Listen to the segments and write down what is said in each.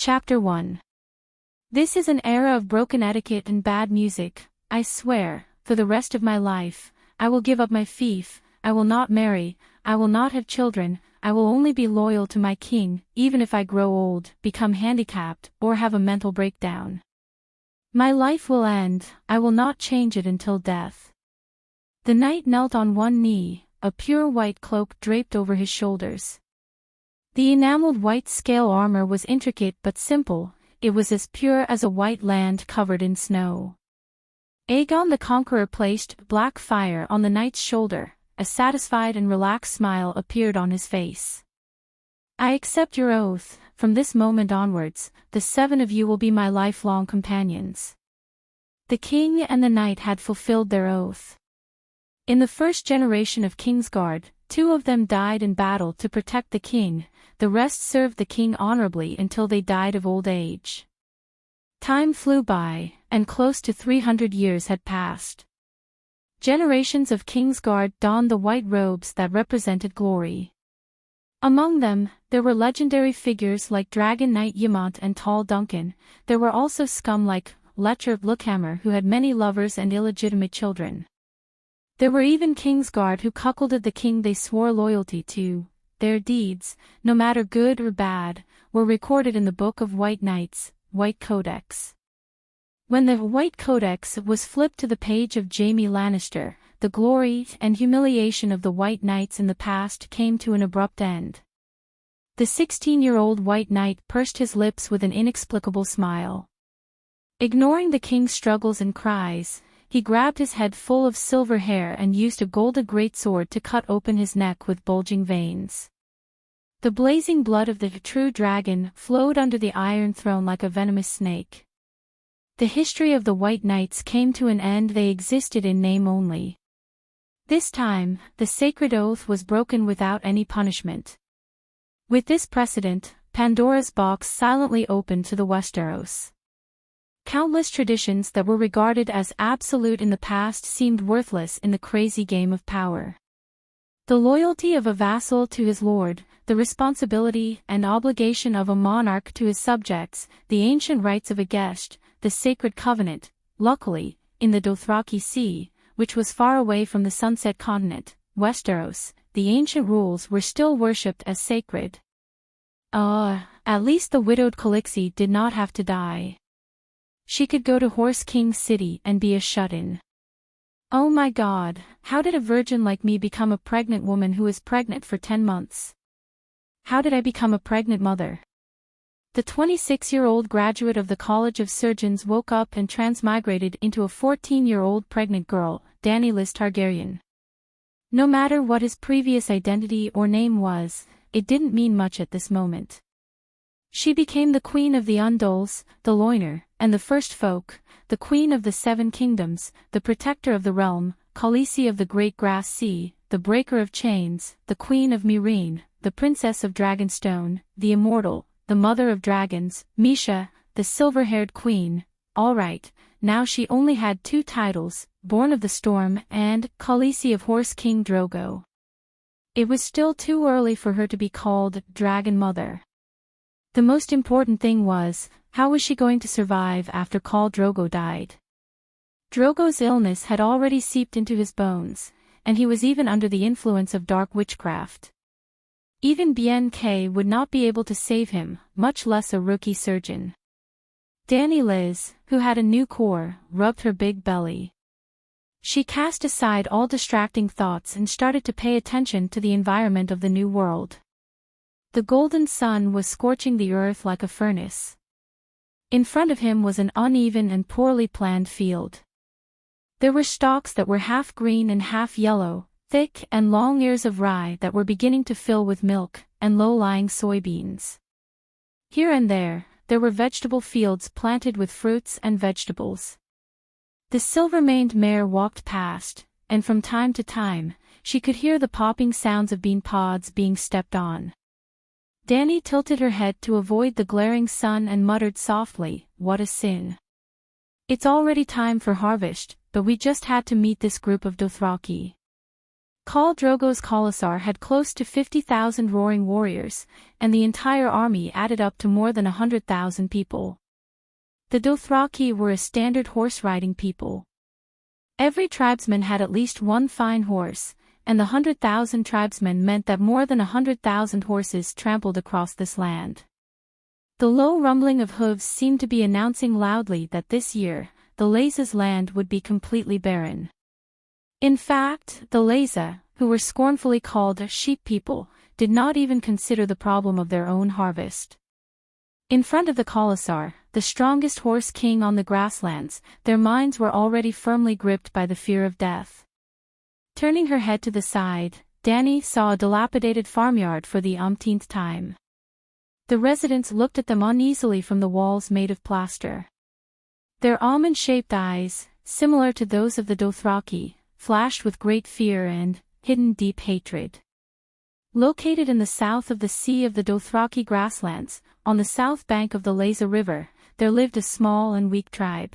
Chapter 1. This is an era of broken etiquette and bad music. I swear, for the rest of my life, I will give up my fief, I will not marry, I will not have children, I will only be loyal to my king, even if I grow old, become handicapped, or have a mental breakdown. My life will end, I will not change it until death. The knight knelt on one knee, a pure white cloak draped over his shoulders. The enameled white scale armor was intricate but simple, it was as pure as a white land covered in snow. Aegon the Conqueror placed black fire on the knight's shoulder, a satisfied and relaxed smile appeared on his face. I accept your oath, from this moment onwards, the 7 of you will be my lifelong companions. The king and the knight had fulfilled their oath. In the first generation of Kingsguard, 2 of them died in battle to protect the king, the rest served the king honorably until they died of old age. Time flew by, and close to 300 years had passed. Generations of Kingsguard donned the white robes that represented glory. Among them, there were legendary figures like Dragon Knight Ymont and Tall Duncan. There were also scum like Letcher Lookhammer who had many lovers and illegitimate children. There were even Kingsguard who cuckolded the king they swore loyalty to. Their deeds, no matter good or bad, were recorded in the Book of White Knights, White Codex. When the White Codex was flipped to the page of Jaime Lannister, the glory and humiliation of the White Knights in the past came to an abrupt end. The 16-year-old White Knight pursed his lips with an inexplicable smile. Ignoring the king's struggles and cries, he grabbed his head full of silver hair and used a golden greatsword to cut open his neck with bulging veins. The blazing blood of the true dragon flowed under the Iron Throne like a venomous snake. The history of the White Knights came to an end. They existed in name only. This time, the sacred oath was broken without any punishment. With this precedent, Pandora's box silently opened to the Westeros. Countless traditions that were regarded as absolute in the past seemed worthless in the crazy game of power. The loyalty of a vassal to his lord, the responsibility and obligation of a monarch to his subjects, the ancient rights of a guest, the sacred covenant. Luckily, in the Dothraki Sea, which was far away from the Sunset Continent, Westeros, the ancient rules were still worshipped as sacred. At least the widowed Khaleesi did not have to die. She could go to Horse King's city and be a shut-in. Oh my God, how did a virgin like me become a pregnant woman who is pregnant for 10 months? How did I become a pregnant mother? The 26-year-old graduate of the College of Surgeons woke up and transmigrated into a 14-year-old pregnant girl, Dany Liz Targaryen. No matter what his previous identity or name was, it didn't mean much at this moment. She became the Queen of the Undulls, the Loiner, and the First Folk, the Queen of the 7 Kingdoms, the Protector of the Realm, Khaleesi of the Great Grass Sea, the Breaker of Chains, the Queen of Meereen, the Princess of Dragonstone, the Immortal, the Mother of Dragons, Misha, the Silver-Haired Queen. Alright, now she only had 2 titles, Born of the Storm and Khaleesi of Horse King Drogo. It was still too early for her to be called Dragon Mother. The most important thing was, how was she going to survive after Khal Drogo died? Drogo's illness had already seeped into his bones, and he was even under the influence of dark witchcraft. Even BNK would not be able to save him, much less a rookie surgeon. Dany Liz, who had a new core, rubbed her big belly. She cast aside all distracting thoughts and started to pay attention to the environment of the new world. The golden sun was scorching the earth like a furnace. In front of him was an uneven and poorly planned field. There were stalks that were half green and half yellow, thick and long ears of rye that were beginning to fill with milk, and low-lying soybeans. Here and there were vegetable fields planted with fruits and vegetables. The silver-maned mare walked past, and from time to time, she could hear the popping sounds of bean pods being stepped on. Dany tilted her head to avoid the glaring sun and muttered softly, "What a sin. It's already time for harvest, but we just had to meet this group of Dothraki." Khal Drogo's Khalasar had close to 50,000 roaring warriors, and the entire army added up to more than 100,000 people. The Dothraki were a standard horse-riding people. Every tribesman had at least one fine horse, and the 100,000 tribesmen meant that more than 100,000 horses trampled across this land. The low rumbling of hooves seemed to be announcing loudly that this year, the Laza's land would be completely barren. In fact, the Laza, who were scornfully called sheep people, did not even consider the problem of their own harvest. In front of the Khalasar, the strongest horse king on the grasslands, their minds were already firmly gripped by the fear of death. Turning her head to the side, Dany saw a dilapidated farmyard for the umpteenth time. The residents looked at them uneasily from the walls made of plaster. Their almond-shaped eyes, similar to those of the Dothraki, flashed with great fear and hidden deep hatred. Located in the south of the Sea of the Dothraki grasslands, on the south bank of the Laza River, there lived a small and weak tribe.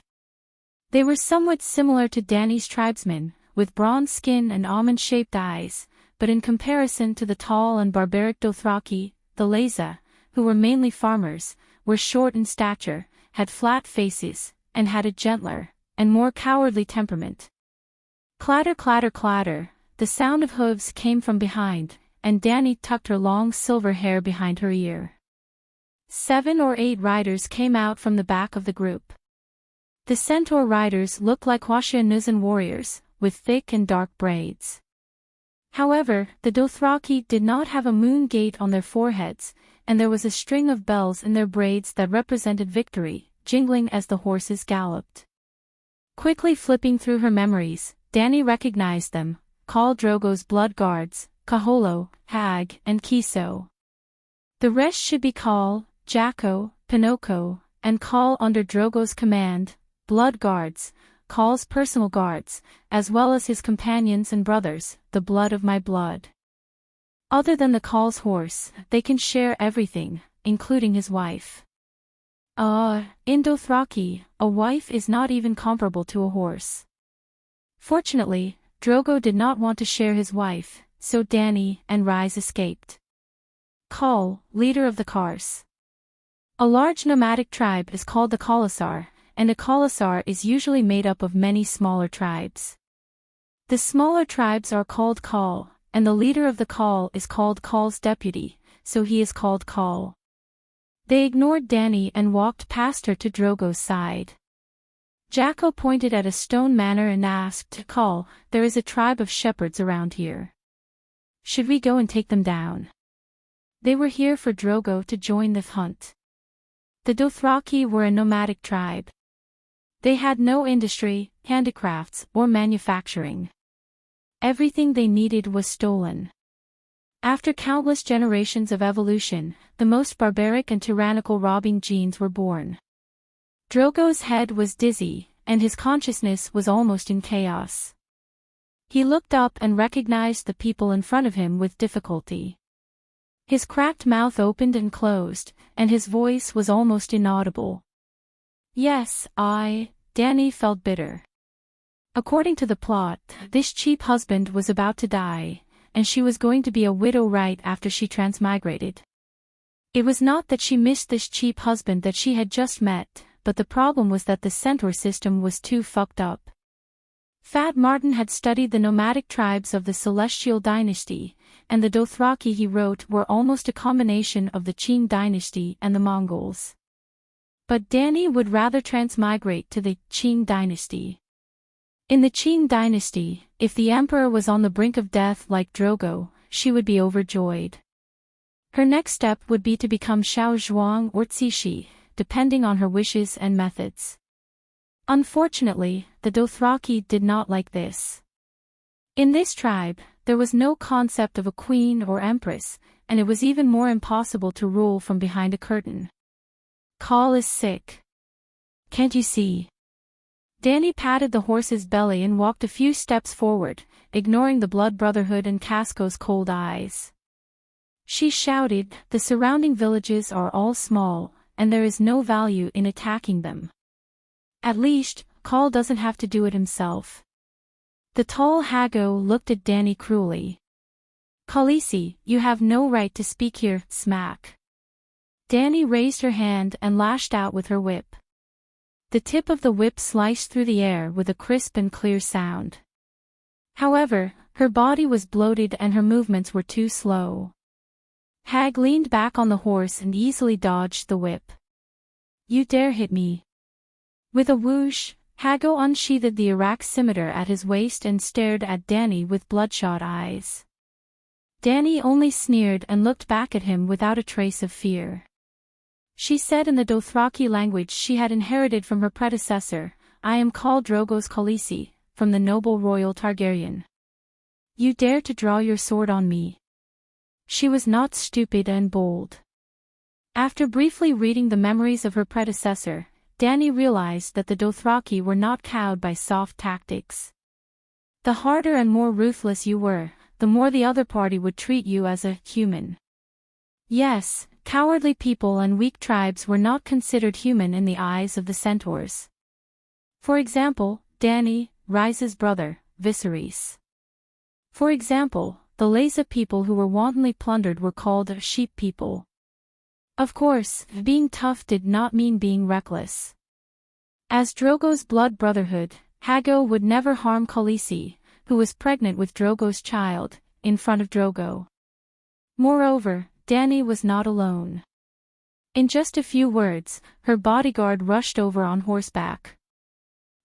They were somewhat similar to Dany's tribesmen, with bronze skin and almond-shaped eyes, but in comparison to the tall and barbaric Dothraki, the Laza, who were mainly farmers, were short in stature, had flat faces, and had a gentler and more cowardly temperament. Clatter, clatter, clatter, the sound of hooves came from behind, and Dany tucked her long silver hair behind her ear. 7 or 8 riders came out from the back of the group. The centaur riders looked like Washianuzan warriors, with thick and dark braids. However, the Dothraki did not have a moon gate on their foreheads, and there was a string of bells in their braids that represented victory, jingling as the horses galloped. Quickly flipping through her memories, Dany recognized them: Khal Drogo's blood guards, Kaholo, Hag, and Kiso. The rest should be Khal, Jacko, Pinocchio, and Khal under Drogo's command, blood guards, Khal's personal guards, as well as his companions and brothers, the blood of my blood. Other than the Khal's horse, they can share everything, including his wife. In Dothraki, a wife is not even comparable to a horse. Fortunately, Drogo did not want to share his wife, so Dany and Rhys escaped. Khal, leader of the Kars. A large nomadic tribe is called the Khalasar, and a Khalasar is usually made up of many smaller tribes. The smaller tribes are called Khal, and the leader of the Khal is called Khal's deputy, so he is called Khal. They ignored Dany and walked past her to Drogo's side. Jacko pointed at a stone manor and asked, Khal, there is a tribe of shepherds around here. Should we go and take them down? They were here for Drogo to join the hunt. The Dothraki were a nomadic tribe. They had no industry, handicrafts, or manufacturing. Everything they needed was stolen. After countless generations of evolution, the most barbaric and tyrannical robbing genes were born. Drogo's head was dizzy, and his consciousness was almost in chaos. He looked up and recognized the people in front of him with difficulty. His cracked mouth opened and closed, and his voice was almost inaudible. Yes, Dany felt bitter. According to the plot, this cheap husband was about to die, and she was going to be a widow right after she transmigrated. It was not that she missed this cheap husband that she had just met, but the problem was that the centaur system was too fucked up. Fat Martin had studied the nomadic tribes of the Celestial Dynasty, and the Dothraki he wrote were almost a combination of the Qing Dynasty and the Mongols. But Dany would rather transmigrate to the Qing Dynasty. In the Qing Dynasty, if the emperor was on the brink of death like Drogo, she would be overjoyed. Her next step would be to become Xiao Zhuang or Cixi, depending on her wishes and methods. Unfortunately, the Dothraki did not like this. In this tribe, there was no concept of a queen or empress, and it was even more impossible to rule from behind a curtain. Khal is sick. Can't you see? Dany patted the horse's belly and walked a few steps forward, ignoring the Blood Brotherhood and Casco's cold eyes. She shouted, the surrounding villages are all small, and there is no value in attacking them. At least, Khal doesn't have to do it himself. The tall Hago looked at Danny cruelly. "Khaleesi, you have no right to speak here," smack. Danny raised her hand and lashed out with her whip. The tip of the whip sliced through the air with a crisp and clear sound. However, her body was bloated and her movements were too slow. Hag leaned back on the horse and easily dodged the whip. "You dare hit me." With a whoosh, Hago unsheathed the Iraq scimitar at his waist and stared at Danny with bloodshot eyes. Danny only sneered and looked back at him without a trace of fear. She said in the Dothraki language she had inherited from her predecessor, "I am called Drogo's Khaleesi, from the noble royal Targaryen. You dare to draw your sword on me." She was not stupid and bold. After briefly reading the memories of her predecessor, Danny realized that the Dothraki were not cowed by soft tactics. The harder and more ruthless you were, the more the other party would treat you as a human. Yes, cowardly people and weak tribes were not considered human in the eyes of the centaurs. For example, Danny, Rhys's brother, Viserys. For example, the Leza people who were wantonly plundered were called sheep people. Of course, being tough did not mean being reckless. As Drogo's blood brotherhood, Hago would never harm Khaleesi, who was pregnant with Drogo's child, in front of Drogo. Moreover, Danny was not alone. In just a few words, her bodyguard rushed over on horseback.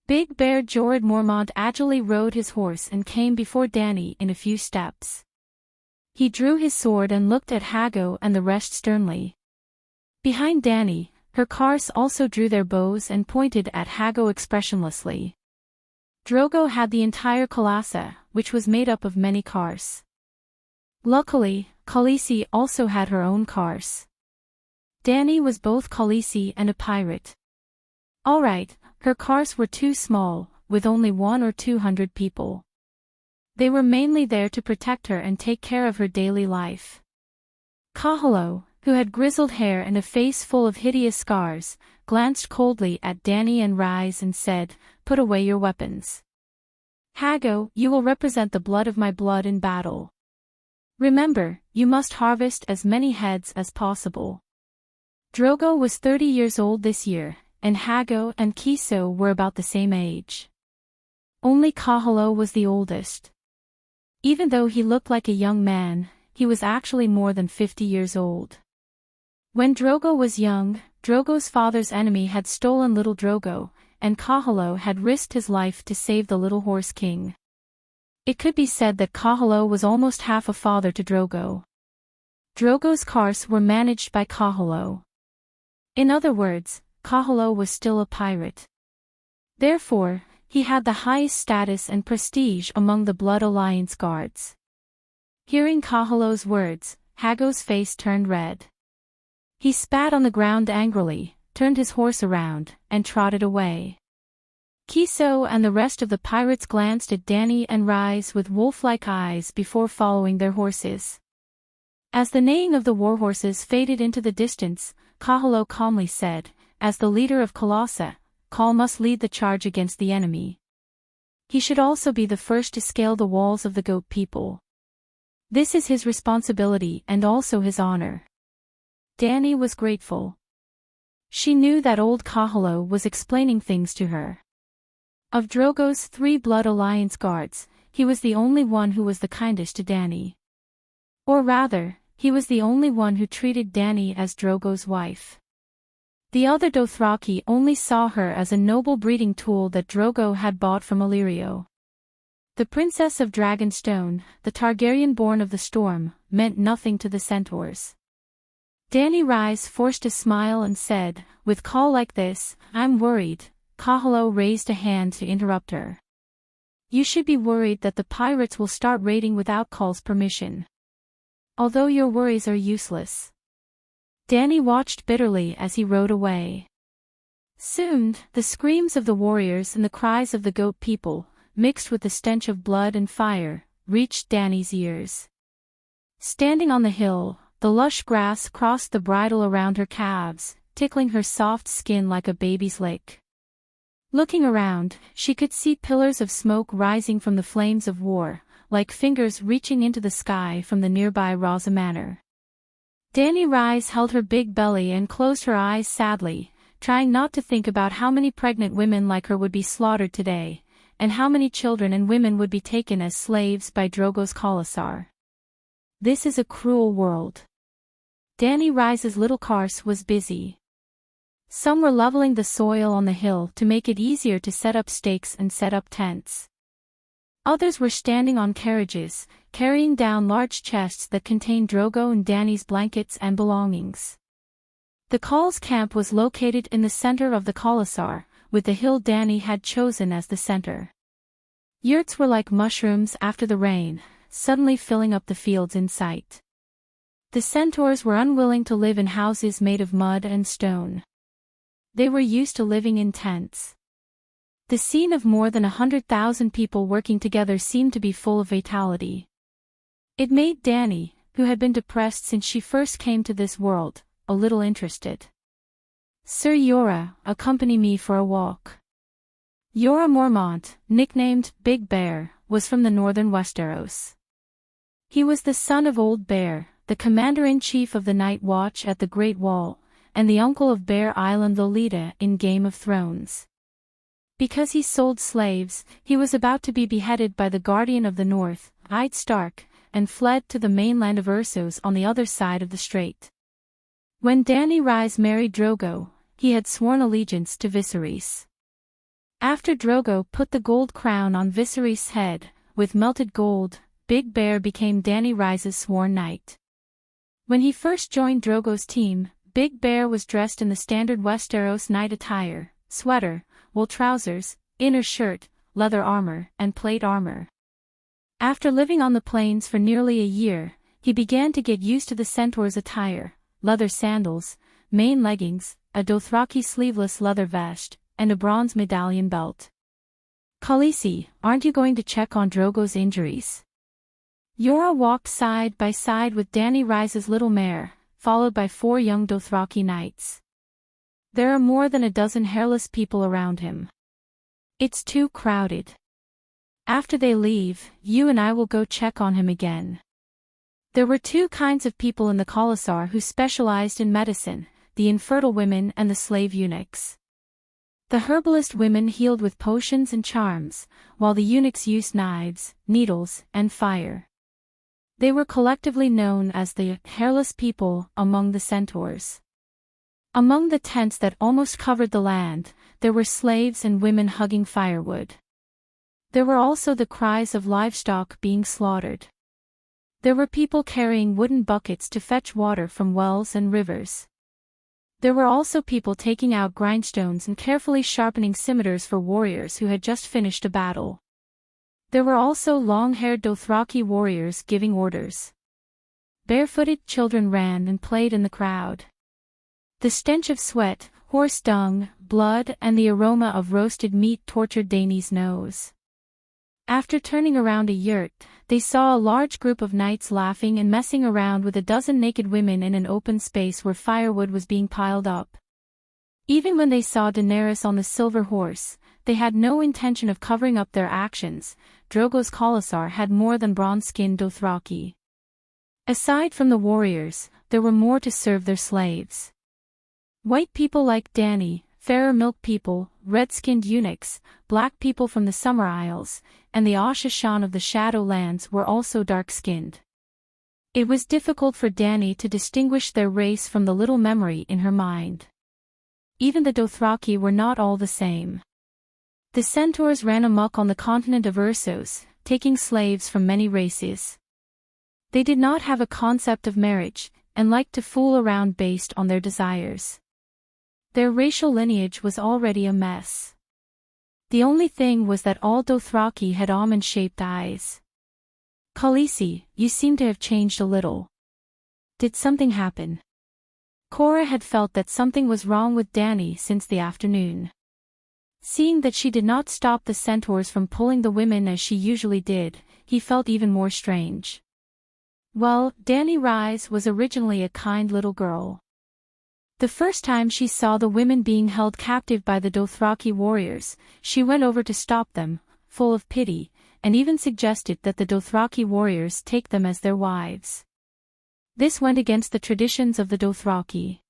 Big Bear Jorah Mormont agilely rode his horse and came before Danny in a few steps. He drew his sword and looked at Hago and the rest sternly. Behind Danny, her Kars also drew their bows and pointed at Hago expressionlessly. Drogo had the entire Khalasa, which was made up of many Kars. Luckily, Khaleesi also had her own Kars. Danny was both Khaleesi and a pirate. Alright, her Kars were too small, with only 100 or 200 people. They were mainly there to protect her and take care of her daily life. Kahalo, who had grizzled hair and a face full of hideous scars, glanced coldly at Danny and Rhys and said, "Put away your weapons. Hago, you will represent the blood of my blood in battle. Remember, you must harvest as many heads as possible." Drogo was 30 years old this year, and Hago and Kiso were about the same age. Only Kahalo was the oldest. Even though he looked like a young man, he was actually more than 50 years old. When Drogo was young, Drogo's father's enemy had stolen little Drogo, and Kahalo had risked his life to save the little horse king. It could be said that Kahalo was almost half a father to Drogo. Drogo's Kars were managed by Kahalo. In other words, Kahalo was still a pirate. Therefore, he had the highest status and prestige among the Blood Alliance guards. Hearing Kahalo's words, Hago's face turned red. He spat on the ground angrily, turned his horse around, and trotted away. Kiso and the rest of the pirates glanced at Danny and Rhys with wolf-like eyes before following their horses. As the neighing of the warhorses faded into the distance, Kahalo calmly said, "As the leader of Khalasa, Khal must lead the charge against the enemy. He should also be the first to scale the walls of the goat people. This is his responsibility and also his honor." Danny was grateful. She knew that old Kahalo was explaining things to her. Of Drogo's 3 Blood Alliance guards, he was the only one who was the kindest to Danny. Or rather, he was the only one who treated Danny as Drogo's wife. The other Dothraki only saw her as a noble breeding tool that Drogo had bought from Illyrio. The Princess of Dragonstone, the Targaryen-born of the Storm, meant nothing to the centaurs. Danny Rhys forced a smile and said, "With Khal like this, I'm worried." Kahalo raised a hand to interrupt her. "You should be worried that the pirates will start raiding without Khal's permission. Although your worries are useless." Danny watched bitterly as he rode away. Soon, the screams of the warriors and the cries of the goat people, mixed with the stench of blood and fire, reached Danny's ears. Standing on the hill, the lush grass crossed the bridle around her calves, tickling her soft skin like a baby's lick. Looking around, she could see pillars of smoke rising from the flames of war, like fingers reaching into the sky from the nearby Raza Manor. Dani Rise held her big belly and closed her eyes sadly, trying not to think about how many pregnant women like her would be slaughtered today, and how many children and women would be taken as slaves by Drogo's Khalasar. This is a cruel world. Dani Rise's little Kars was busy. Some were leveling the soil on the hill to make it easier to set up stakes and set up tents. Others were standing on carriages, carrying down large chests that contained Drogo and Dani's blankets and belongings. The Khal's camp was located in the center of the Khalasar, with the hill Dani had chosen as the center. Yurts were like mushrooms after the rain, suddenly filling up the fields in sight. The centaurs were unwilling to live in houses made of mud and stone. They were used to living in tents. The scene of more than 100,000 people working together seemed to be full of vitality. It made Dani, who had been depressed since she first came to this world, a little interested. "Sir Yora, accompany me for a walk." Yora Mormont, nicknamed Big Bear, was from the northern Westeros. He was the son of Old Bear, the commander-in-chief of the Night Watch at the Great Wall, and the uncle of Bear Island Lolita in Game of Thrones. Because he sold slaves, he was about to be beheaded by the Guardian of the North, Eid Stark, and fled to the mainland of Essos on the other side of the strait. When Dani Rise married Drogo, he had sworn allegiance to Viserys. After Drogo put the gold crown on Viserys' head, with melted gold, Big Bear became Dani Rise's sworn knight. When he first joined Drogo's team, Big Bear was dressed in the standard Westeros knight attire: sweater, wool trousers, inner shirt, leather armor, and plate armor. After living on the plains for nearly a year, he began to get used to the centaur's attire: leather sandals, main leggings, a Dothraki sleeveless leather vest, and a bronze medallion belt. "Khaleesi, aren't you going to check on Drogo's injuries?" Yora walked side by side with Dani Rise's little mare, followed by 4 young Dothraki knights. There are more than a dozen hairless people around him. It's too crowded. After they leave, you and I will go check on him again. There were 2 kinds of people in the Khalasar who specialized in medicine: the infertile women and the slave eunuchs. The herbalist women healed with potions and charms, while the eunuchs used knives, needles, and fire. They were collectively known as the hairless people among the centaurs. Among the tents that almost covered the land, there were slaves and women hugging firewood. There were also the cries of livestock being slaughtered. There were people carrying wooden buckets to fetch water from wells and rivers. There were also people taking out grindstones and carefully sharpening scimitars for warriors who had just finished a battle. There were also long-haired Dothraki warriors giving orders. Barefooted children ran and played in the crowd. The stench of sweat, horse dung, blood, and the aroma of roasted meat tortured Dani's nose. After turning around a yurt, they saw a large group of knights laughing and messing around with a dozen naked women in an open space where firewood was being piled up. Even when they saw Daenerys on the silver horse, they had no intention of covering up their actions. Drogo's Khalasar had more than bronze-skinned Dothraki. Aside from the warriors, there were more to serve their slaves. White people like Dani, fairer milk people, red-skinned eunuchs, black people from the Summer Isles, and the Asha-shan of the Shadowlands were also dark-skinned. It was difficult for Dani to distinguish their race from the little memory in her mind. Even the Dothraki were not all the same. The centaurs ran amok on the continent of Essos, taking slaves from many races. They did not have a concept of marriage, and liked to fool around based on their desires. Their racial lineage was already a mess. The only thing was that all Dothraki had almond-shaped eyes. "Khaleesi, you seem to have changed a little. Did something happen?" Cora had felt that something was wrong with Dani since the afternoon. Seeing that she did not stop the centaurs from pulling the women as she usually did, he felt even more strange. Well, Dani Rise was originally a kind little girl. The first time she saw the women being held captive by the Dothraki warriors, she went over to stop them, full of pity, and even suggested that the Dothraki warriors take them as their wives. This went against the traditions of the Dothraki.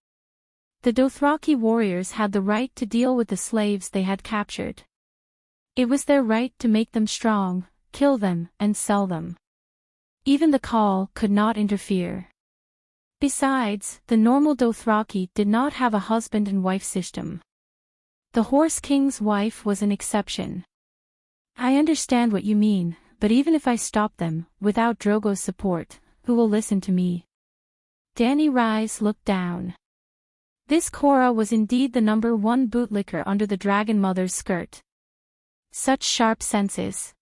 The Dothraki warriors had the right to deal with the slaves they had captured. It was their right to make them strong, kill them, and sell them. Even the Khal could not interfere. Besides, the normal Dothraki did not have a husband and wife system. The Horse King's wife was an exception. I understand what you mean, but even if I stop them, without Drogo's support, who will listen to me? Dany Rhys looked down. This Cora was indeed the #1 bootlicker under the Dragon Mother's skirt. Such sharp senses.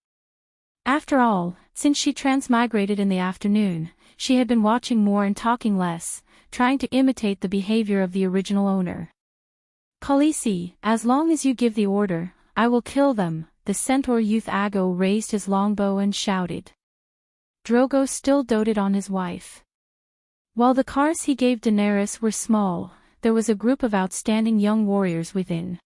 After all, since she transmigrated in the afternoon, she had been watching more and talking less, trying to imitate the behavior of the original owner. Khaleesi, as long as you give the order, I will kill them. The centaur youth Aggo raised his longbow and shouted. Drogo still doted on his wife. While the cars he gave Daenerys were small, there was a group of outstanding young warriors within.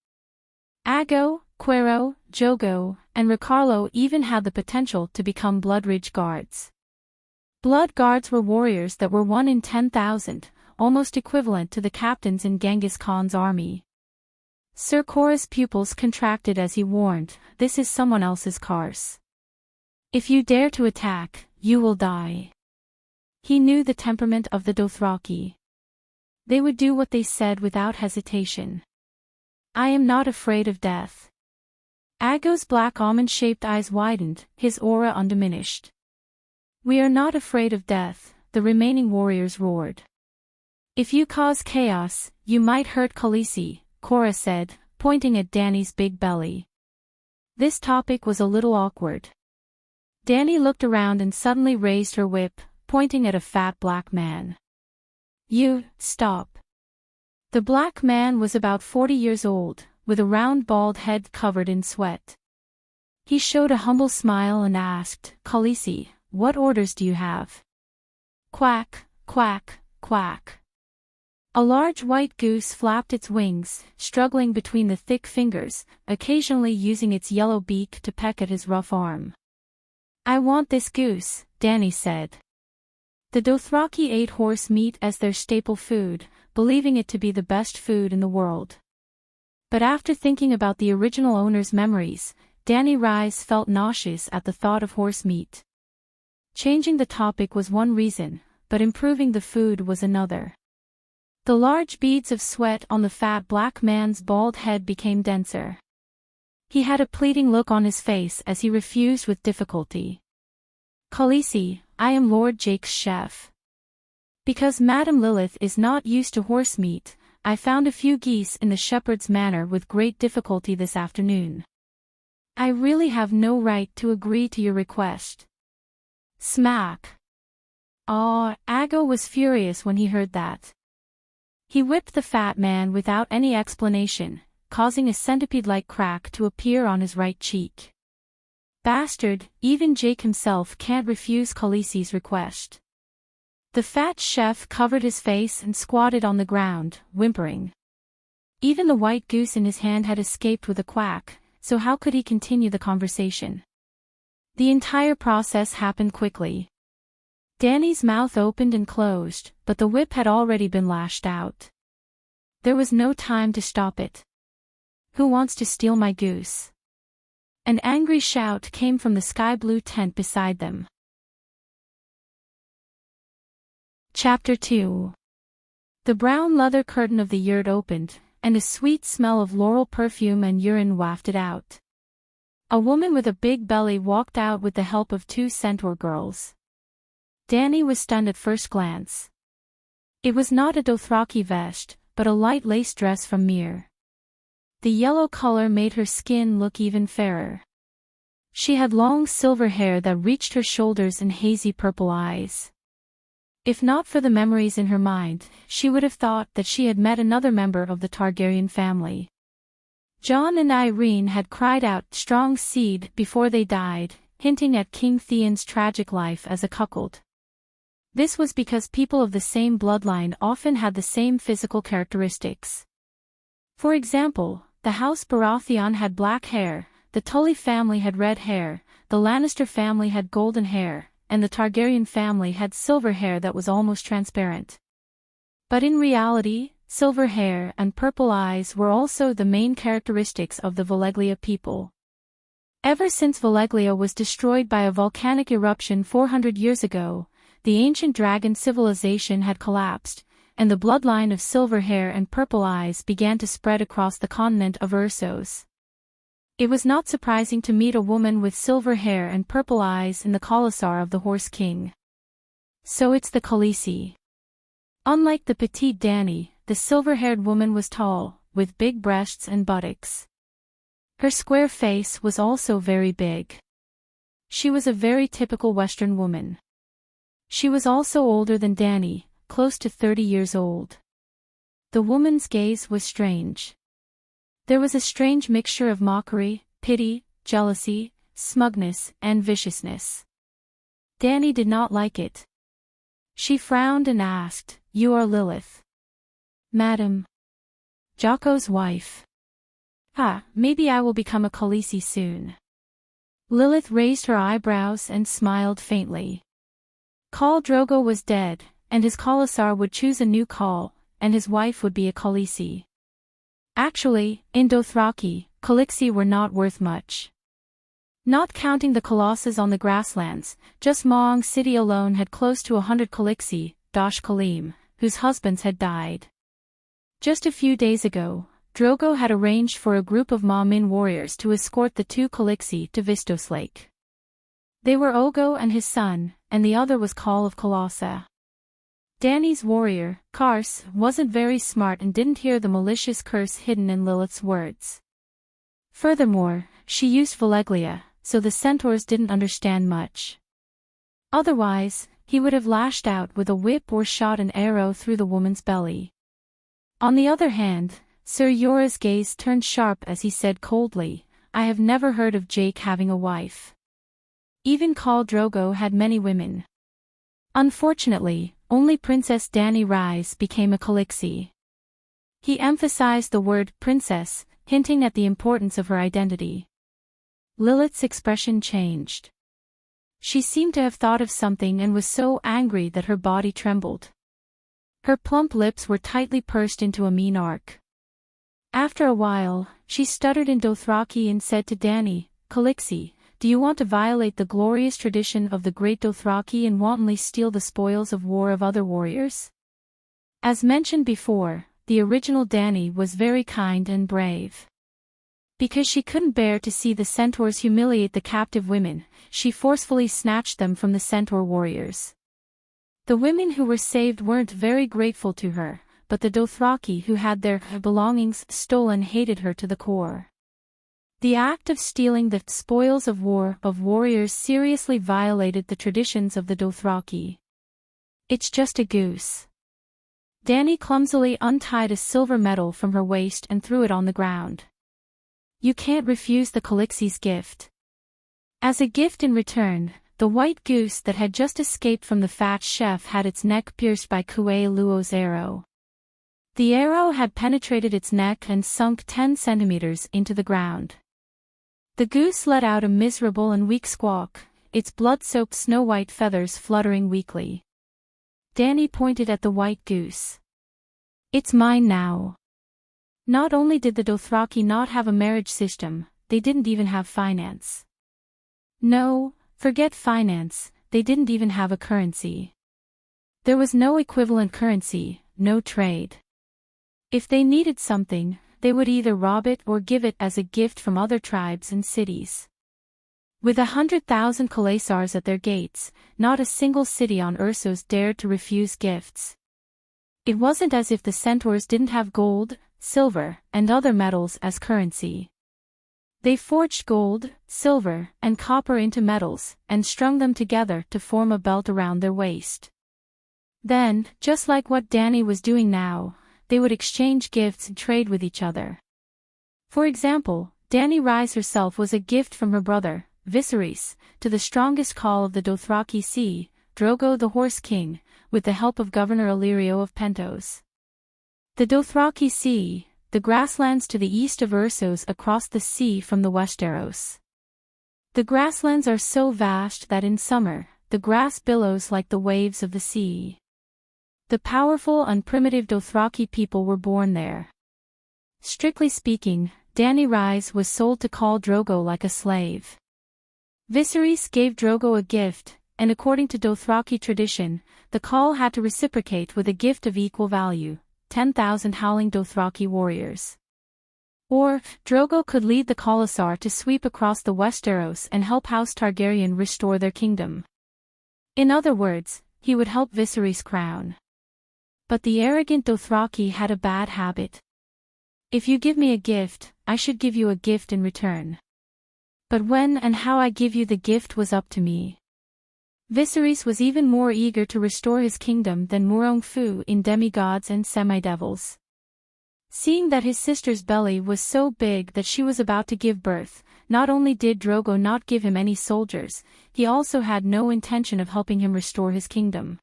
Aggo, Quero, Jogo, and Ricarlo even had the potential to become Bloodridge Guards. Blood Guards were warriors that were 1 in 10,000, almost equivalent to the captains in Genghis Khan's army. Ser Cora's pupils contracted as he warned, "This is someone else's cars. If you dare to attack, you will die." He knew the temperament of the Dothraki. They would do what they said without hesitation. I am not afraid of death. Aggo's black almond-shaped eyes widened, his aura undiminished. We are not afraid of death, the remaining warriors roared. If you cause chaos, you might hurt Khaleesi, Cora said, pointing at Dany's big belly. This topic was a little awkward. Dany looked around and suddenly raised her whip, pointing at a fat black man. You, stop. The black man was about 40 years old, with a round bald head covered in sweat. He showed a humble smile and asked, Khaleesi, what orders do you have? Quack, quack, quack. A large white goose flapped its wings, struggling between the thick fingers, occasionally using its yellow beak to peck at his rough arm. I want this goose, Dany said. The Dothraki ate horse meat as their staple food, believing it to be the best food in the world. But after thinking about the original owner's memories, Dany Rhys felt nauseous at the thought of horse meat. Changing the topic was one reason, but improving the food was another. The large beads of sweat on the fat black man's bald head became denser. He had a pleading look on his face as he refused with difficulty. Khaleesi, I am Lord Jake's chef. Because Madame Lilith is not used to horse meat, I found a few geese in the shepherd's manor with great difficulty this afternoon. I really have no right to agree to your request. Smack. Aggo was furious when he heard that. He whipped the fat man without any explanation, causing a centipede-like crack to appear on his right cheek. Bastard, even Jake himself can't refuse Khaleesi's request. The fat chef covered his face and squatted on the ground, whimpering. Even the white goose in his hand had escaped with a quack, so how could he continue the conversation? The entire process happened quickly. Dany's mouth opened and closed, but the whip had already been lashed out. There was no time to stop it. Who wants to steal my goose? An angry shout came from the sky-blue tent beside them. Chapter 2. The brown leather curtain of the yurt opened, and a sweet smell of laurel perfume and urine wafted out. A woman with a big belly walked out with the help of 2 centaur girls. Dany was stunned at first glance. It was not a Dothraki vest, but a light lace dress from Myr. The yellow color made her skin look even fairer. She had long silver hair that reached her shoulders and hazy purple eyes. If not for the memories in her mind, she would have thought that she had met another member of the Targaryen family. Jon and Irene had cried out strong seed before they died, hinting at King Theon's tragic life as a cuckold. This was because people of the same bloodline often had the same physical characteristics. For example, the House Baratheon had black hair, the Tully family had red hair, the Lannister family had golden hair, and the Targaryen family had silver hair that was almost transparent. But in reality, silver hair and purple eyes were also the main characteristics of the Valeglia people. Ever since Valeglia was destroyed by a volcanic eruption 400 years ago, the ancient dragon civilization had collapsed, and the bloodline of silver hair and purple eyes began to spread across the continent of Essos. It was not surprising to meet a woman with silver hair and purple eyes in the Khalasar of the Horse King. So it's the Khaleesi. Unlike the petite Dany, the silver-haired woman was tall, with big breasts and buttocks. Her square face was also very big. She was a very typical Western woman. She was also older than Dany, close to 30 years old. The woman's gaze was strange. There was a strange mixture of mockery, pity, jealousy, smugness, and viciousness. Dany did not like it. She frowned and asked, "You are Lilith?" "Madam. Jocko's wife." Maybe I will become a Khaleesi soon." Lilith raised her eyebrows and smiled faintly. Khal Drogo was dead, and his Khalasar would choose a new Khal, and his wife would be a Khaleesi. Actually, in Dothraki, Khaleesi were not worth much. Not counting the colossus on the grasslands, just Maong City alone had close to 100 Khaleesi, Dosh Khalim, whose husbands had died. Just a few days ago, Drogo had arranged for a group of Ma Min warriors to escort the two Khaleesi to Vistos Lake. They were Ogo and his son, and the other was Khal of Khalasa. Dany's warrior, Kars, wasn't very smart and didn't hear the malicious curse hidden in Lilith's words. Furthermore, she used Valeglia, so the centaurs didn't understand much. Otherwise, he would have lashed out with a whip or shot an arrow through the woman's belly. On the other hand, Sir Yora's gaze turned sharp as he said coldly, "I have never heard of Jake having a wife. Even Khal Drogo had many women. Unfortunately, only Princess Dany Rise became a Khaleesi." He emphasized the word princess, hinting at the importance of her identity. Lilith's expression changed. She seemed to have thought of something and was so angry that her body trembled. Her plump lips were tightly pursed into a mean arc. After a while, she stuttered in Dothraki and said to Dany, "Khaleesi, do you want to violate the glorious tradition of the great Dothraki and wantonly steal the spoils of war of other warriors?" As mentioned before, the original Dany was very kind and brave. Because she couldn't bear to see the centaurs humiliate the captive women, she forcefully snatched them from the centaur warriors. The women who were saved weren't very grateful to her, but the Dothraki who had their belongings stolen hated her to the core. The act of stealing the spoils of war of warriors seriously violated the traditions of the Dothraki. "It's just a goose." Dany clumsily untied a silver medal from her waist and threw it on the ground. "You can't refuse the Khaleesi's gift." As a gift in return, the white goose that had just escaped from the fat chef had its neck pierced by Kuei Luo's arrow. The arrow had penetrated its neck and sunk 10 centimeters into the ground. The goose let out a miserable and weak squawk, its blood-soaked snow-white feathers fluttering weakly. Dany pointed at the white goose. "It's mine now." Not only did the Dothraki not have a marriage system, they didn't even have finance. No, forget finance, they didn't even have a currency. There was no equivalent currency, no trade. If they needed something, they would either rob it or give it as a gift from other tribes and cities. With 100,000 Khalasars at their gates, not a single city on Essos dared to refuse gifts. It wasn't as if the centaurs didn't have gold, silver, and other metals as currency. They forged gold, silver, and copper into metals, and strung them together to form a belt around their waist. Then, just like what Dany was doing now, they would exchange gifts and trade with each other. For example, Dany Rise herself was a gift from her brother, Viserys, to the strongest Khal of the Dothraki Sea, Drogo the Horse King, with the help of Governor Illyrio of Pentos. The Dothraki Sea, the grasslands to the east of Ursos across the sea from the Westeros. The grasslands are so vast that in summer, the grass billows like the waves of the sea. The powerful and primitive Dothraki people were born there. Strictly speaking, Dany Rhys was sold to Khal Drogo like a slave. Viserys gave Drogo a gift, and according to Dothraki tradition, the Khal had to reciprocate with a gift of equal value, 10,000 howling Dothraki warriors. Or, Drogo could lead the Khalasar to sweep across the Westeros and help House Targaryen restore their kingdom. In other words, he would help Viserys' crown. But the arrogant Dothraki had a bad habit. If you give me a gift, I should give you a gift in return. But when and how I give you the gift was up to me. Viserys was even more eager to restore his kingdom than Morongfu in Demigods and Semidevils. Seeing that his sister's belly was so big that she was about to give birth, not only did Drogo not give him any soldiers, he also had no intention of helping him restore his kingdom.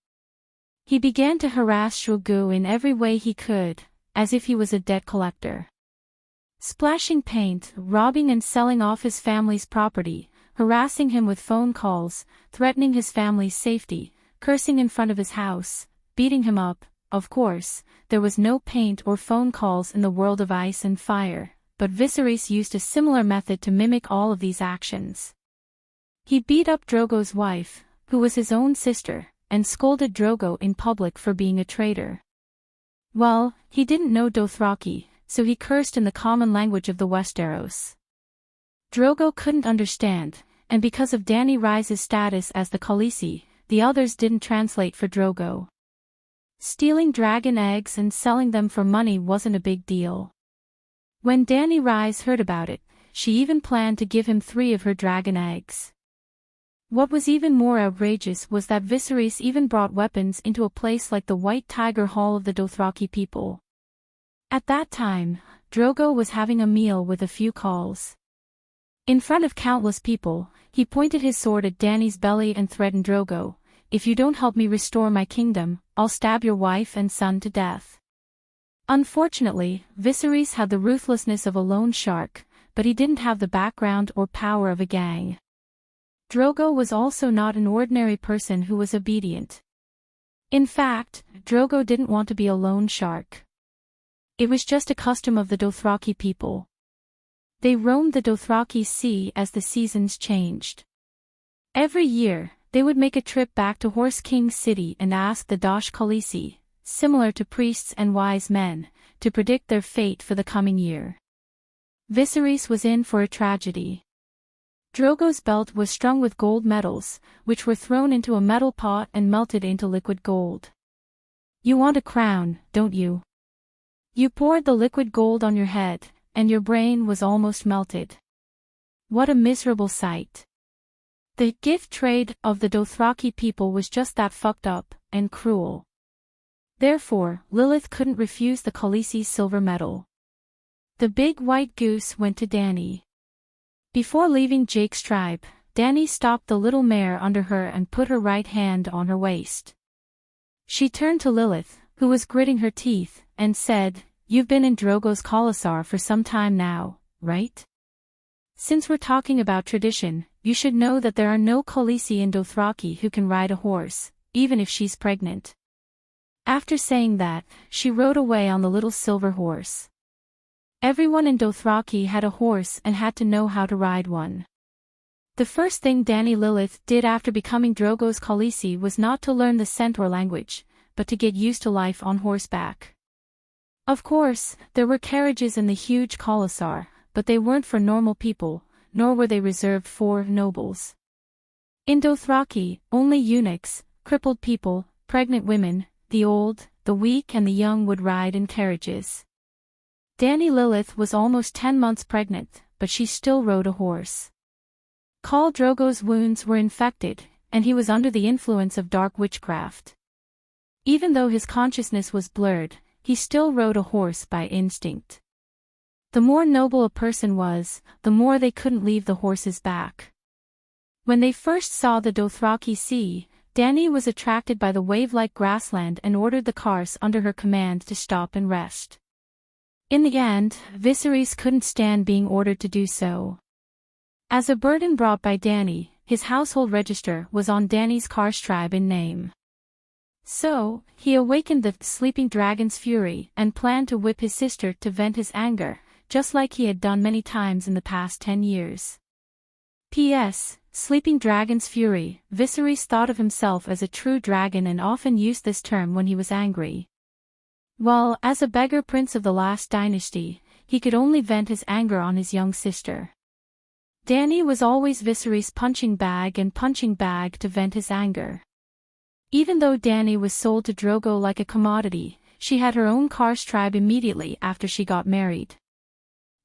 He began to harass Drogo in every way he could, as if he was a debt collector. Splashing paint, robbing and selling off his family's property, harassing him with phone calls, threatening his family's safety, cursing in front of his house, beating him up. Of course, there was no paint or phone calls in the world of ice and fire, but Viserys used a similar method to mimic all of these actions. He beat up Drogo's wife, who was his own sister, and scolded Drogo in public for being a traitor. Well, he didn't know Dothraki, so he cursed in the common language of the Westeros. Drogo couldn't understand, and because of Dany Rhys' status as the Khaleesi, the others didn't translate for Drogo. Stealing dragon eggs and selling them for money wasn't a big deal. When Dany Rhys heard about it, she even planned to give him 3 of her dragon eggs. What was even more outrageous was that Viserys even brought weapons into a place like the White Tiger Hall of the Dothraki people. At that time, Drogo was having a meal with a few khals. In front of countless people, he pointed his sword at Dany's belly and threatened Drogo, "If you don't help me restore my kingdom, I'll stab your wife and son to death." Unfortunately, Viserys had the ruthlessness of a lone shark, but he didn't have the background or power of a gang. Drogo was also not an ordinary person who was obedient. In fact, Drogo didn't want to be a lone shark. It was just a custom of the Dothraki people. They roamed the Dothraki Sea as the seasons changed. Every year, they would make a trip back to Horse King City and ask the Dosh Khaleesi, similar to priests and wise men, to predict their fate for the coming year. Viserys was in for a tragedy. Drogo's belt was strung with gold medals, which were thrown into a metal pot and melted into liquid gold. "You want a crown, don't you?" You poured the liquid gold on your head, and your brain was almost melted. What a miserable sight. The gift trade of the Dothraki people was just that fucked up and cruel. Therefore, Lilith couldn't refuse the Khaleesi's silver medal. The big white goose went to Dany. Before leaving Jake's tribe, Dany stopped the little mare under her and put her right hand on her waist. She turned to Lilith, who was gritting her teeth, and said, "You've been in Drogo's Khalasar for some time now, right? Since we're talking about tradition, you should know that there are no Khaleesi in Dothraki who can ride a horse, even if she's pregnant." After saying that, she rode away on the little silver horse. Everyone in Dothraki had a horse and had to know how to ride one. The first thing Dany Lilith did after becoming Drogo's Khaleesi was not to learn the Centaur language, but to get used to life on horseback. Of course, there were carriages in the huge Khalasar, but they weren't for normal people, nor were they reserved for nobles. In Dothraki, only eunuchs, crippled people, pregnant women, the old, the weak and the young would ride in carriages. Dany Lilith was almost 10 months pregnant, but she still rode a horse. Khal Drogo's wounds were infected, and he was under the influence of dark witchcraft. Even though his consciousness was blurred, he still rode a horse by instinct. The more noble a person was, the more they couldn't leave the horse's back. When they first saw the Dothraki Sea, Dany was attracted by the wave-like grassland and ordered the cars under her command to stop and rest. In the end, Viserys couldn't stand being ordered to do so. As a burden brought by Dany, his household register was on Dany's Kar's tribe in name. So, he awakened the sleeping dragon's fury and planned to whip his sister to vent his anger, just like he had done many times in the past 10 years. P.S. Sleeping dragon's fury. Viserys thought of himself as a true dragon and often used this term when he was angry. While, as a beggar prince of the last dynasty, he could only vent his anger on his young sister. Dany was always Viserys' punching bag to vent his anger. Even though Dany was sold to Drogo like a commodity, she had her own Kar's tribe immediately after she got married.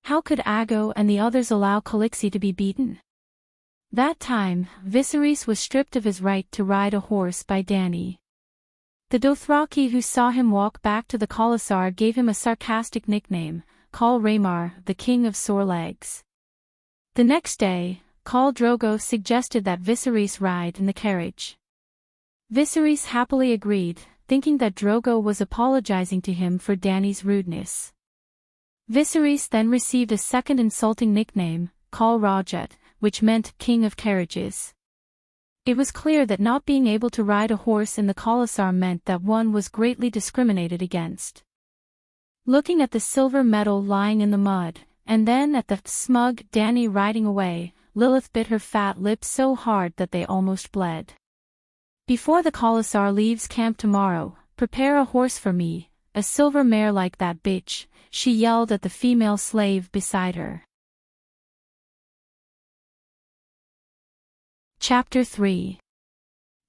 How could Ago and the others allow Khaleesi to be beaten? That time, Viserys was stripped of his right to ride a horse by Dany. The Dothraki who saw him walk back to the Khalasar gave him a sarcastic nickname, Khal Rhaemar, the King of Sore Legs. The next day, Khal Drogo suggested that Viserys ride in the carriage. Viserys happily agreed, thinking that Drogo was apologizing to him for Dany's rudeness. Viserys then received a second insulting nickname, Khal Rajat, which meant King of Carriages. It was clear that not being able to ride a horse in the Khalasar meant that one was greatly discriminated against. Looking at the silver medal lying in the mud, and then at the smug Dany riding away, Lilith bit her fat lips so hard that they almost bled. "Before the Khalasar leaves camp tomorrow, prepare a horse for me, a silver mare like that bitch," she yelled at the female slave beside her. Chapter 3.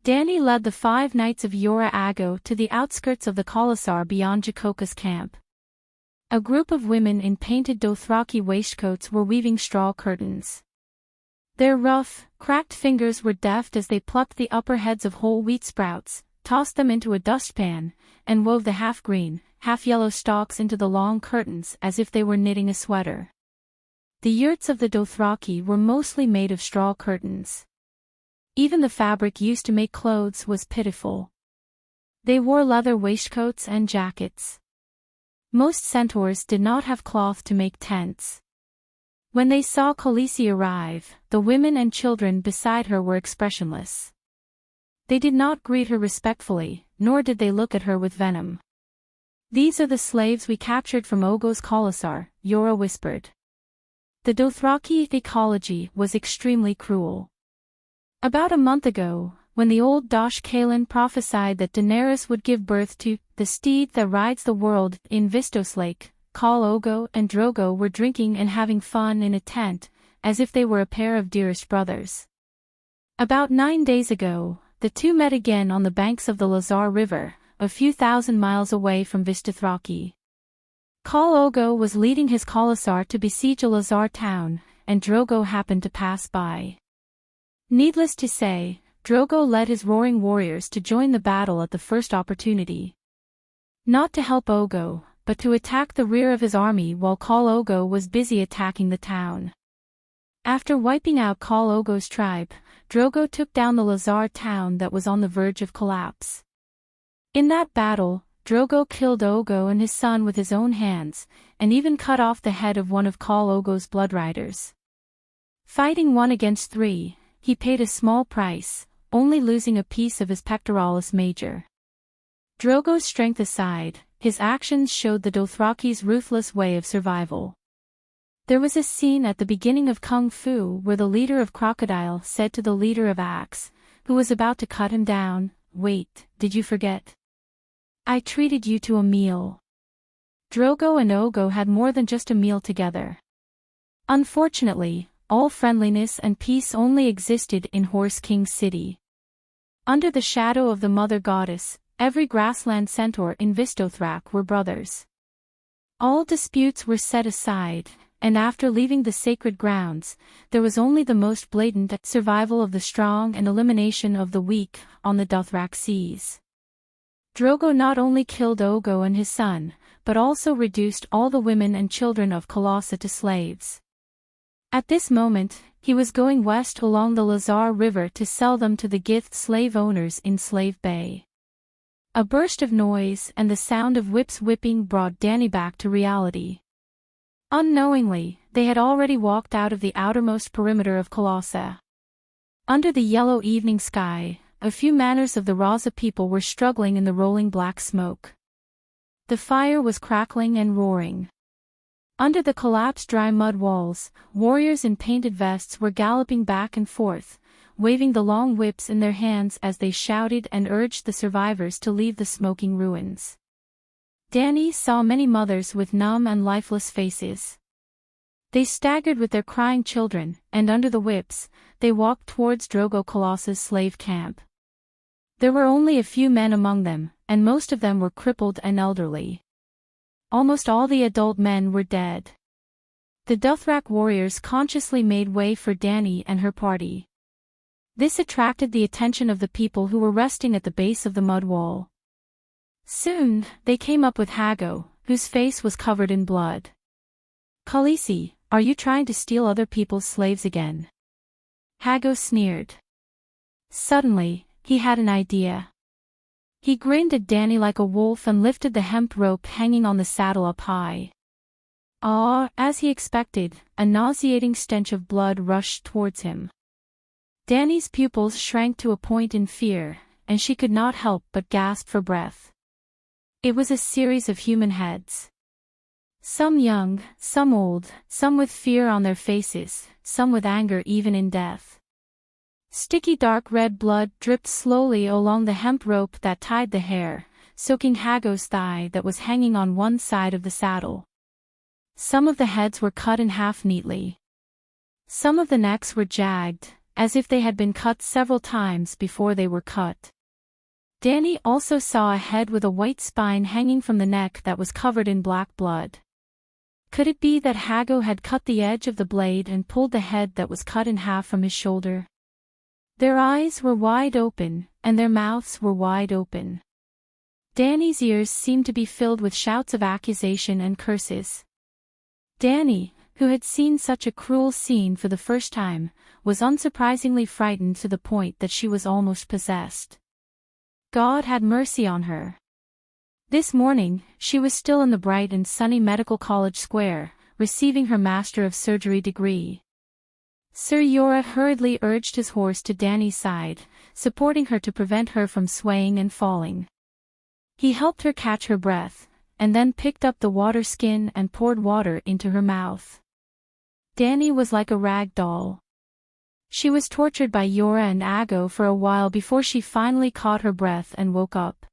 Dany led the 5 knights of Yora Ago to the outskirts of the Khalasar beyond Jakoka's camp. A group of women in painted Dothraki waistcoats were weaving straw curtains. Their rough, cracked fingers were deft as they plucked the upper heads of whole wheat sprouts, tossed them into a dustpan, and wove the half-green, half-yellow stalks into the long curtains as if they were knitting a sweater. The yurts of the Dothraki were mostly made of straw curtains. Even the fabric used to make clothes was pitiful. They wore leather waistcoats and jackets. Most centaurs did not have cloth to make tents. When they saw Khaleesi arrive, the women and children beside her were expressionless. They did not greet her respectfully, nor did they look at her with venom. "These are the slaves we captured from Ogo's Khalasar," Yora whispered. The Dothraki ecology was extremely cruel. About a month ago, when the old Dosh Kalen prophesied that Daenerys would give birth to the steed that rides the world in Vistos Lake, Khal Ogo and Drogo were drinking and having fun in a tent, as if they were a pair of dearest brothers. About 9 days ago, the two met again on the banks of the Lazar River, a few thousand miles away from Vistothraki. Khal Ogo was leading his Khalasar to besiege a Lazar town, and Drogo happened to pass by. Needless to say, Drogo led his roaring warriors to join the battle at the first opportunity. Not to help Ogo, but to attack the rear of his army while Khal Ogo was busy attacking the town. After wiping out Khal Ogo's tribe, Drogo took down the Lazar town that was on the verge of collapse. In that battle, Drogo killed Ogo and his son with his own hands, and even cut off the head of one of Khal Ogo's bloodriders. Fighting 1 against 3, he paid a small price, only losing a piece of his pectoralis major. Drogo's strength aside, his actions showed the Dothraki's ruthless way of survival. There was a scene at the beginning of Kung Fu where the leader of Crocodile said to the leader of Axe, who was about to cut him down, "Wait, did you forget? I treated you to a meal." Drogo and Ogo had more than just a meal together. Unfortunately, all friendliness and peace only existed in Horse King City. Under the shadow of the Mother Goddess, every grassland centaur in Vistothrak were brothers. All disputes were set aside, and after leaving the sacred grounds, there was only the most blatant survival of the strong and elimination of the weak on the Dothrak seas. Drogo not only killed Ogo and his son, but also reduced all the women and children of Colossa to slaves. At this moment, he was going west along the Lazar River to sell them to the Gith slave owners in Slave Bay. A burst of noise and the sound of whips whipping brought Danny back to reality. Unknowingly, they had already walked out of the outermost perimeter of Colossa. Under the yellow evening sky, a few manners of the Raza people were struggling in the rolling black smoke. The fire was crackling and roaring. Under the collapsed dry mud walls, warriors in painted vests were galloping back and forth, waving the long whips in their hands as they shouted and urged the survivors to leave the smoking ruins. Danny saw many mothers with numb and lifeless faces. They staggered with their crying children, and under the whips, they walked towards Drogo Colossa's slave camp. There were only a few men among them, and most of them were crippled and elderly. Almost all the adult men were dead. The Dothrak warriors consciously made way for Danny and her party. This attracted the attention of the people who were resting at the base of the mud wall. Soon, they came up with Hago, whose face was covered in blood. "Khaleesi, are you trying to steal other people's slaves again?" Hago sneered. Suddenly, he had an idea. He grinned at Danny like a wolf and lifted the hemp rope hanging on the saddle up high. As he expected, a nauseating stench of blood rushed towards him. Danny's pupils shrank to a point in fear, and she could not help but gasp for breath. It was a series of human heads. Some young, some old, some with fear on their faces, some with anger even in death. Sticky dark red blood dripped slowly along the hemp rope that tied the hair, soaking Hago's thigh that was hanging on one side of the saddle. Some of the heads were cut in half neatly. Some of the necks were jagged, as if they had been cut several times before they were cut. Danny also saw a head with a white spine hanging from the neck that was covered in black blood. Could it be that Hago had cut the edge of the blade and pulled the head that was cut in half from his shoulder? Their eyes were wide open, and their mouths were wide open. Danny's ears seemed to be filled with shouts of accusation and curses. Danny, who had seen such a cruel scene for the first time, was unsurprisingly frightened to the point that she was almost possessed. God had mercy on her. This morning, she was still in the bright and sunny Medical College Square, receiving her Master of Surgery degree. Sir Jorah hurriedly urged his horse to Danny's side, supporting her to prevent her from swaying and falling. He helped her catch her breath, and then picked up the water skin and poured water into her mouth. Danny was like a rag doll. She was tortured by Jorah and Ago for a while before she finally caught her breath and woke up.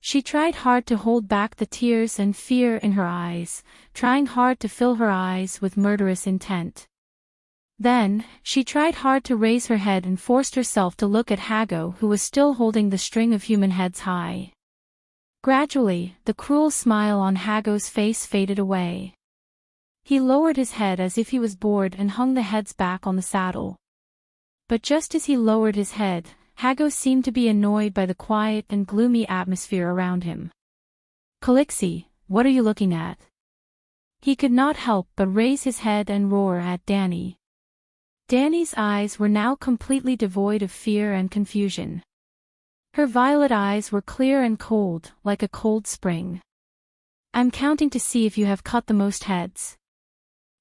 She tried hard to hold back the tears and fear in her eyes, trying hard to fill her eyes with murderous intent. Then, she tried hard to raise her head and forced herself to look at Hago, who was still holding the string of human heads high. Gradually, the cruel smile on Hago's face faded away. He lowered his head as if he was bored and hung the heads back on the saddle. But just as he lowered his head, Hago seemed to be annoyed by the quiet and gloomy atmosphere around him. "Khaleesi, what are you looking at?" He could not help but raise his head and roar at Danny. Danny's eyes were now completely devoid of fear and confusion. Her violet eyes were clear and cold, like a cold spring. "I'm counting to see if you have cut the most heads.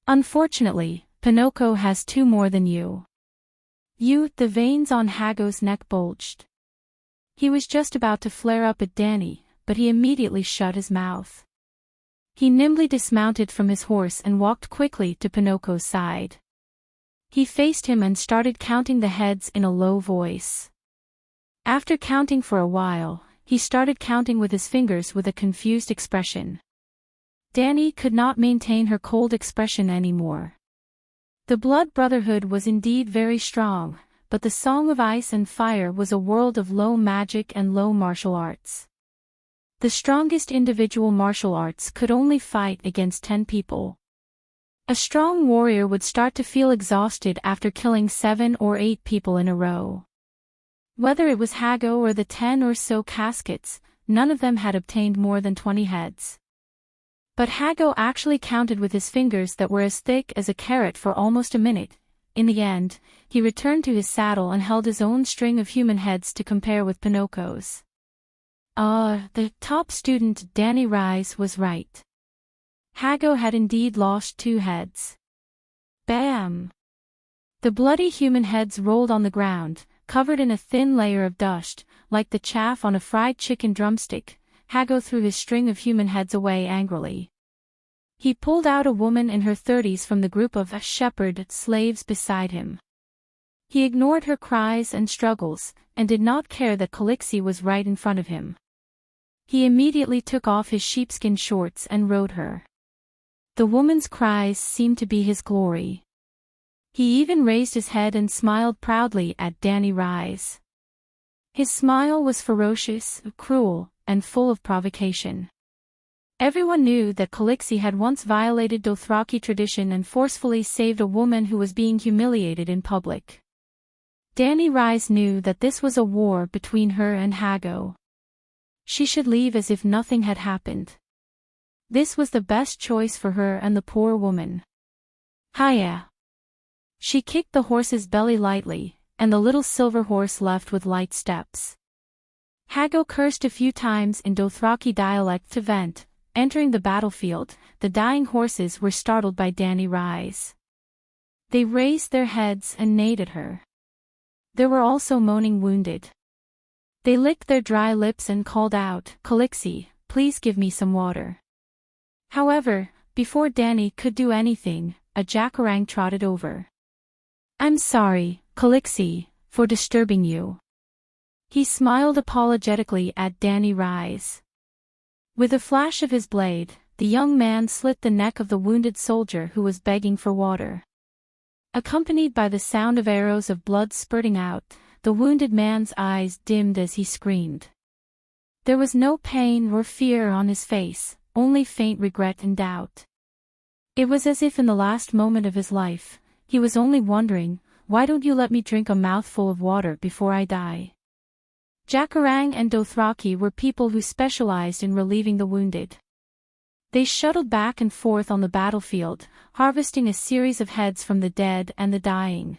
Unfortunately, Pinocchio has 2 more than you." The veins on Hago's neck bulged. He was just about to flare up at Danny, but he immediately shut his mouth. He nimbly dismounted from his horse and walked quickly to Pinocchio's side. He faced him and started counting the heads in a low voice. After counting for a while, he started counting with his fingers with a confused expression. Danny could not maintain her cold expression anymore. The Blood Brotherhood was indeed very strong, but the Song of Ice and Fire was a world of low magic and low martial arts. The strongest individual martial arts could only fight against 10 people. A strong warrior would start to feel exhausted after killing 7 or 8 people in a row. Whether it was Hago or the 10 or so caskets, none of them had obtained more than 20 heads. But Hago actually counted with his fingers that were as thick as a carrot for almost a minute. In the end, he returned to his saddle and held his own string of human heads to compare with Pinocchio's. The top student Danny Rise was right. Hago had indeed lost 2 heads. Bam! The bloody human heads rolled on the ground, covered in a thin layer of dust, like the chaff on a fried chicken drumstick. Hago threw his string of human heads away angrily. He pulled out a woman in her 30s from the group of shepherd slaves beside him. He ignored her cries and struggles, and did not care that Calixi was right in front of him. He immediately took off his sheepskin shorts and rode her. The woman's cries seemed to be his glory. He even raised his head and smiled proudly at Danny Rise. His smile was ferocious, cruel, and full of provocation. Everyone knew that Calixi had once violated Dothraki tradition and forcefully saved a woman who was being humiliated in public. Danny Rise knew that this was a war between her and Hago. She should leave as if nothing had happened. This was the best choice for her and the poor woman. Hiya! She kicked the horse's belly lightly, and the little silver horse left with light steps. Hago cursed a few times in Dothraki dialect to vent. Entering the battlefield, the dying horses were startled by Danny Rise. They raised their heads and neighed at her. There were also moaning wounded. They licked their dry lips and called out, "Calixi, please give me some water." However, before Danny could do anything, a jackarang trotted over. "I'm sorry, Calixi, for disturbing you." He smiled apologetically at Danny Rise. With a flash of his blade, the young man slit the neck of the wounded soldier who was begging for water. Accompanied by the sound of arrows of blood spurting out, the wounded man's eyes dimmed as he screamed. There was no pain or fear on his face, only faint regret and doubt. It was as if in the last moment of his life, he was only wondering, "Why don't you let me drink a mouthful of water before I die?" Jackarang and Dothraki were people who specialized in relieving the wounded. They shuttled back and forth on the battlefield, harvesting a series of heads from the dead and the dying.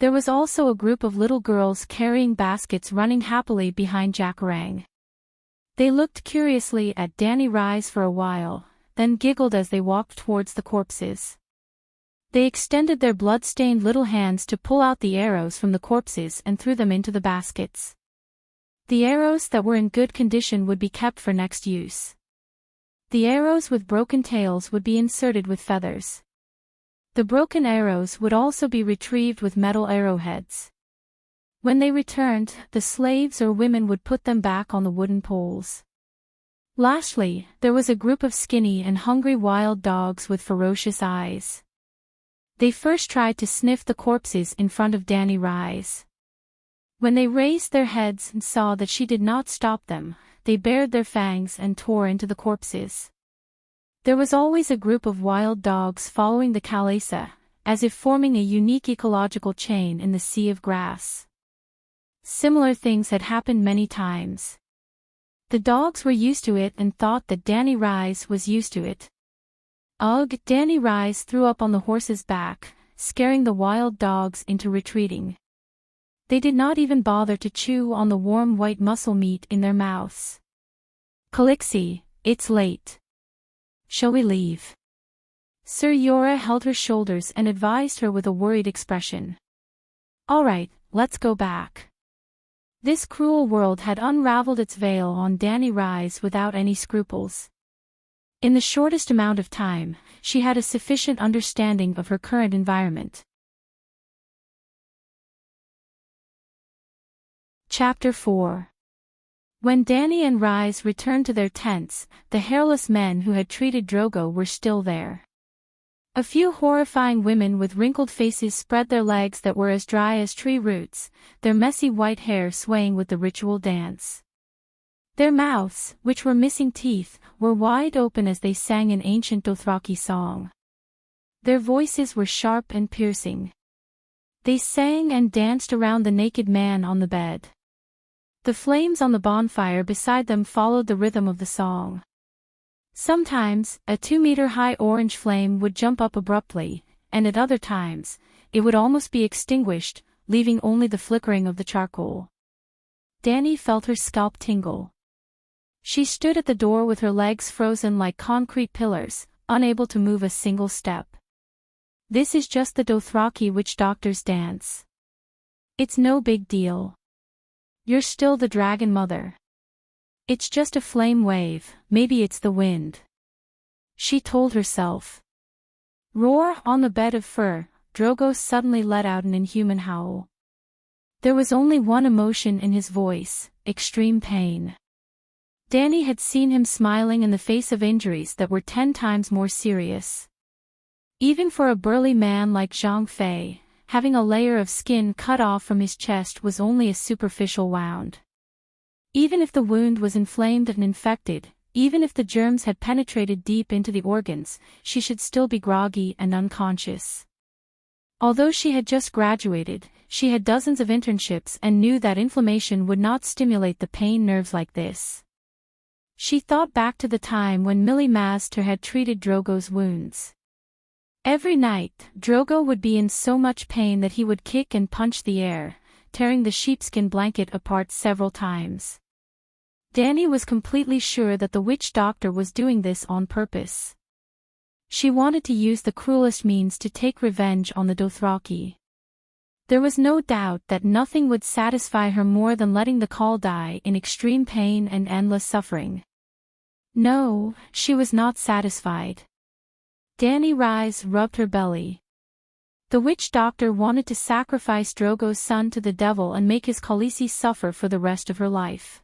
There was also a group of little girls carrying baskets running happily behind Jackarang. They looked curiously at Danny Rise for a while, then giggled as they walked towards the corpses. They extended their blood-stained little hands to pull out the arrows from the corpses and threw them into the baskets. The arrows that were in good condition would be kept for next use. The arrows with broken tails would be inserted with feathers. The broken arrows would also be retrieved with metal arrowheads. When they returned, the slaves or women would put them back on the wooden poles. Lastly, there was a group of skinny and hungry wild dogs with ferocious eyes. They first tried to sniff the corpses in front of Danny Rise. When they raised their heads and saw that she did not stop them, they bared their fangs and tore into the corpses. There was always a group of wild dogs following the Kalesa, as if forming a unique ecological chain in the sea of grass. Similar things had happened many times. The dogs were used to it and thought that Danny Rise was used to it. Ugh! Danny Rise threw up on the horse's back, scaring the wild dogs into retreating. They did not even bother to chew on the warm white muscle meat in their mouths. "Calixi, it's late. Shall we leave?" Sir Yora held her shoulders and advised her with a worried expression. "All right, let's go back." This cruel world had unraveled its veil on Danny Rise without any scruples. In the shortest amount of time, she had a sufficient understanding of her current environment. Chapter 4. When Danny and Rise returned to their tents, the hairless men who had treated Drogo were still there. A few horrifying women with wrinkled faces spread their legs that were as dry as tree roots, their messy white hair swaying with the ritual dance. Their mouths, which were missing teeth, were wide open as they sang an ancient Dothraki song. Their voices were sharp and piercing. They sang and danced around the naked man on the bed. The flames on the bonfire beside them followed the rhythm of the song. Sometimes, a 2-meter-high orange flame would jump up abruptly, and at other times, it would almost be extinguished, leaving only the flickering of the charcoal. Danny felt her scalp tingle. She stood at the door with her legs frozen like concrete pillars, unable to move a single step. This is just the Dothraki witch doctor's dance. It's no big deal. You're still the dragon mother. It's just a flame wave, maybe it's the wind. She told herself. Roar on the bed of fur, Drogo suddenly let out an inhuman howl. There was only one emotion in his voice, extreme pain. Danny had seen him smiling in the face of injuries that were 10 times more serious. Even for a burly man like Zhang Fei, having a layer of skin cut off from his chest was only a superficial wound. Even if the wound was inflamed and infected, even if the germs had penetrated deep into the organs, she should still be groggy and unconscious. Although she had just graduated, she had dozens of internships and knew that inflammation would not stimulate the pain nerves like this. She thought back to the time when Millie Master had treated Drogo's wounds. Every night, Drogo would be in so much pain that he would kick and punch the air, tearing the sheepskin blanket apart several times. Danny was completely sure that the witch doctor was doing this on purpose. She wanted to use the cruelest means to take revenge on the Dothraki. There was no doubt that nothing would satisfy her more than letting the Khal die in extreme pain and endless suffering. No, she was not satisfied. Danny Rise rubbed her belly. The witch doctor wanted to sacrifice Drogo's son to the devil and make his Khaleesi suffer for the rest of her life.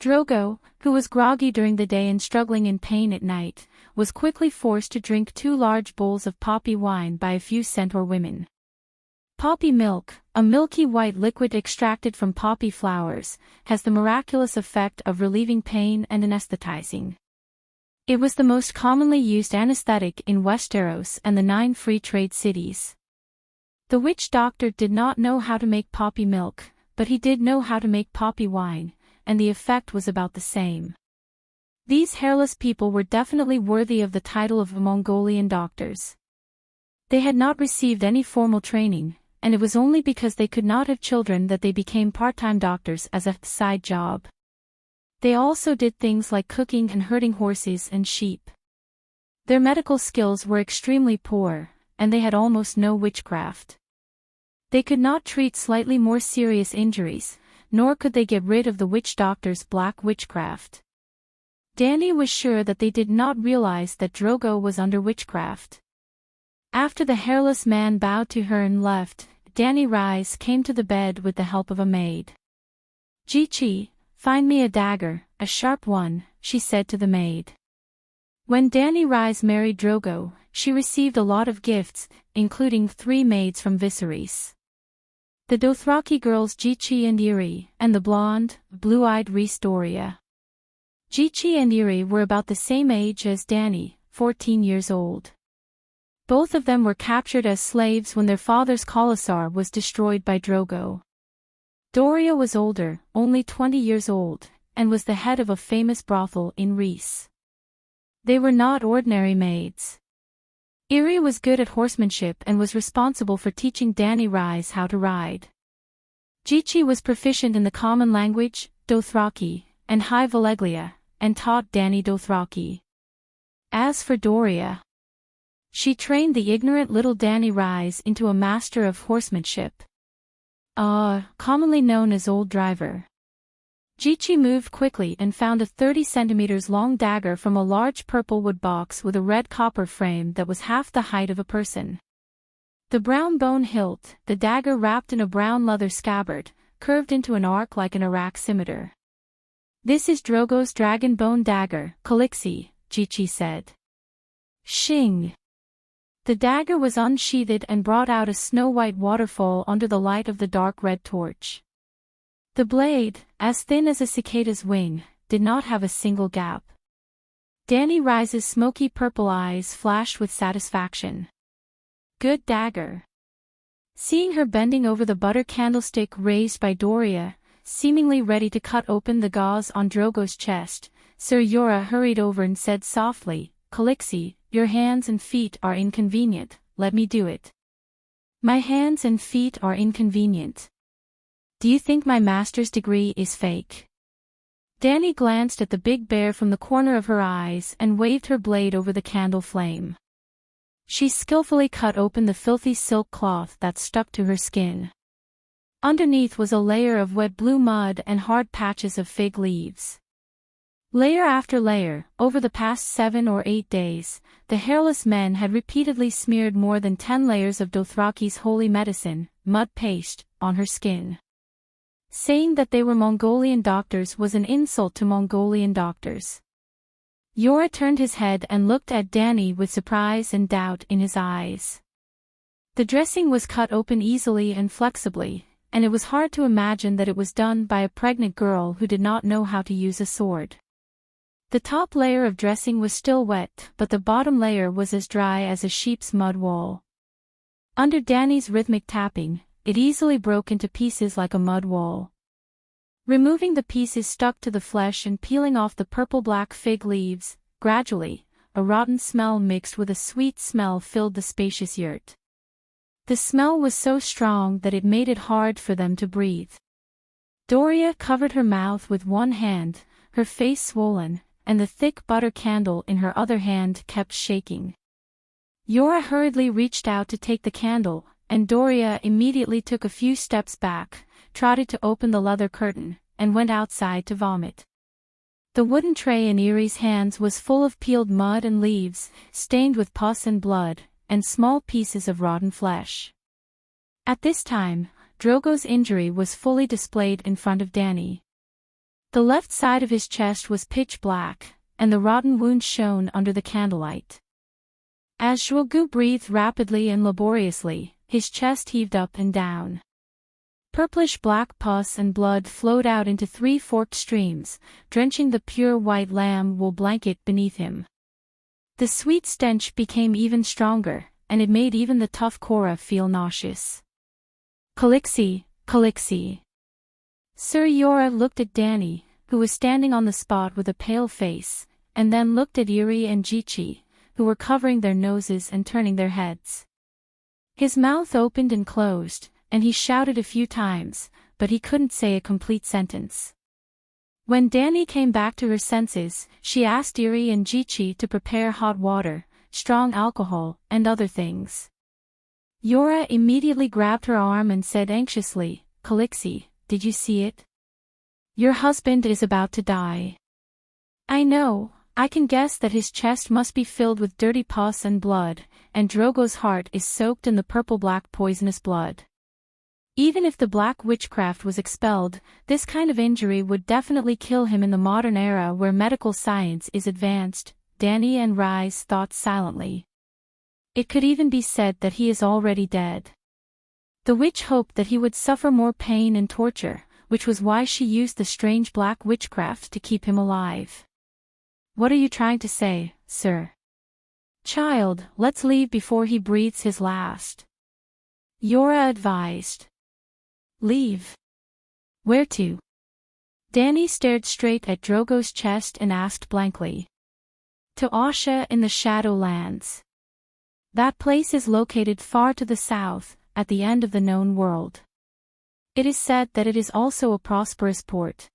Drogo, who was groggy during the day and struggling in pain at night, was quickly forced to drink 2 large bowls of poppy wine by a few centaur women. Poppy milk, a milky white liquid extracted from poppy flowers, has the miraculous effect of relieving pain and anesthetizing. It was the most commonly used anesthetic in Westeros and the 9 free trade cities. The witch doctor did not know how to make poppy milk, but he did know how to make poppy wine, and the effect was about the same. These hairless people were definitely worthy of the title of Mongolian doctors. They had not received any formal training, and it was only because they could not have children that they became part-time doctors as a side job. They also did things like cooking and herding horses and sheep. Their medical skills were extremely poor, and they had almost no witchcraft. They could not treat slightly more serious injuries, nor could they get rid of the witch doctor's black witchcraft. Danny was sure that they did not realize that Drogo was under witchcraft. After the hairless man bowed to her and left, Danny Rise came to the bed with the help of a maid. Jichi, find me a dagger, a sharp one, she said to the maid. When Danny Rise married Drogo, she received a lot of gifts, including 3 maids from Viserys. The Dothraki girls Jichi and Iri, and the blonde, blue-eyed Rhys Doria. Jichi and Iri were about the same age as Danny, 14 years old. Both of them were captured as slaves when their father's Khalasar was destroyed by Drogo. Doria was older, only 20 years old, and was the head of a famous brothel in Rhys. They were not ordinary maids. Iri was good at horsemanship and was responsible for teaching Danny Rise how to ride. Jichi was proficient in the common language, Dothraki, and High Valeglia, and taught Danny Dothraki. As for Doria, she trained the ignorant little Danny Rise into a master of horsemanship. Commonly known as Old Driver. Jichi moved quickly and found a 30 centimeters long dagger from a large purple wood box with a red copper frame that was half the height of a person. The brown bone hilt, the dagger wrapped in a brown leather scabbard, curved into an arc like an Iraq scimitar. This is Drogo's dragon bone dagger, Calixi, Jichi said. Shing! The dagger was unsheathed and brought out a snow-white waterfall under the light of the dark red torch. The blade, as thin as a cicada's wing, did not have a single gap. Danny Rise's smoky purple eyes flashed with satisfaction. Good dagger. Seeing her bending over the butter candlestick raised by Doria, seemingly ready to cut open the gauze on Drogo's chest, Sir Yora hurried over and said softly, "Calixie, your hands and feet are inconvenient, let me do it." "My hands and feet are inconvenient. Do you think my master's degree is fake?" Dani glanced at the big bear from the corner of her eyes and waved her blade over the candle flame. She skillfully cut open the filthy silk cloth that stuck to her skin. Underneath was a layer of wet blue mud and hard patches of fig leaves. Layer after layer, over the past 7 or 8 days, the hairless men had repeatedly smeared more than 10 layers of Dothraki's holy medicine, mud paste, on her skin. Saying that they were Mongolian doctors was an insult to Mongolian doctors. Yora turned his head and looked at Dani with surprise and doubt in his eyes. The dressing was cut open easily and flexibly, and it was hard to imagine that it was done by a pregnant girl who did not know how to use a sword. The top layer of dressing was still wet, but the bottom layer was as dry as a sheep's mud wool. Under Dani's rhythmic tapping, it easily broke into pieces like a mud wall. Removing the pieces stuck to the flesh and peeling off the purple-black fig leaves, gradually, a rotten smell mixed with a sweet smell filled the spacious yurt. The smell was so strong that it made it hard for them to breathe. Doria covered her mouth with one hand, her face swollen, and the thick butter candle in her other hand kept shaking. Yora hurriedly reached out to take the candle, and Doria immediately took a few steps back, trotted to open the leather curtain, and went outside to vomit. The wooden tray in Erie's hands was full of peeled mud and leaves, stained with pus and blood, and small pieces of rotten flesh. At this time, Drogo's injury was fully displayed in front of Dani. The left side of his chest was pitch black, and the rotten wound shone under the candlelight. As Drogo breathed rapidly and laboriously, his chest heaved up and down. Purplish-black pus and blood flowed out into 3 forked streams, drenching the pure white lamb wool blanket beneath him. The sweet stench became even stronger, and it made even the tough Cora feel nauseous. "Calixie, Calixie." Sir Yora looked at Dani, who was standing on the spot with a pale face, and then looked at Iri and Jichi, who were covering their noses and turning their heads. His mouth opened and closed, and he shouted a few times, but he couldn't say a complete sentence. When Dani came back to her senses, she asked Iri and Jichi to prepare hot water, strong alcohol, and other things. Yora immediately grabbed her arm and said anxiously, "Calixie, did you see it? Your husband is about to die." "I know. I can guess that his chest must be filled with dirty pus and blood, and Drogo's heart is soaked in the purple-black poisonous blood. Even if the black witchcraft was expelled, this kind of injury would definitely kill him in the modern era where medical science is advanced," Dani and Rise thought silently. "It could even be said that he is already dead." The witch hoped that he would suffer more pain and torture, which was why she used the strange black witchcraft to keep him alive. "What are you trying to say, sir?" "Child, let's leave before he breathes his last," Yora advised. "Leave? Where to?" Dani stared straight at Drogo's chest and asked blankly. "To Asha in the Shadowlands. That place is located far to the south, at the end of the known world. It is said that it is also a prosperous port.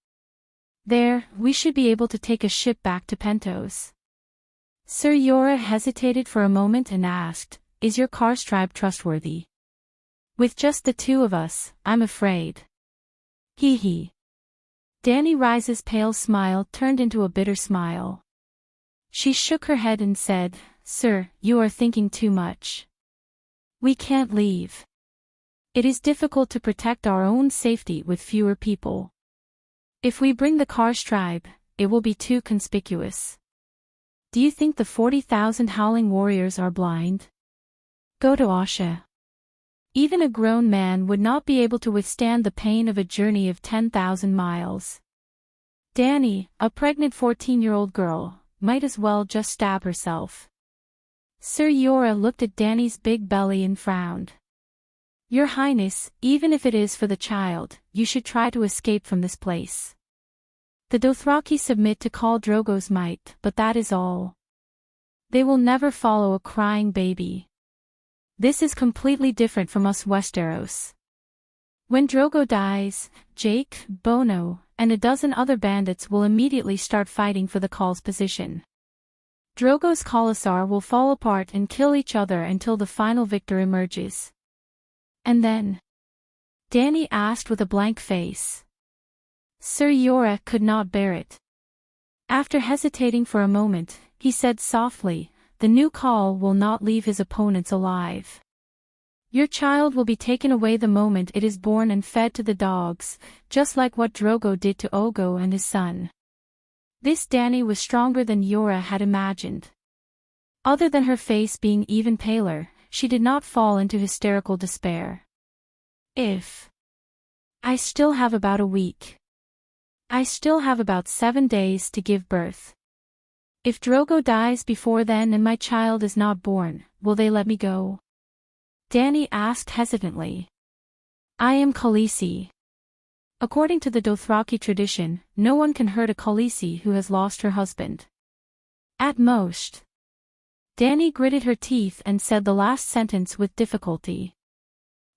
There, we should be able to take a ship back to Pentos." Sir Yora hesitated for a moment and asked, "Is your Karstribe trustworthy?" "With just the two of us, I'm afraid." "Hee hee." Dani Rise's pale smile turned into a bitter smile. She shook her head and said, "Sir, you are thinking too much. We can't leave. It is difficult to protect our own safety with fewer people. If we bring the Karstribe, it will be too conspicuous. Do you think the 40,000 howling warriors are blind? Go to Asha. Even a grown man would not be able to withstand the pain of a journey of 10,000 miles. Dani, a pregnant 14-year-old girl, might as well just stab herself." Sir Yora looked at Dani's big belly and frowned. "Your Highness, even if it is for the child, you should try to escape from this place. The Dothraki submit to Khal Drogo's might, but that is all. They will never follow a crying baby. This is completely different from us Westeros. When Drogo dies, Jake, Bono, and a dozen other bandits will immediately start fighting for the Khal's position. Drogo's Khalasar will fall apart and kill each other until the final victor emerges. And then? Dany asked with a blank face. Sir Jorah could not bear it. After hesitating for a moment, he said softly, "The new Khal will not leave his opponents alive. Your child will be taken away the moment it is born and fed to the dogs, just like what Drogo did to Ogo and his son." This Dany was stronger than Jorah had imagined. Other than her face being even paler, she did not fall into hysterical despair. I still have about a week. I still have about 7 days to give birth. If Drogo dies before then and my child is not born, will they let me go? Dany asked hesitantly. I am Khaleesi. According to the Dothraki tradition, no one can hurt a Khaleesi who has lost her husband. At most. Dany gritted her teeth and said the last sentence with difficulty.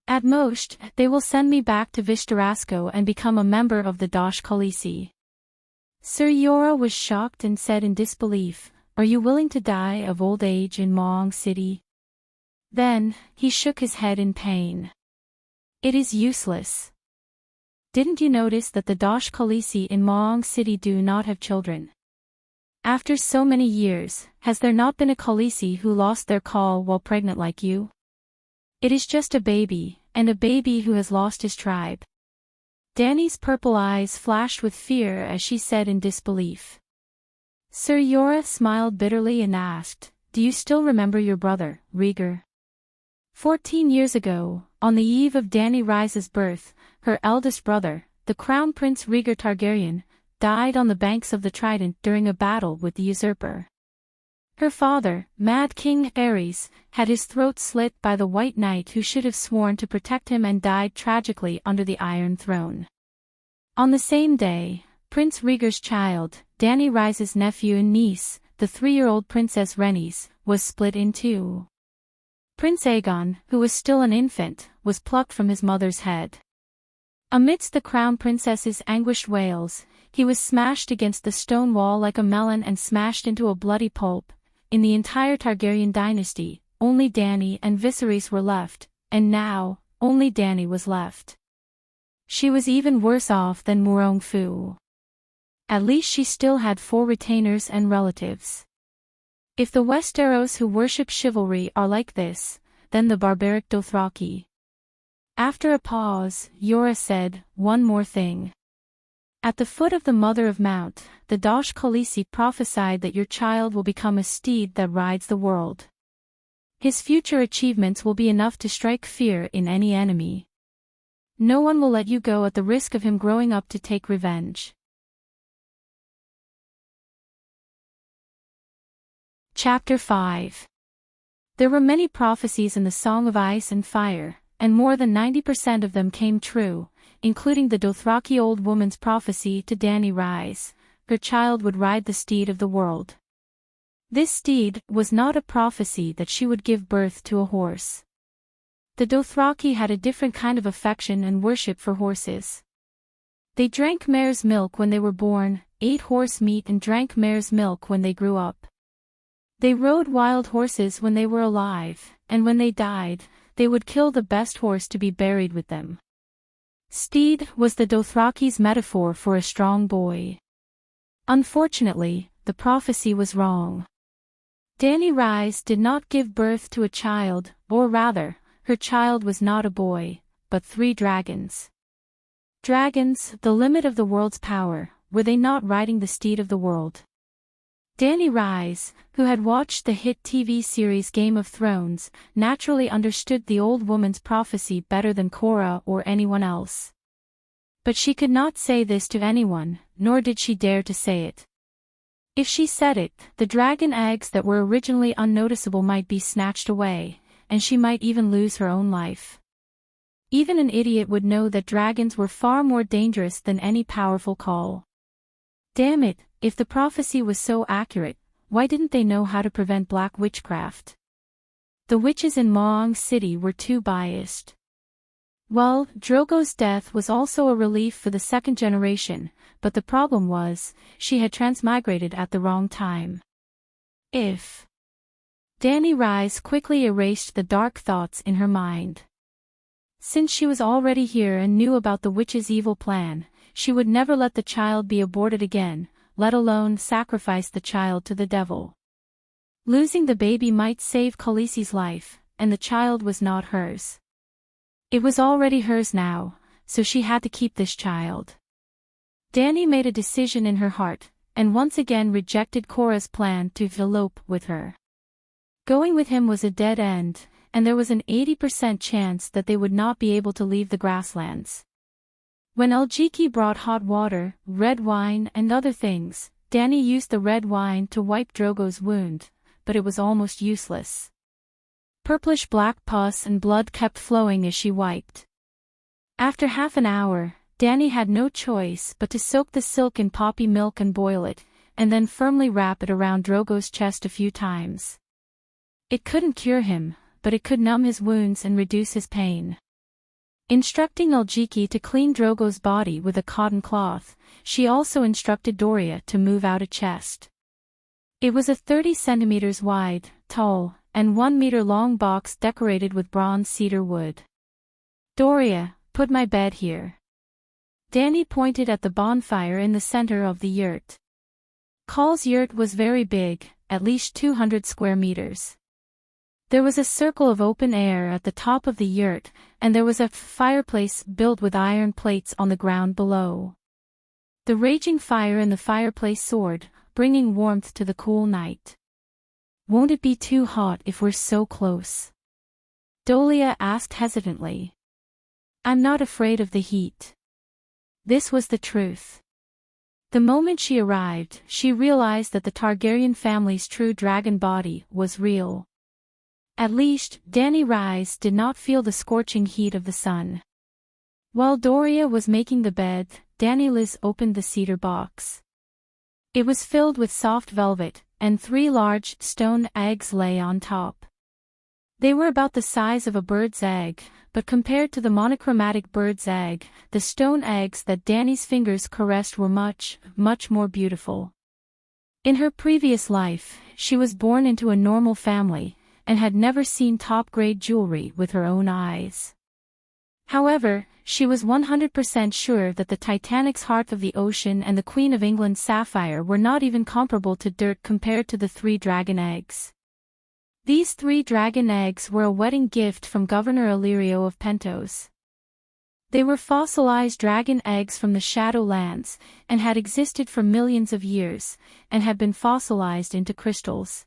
At most, they will send me back to Vishtarasco and become a member of the Dosh Khaleesi. Sir Jorah was shocked and said in disbelief, "Are you willing to die of old age in Maong City?" Then, he shook his head in pain. It is useless. Didn't you notice that the Dosh Khaleesi in Maong City do not have children? After so many years, has there not been a Khaleesi who lost their Khal while pregnant like you? It is just a baby, and a baby who has lost his tribe. Dany's purple eyes flashed with fear as she said in disbelief. Sir Jorah smiled bitterly and asked, "Do you still remember your brother, Rhaegar?" 14 years ago, on the eve of Dany Rise's birth, her eldest brother, the Crown Prince Rhaegar Targaryen, died on the banks of the Trident during a battle with the usurper. Her father, Mad King Aerys, had his throat slit by the White Knight who should have sworn to protect him and died tragically under the Iron Throne. On the same day, Prince Rhaegar's child, Dany Rise's nephew and niece, the 3-year-old Princess Rhaenys, was split in two. Prince Aegon, who was still an infant, was plucked from his mother's head. Amidst the Crown Princess's anguished wails, he was smashed against the stone wall like a melon and smashed into a bloody pulp. In the entire Targaryen dynasty, only Dany and Viserys were left, and now, only Dany was left. She was even worse off than Murong Fu. At least she still had 4 retainers and relatives. If the Westeros who worship chivalry are like this, then the barbaric Dothraki. After a pause, Jorah said, "One more thing. At the foot of the Mother of Mount, the Dosh Khaleesi prophesied that your child will become a steed that rides the world. His future achievements will be enough to strike fear in any enemy. No one will let you go at the risk of him growing up to take revenge." Chapter 5. There were many prophecies in the Song of Ice and Fire, and more than 90% of them came true, including the Dothraki old woman's prophecy to Dany Rise, her child would ride the steed of the world. This steed was not a prophecy that she would give birth to a horse. The Dothraki had a different kind of affection and worship for horses. They drank mare's milk when they were born, ate horse meat and drank mare's milk when they grew up. They rode wild horses when they were alive, and when they died, they would kill the best horse to be buried with them. Steed was the Dothraki's metaphor for a strong boy. Unfortunately, the prophecy was wrong. Dany Rise did not give birth to a child, or rather, her child was not a boy, but 3 dragons. Dragons, the limit of the world's power, were they not riding the steed of the world? Dany Rise, who had watched the hit TV series Game of Thrones, naturally understood the old woman's prophecy better than Korra or anyone else. But she could not say this to anyone, nor did she dare to say it. If she said it, the dragon eggs that were originally unnoticeable might be snatched away, and she might even lose her own life. Even an idiot would know that dragons were far more dangerous than any powerful call. Damn it, if the prophecy was so accurate, why didn't they know how to prevent black witchcraft? The witches in Maong City were too biased. Well, Drogo's death was also a relief for the second generation, but the problem was, she had transmigrated at the wrong time. If Dany Rise quickly erased the dark thoughts in her mind. Since she was already here and knew about the witch's evil plan, she would never let the child be aborted again, let alone sacrifice the child to the devil. Losing the baby might save Khaleesi's life, and the child was not hers. It was already hers now, so she had to keep this child. Dany made a decision in her heart, and once again rejected Korra's plan to elope with her. Going with him was a dead end, and there was an 80% chance that they would not be able to leave the grasslands. When Aljiki brought hot water, red wine and other things, Dany used the red wine to wipe Drogo's wound, but it was almost useless. Purplish-black pus and blood kept flowing as she wiped. After half an hour, Dany had no choice but to soak the silk in poppy milk and boil it, and then firmly wrap it around Drogo's chest a few times. It couldn't cure him, but it could numb his wounds and reduce his pain. Instructing Aljiki to clean Drogo's body with a cotton cloth, she also instructed Doria to move out a chest. It was a 30 centimeters wide, tall, and 1 meter long box decorated with bronze cedar wood. Doria, put my bed here. Dany pointed at the bonfire in the center of the yurt. Call's yurt was very big, at least 200 square meters. There was a circle of open air at the top of the yurt, and there was a fireplace built with iron plates on the ground below. The raging fire in the fireplace soared, bringing warmth to the cool night. Won't it be too hot if we're so close? Dolia asked hesitantly. I'm not afraid of the heat. This was the truth. The moment she arrived, she realized that the Targaryen family's true dragon body was real. At least, Dany Rise did not feel the scorching heat of the sun. While Doria was making the bed, Dany Liz opened the cedar box. It was filled with soft velvet, and 3 large stone eggs lay on top. They were about the size of a bird's egg, but compared to the monochromatic bird's egg, the stone eggs that Dany's fingers caressed were much, much more beautiful. In her previous life, she was born into a normal family, and had never seen top-grade jewelry with her own eyes. However, she was 100% sure that the Titanic's Heart of the Ocean and the Queen of England's Sapphire were not even comparable to dirt compared to the 3 dragon eggs. These 3 dragon eggs were a wedding gift from Governor Illyrio of Pentos. They were fossilized dragon eggs from the Shadowlands, and had existed for millions of years, and had been fossilized into crystals.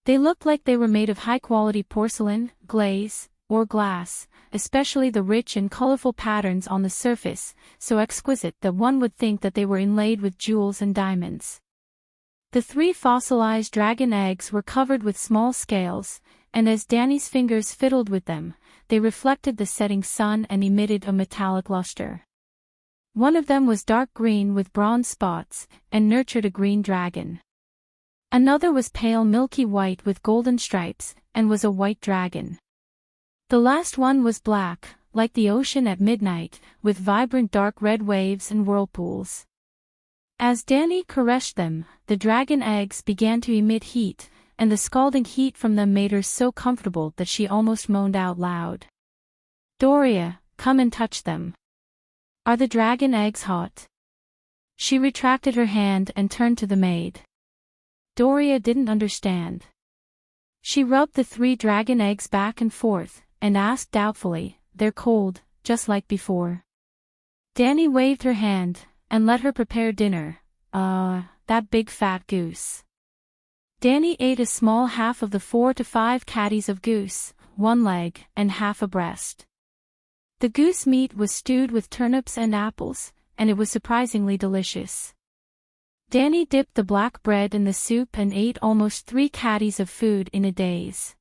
They looked like they were made of high-quality porcelain, glaze, or glass, especially the rich and colorful patterns on the surface, so exquisite that one would think that they were inlaid with jewels and diamonds. The 3 fossilized dragon eggs were covered with small scales, and as Dany's fingers fiddled with them, they reflected the setting sun and emitted a metallic luster. One of them was dark green with bronze spots, and nurtured a green dragon. Another was pale milky white with golden stripes, and was a white dragon. The last one was black, like the ocean at midnight, with vibrant dark red waves and whirlpools. As Dany caressed them, the dragon eggs began to emit heat, and the scalding heat from them made her so comfortable that she almost moaned out loud. Doria, come and touch them. Are the dragon eggs hot? She retracted her hand and turned to the maid. Doria didn't understand. She rubbed the 3 dragon eggs back and forth, and asked doubtfully, they're cold, just like before. Dany waved her hand, and let her prepare dinner. That big fat goose. Dany ate a small half of the 4 to 5 catties of goose, 1 leg, and half a breast. The goose meat was stewed with turnips and apples, and it was surprisingly delicious. Dany dipped the black bread in the soup and ate almost 3 catties of food in a daze.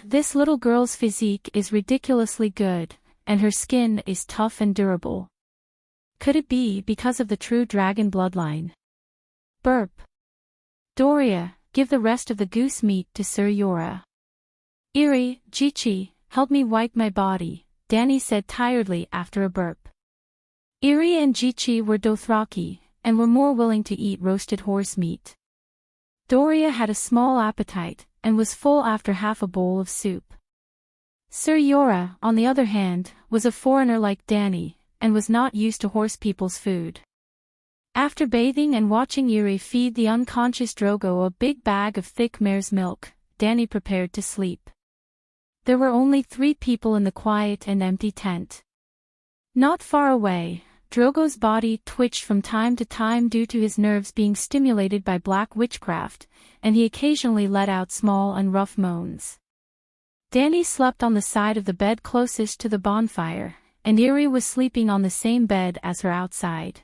This little girl's physique is ridiculously good, and her skin is tough and durable. Could it be because of the true dragon bloodline? Burp. Doria, give the rest of the goose meat to Sir Yora. Iri, Jichi, help me wipe my body, Danny said tiredly after a burp. Iri and Jichi were Dothraki, and were more willing to eat roasted horse meat. Doria had a small appetite, and was full after half a bowl of soup. Sir Yora, on the other hand, was a foreigner like Danny, and was not used to horse people's food. After bathing and watching Iri feed the unconscious Drogo a big bag of thick mare's milk, Danny prepared to sleep. There were only 3 people in the quiet and empty tent. Not far away, Drogo's body twitched from time to time due to his nerves being stimulated by black witchcraft, and he occasionally let out small and rough moans. Danny slept on the side of the bed closest to the bonfire, and Iri was sleeping on the same bed as her outside.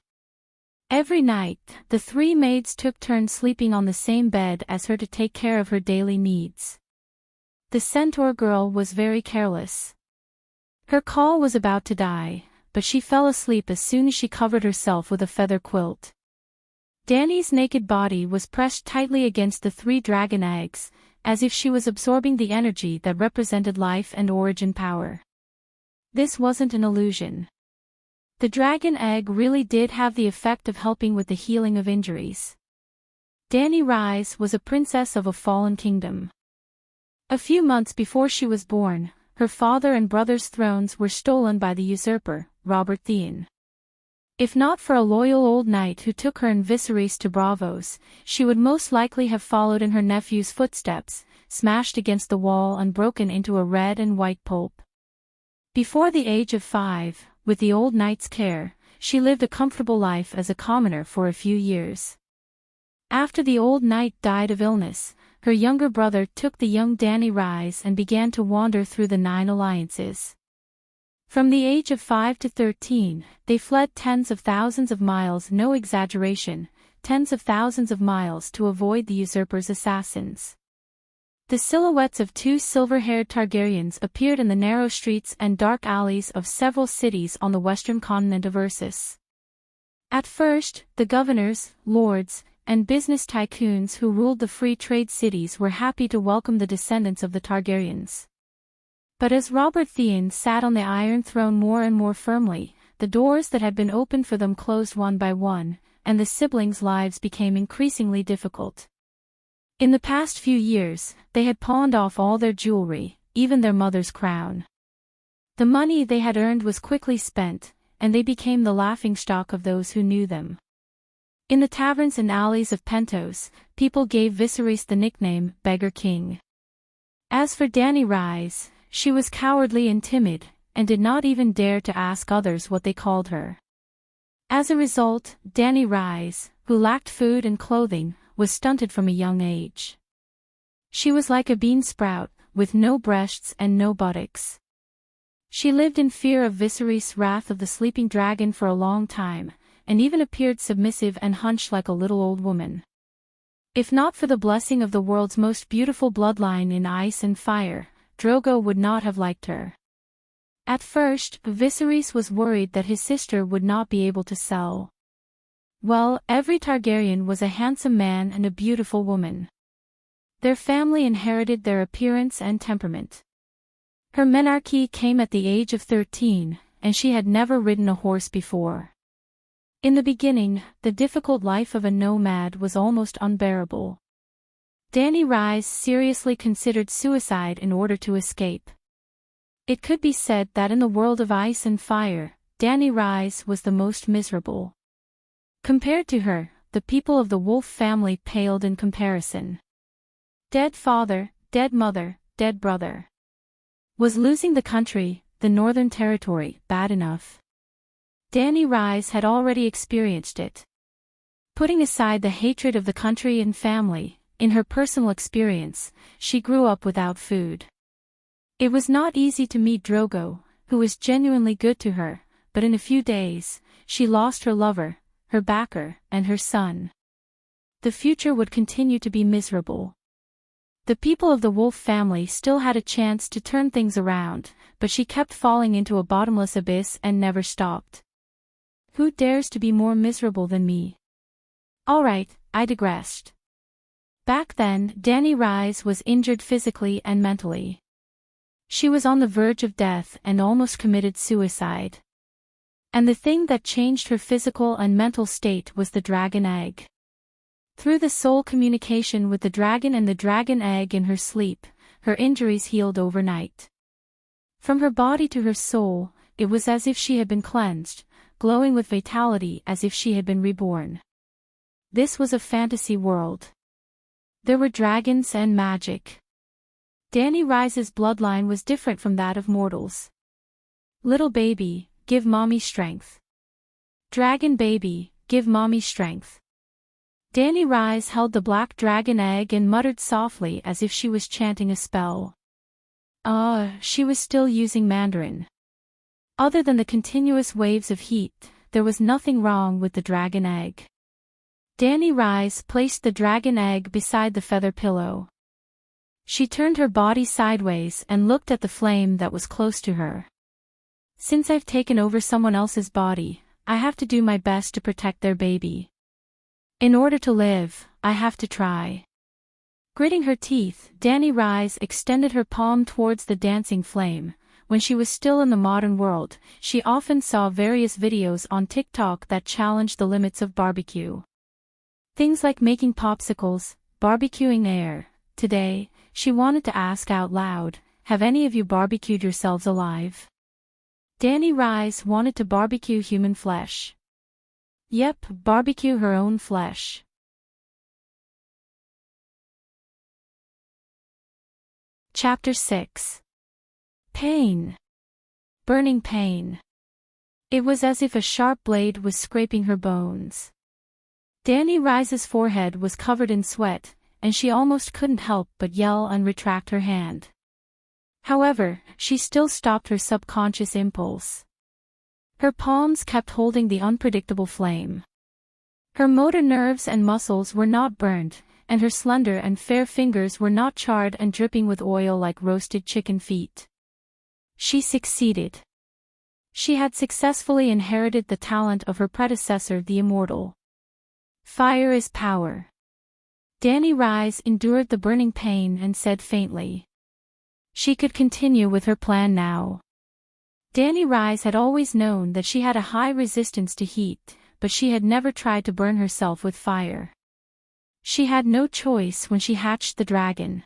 Every night, the 3 maids took turns sleeping on the same bed as her to take care of her daily needs. The centaur girl was very careless. Her call was about to die, but she fell asleep as soon as she covered herself with a feather quilt. Danny's naked body was pressed tightly against the 3 dragon eggs, as if she was absorbing the energy that represented life and origin power. This wasn't an illusion. The dragon egg really did have the effect of helping with the healing of injuries. Danny Rise was a princess of a fallen kingdom. A few months before she was born, her father and brother's thrones were stolen by the usurper, Robert Theon. If not for a loyal old knight who took her and Viserys to Braavos, she would most likely have followed in her nephew's footsteps, smashed against the wall and broken into a red and white pulp. Before the age of 5, with the old knight's care, she lived a comfortable life as a commoner for a few years. After the old knight died of illness, her younger brother took the young Danny Rise and began to wander through the 9 alliances. From the age of 5 to 13, they fled tens of thousands of miles, no exaggeration, tens of thousands of miles to avoid the usurper's assassins. The silhouettes of 2 silver-haired Targaryens appeared in the narrow streets and dark alleys of several cities on the western continent of Ursus. At first, the governors, lords, and business tycoons who ruled the free trade cities were happy to welcome the descendants of the Targaryens. But as Robert Theon sat on the Iron Throne more and more firmly, the doors that had been opened for them closed one by one, and the siblings' lives became increasingly difficult. In the past few years, they had pawned off all their jewelry, even their mother's crown. The money they had earned was quickly spent, and they became the laughingstock of those who knew them. In the taverns and alleys of Pentos, people gave Viserys the nickname Beggar King. As for Danny Rise, she was cowardly and timid, and did not even dare to ask others what they called her. As a result, Danny Rise, who lacked food and clothing, was stunted from a young age. She was like a bean sprout, with no breasts and no buttocks. She lived in fear of Viserys' wrath of the sleeping dragon for a long time, and even appeared submissive and hunched like a little old woman. If not for the blessing of the world's most beautiful bloodline in ice and fire, Drogo would not have liked her. At first, Viserys was worried that his sister would not be able to sell. Well, every Targaryen was a handsome man and a beautiful woman. Their family inherited their appearance and temperament. Her menarche came at the age of 13, and she had never ridden a horse before. In the beginning, the difficult life of a nomad was almost unbearable. Danny Rise seriously considered suicide in order to escape. It could be said that in the world of ice and fire, Danny Rise was the most miserable. Compared to her, the people of the Wolf family paled in comparison. Dead father, dead mother, dead brother. Was losing the country, the Northern Territory, bad enough? Danny Rise had already experienced it. Putting aside the hatred of the country and family, in her personal experience, she grew up without food. It was not easy to meet Drogo, who was genuinely good to her, but in a few days, she lost her lover, her backer, and her son. The future would continue to be miserable. The people of the Wolf family still had a chance to turn things around, but she kept falling into a bottomless abyss and never stopped. Who dares to be more miserable than me? Alright, I digressed. Back then, Danny Rise was injured physically and mentally. She was on the verge of death and almost committed suicide. And the thing that changed her physical and mental state was the dragon egg. Through the soul communication with the dragon and the dragon egg in her sleep, her injuries healed overnight. From her body to her soul, it was as if she had been cleansed, glowing with vitality as if she had been reborn. This was a fantasy world. There were dragons and magic. Danny Rise's bloodline was different from that of mortals. Little baby, give mommy strength. Dragon baby, give mommy strength. Danny Rise held the black dragon egg and muttered softly as if she was chanting a spell. She was still using Mandarin. Other than the continuous waves of heat, there was nothing wrong with the dragon egg. Danny Rise placed the dragon egg beside the feather pillow. She turned her body sideways and looked at the flame that was close to her. Since I've taken over someone else's body, I have to do my best to protect their baby. In order to live, I have to try. Gritting her teeth, Danny Rise extended her palm towards the dancing flame. When she was still in the modern world, she often saw various videos on TikTok that challenged the limits of barbecue. Things like making popsicles, barbecuing air. Today, she wanted to ask out loud, have any of you barbecued yourselves alive? Danny Rise wanted to barbecue human flesh. Yep, barbecue her own flesh. Chapter 6. Pain. Burning pain. It was as if a sharp blade was scraping her bones. Danny Rise's forehead was covered in sweat, and she almost couldn't help but yell and retract her hand. However, she still stopped her subconscious impulse. Her palms kept holding the unpredictable flame. Her motor nerves and muscles were not burned, and her slender and fair fingers were not charred and dripping with oil like roasted chicken feet. She succeeded. She had successfully inherited the talent of her predecessor, the immortal. Fire is power. Danny Rise endured the burning pain and said faintly. She could continue with her plan now. Danny Rise had always known that she had a high resistance to heat, but she had never tried to burn herself with fire. She had no choice when she hatched the dragon.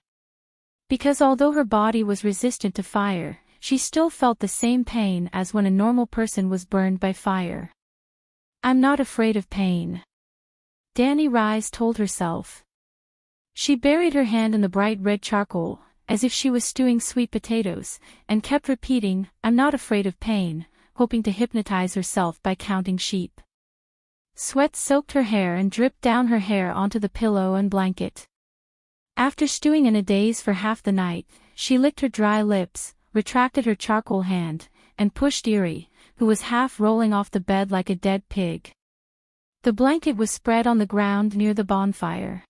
Because although her body was resistant to fire, she still felt the same pain as when a normal person was burned by fire. I'm not afraid of pain, Danny Rise told herself. She buried her hand in the bright red charcoal, as if she was stewing sweet potatoes, and kept repeating, I'm not afraid of pain, hoping to hypnotize herself by counting sheep. Sweat soaked her hair and dripped down her hair onto the pillow and blanket. After stewing in a daze for half the night, she licked her dry lips, retracted her charcoal hand, and pushed Eerie, who was half rolling off the bed like a dead pig. The blanket was spread on the ground near the bonfire.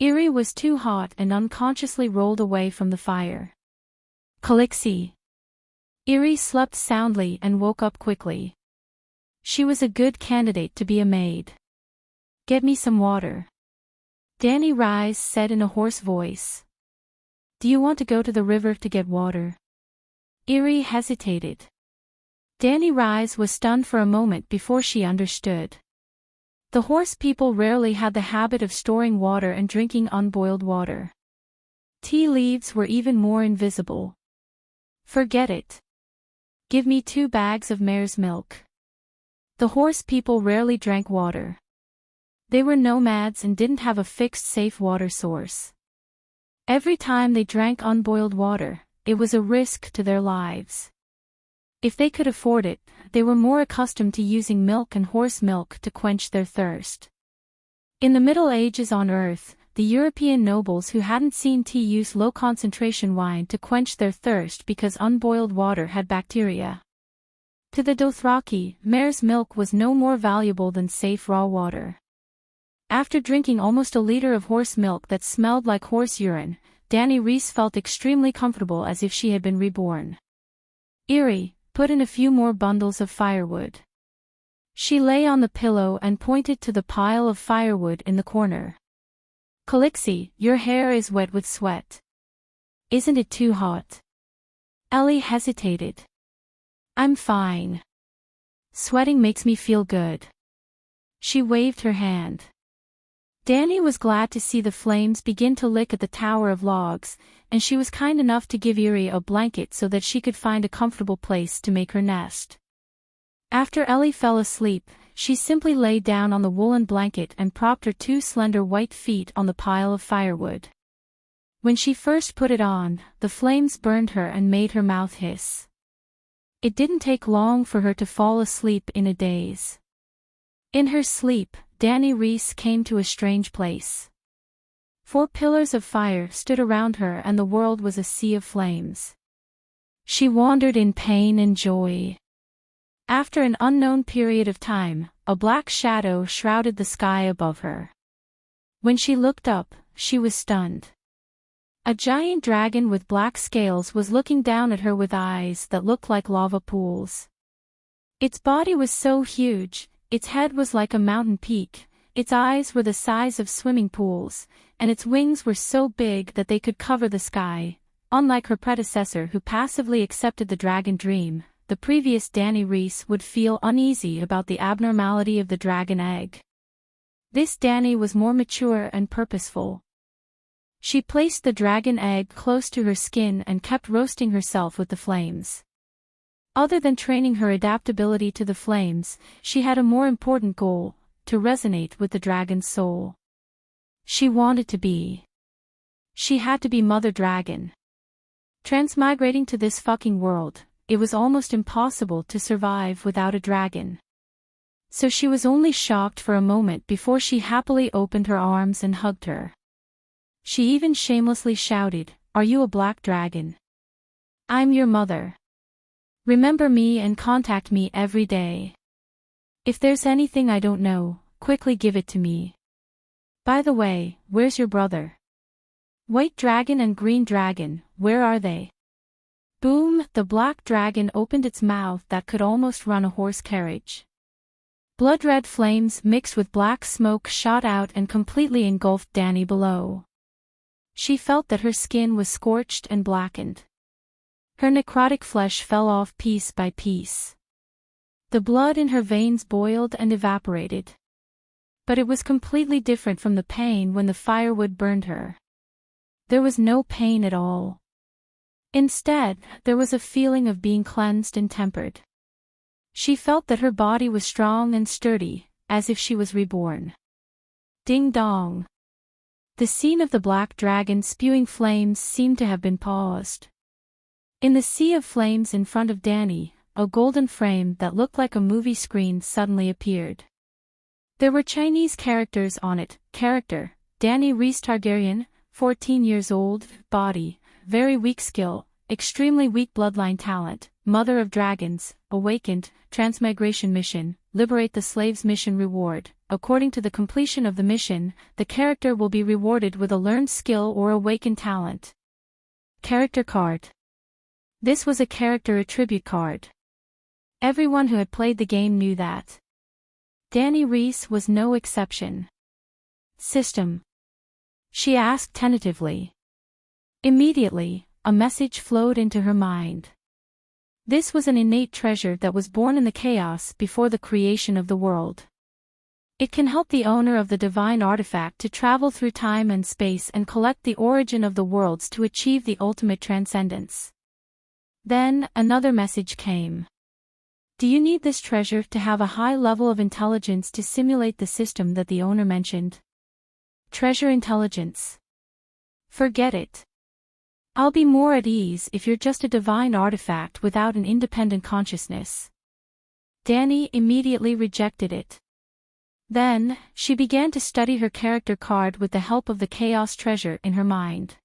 Eerie was too hot and unconsciously rolled away from the fire. Calixie. Eerie slept soundly and woke up quickly. She was a good candidate to be a maid. Get me some water, Danny Rise said in a hoarse voice. Do you want to go to the river to get water? Eerie hesitated. Danny Rise was stunned for a moment before she understood. The horse people rarely had the habit of storing water and drinking unboiled water. Tea leaves were even more invisible. Forget it. Give me 2 bags of mare's milk. The horse people rarely drank water. They were nomads and didn't have a fixed safe water source. Every time they drank unboiled water, it was a risk to their lives. If they could afford it, they were more accustomed to using milk and horse milk to quench their thirst. In the Middle Ages on Earth, the European nobles who hadn't seen tea used low-concentration wine to quench their thirst because unboiled water had bacteria. To the Dothraki, mare's milk was no more valuable than safe raw water. After drinking almost a liter of horse milk that smelled like horse urine, Danny Rise felt extremely comfortable as if she had been reborn. Eerie, put in a few more bundles of firewood. She lay on the pillow and pointed to the pile of firewood in the corner. Calixie, your hair is wet with sweat. Isn't it too hot? Ellie hesitated. I'm fine. Sweating makes me feel good. She waved her hand. Danny was glad to see the flames begin to lick at the tower of logs, and she was kind enough to give Eerie a blanket so that she could find a comfortable place to make her nest. After Ellie fell asleep, she simply lay down on the woolen blanket and propped her two slender white feet on the pile of firewood. When she first put it on, the flames burned her and made her mouth hiss. It didn't take long for her to fall asleep in a daze. In her sleep, Danny Reese came to a strange place. 4 pillars of fire stood around her and the world was a sea of flames. She wandered in pain and joy. After an unknown period of time, a black shadow shrouded the sky above her. When she looked up, she was stunned. A giant dragon with black scales was looking down at her with eyes that looked like lava pools. Its body was so huge, its head was like a mountain peak, its eyes were the size of swimming pools, and its wings were so big that they could cover the sky. Unlike her predecessor who passively accepted the dragon dream, the previous Danny Reese would feel uneasy about the abnormality of the dragon egg. This Danny was more mature and purposeful. She placed the dragon egg close to her skin and kept roasting herself with the flames. Other than training her adaptability to the flames, she had a more important goal: to resonate with the dragon's soul. She wanted to be. She had to be Mother Dragon. Transmigrating to this fucking world, it was almost impossible to survive without a dragon. So she was only shocked for a moment before she happily opened her arms and hugged her. She even shamelessly shouted, "Are you a black dragon? I'm your mother. Remember me and contact me every day. If there's anything I don't know, quickly give it to me. By the way, where's your brother? White dragon and green dragon, where are they?" Boom! The black dragon opened its mouth that could almost run a horse carriage. Blood-red flames mixed with black smoke shot out and completely engulfed Danny below. She felt that her skin was scorched and blackened. Her necrotic flesh fell off piece by piece. The blood in her veins boiled and evaporated. But it was completely different from the pain when the firewood burned her. There was no pain at all. Instead, there was a feeling of being cleansed and tempered. She felt that her body was strong and sturdy, as if she was reborn. Ding dong. The scene of the black dragon spewing flames seemed to have been paused. In the sea of flames in front of Danny, a golden frame that looked like a movie screen suddenly appeared. There were Chinese characters on it. Character: Danny Reese Targaryen, 14 years old, body, very weak skill, extremely weak bloodline talent, mother of dragons, awakened, transmigration mission, liberate the slaves mission reward. According to the completion of the mission, the character will be rewarded with a learned skill or awakened talent. Character card. This was a character attribute card. Everyone who had played the game knew that. Danny Reese was no exception. System. She asked tentatively. Immediately, a message flowed into her mind. This was an innate treasure that was born in the chaos before the creation of the world. It can help the owner of the divine artifact to travel through time and space and collect the origin of the worlds to achieve the ultimate transcendence. Then, another message came. Do you need this treasure to have a high level of intelligence to simulate the system that the owner mentioned? Treasure intelligence. Forget it. I'll be more at ease if you're just a divine artifact without an independent consciousness. Danny immediately rejected it. Then, she began to study her character card with the help of the chaos treasure in her mind.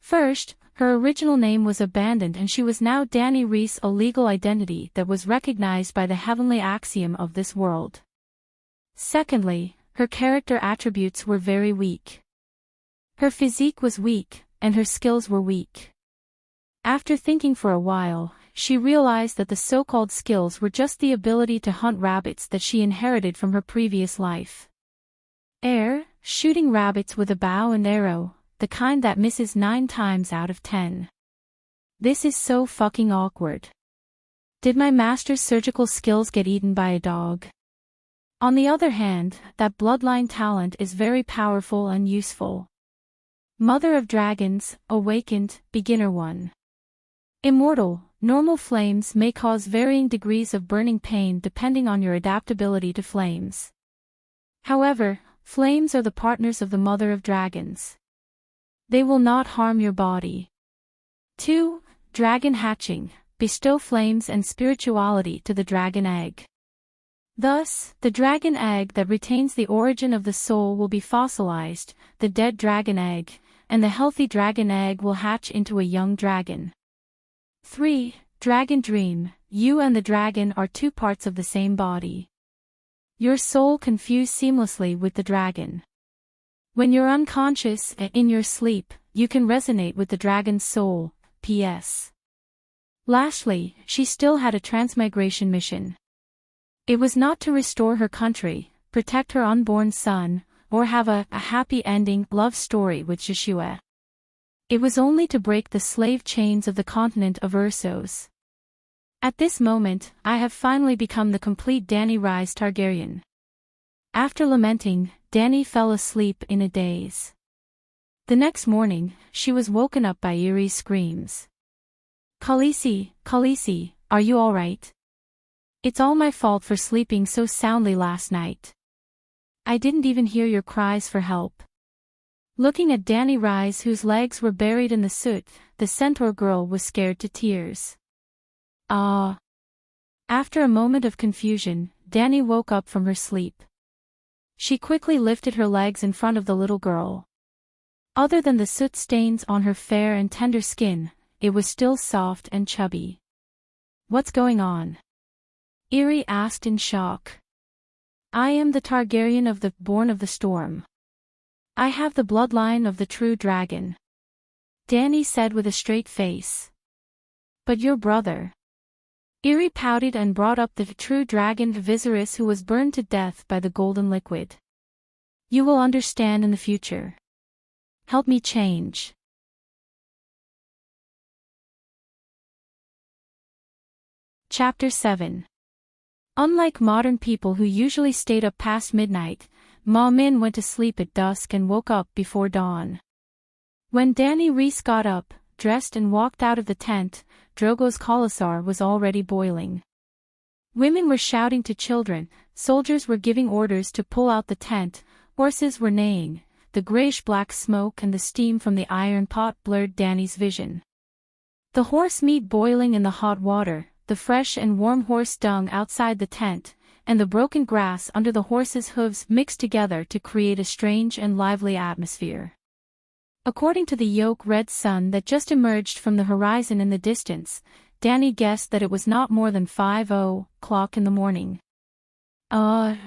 First, her original name was abandoned and she was now Danny Reese, a legal identity that was recognized by the heavenly axiom of this world. Secondly, her character attributes were very weak. Her physique was weak, and her skills were weak. After thinking for a while, she realized that the so-called skills were just the ability to hunt rabbits that she inherited from her previous life. Shooting rabbits with a bow and arrow, the kind that misses 9 times out of 10. This is so fucking awkward. Did my master's surgical skills get eaten by a dog? On the other hand, that bloodline talent is very powerful and useful. Mother of Dragons, Awakened, Beginner 1. Immortal, normal flames may cause varying degrees of burning pain depending on your adaptability to flames. However, flames are the partners of the Mother of Dragons. They will not harm your body. 2. Dragon hatching, bestow flames and spirituality to the dragon egg. Thus, the dragon egg that retains the origin of the soul will be fossilized, the dead dragon egg, and the healthy dragon egg will hatch into a young dragon. 3. Dragon dream, you and the dragon are 2 parts of the same body. Your soul can fuse seamlessly with the dragon. When you're unconscious and in your sleep, you can resonate with the dragon's soul. P.S. Lastly, she still had a transmigration mission. It was not to restore her country, protect her unborn son, or have a happy ending love story with Joshua. It was only to break the slave chains of the continent of Ursos. At this moment, I have finally become the complete Dany Rhys Targaryen. After lamenting, Dany fell asleep in a daze. The next morning, she was woken up by eerie screams. Khaleesi, Khaleesi, are you alright? It's all my fault for sleeping so soundly last night. I didn't even hear your cries for help. Looking at Dany Rhys, whose legs were buried in the soot, the centaur girl was scared to tears. Ah! After a moment of confusion, Dany woke up from her sleep. She quickly lifted her legs in front of the little girl. Other than the soot stains on her fair and tender skin, it was still soft and chubby. What's going on? Irri asked in shock. I am the Targaryen of the Born of the Storm. I have the bloodline of the true dragon. Dany said with a straight face. But your brother. Irri pouted and brought up the true dragon Viserys, who was burned to death by the golden liquid. You will understand in the future. Help me change. Chapter 7. Unlike modern people who usually stayed up past midnight, Ma Min went to sleep at dusk and woke up before dawn. When Dany Rhys got up, dressed and walked out of the tent, Drogo's khalasar was already boiling. Women were shouting to children, soldiers were giving orders to pull out the tent, horses were neighing, the grayish-black smoke and the steam from the iron pot blurred Dany's vision. The horse meat boiling in the hot water, the fresh and warm horse dung outside the tent, and the broken grass under the horse's hooves mixed together to create a strange and lively atmosphere. According to the yolk-red sun that just emerged from the horizon in the distance, Dany guessed that it was not more than 5:00 in the morning.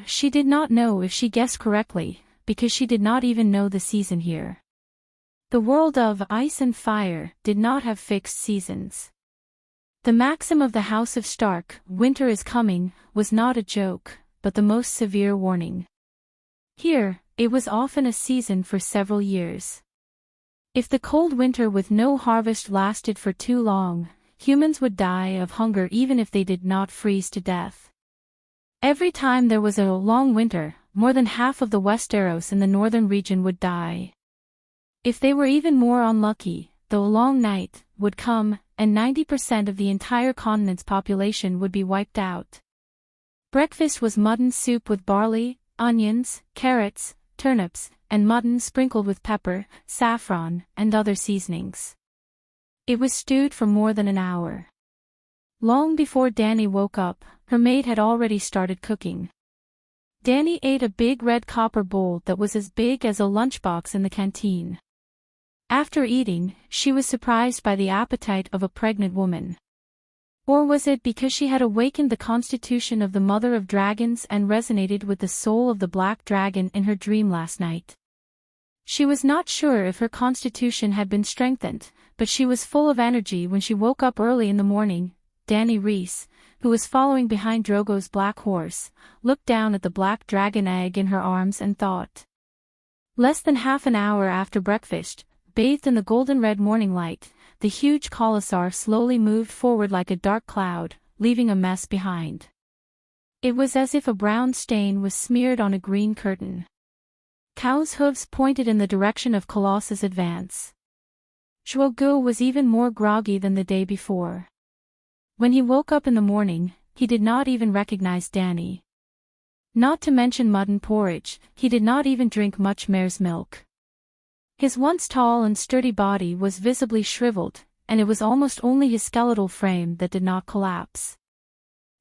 She did not know if she guessed correctly, because she did not even know the season here. The world of ice and fire did not have fixed seasons. The maxim of the House of Stark, winter is coming, was not a joke, but the most severe warning. Here, it was often a season for several years. If the cold winter with no harvest lasted for too long, humans would die of hunger even if they did not freeze to death. Every time there was a long winter, more than half of the Westeros in the northern region would die. If they were even more unlucky, the long night would come, and 90% of the entire continent's population would be wiped out. Breakfast was mutton soup with barley, onions, carrots, turnips, and mutton sprinkled with pepper, saffron, and other seasonings. It was stewed for more than an hour. Long before Dany woke up, her maid had already started cooking. Dany ate a big red copper bowl that was as big as a lunchbox in the canteen. After eating, she was surprised by the appetite of a pregnant woman. Or was it because she had awakened the constitution of the Mother of Dragons and resonated with the soul of the Black Dragon in her dream last night? She was not sure if her constitution had been strengthened, but she was full of energy when she woke up early in the morning. Danny Reese, who was following behind Drogo's black horse, looked down at the black dragon egg in her arms and thought. Less than half an hour after breakfast, bathed in the golden red morning light, the huge colossus slowly moved forward like a dark cloud, leaving a mess behind. It was as if a brown stain was smeared on a green curtain. Cow's hooves pointed in the direction of Colossus' advance. Zhuogu was even more groggy than the day before. When he woke up in the morning, he did not even recognize Danny. Not to mention mutton porridge, he did not even drink much mare's milk. His once tall and sturdy body was visibly shriveled, and it was almost only his skeletal frame that did not collapse.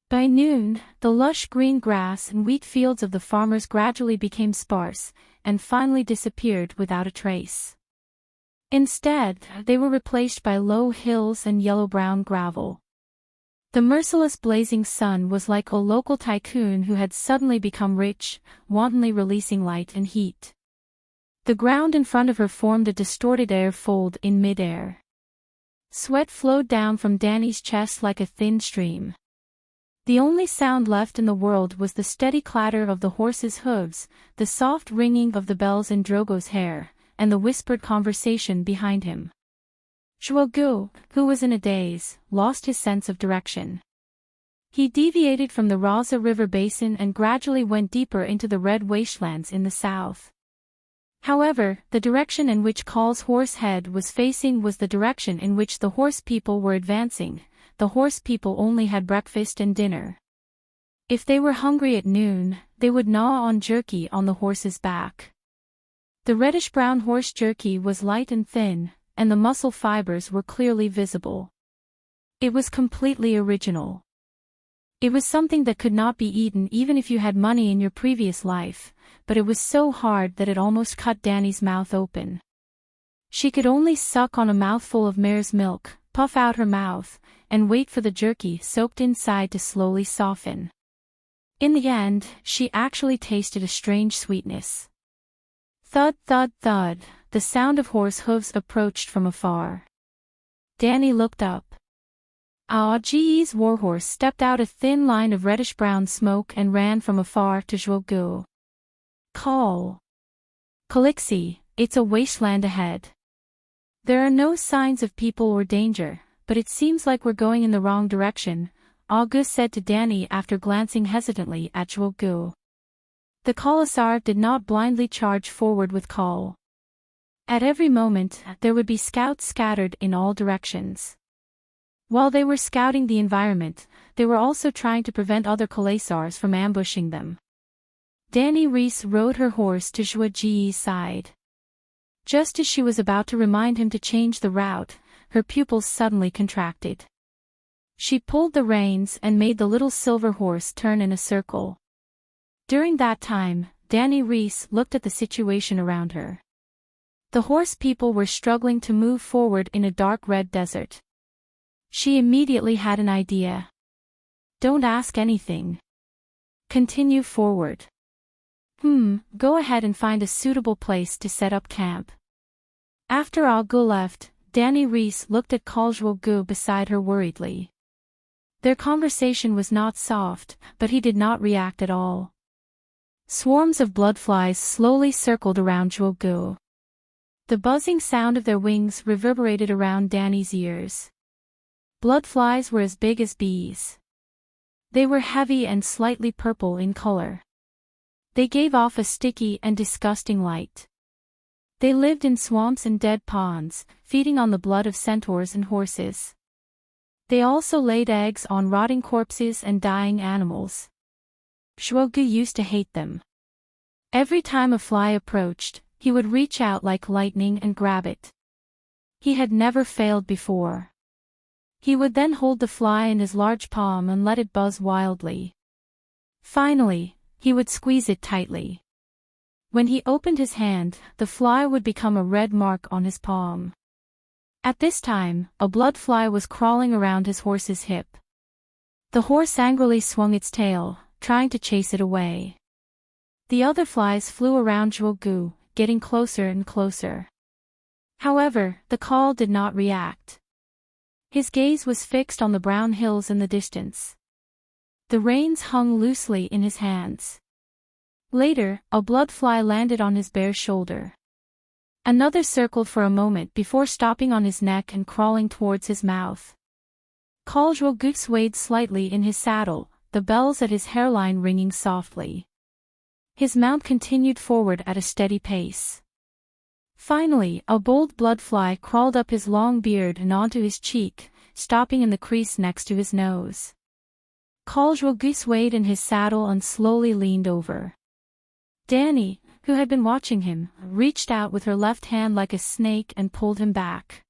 By noon, the lush green grass and wheat fields of the farmers gradually became sparse, and finally disappeared without a trace. Instead, they were replaced by low hills and yellow-brown gravel. The merciless blazing sun was like a local tycoon who had suddenly become rich, wantonly releasing light and heat. The ground in front of her formed a distorted air fold in mid-air. Sweat flowed down from Danny's chest like a thin stream. The only sound left in the world was the steady clatter of the horse's hooves, the soft ringing of the bells in Drogo's hair, and the whispered conversation behind him. Zhuogu, who was in a daze, lost his sense of direction. He deviated from the Raza River basin and gradually went deeper into the red wastelands in the south. However, the direction in which Call's horse head was facing was the direction in which the horse people were advancing. The horse people only had breakfast and dinner. If they were hungry at noon, they would gnaw on jerky on the horse's back. The reddish-brown horse jerky was light and thin, and the muscle fibers were clearly visible. It was completely original. It was something that could not be eaten even if you had money in your previous life, but it was so hard that it almost cut Danny's mouth open. She could only suck on a mouthful of mare's milk, puff out her mouth, and wait for the jerky soaked inside to slowly soften. In the end, she actually tasted a strange sweetness. Thud, thud, thud, the sound of horse hooves approached from afar. Danny looked up. Ji's warhorse stepped out a thin line of reddish-brown smoke and ran from afar to Zhuogu. Call. Calixi, it's a wasteland ahead. There are no signs of people or danger, but it seems like we're going in the wrong direction, Auguste said to Danny after glancing hesitantly at Zhuogu. The Colossus did not blindly charge forward with Call. At every moment, there would be scouts scattered in all directions. While they were scouting the environment, they were also trying to prevent other Colossus from ambushing them. Danny Reese rode her horse to Zhuogu's side. Just as she was about to remind him to change the route, her pupils suddenly contracted. She pulled the reins and made the little silver horse turn in a circle. During that time, Danny Reese looked at the situation around her. The horse people were struggling to move forward in a dark red desert. She immediately had an idea. Don't ask anything. Continue forward. Go ahead and find a suitable place to set up camp. After Augu left, Danny Reese looked at Zhuogu beside her worriedly. Their conversation was not soft, but he did not react at all. Swarms of bloodflies slowly circled around Zhuogu. The buzzing sound of their wings reverberated around Danny's ears. Bloodflies were as big as bees. They were heavy and slightly purple in color. They gave off a sticky and disgusting light. They lived in swamps and dead ponds, feeding on the blood of centaurs and horses. They also laid eggs on rotting corpses and dying animals. Zhuogu used to hate them. Every time a fly approached, he would reach out like lightning and grab it. He had never failed before. He would then hold the fly in his large palm and let it buzz wildly. Finally, he would squeeze it tightly. When he opened his hand, the fly would become a red mark on his palm. At this time, a blood fly was crawling around his horse's hip. The horse angrily swung its tail, trying to chase it away. The other flies flew around Zhuogu, getting closer and closer. However, the call did not react. His gaze was fixed on the brown hills in the distance. The reins hung loosely in his hands. Later, a bloodfly landed on his bare shoulder. Another circled for a moment before stopping on his neck and crawling towards his mouth. Drogo swayed slightly in his saddle, the bells at his hairline ringing softly. His mount continued forward at a steady pace. Finally, a bold bloodfly crawled up his long beard and onto his cheek, stopping in the crease next to his nose. Drogo swayed in his saddle and slowly leaned over. Dany, who had been watching him, reached out with her left hand like a snake and pulled him back.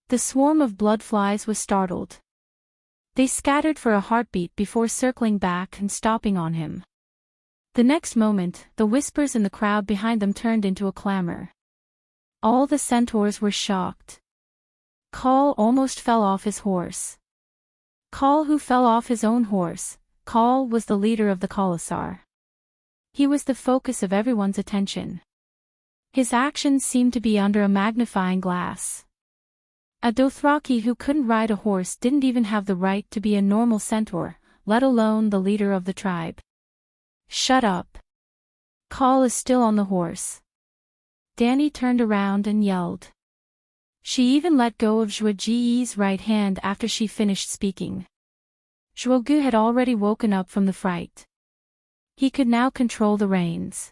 The swarm of bloodflies was startled. They scattered for a heartbeat before circling back and stopping on him. The next moment, the whispers in the crowd behind them turned into a clamor. All the centaurs were shocked. Khal almost fell off his horse. Khal who fell off his own horse. Khal was the leader of the Khalasar. He was the focus of everyone's attention. His actions seemed to be under a magnifying glass. A Dothraki who couldn't ride a horse didn't even have the right to be a normal centaur, let alone the leader of the tribe. Shut up. Khal is still on the horse. Dany turned around and yelled. She even let go of Zhuge's right hand after she finished speaking. Drogo had already woken up from the fright. He could now control the reins.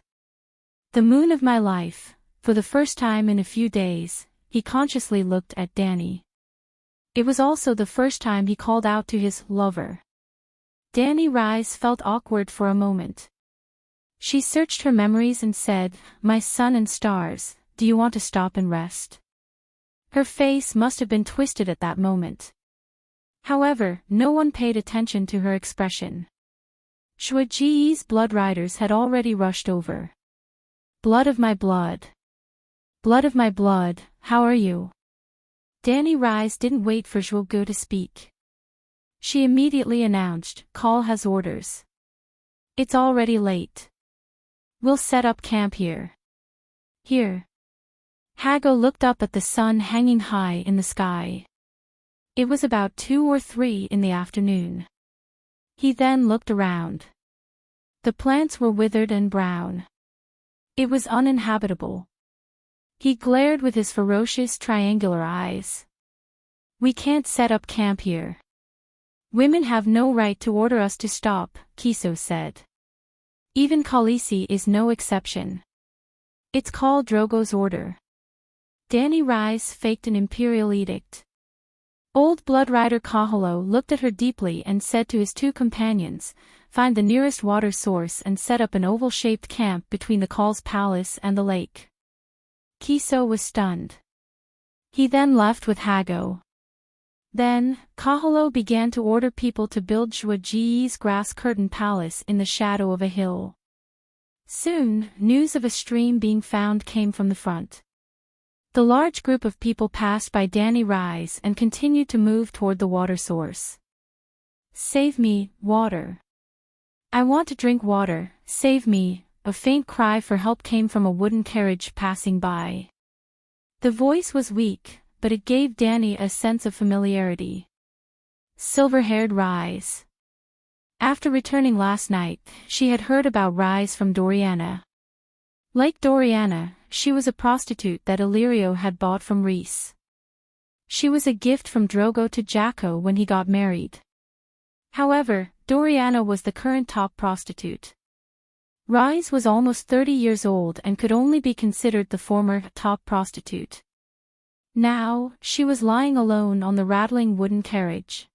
The moon of my life, for the first time in a few days, he consciously looked at Dany. It was also the first time he called out to his lover. Dany Rhys felt awkward for a moment. She searched her memories and said, "My sun and stars, do you want to stop and rest?" Her face must have been twisted at that moment. However, no one paid attention to her expression. Zhuge's blood riders had already rushed over. Blood of my blood. Blood of my blood, how are you? Dany Rhys didn't wait for Drogo to speak. She immediately announced, Khal has orders. It's already late. We'll set up camp here. Here. Hago looked up at the sun hanging high in the sky. It was about 2 or 3 in the afternoon. He then looked around. The plants were withered and brown. It was uninhabitable. He glared with his ferocious triangular eyes. We can't set up camp here. Women have no right to order us to stop, Kiso said. Even Khaleesi is no exception. It's Khal Drogo's order. Dany Rhys faked an imperial edict. Old Blood Rider Kahalo looked at her deeply and said to his 2 companions, find the nearest water source and set up an oval-shaped camp between the Khal's palace and the lake. Kiso was stunned. He then left with Hago. Then, Kahalo began to order people to build Zhuge's grass-curtained palace in the shadow of a hill. Soon, news of a stream being found came from the front. The large group of people passed by Dany Rhys and continued to move toward the water source. Save me, water. I want to drink water, save me. A faint cry for help came from a wooden carriage passing by. The voice was weak, but it gave Dany a sense of familiarity. Silver-haired Rhys. After returning last night, she had heard about Rhys from Doriana. Like Doriana, she was a prostitute that Illyrio had bought from Rhys. She was a gift from Drogo to Jacko when he got married. However, Doriana was the current top prostitute. Rhys was almost 30 years old and could only be considered the former top prostitute. Now, she was lying alone on the rattling wooden carriage.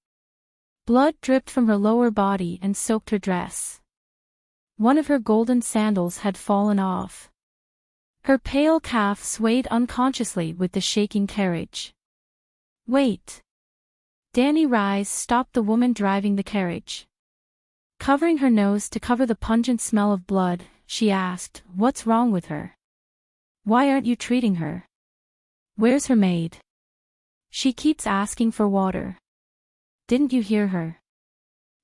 Blood dripped from her lower body and soaked her dress. One of her golden sandals had fallen off. Her pale calf swayed unconsciously with the shaking carriage. Wait. Dany Rhys stopped the woman driving the carriage. Covering her nose to cover the pungent smell of blood, she asked, "What's wrong with her? Why aren't you treating her? Where's her maid? She keeps asking for water. Didn't you hear her?"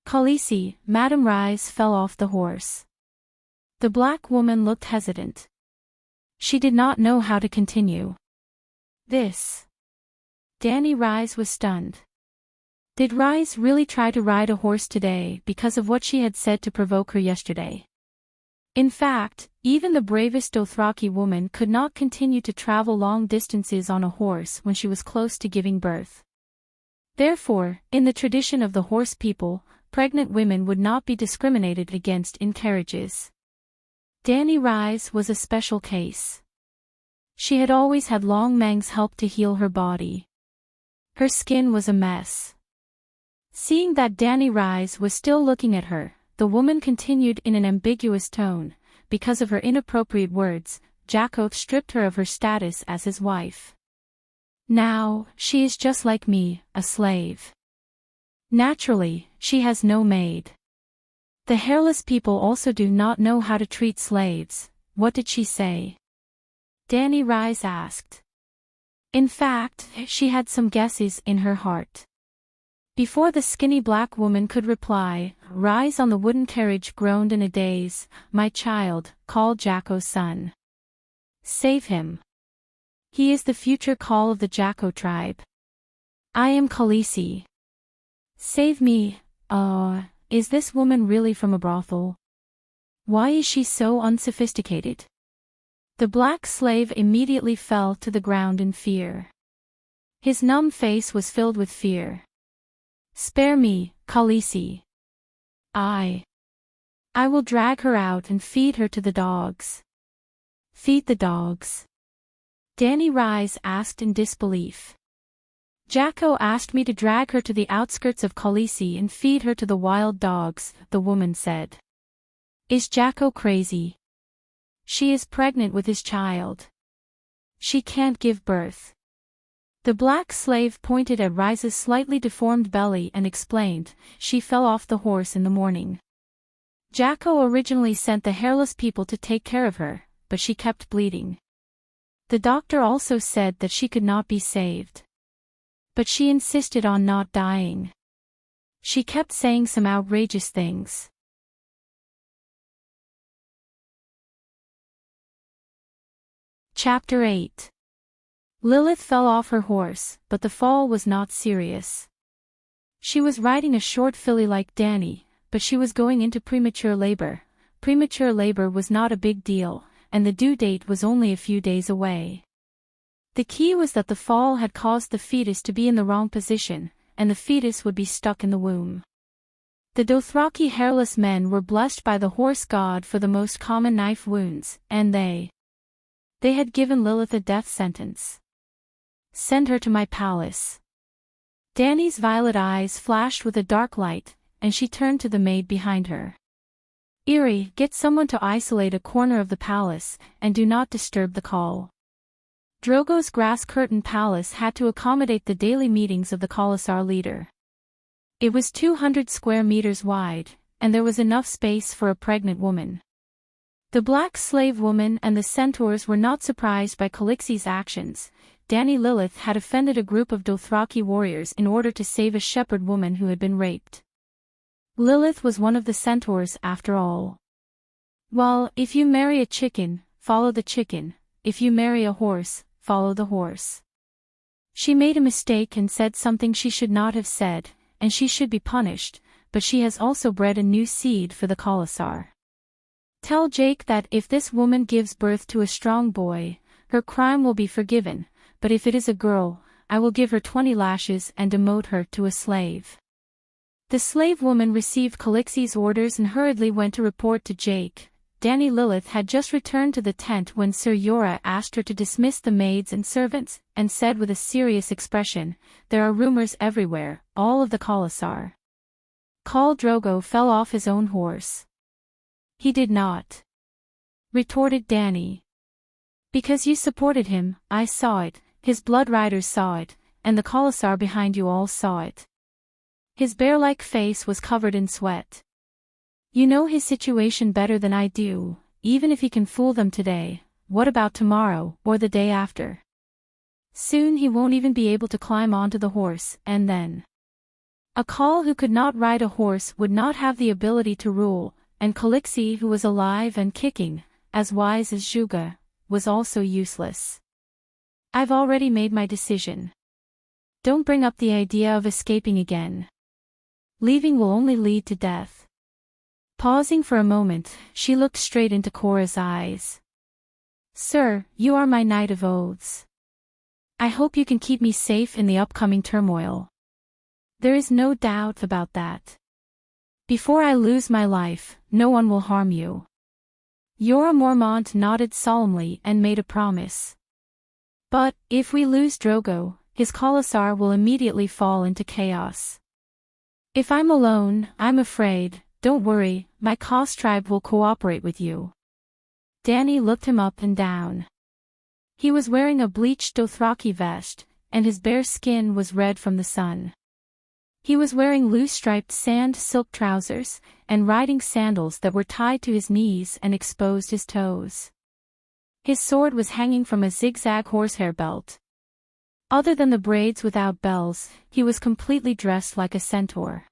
Khaleesi, Madame Rhys fell off the horse. The black woman looked hesitant. She did not know how to continue. This. Danny Rise was stunned. Did Rise really try to ride a horse today because of what she had said to provoke her yesterday? In fact, even the bravest Dothraki woman could not continue to travel long distances on a horse when she was close to giving birth. Therefore, in the tradition of the horse people, pregnant women would not be discriminated against in carriages. Danny Rise was a special case. She had always had long mangs help to heal her body. Her skin was a mess. Seeing that Danny Rise was still looking at her, the woman continued in an ambiguous tone. Because of her inappropriate words, Jacob stripped her of her status as his wife. Now, she is just like me, a slave. Naturally, she has no maid. The hairless people also do not know how to treat slaves. What did she say? Danny Rise asked. In fact, she had some guesses in her heart. Before the skinny black woman could reply, Rise on the wooden carriage groaned in a daze. My child, call Jacko's son. Save him. He is the future call of the Jacko tribe. I am Khaleesi. Save me. Is this woman really from a brothel? Why is she so unsophisticated? The black slave immediately fell to the ground in fear. His numb face was filled with fear. Spare me, Khaleesi. I will drag her out and feed her to the dogs. Feed the dogs? Danny Rise asked in disbelief. Jacko asked me to drag her to the outskirts of Khaleesi and feed her to the wild dogs, the woman said. Is Jacko crazy? She is pregnant with his child. She can't give birth. The black slave pointed at Rise's slightly deformed belly and explained, she fell off the horse in the morning. Jacko originally sent the hairless people to take care of her, but she kept bleeding. The doctor also said that she could not be saved. But she insisted on not dying. She kept saying some outrageous things. Chapter 8. Lilith fell off her horse, but the fall was not serious. She was riding a short filly like Danny, but she was going into premature labor. Premature labor was not a big deal, and the due date was only a few days away. The key was that the fall had caused the fetus to be in the wrong position, and the fetus would be stuck in the womb. The Dothraki hairless men were blessed by the horse god for the most common knife wounds, and they had given Lilith a death sentence. Send her to my palace. Danny's violet eyes flashed with a dark light, and she turned to the maid behind her. Eerie, get someone to isolate a corner of the palace, and do not disturb the call. Drogo's grass-curtained palace had to accommodate the daily meetings of the Khalasar leader. It was 200 square meters wide, and there was enough space for a pregnant woman. The black slave woman and the centaurs were not surprised by Khaleesi's actions. Danny Lilith had offended a group of Dothraki warriors in order to save a shepherd woman who had been raped. Lilith was one of the centaurs after all. Well, if you marry a chicken, follow the chicken. If you marry a horse, follow the horse. She made a mistake and said something she should not have said, and she should be punished, but she has also bred a new seed for the Khalasar. Tell Jake that if this woman gives birth to a strong boy, her crime will be forgiven, but if it is a girl, I will give her 20 lashes and demote her to a slave. The slave woman received Khaleesi's orders and hurriedly went to report to Jake. Danny Lilith had just returned to the tent when Sir Jorah asked her to dismiss the maids and servants, and said with a serious expression, there are rumors everywhere, all of the Khalasar. Khal Drogo fell off his own horse. He did not, retorted Danny. Because you supported him, I saw it, his blood riders saw it, and the Khalasar behind you all saw it. His bear-like face was covered in sweat. You know his situation better than I do. Even if he can fool them today, what about tomorrow, or the day after? Soon he won't even be able to climb onto the horse, and then a Khal who could not ride a horse would not have the ability to rule, and Khaleesi, who was alive and kicking, as wise as Juga, was also useless. I've already made my decision. Don't bring up the idea of escaping again. Leaving will only lead to death. Pausing for a moment, she looked straight into Cora's eyes. Sir, you are my knight of oaths. I hope you can keep me safe in the upcoming turmoil. There is no doubt about that. Before I lose my life, no one will harm you. Jorah Mormont nodded solemnly and made a promise. But, if we lose Drogo, his Khalasar will immediately fall into chaos. If I'm alone, I'm afraid, don't worry, my Khas tribe will cooperate with you. Dany looked him up and down. He was wearing a bleached Dothraki vest, and his bare skin was red from the sun. He was wearing loose striped sand silk trousers, and riding sandals that were tied to his knees and exposed his toes. His sword was hanging from a zigzag horsehair belt. Other than the braids without bells, he was completely dressed like a centaur.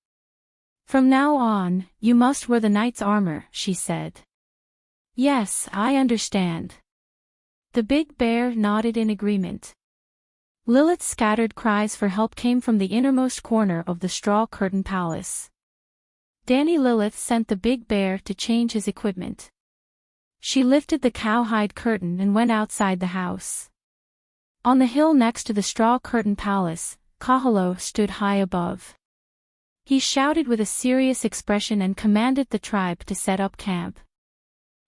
From now on, you must wear the knight's armor, she said. Yes, I understand. The big bear nodded in agreement. Lilith's scattered cries for help came from the innermost corner of the straw curtain palace. Dany Lilith sent the big bear to change his equipment. She lifted the cowhide curtain and went outside the house. On the hill next to the straw curtain palace, Kahalo stood high above. He shouted with a serious expression and commanded the tribe to set up camp.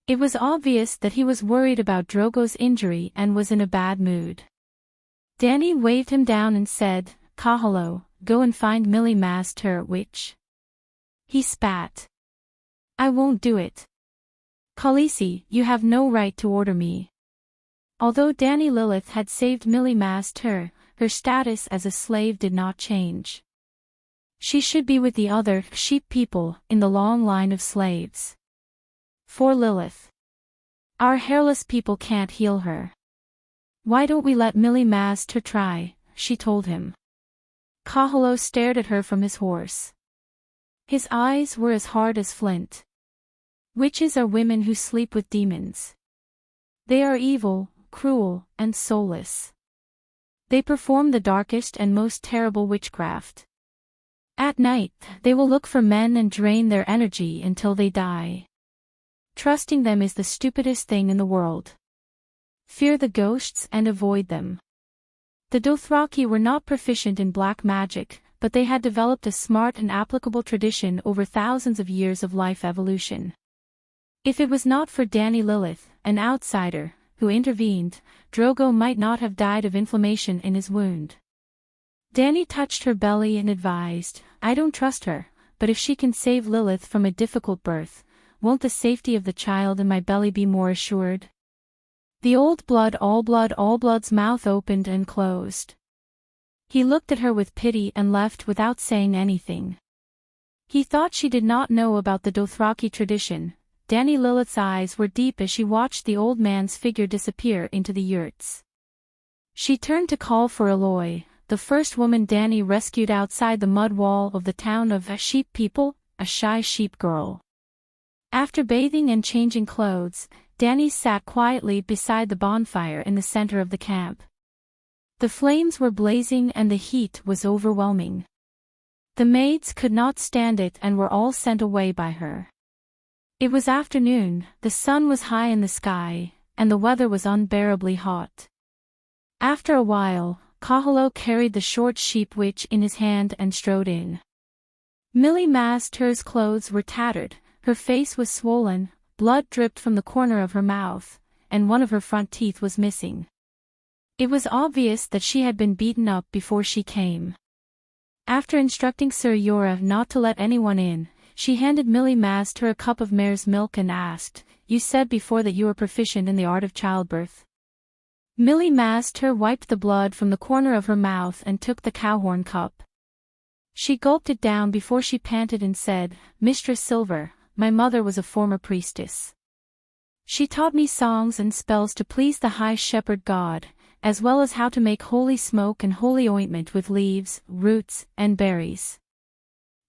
It was obvious that he was worried about Drogo's injury and was in a bad mood. Dany waved him down and said, Kahalo, go and find Millie Maz Tur Witch. He spat. I won't do it. Khaleesi, you have no right to order me. Although Dany Lilith had saved Millie Maz Tur, her status as a slave did not change. She should be with the other sheep people in the long line of slaves. For Lilith. Our hairless people can't heal her. Why don't we let Millie Maz Tur try, she told him. Kahalo stared at her from his horse. His eyes were as hard as flint. Witches are women who sleep with demons. They are evil, cruel, and soulless. They perform the darkest and most terrible witchcraft. At night, they will look for men and drain their energy until they die. Trusting them is the stupidest thing in the world. Fear the ghosts and avoid them. The Dothraki were not proficient in black magic, but they had developed a smart and applicable tradition over thousands of years of life evolution. If it was not for Dany Lilith, an outsider, who intervened, Drogo might not have died of inflammation in his wound. Dany touched her belly and advised, I don't trust her, but if she can save Lilith from a difficult birth, won't the safety of the child in my belly be more assured? The old Allblood's mouth opened and closed. He looked at her with pity and left without saying anything. He thought she did not know about the Dothraki tradition. Dany Lilith's eyes were deep as she watched the old man's figure disappear into the yurts. She turned to call for Aloy, the first woman Dany rescued outside the mud wall of the town of sheep people, a shy sheep girl. After bathing and changing clothes, Dany sat quietly beside the bonfire in the center of the camp. The flames were blazing and the heat was overwhelming. The maids could not stand it and were all sent away by her. It was afternoon, the sun was high in the sky, and the weather was unbearably hot. After a while, Kahalo carried the short sheep witch in his hand and strode in. Millie Maz Tur's clothes were tattered, her face was swollen, blood dripped from the corner of her mouth, and one of her front teeth was missing. It was obvious that she had been beaten up before she came. After instructing Sir Jorah not to let anyone in, she handed Millie Maz Tur a cup of mare's milk and asked, You said before that you were proficient in the art of childbirth. Millie Maz Tur wiped the blood from the corner of her mouth and took the cowhorn cup. She gulped it down before she panted and said, Mistress Silver, my mother was a former priestess. She taught me songs and spells to please the High Shepherd God, as well as how to make holy smoke and holy ointment with leaves, roots, and berries.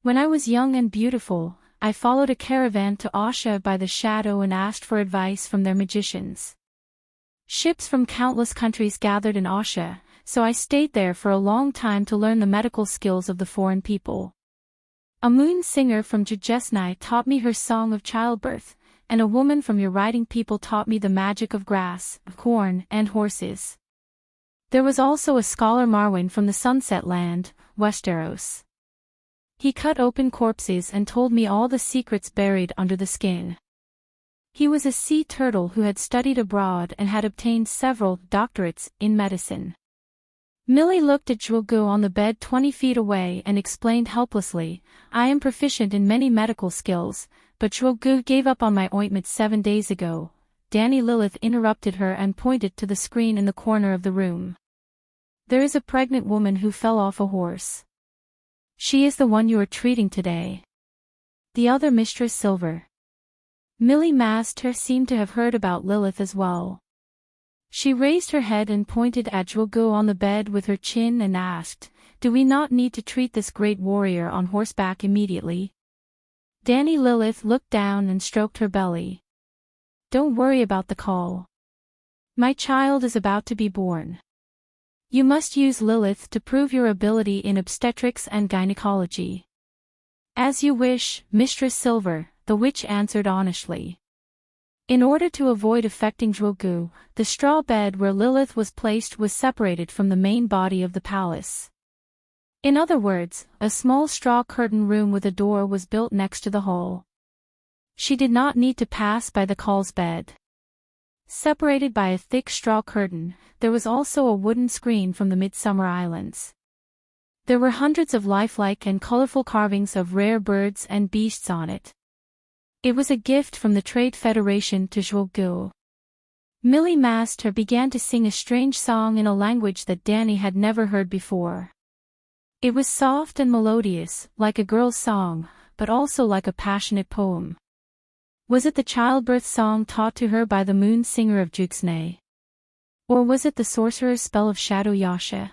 When I was young and beautiful, I followed a caravan to Asha by the shadow and asked for advice from their magicians. Ships from countless countries gathered in Asha, so I stayed there for a long time to learn the medical skills of the foreign people. A moon singer from Jujesnai taught me her song of childbirth, and a woman from your writing people taught me the magic of grass, corn, and horses. There was also a scholar Marwin from the Sunset Land, Westeros. He cut open corpses and told me all the secrets buried under the skin. He was a sea turtle who had studied abroad and had obtained several doctorates in medicine. Millie looked at Zhuogu on the bed 20 feet away and explained helplessly, I am proficient in many medical skills, but Zhuogu gave up on my ointment 7 days ago. Danny Lilith interrupted her and pointed to the screen in the corner of the room. There is a pregnant woman who fell off a horse. She is the one you are treating today. The other Mistress Silver. Millie Master seemed to have heard about Lilith as well. She raised her head and pointed at Zhuogu on the bed with her chin and asked, Do we not need to treat this great warrior on horseback immediately? Danny Lilith looked down and stroked her belly. Don't worry about the call. My child is about to be born. You must use Lilith to prove your ability in obstetrics and gynecology. As you wish, Mistress Silver, the witch answered honestly. In order to avoid affecting Zhuogu, the straw bed where Lilith was placed was separated from the main body of the palace. In other words, a small straw curtain room with a door was built next to the hall. She did not need to pass by the Call's bed. Separated by a thick straw curtain, there was also a wooden screen from the Midsummer Islands. There were hundreds of lifelike and colorful carvings of rare birds and beasts on it. It was a gift from the Trade Federation to Zhuogu. Millie Master began to sing a strange song in a language that Danny had never heard before. It was soft and melodious, like a girl's song, but also like a passionate poem. Was it the childbirth song taught to her by the moon singer of Juxne? Or was it the sorcerer's spell of Shadow Yasha?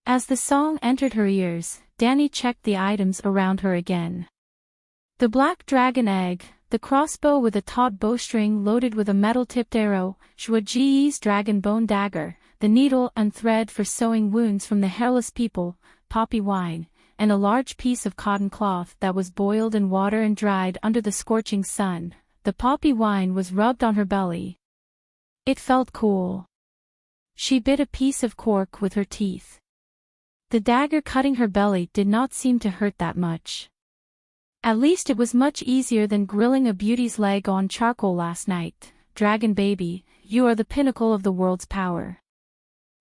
As the song entered her ears, Danny checked the items around her again. The black dragon egg, the crossbow with a taut bowstring loaded with a metal-tipped arrow, Shuaji's dragon bone dagger, the needle and thread for sewing wounds from the hairless people, poppy wine, and a large piece of cotton cloth that was boiled in water and dried under the scorching sun. The poppy wine was rubbed on her belly. It felt cool. She bit a piece of cork with her teeth. The dagger cutting her belly did not seem to hurt that much. At least it was much easier than grilling a beauty's leg on charcoal last night. Dragon baby, you are the pinnacle of the world's power.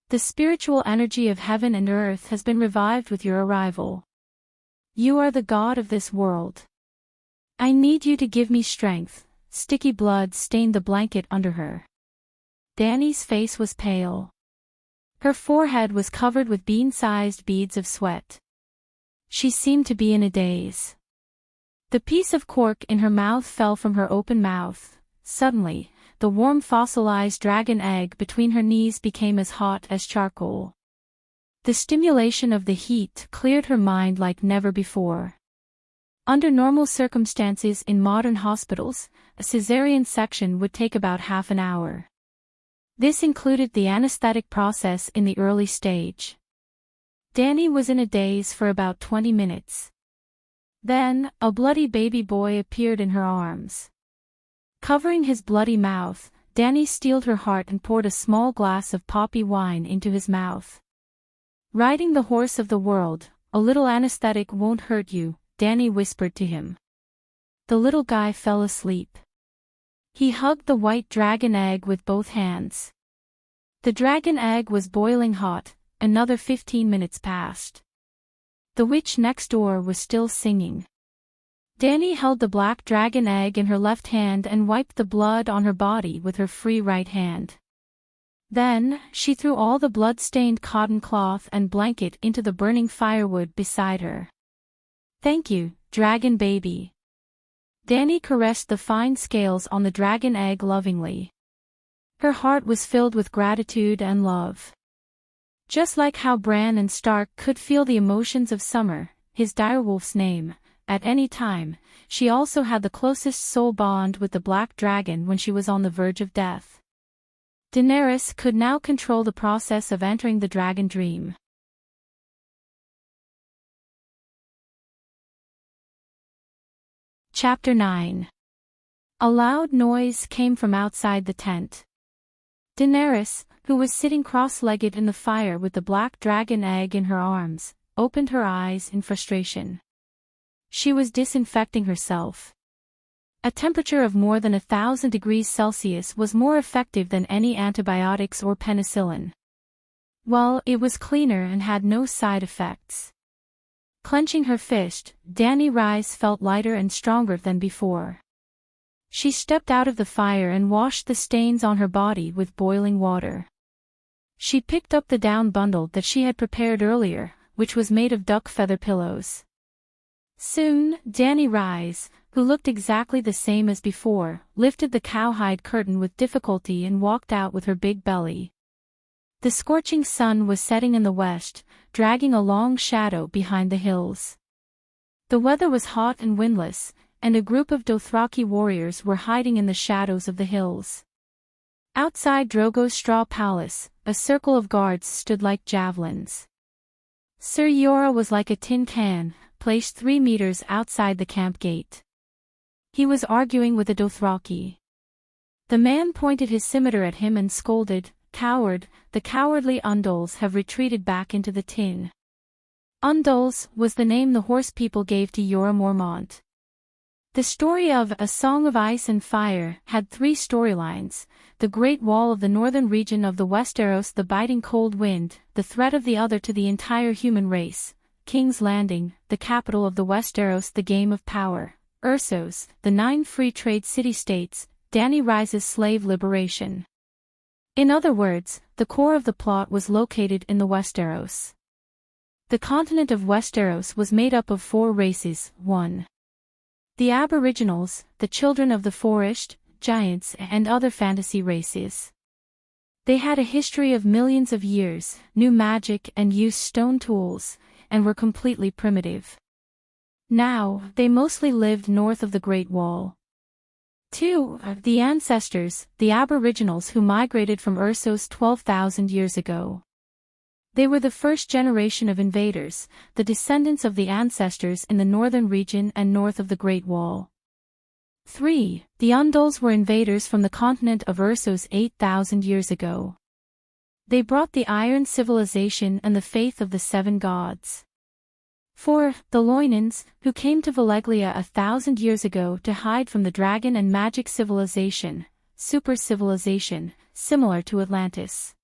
The spiritual energy of heaven and earth has been revived with your arrival. You are the god of this world. I need you to give me strength. Sticky blood stained the blanket under her. Danny's face was pale. Her forehead was covered with bean-sized beads of sweat. She seemed to be in a daze. The piece of cork in her mouth fell from her open mouth. Suddenly, the warm fossilized dragon egg between her knees became as hot as charcoal. The stimulation of the heat cleared her mind like never before. Under normal circumstances in modern hospitals, a cesarean section would take about half an hour. This included the anesthetic process in the early stage. Danny was in a daze for about 20 minutes. Then, a bloody baby boy appeared in her arms. Covering his bloody mouth, Danny steeled her heart and poured a small glass of poppy wine into his mouth. Riding the horse of the world, a little anesthetic won't hurt you, Danny whispered to him. The little guy fell asleep. He hugged the white dragon egg with both hands. The dragon egg was boiling hot. Another 15 minutes passed. The witch next door was still singing. Danny held the black dragon egg in her left hand and wiped the blood on her body with her free right hand. Then, she threw all the blood-stained cotton cloth and blanket into the burning firewood beside her. Thank you, dragon baby. Danny caressed the fine scales on the dragon egg lovingly. Her heart was filled with gratitude and love. Just like how Bran and Stark could feel the emotions of Summer, his direwolf's name, at any time, she also had the closest soul bond with the black dragon when she was on the verge of death. Daenerys could now control the process of entering the dragon dream. Chapter 9. A loud noise came from outside the tent. Daenerys, who was sitting cross-legged in the fire with the black dragon egg in her arms, opened her eyes in frustration. She was disinfecting herself. A temperature of more than 1,000 degrees Celsius was more effective than any antibiotics or penicillin. Well, it was cleaner and had no side effects. Clenching her fist, Dany Rice felt lighter and stronger than before. She stepped out of the fire and washed the stains on her body with boiling water. She picked up the down bundle that she had prepared earlier, which was made of duck feather pillows. Soon, Dany Rice, who looked exactly the same as before, lifted the cowhide curtain with difficulty and walked out with her big belly. The scorching sun was setting in the west, dragging a long shadow behind the hills. The weather was hot and windless, and a group of Dothraki warriors were hiding in the shadows of the hills. Outside Drogo's straw palace, a circle of guards stood like javelins. Ser Jorah was like a tin can, placed 3 meters outside the camp gate. He was arguing with a Dothraki. The man pointed his scimitar at him and scolded, "Coward, the cowardly Undals have retreated back into the tin." Undals was the name the horse people gave to Jorah Mormont. The story of A Song of Ice and Fire had 3 storylines: the Great Wall of the northern region of the Westeros, the biting cold wind, the threat of the other to the entire human race, King's Landing, the capital of the Westeros, the game of power, Essos, the 9 free trade city-states, Dany Rice's slave liberation. In other words, the core of the plot was located in the Westeros. The continent of Westeros was made up of 4 races: 1. The Aboriginals, the children of the forest, giants and other fantasy races. They had a history of millions of years, knew magic and used stone tools, and were completely primitive. Now, they mostly lived north of the Great Wall. 2. The ancestors, the Aboriginals who migrated from Essos 12,000 years ago. They were the first generation of invaders, the descendants of the ancestors in the northern region and north of the Great Wall. 3. The Undals were invaders from the continent of Essos 8,000 years ago. They brought the Iron Civilization and the faith of the 7 gods. 4. The Loinans, who came to Valeglia 1,000 years ago to hide from the dragon and magic civilization, super civilization, similar to Atlantis.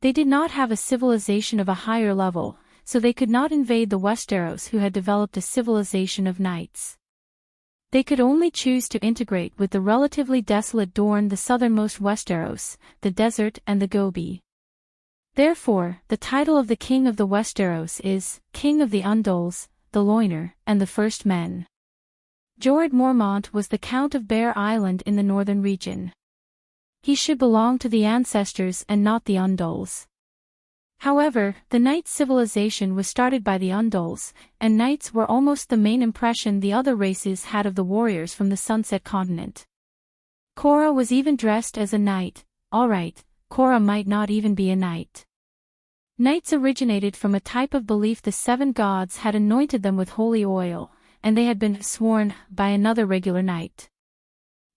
They did not have a civilization of a higher level, so they could not invade the Westeros, who had developed a civilization of knights. They could only choose to integrate with the relatively desolate Dorne, the southernmost Westeros, the desert and the Gobi. Therefore, the title of the king of the Westeros is King of the Undals, the Loiner, and the First Men. Jorah Mormont was the Count of Bear Island in the northern region. He should belong to the ancestors and not the Undals. However, the Knight civilization was started by the Undals, and Knights were almost the main impression the other races had of the warriors from the Sunset Continent. Korra was even dressed as a knight. Alright, Korra might not even be a knight. Knights originated from a type of belief the 7 gods had anointed them with holy oil, and they had been sworn by another regular knight.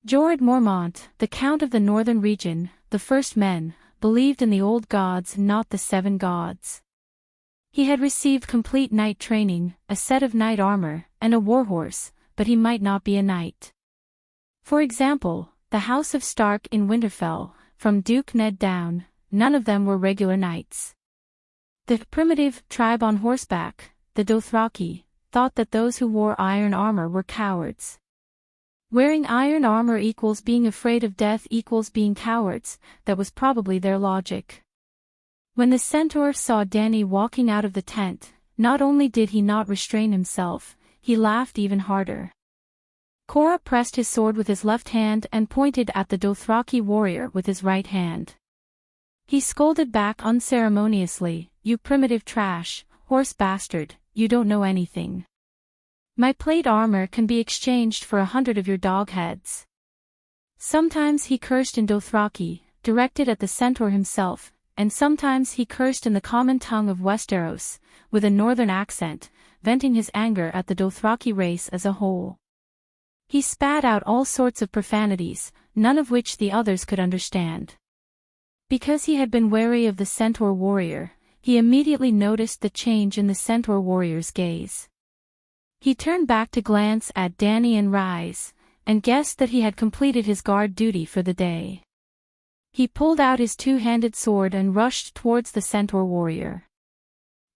Jorah Mormont, the Count of the northern region, the First Men, believed in the old gods, not the 7 gods. He had received complete knight training, a set of knight armor, and a warhorse, but he might not be a knight. For example, the House of Stark in Winterfell, from Duke Ned down, none of them were regular knights. The primitive tribe on horseback, the Dothraki, thought that those who wore iron armor were cowards. Wearing iron armor equals being afraid of death equals being cowards, that was probably their logic. When the centaur saw Dany walking out of the tent, not only did he not restrain himself, he laughed even harder. Korra pressed his sword with his left hand and pointed at the Dothraki warrior with his right hand. He scolded back unceremoniously, "You primitive trash, horse bastard, you don't know anything. My plate armor can be exchanged for 100 of your dog heads." Sometimes he cursed in Dothraki, directed at the centaur himself, and sometimes he cursed in the common tongue of Westeros, with a northern accent, venting his anger at the Dothraki race as a whole. He spat out all sorts of profanities, none of which the others could understand. Because he had been wary of the centaur warrior, he immediately noticed the change in the centaur warrior's gaze. He turned back to glance at Dany and Rise, and guessed that he had completed his guard duty for the day. He pulled out his two-handed sword and rushed towards the centaur warrior.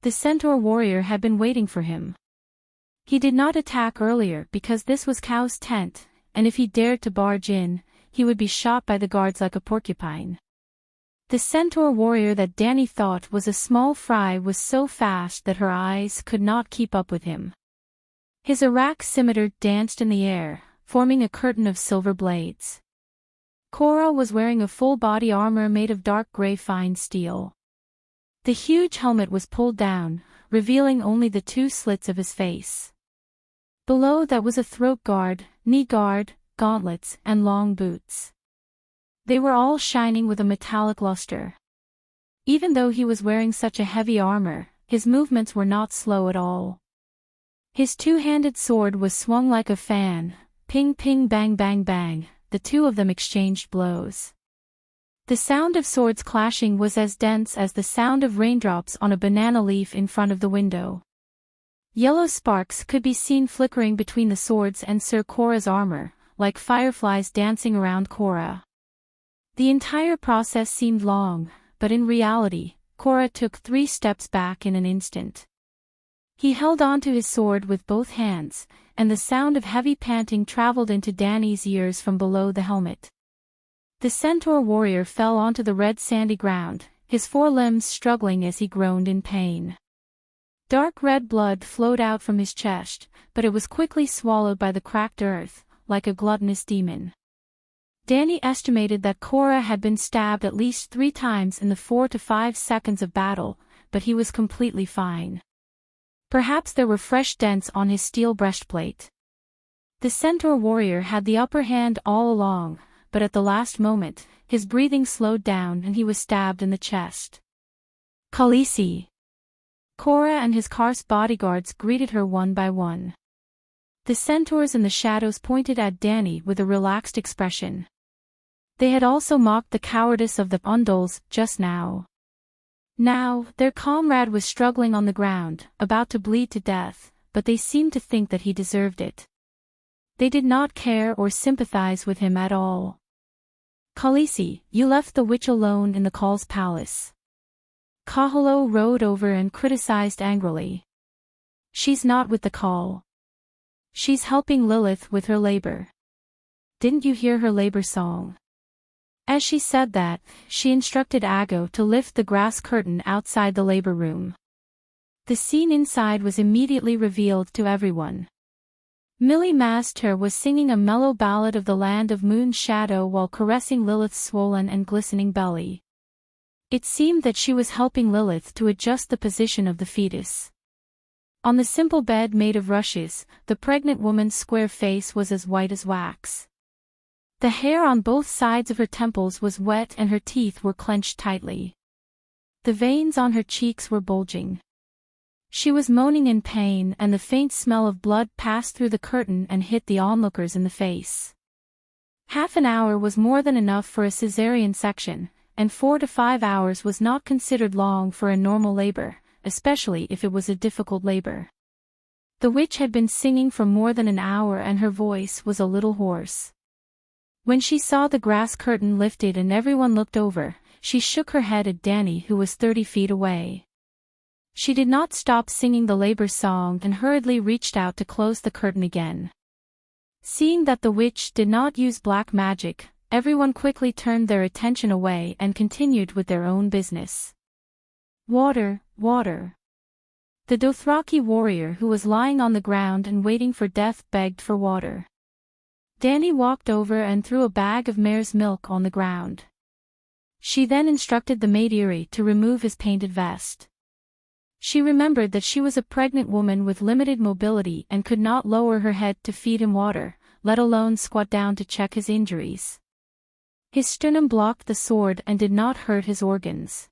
The centaur warrior had been waiting for him. He did not attack earlier because this was Cow's tent, and if he dared to barge in, he would be shot by the guards like a porcupine. The centaur warrior that Dany thought was a small fry was so fast that her eyes could not keep up with him. His Arak scimitar danced in the air, forming a curtain of silver blades. Korra was wearing a full-body armor made of dark gray fine steel. The huge helmet was pulled down, revealing only the two slits of his face. Below that was a throat guard, knee guard, gauntlets, and long boots. They were all shining with a metallic luster. Even though he was wearing such a heavy armor, his movements were not slow at all. His two-handed sword was swung like a fan, ping ping bang bang bang, the two of them exchanged blows. The sound of swords clashing was as dense as the sound of raindrops on a banana leaf in front of the window. Yellow sparks could be seen flickering between the swords and Sir Korra's armor, like fireflies dancing around Korra. The entire process seemed long, but in reality, Korra took 3 steps back in an instant. He held onto his sword with both hands, and the sound of heavy panting traveled into Dany's ears from below the helmet. The centaur warrior fell onto the red sandy ground, his forelimbs struggling as he groaned in pain. Dark red blood flowed out from his chest, but it was quickly swallowed by the cracked earth, like a gluttonous demon. Dany estimated that Korra had been stabbed at least 3 times in the 4 to 5 seconds of battle, but he was completely fine. Perhaps there were fresh dents on his steel breastplate. The centaur warrior had the upper hand all along, but at the last moment, his breathing slowed down and he was stabbed in the chest. Khaleesi! Korra and his Karst bodyguards greeted her one by one. The centaurs in the shadows pointed at Dany with a relaxed expression. They had also mocked the cowardice of the Undols just now. Now, their comrade was struggling on the ground, about to bleed to death, but they seemed to think that he deserved it. They did not care or sympathize with him at all. Khaleesi, you left the witch alone in the Khale's palace. Kahalo rode over and criticized angrily. She's not with the Khale. She's helping Lilith with her labor. Didn't you hear her labor song? As she said that, she instructed Aggo to lift the grass curtain outside the labor room. The scene inside was immediately revealed to everyone. Millie Master was singing a mellow ballad of the land of Moon's shadow while caressing Lilith's swollen and glistening belly. It seemed that she was helping Lilith to adjust the position of the fetus. On the simple bed made of rushes, the pregnant woman's square face was as white as wax. The hair on both sides of her temples was wet and her teeth were clenched tightly. The veins on her cheeks were bulging. She was moaning in pain and the faint smell of blood passed through the curtain and hit the onlookers in the face. Half an hour was more than enough for a cesarean section, and 4 to 5 hours was not considered long for a normal labor, especially if it was a difficult labor. The witch had been singing for more than an hour and her voice was a little hoarse. When she saw the grass curtain lifted and everyone looked over, she shook her head at Dany who was 30 feet away. She did not stop singing the labor song and hurriedly reached out to close the curtain again. Seeing that the witch did not use black magic, everyone quickly turned their attention away and continued with their own business. Water, water. The Dothraki warrior who was lying on the ground and waiting for death begged for water. Dany walked over and threw a bag of mare's milk on the ground. She then instructed the maid Eerie to remove his painted vest. She remembered that she was a pregnant woman with limited mobility and could not lower her head to feed him water, let alone squat down to check his injuries. His sternum blocked the sword and did not hurt his organs.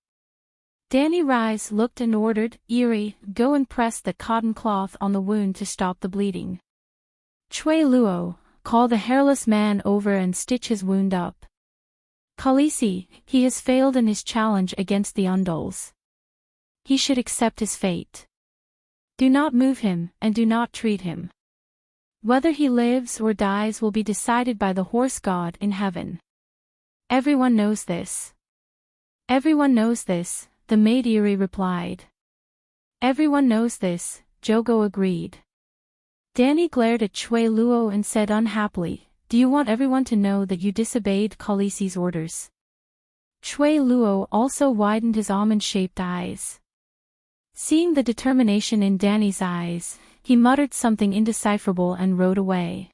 Danny Rise looked and ordered, "Eerie, go and press the cotton cloth on the wound to stop the bleeding. Chui Luo, call the hairless man over and stitch his wound up. Khaleesi, he has failed in his challenge against the Undulls. He should accept his fate. Do not move him, and do not treat him. Whether he lives or dies will be decided by the horse god in heaven. Everyone knows this." "Everyone knows this," the maid Eerie replied. "Everyone knows this," Jogo agreed. Danny glared at Chui Luo and said unhappily, "Do you want everyone to know that you disobeyed Khaleesi's orders?" Chui Luo also widened his almond-shaped eyes. Seeing the determination in Danny's eyes, he muttered something indecipherable and rode away.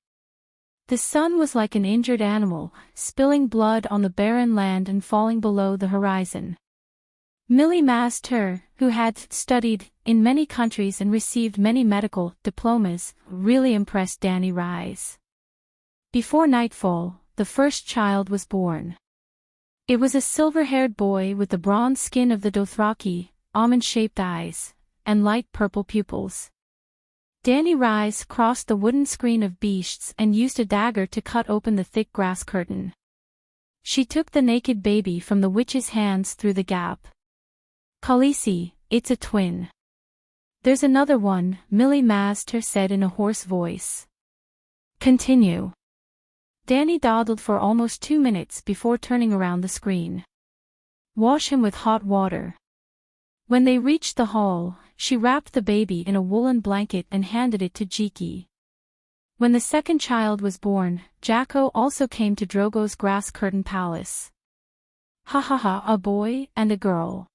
The sun was like an injured animal, spilling blood on the barren land and falling below the horizon. Millie Master, who had studied in many countries and received many medical diplomas, really impressed Danny Rise. Before nightfall, the first child was born. It was a silver-haired boy with the bronze skin of the Dothraki, almond-shaped eyes, and light purple pupils. Danny Rise crossed the wooden screen of beasts and used a dagger to cut open the thick grass curtain. She took the naked baby from the witch's hands through the gap. "Khaleesi, it's a twin." "There's another one," Millie Master said in a hoarse voice. "Continue." Danny dawdled for almost 2 minutes before turning around the screen. "Wash him with hot water." When they reached the hall, she wrapped the baby in a woolen blanket and handed it to Jiki. When the second child was born, Jacko also came to Drogo's grass curtain palace. "Ha ha ha, a boy and a girl.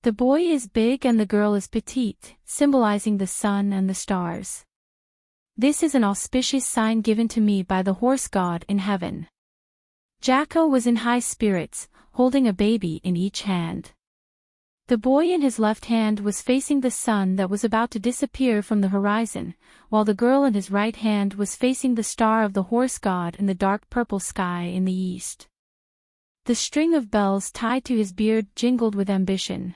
The boy is big and the girl is petite, symbolizing the sun and the stars. This is an auspicious sign given to me by the horse god in heaven." Jacko was in high spirits, holding a baby in each hand. The boy in his left hand was facing the sun that was about to disappear from the horizon, while the girl in his right hand was facing the star of the horse god in the dark purple sky in the east. The string of bells tied to his beard jingled with ambition.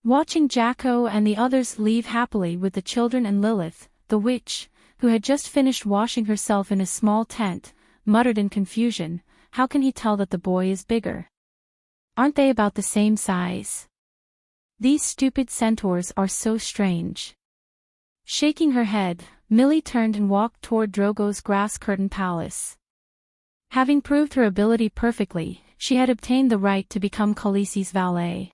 Watching Jacko and the others leave happily with the children and Lilith, the witch, who had just finished washing herself in a small tent, muttered in confusion, "How can he tell that the boy is bigger? Aren't they about the same size? These stupid centaurs are so strange." Shaking her head, Millie turned and walked toward Drogo's grass curtain palace. Having proved her ability perfectly, she had obtained the right to become Khaleesi's valet.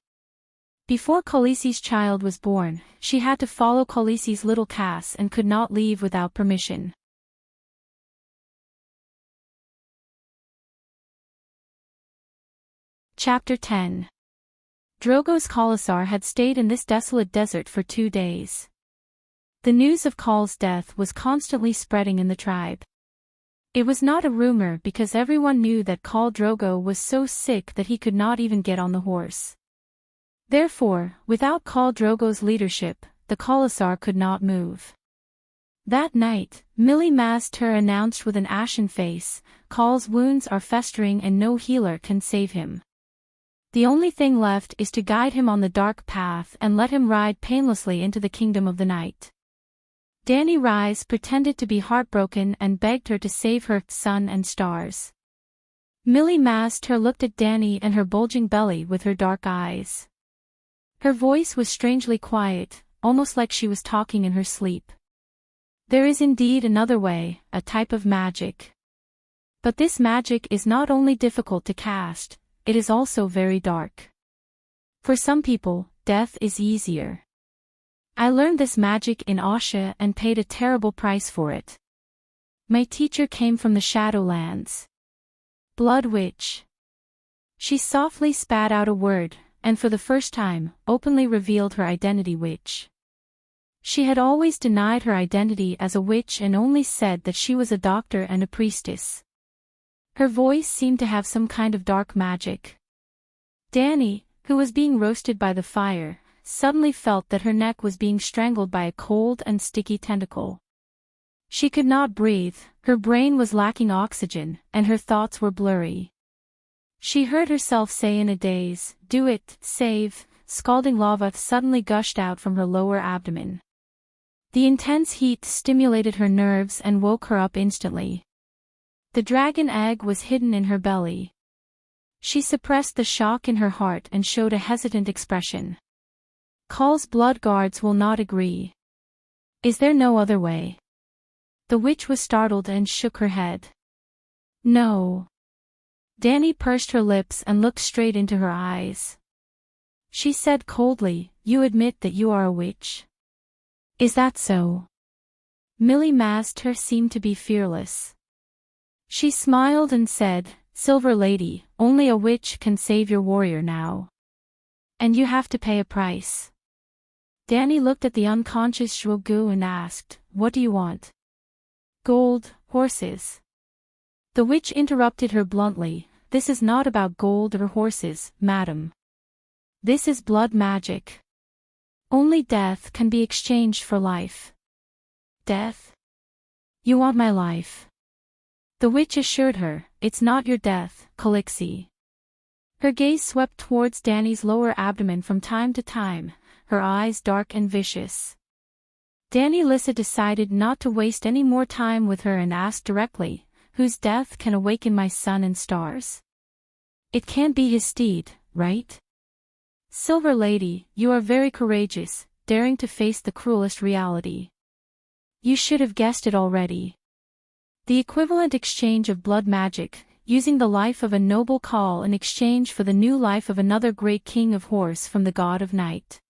Before Khaleesi's child was born, she had to follow Khaleesi's little Cass and could not leave without permission. Chapter 10. Drogo's Khalasar had stayed in this desolate desert for 2 days. The news of Khal's death was constantly spreading in the tribe. It was not a rumor because everyone knew that Khal Drogo was so sick that he could not even get on the horse. Therefore, without Khal Drogo's leadership, the Khalasar could not move. That night, Millie Master announced with an ashen face, "Khal's wounds are festering and no healer can save him. The only thing left is to guide him on the dark path and let him ride painlessly into the kingdom of the night." Danny Rise pretended to be heartbroken and begged her to save her sun and stars. Millie Master looked at Danny and her bulging belly with her dark eyes. Her voice was strangely quiet, almost like she was talking in her sleep. "There is indeed another way, a type of magic. But this magic is not only difficult to cast, it is also very dark. For some people, death is easier. I learned this magic in Asha and paid a terrible price for it. My teacher came from the Shadowlands. Blood Witch." She softly spat out a word, and for the first time, openly revealed her identity: witch. She had always denied her identity as a witch and only said that she was a doctor and a priestess. Her voice seemed to have some kind of dark magic. Danny, who was being roasted by the fire, suddenly felt that her neck was being strangled by a cold and sticky tentacle. She could not breathe, her brain was lacking oxygen, and her thoughts were blurry. She heard herself say in a daze, "Do it, save." Scalding lava suddenly gushed out from her lower abdomen. The intense heat stimulated her nerves and woke her up instantly. The dragon egg was hidden in her belly. She suppressed the shock in her heart and showed a hesitant expression. Call's blood guards will not agree. Is there no other way? The witch was startled and shook her head. No. Dani pursed her lips and looked straight into her eyes. She said coldly, "You admit that you are a witch? Is that so?" Millie Master seemed to be fearless. She smiled and said, "Silver Lady, only a witch can save your warrior now. And you have to pay a price." Dani looked at the unconscious Zhuogu and asked, "What do you want?" "Gold, horses." The witch interrupted her bluntly, "This is not about gold or horses, madam. This is blood magic. Only death can be exchanged for life." "Death? You want my life?" The witch assured her, "It's not your death, Calixie." Her gaze swept towards Dani's lower abdomen from time to time, her eyes dark and vicious. Dani Lissa decided not to waste any more time with her and asked directly, "Whose death can awaken my sun and stars?" "It can't be his steed, right?" "Silver Lady, you are very courageous, daring to face the cruelest reality. You should have guessed it already. The equivalent exchange of blood magic, using the life of a noble Call in exchange for the new life of another great king of horse from the god of night."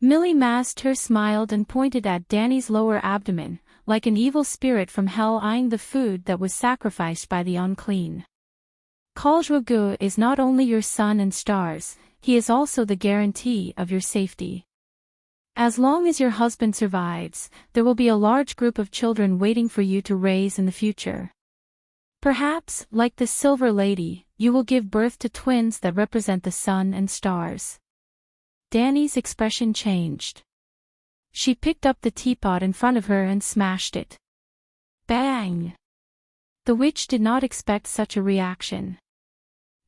Millie Master smiled and pointed at Dani's lower abdomen, like an evil spirit from hell eyeing the food that was sacrificed by the unclean. "Call Zhuogu is not only your sun and stars, he is also the guarantee of your safety. As long as your husband survives, there will be a large group of children waiting for you to raise in the future. Perhaps, like the Silver Lady, you will give birth to twins that represent the sun and stars." Dani's expression changed. She picked up the teapot in front of her and smashed it. Bang! The witch did not expect such a reaction.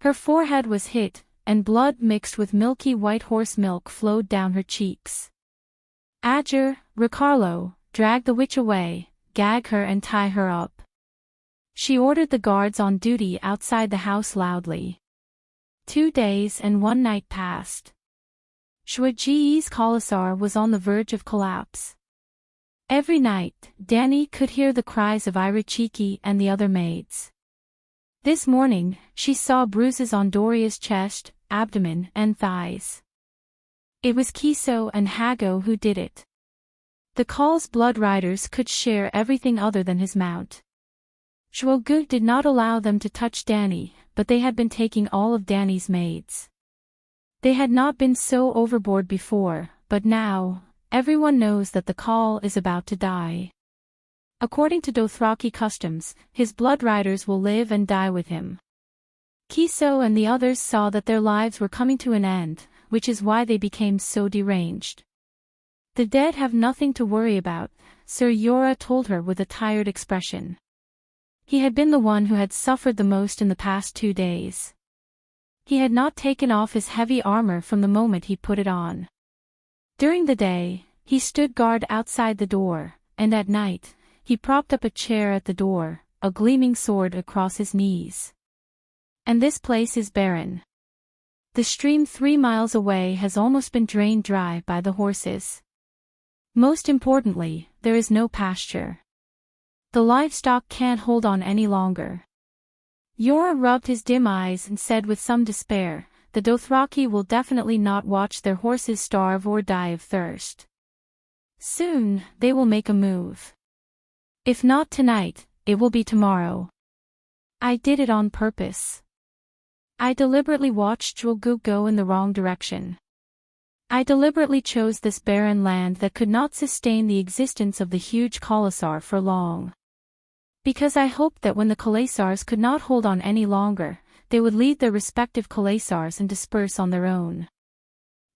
Her forehead was hit, and blood mixed with milky white horse milk flowed down her cheeks. "Adjure, Ricardo, drag the witch away, gag her and tie her up." She ordered the guards on duty outside the house loudly. 2 days and 1 night passed. Shuiji's Commissar was on the verge of collapse. Every night, Dani could hear the cries of Irichiki and the other maids. This morning, she saw bruises on Doria's chest, abdomen, and thighs. It was Kiso and Hago who did it. The Call's blood riders could share everything other than his mount. Zhuogu did not allow them to touch Dani, but they had been taking all of Dani's maids. They had not been so overboard before, but now, everyone knows that the Call is about to die. According to Dothraki customs, his blood riders will live and die with him. Kiso and the others saw that their lives were coming to an end, which is why they became so deranged. "The dead have nothing to worry about," Sir Yora told her with a tired expression. He had been the one who had suffered the most in the past 2 days. He had not taken off his heavy armor from the moment he put it on. During the day, he stood guard outside the door, and at night, he propped up a chair at the door, a gleaming sword across his knees. "And this place is barren. The stream 3 miles away has almost been drained dry by the horses. Most importantly, there is no pasture. The livestock can't hold on any longer." Yora rubbed his dim eyes and said with some despair, "The Dothraki will definitely not watch their horses starve or die of thirst. Soon, they will make a move. If not tonight, it will be tomorrow. I did it on purpose. I deliberately watched Zhuogu go in the wrong direction. I deliberately chose this barren land that could not sustain the existence of the huge Khalasar for long. Because I hoped that when the Khalasars could not hold on any longer, they would lead their respective Khalasars and disperse on their own.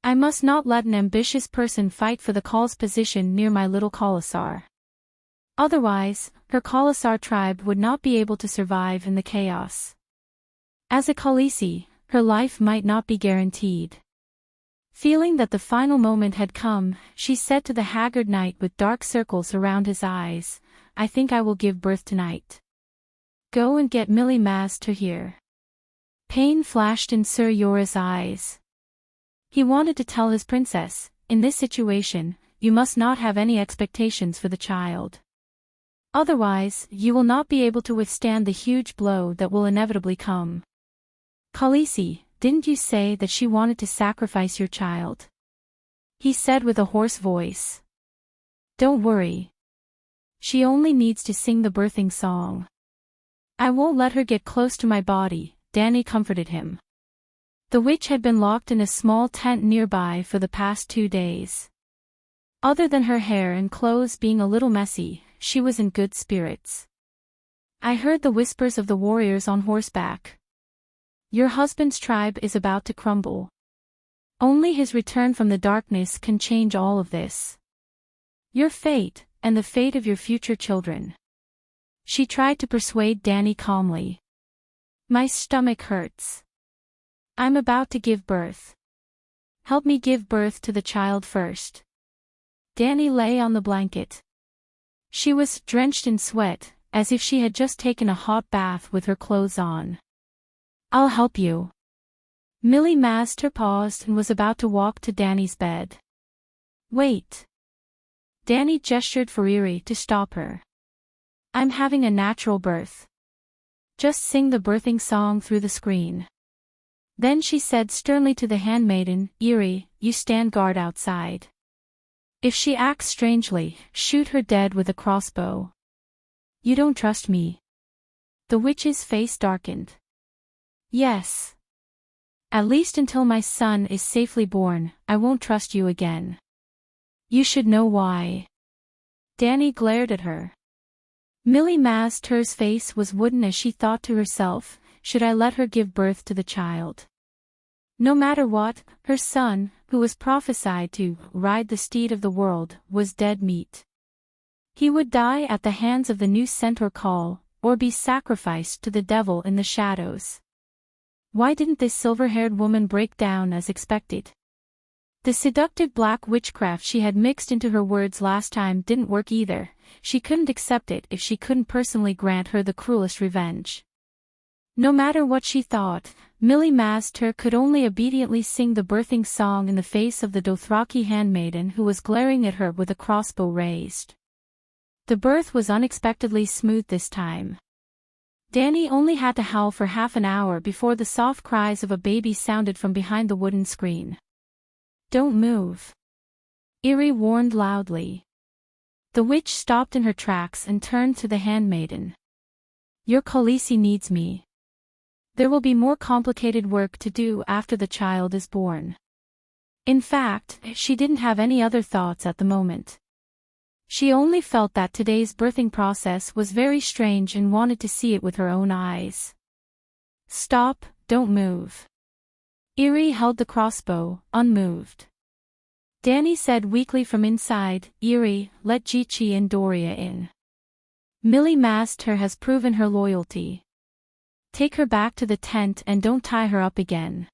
I must not let an ambitious person fight for the Khal's position near my little Khalasar. Otherwise, her Khalasar tribe would not be able to survive in the chaos. As a Khaleesi, her life might not be guaranteed. Feeling that the final moment had come, she said to the haggard knight with dark circles around his eyes, "I think I will give birth tonight. Go and get Millie Maz to here." Pain flashed in Sir Yora's eyes. He wanted to tell his princess, in this situation, you must not have any expectations for the child. Otherwise, you will not be able to withstand the huge blow that will inevitably come. "Khaleesi, didn't you say that she wanted to sacrifice your child?" he said with a hoarse voice. "Don't worry. She only needs to sing the birthing song. I won't let her get close to my body," Dany comforted him. The witch had been locked in a small tent nearby for the past 2 days. Other than her hair and clothes being a little messy, she was in good spirits. "I heard the whispers of the warriors on horseback. Your husband's tribe is about to crumble. Only his return from the darkness can change all of this. Your fate, and the fate of your future children." She tried to persuade Dany calmly. "My stomach hurts. I'm about to give birth. Help me give birth to the child first." Dany lay on the blanket. She was drenched in sweat, as if she had just taken a hot bath with her clothes on. "I'll help you." Millie Maz paused and was about to walk to Dany's bed. "Wait." Dany gestured for Irri to stop her. "I'm having a natural birth. Just sing the birthing song through the screen." Then she said sternly to the handmaiden, "Irri, you stand guard outside. If she acts strangely, shoot her dead with a crossbow." "You don't trust me?" The witch's face darkened. "Yes. At least until my son is safely born, I won't trust you again. You should know why." Dany glared at her. Millie Maz's face was wooden as she thought to herself, should I let her give birth to the child? No matter what, her son, who was prophesied to ride the steed of the world, was dead meat. He would die at the hands of the new centaur Khal, or be sacrificed to the devil in the shadows. Why didn't this silver-haired woman break down as expected? The seductive black witchcraft she had mixed into her words last time didn't work either. She couldn't accept it if she couldn't personally grant her the cruelest revenge. No matter what she thought, Millie Maz could only obediently sing the birthing song in the face of the Dothraki handmaiden who was glaring at her with a crossbow raised. The birth was unexpectedly smooth this time. Dany only had to howl for half an hour before the soft cries of a baby sounded from behind the wooden screen. "Don't move," Irri warned loudly. The witch stopped in her tracks and turned to the handmaiden. "Your Khaleesi needs me. There will be more complicated work to do after the child is born." In fact, she didn't have any other thoughts at the moment. She only felt that today's birthing process was very strange and wanted to see it with her own eyes. "Stop, don't move." Irri held the crossbow, unmoved. Dany said weakly from inside, "Irri, let Jichi and Doria in. Millie Maz has proven her loyalty. Take her back to the tent and don't tie her up again.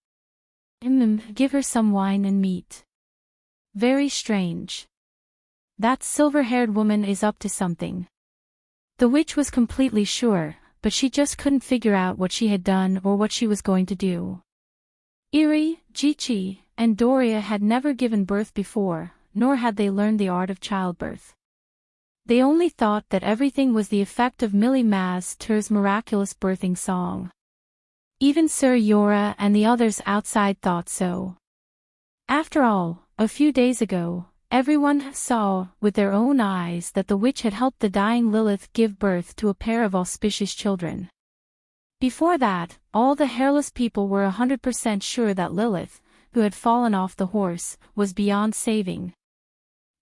Give her some wine and meat." Very strange. That silver-haired woman is up to something. The witch was completely sure, but she just couldn't figure out what she had done or what she was going to do. Irri, Jichi, and Doria had never given birth before, nor had they learned the art of childbirth. They only thought that everything was the effect of Millie Maz's miraculous birthing song. Even Sir Yora and the others outside thought so. After all, a few days ago, everyone saw with their own eyes that the witch had helped the dying Lilith give birth to a pair of auspicious children. Before that, all the hairless people were 100% sure that Lilith, who had fallen off the horse, was beyond saving.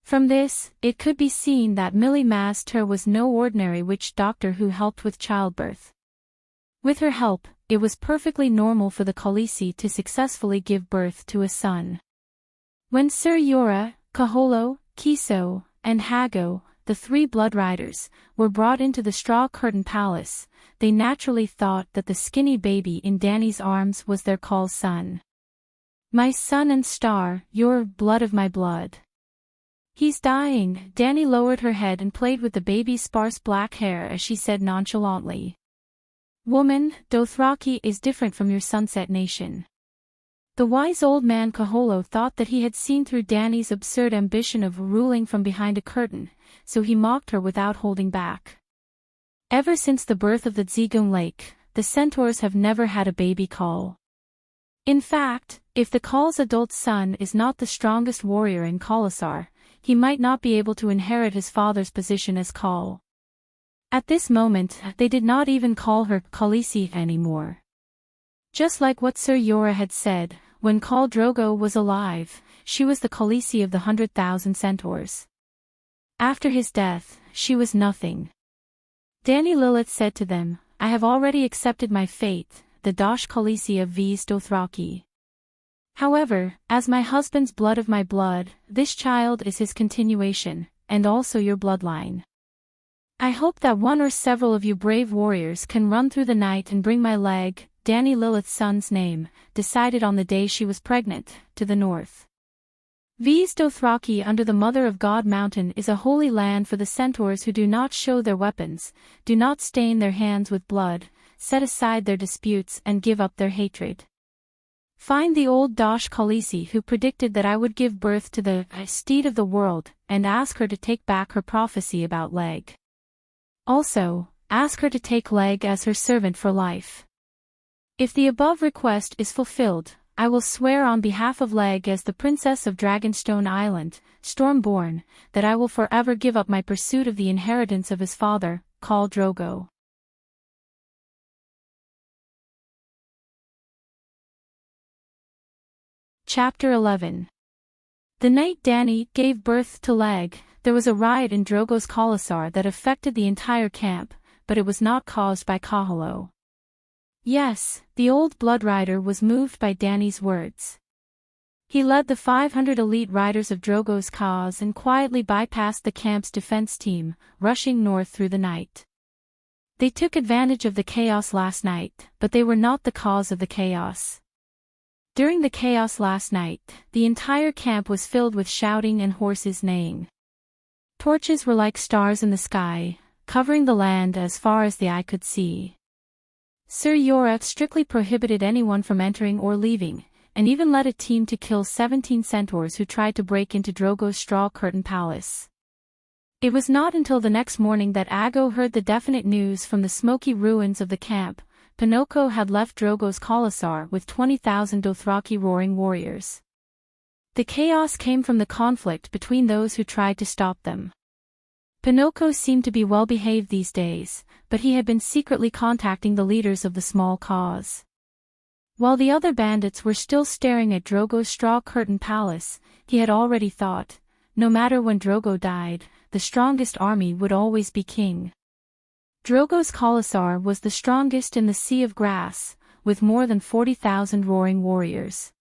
From this, it could be seen that Millie Maz was no ordinary witch doctor who helped with childbirth. With her help, it was perfectly normal for the Khaleesi to successfully give birth to a son. When Sir Yora, Kaholo, Kiso, and Hago, the 3 blood riders, were brought into the straw curtain palace, they naturally thought that the skinny baby in Danny's arms was their Call's son. "My sun and star, you're blood of my blood." "He's dying." Danny lowered her head and played with the baby's sparse black hair as she said nonchalantly. "Woman, Dothraki is different from your Sunset Nation." The wise old man Kaholo thought that he had seen through Danny's absurd ambition of ruling from behind a curtain, so he mocked her without holding back. "Ever since the birth of the Zigun Lake, the centaurs have never had a baby Call. In fact, if the Call's adult son is not the strongest warrior in Khalasar, he might not be able to inherit his father's position as Call." At this moment, they did not even call her Khaleesi anymore. Just like what Sir Jorah had said, when Khal Drogo was alive, she was the Khaleesi of the 100,000 centaurs. After his death, she was nothing. Dany Lilith said to them, "I have already accepted my fate, the Dosh Khaleesi of V's Dothraki. However, as my husband's blood of my blood, this child is his continuation, and also your bloodline. I hope that one or several of you brave warriors can run through the night and bring my leg," Dany Lilith's son's name, decided on the day she was pregnant, to the north. V's Dothraki under the Mother of God mountain is a holy land for the centaurs who do not show their weapons, do not stain their hands with blood, set aside their disputes and give up their hatred. Find the old Dosh Khaleesi who predicted that I would give birth to the steed of the world, and ask her to take back her prophecy about Leg. Also, ask her to take Leg as her servant for life. If the above request is fulfilled, I will swear on behalf of Leg as the Princess of Dragonstone Island, Stormborn, that I will forever give up my pursuit of the inheritance of his father, Khal Drogo." Chapter 11. The night Dany gave birth to Leg, there was a riot in Drogo's Khalasar that affected the entire camp, but it was not caused by Kaholo. Yes, the old blood rider was moved by Dany's words. He led the 500 elite riders of Drogo's cause and quietly bypassed the camp's defense team, rushing north through the night. They took advantage of the chaos last night, but they were not the cause of the chaos. During the chaos last night, the entire camp was filled with shouting and horses neighing. Torches were like stars in the sky, covering the land as far as the eye could see. Sir Jorah strictly prohibited anyone from entering or leaving, and even led a team to kill 17 centaurs who tried to break into Drogo's straw curtain palace. It was not until the next morning that Aggo heard the definite news from the smoky ruins of the camp. Pinocchio had left Drogo's Khalasar with 20,000 Dothraki roaring warriors. The chaos came from the conflict between those who tried to stop them. Pinocchio seemed to be well behaved these days, but he had been secretly contacting the leaders of the small cause. While the other bandits were still staring at Drogo's straw curtain palace, he had already thought, no matter when Drogo died, the strongest army would always be king. Drogo's Khalasar was the strongest in the Sea of Grass, with more than 40,000 roaring warriors.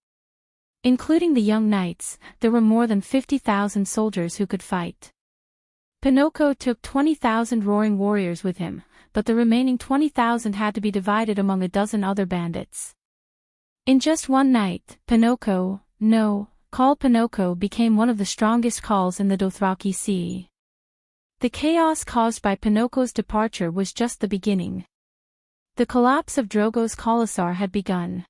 Including the young knights, there were more than 50,000 soldiers who could fight. Pinocchio took 20,000 roaring warriors with him, but the remaining 20,000 had to be divided among a dozen other bandits. In just one night, Khal Pinocchio became one of the strongest Khals in the Dothraki Sea. The chaos caused by Pinocchio's departure was just the beginning. The collapse of Drogo's Khalasar had begun.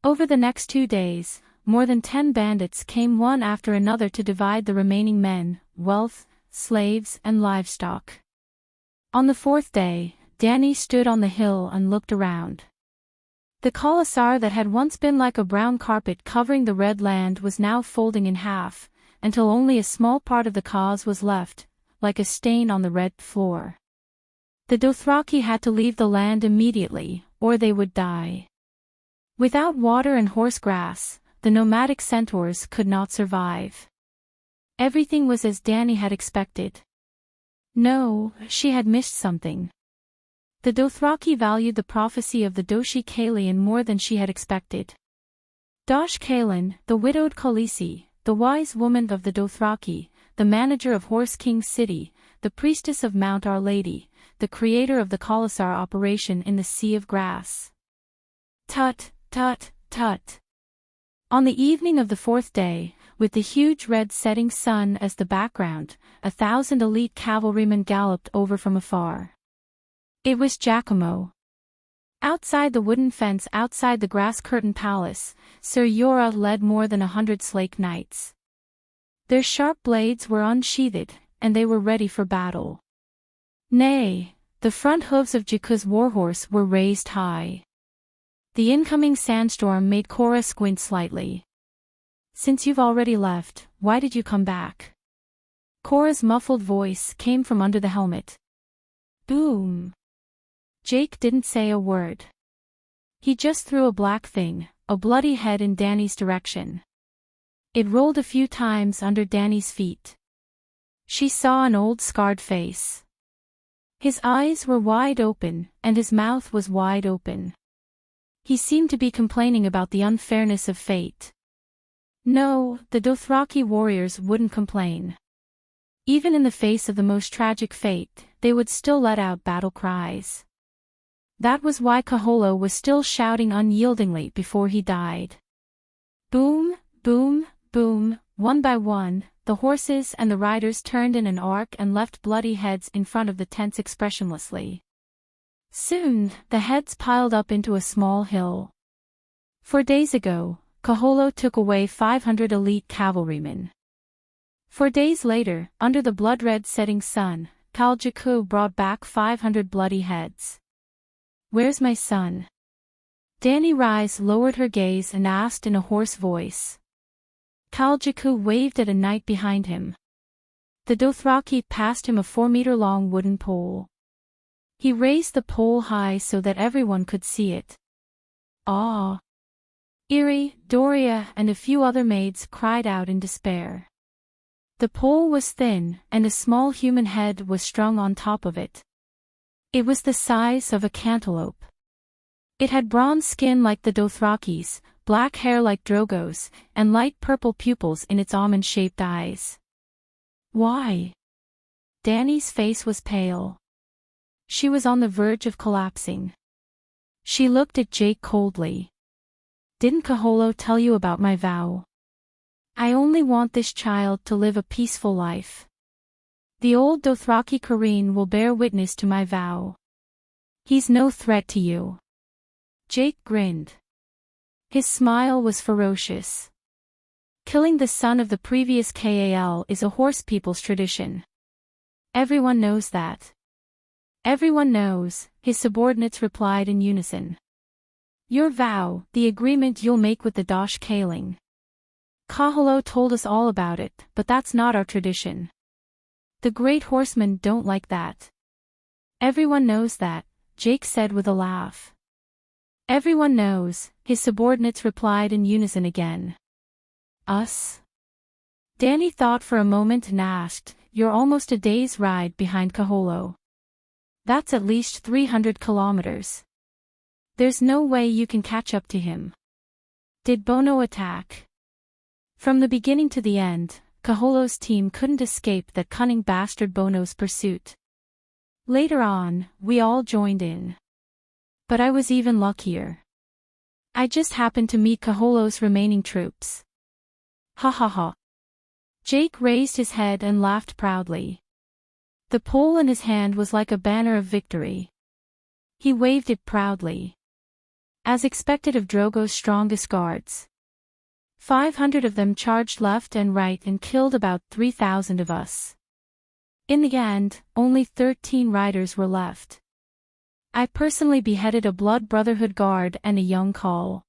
Over the next 2 days, more than 10 bandits came one after another to divide the remaining men, wealth, slaves and livestock. On the 4th day, Dany stood on the hill and looked around. The Khalasar that had once been like a brown carpet covering the red land was now folding in half, until only a small part of the cause was left, like a stain on the red floor. The Dothraki had to leave the land immediately, or they would die. Without water and horse grass, the nomadic centaurs could not survive. Everything was as Dany had expected. No, she had missed something. The Dothraki valued the prophecy of the Doshi Kalian more than she had expected. Dosh Kalian, the widowed Khaleesi, the wise woman of the Dothraki, the manager of Horse King City, the priestess of Mount Our Lady, the creator of the Khalasar operation in the Sea of Grass. Tut, tut, tut. On the evening of the fourth day, with the huge red setting sun as the background, 1,000 elite cavalrymen galloped over from afar. It was Giacomo. Outside the wooden fence outside the grass-curtained palace, Sir Yora led more than 100 Slake knights. Their sharp blades were unsheathed, and they were ready for battle. Nay, the front hooves of Jakku's warhorse were raised high. The incoming sandstorm made Cora squint slightly. "Since you've already left, why did you come back?" Cora's muffled voice came from under the helmet. Boom. Jake didn't say a word. He just threw a black thing, a bloody head in Danny's direction. It rolled a few times under Danny's feet. She saw an old scarred face. His eyes were wide open, and his mouth was wide open. He seemed to be complaining about the unfairness of fate. No, the Dothraki warriors wouldn't complain. Even in the face of the most tragic fate, they would still let out battle cries. That was why Kaholo was still shouting unyieldingly before he died. Boom, boom, boom, one by one, the horses and the riders turned in an arc and left bloody heads in front of the tents expressionlessly. Soon, the heads piled up into a small hill. 4 days ago, Kaholo took away 500 elite cavalrymen. 4 days later, under the blood-red setting sun, Khal Jakku brought back 500 bloody heads. "Where's my son?" Danny Rise lowered her gaze and asked in a hoarse voice. Khal Jakku waved at a knight behind him. The Dothraki passed him a 4-meter-long wooden pole. He raised the pole high so that everyone could see it. "Ah!" Iri, Doria, and a few other maids cried out in despair. The pole was thin, and a small human head was strung on top of it. It was the size of a cantaloupe. It had bronze skin like the Dothrakis, black hair like Drogo's, and light purple pupils in its almond-shaped eyes. Why? Danny's face was pale. She was on the verge of collapsing. She looked at Jake coldly. "Didn't Kaholo tell you about my vow? I only want this child to live a peaceful life. The old Dothraki Kareen will bear witness to my vow. He's no threat to you." Jake grinned. His smile was ferocious. Killing the son of the previous Kal is a horse people's tradition. Everyone knows that. Everyone knows, his subordinates replied in unison. "Your vow, the agreement you'll make with the Dosh Kaling. Kaholo told us all about it, but that's not our tradition. The great horsemen don't like that." "Everyone knows that," Jake said with a laugh. "Everyone knows," his subordinates replied in unison again. "Us?" Danny thought for a moment and asked, "You're almost a day's ride behind Kaholo. That's at least 300 kilometers. There's no way you can catch up to him. Did Bono attack?" From the beginning to the end, Kaholo's team couldn't escape that cunning bastard Bono's pursuit. Later on, we all joined in. But I was even luckier. I just happened to meet Kaholo's remaining troops. Ha ha ha. Jake raised his head and laughed proudly. The pole in his hand was like a banner of victory. He waved it proudly. As expected of Drogo's strongest guards. 500 of them charged left and right and killed about 3,000 of us. In the end, only 13 riders were left. I personally beheaded a Blood Brotherhood guard and a young Khal.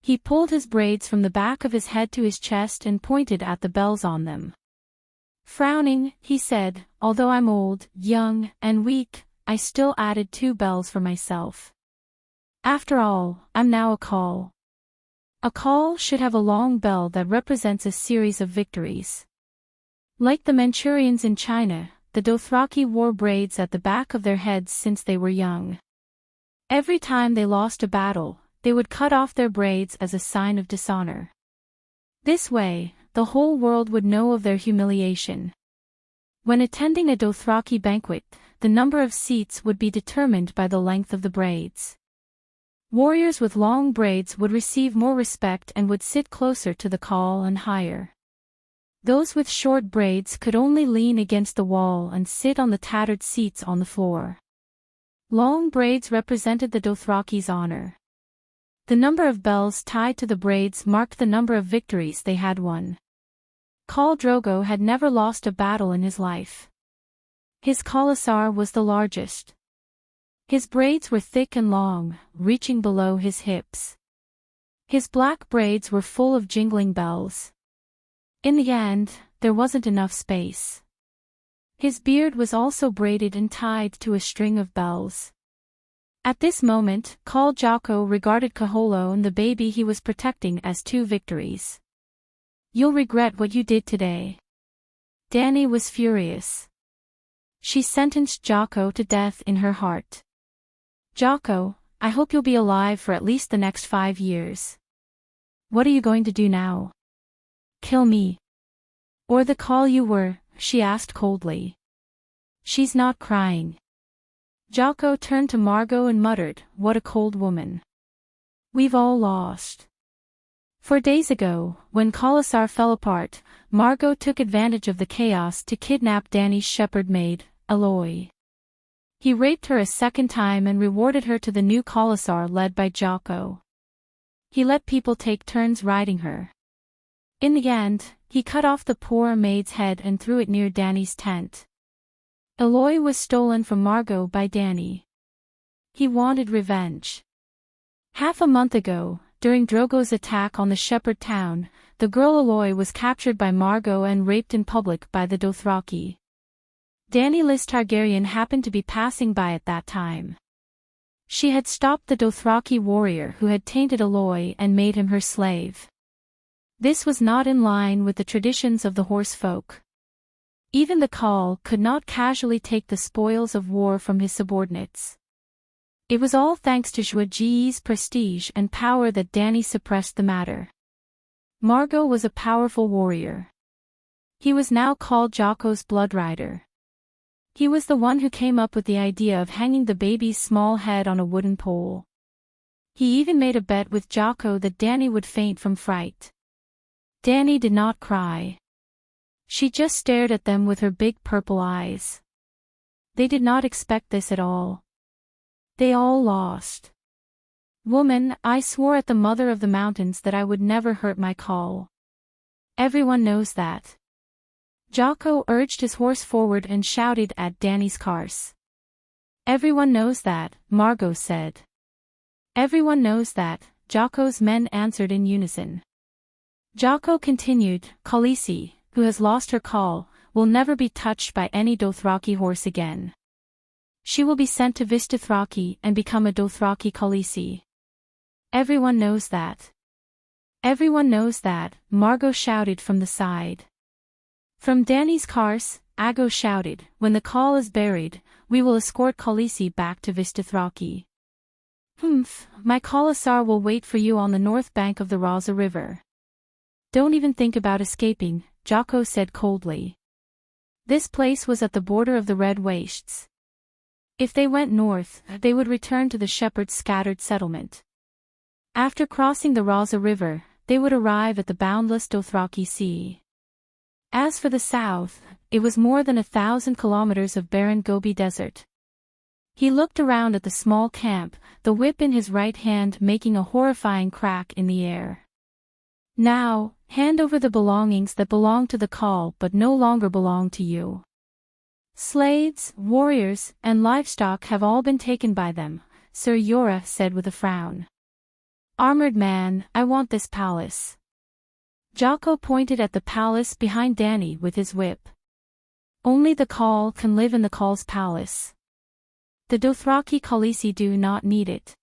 He pulled his braids from the back of his head to his chest and pointed at the bells on them. Frowning, he said, "Although I'm old, young, and weak, I still added 2 bells for myself. After all, I'm now a Khal. A Khal should have a long bell that represents a series of victories. Like the Manchurians in China, the Dothraki wore braids at the back of their heads since they were young. Every time they lost a battle, they would cut off their braids as a sign of dishonor. This way, the whole world would know of their humiliation. When attending a Dothraki banquet, the number of seats would be determined by the length of the braids. Warriors with long braids would receive more respect and would sit closer to the khal and higher. Those with short braids could only lean against the wall and sit on the tattered seats on the floor. Long braids represented the Dothraki's honor. The number of bells tied to the braids marked the number of victories they had won. Khal Drogo had never lost a battle in his life. His khalasar was the largest. His braids were thick and long, reaching below his hips. His black braids were full of jingling bells. In the end, there wasn't enough space. His beard was also braided and tied to a string of bells. At this moment, Khal Jocko regarded Kaholo and the baby he was protecting as two victories. "You'll regret what you did today." Dany was furious. She sentenced Jocko to death in her heart. "Jocko, I hope you'll be alive for at least the next 5 years. What are you going to do now? Kill me? Or the khal you were?" she asked coldly. "She's not crying." Jocko turned to Margot and muttered, "What a cold woman. We've all lost." 4 days ago, when khalasar fell apart, Margot took advantage of the chaos to kidnap Dany's shepherd maid, Aloy. He raped her a second time and rewarded her to the new khalasar led by Jocko. He let people take turns riding her. In the end, he cut off the poor maid's head and threw it near Dany's tent. Aloy was stolen from Margot by Dany. He wanted revenge. Half a month ago, during Drogo's attack on the shepherd town, the girl Aloy was captured by Margot and raped in public by the Dothraki. Dany Lys Targaryen happened to be passing by at that time. She had stopped the Dothraki warrior who had tainted Aloy and made him her slave. This was not in line with the traditions of the horse folk. Even the khal could not casually take the spoils of war from his subordinates. It was all thanks to Zhuge's prestige and power that Dany suppressed the matter. Margot was a powerful warrior. He was now called Jocko's bloodrider. He was the one who came up with the idea of hanging the baby's small head on a wooden pole. He even made a bet with Jocko that Dany would faint from fright. Dany did not cry. She just stared at them with her big purple eyes. They did not expect this at all. They all lost. "Woman, I swore at the mother of the mountains that I would never hurt my khal. Everyone knows that." Jocko urged his horse forward and shouted at Dany's cars. "Everyone knows that," Margot said. "Everyone knows that," Jocko's men answered in unison. Jocko continued, "Khaleesi, who has lost her khal, will never be touched by any Dothraki horse again. She will be sent to Vistothraki and become a Dothraki Khaleesi. Everyone knows that." "Everyone knows that," Margot shouted from the side. From Dany's cars, Aggo shouted, "When the khal is buried, we will escort Khaleesi back to Vistothraki." "Humph, my khalasar will wait for you on the north bank of the Raza River. Don't even think about escaping," Jocko said coldly. This place was at the border of the Red Wastes. If they went north, they would return to the shepherd's scattered settlement. After crossing the Raza River, they would arrive at the boundless Dothraki Sea. As for the south, it was more than 1,000 kilometers of barren Gobi Desert. He looked around at the small camp, the whip in his right hand making a horrifying crack in the air. "Now, hand over the belongings that belong to the khal but no longer belong to you. Slaves, warriors, and livestock have all been taken by them," Sir Jorah said with a frown. "Armored man, I want this palace." Jocko pointed at the palace behind Dany with his whip. "Only the khal can live in the khal's palace. The Dothraki Khaleesi do not need it."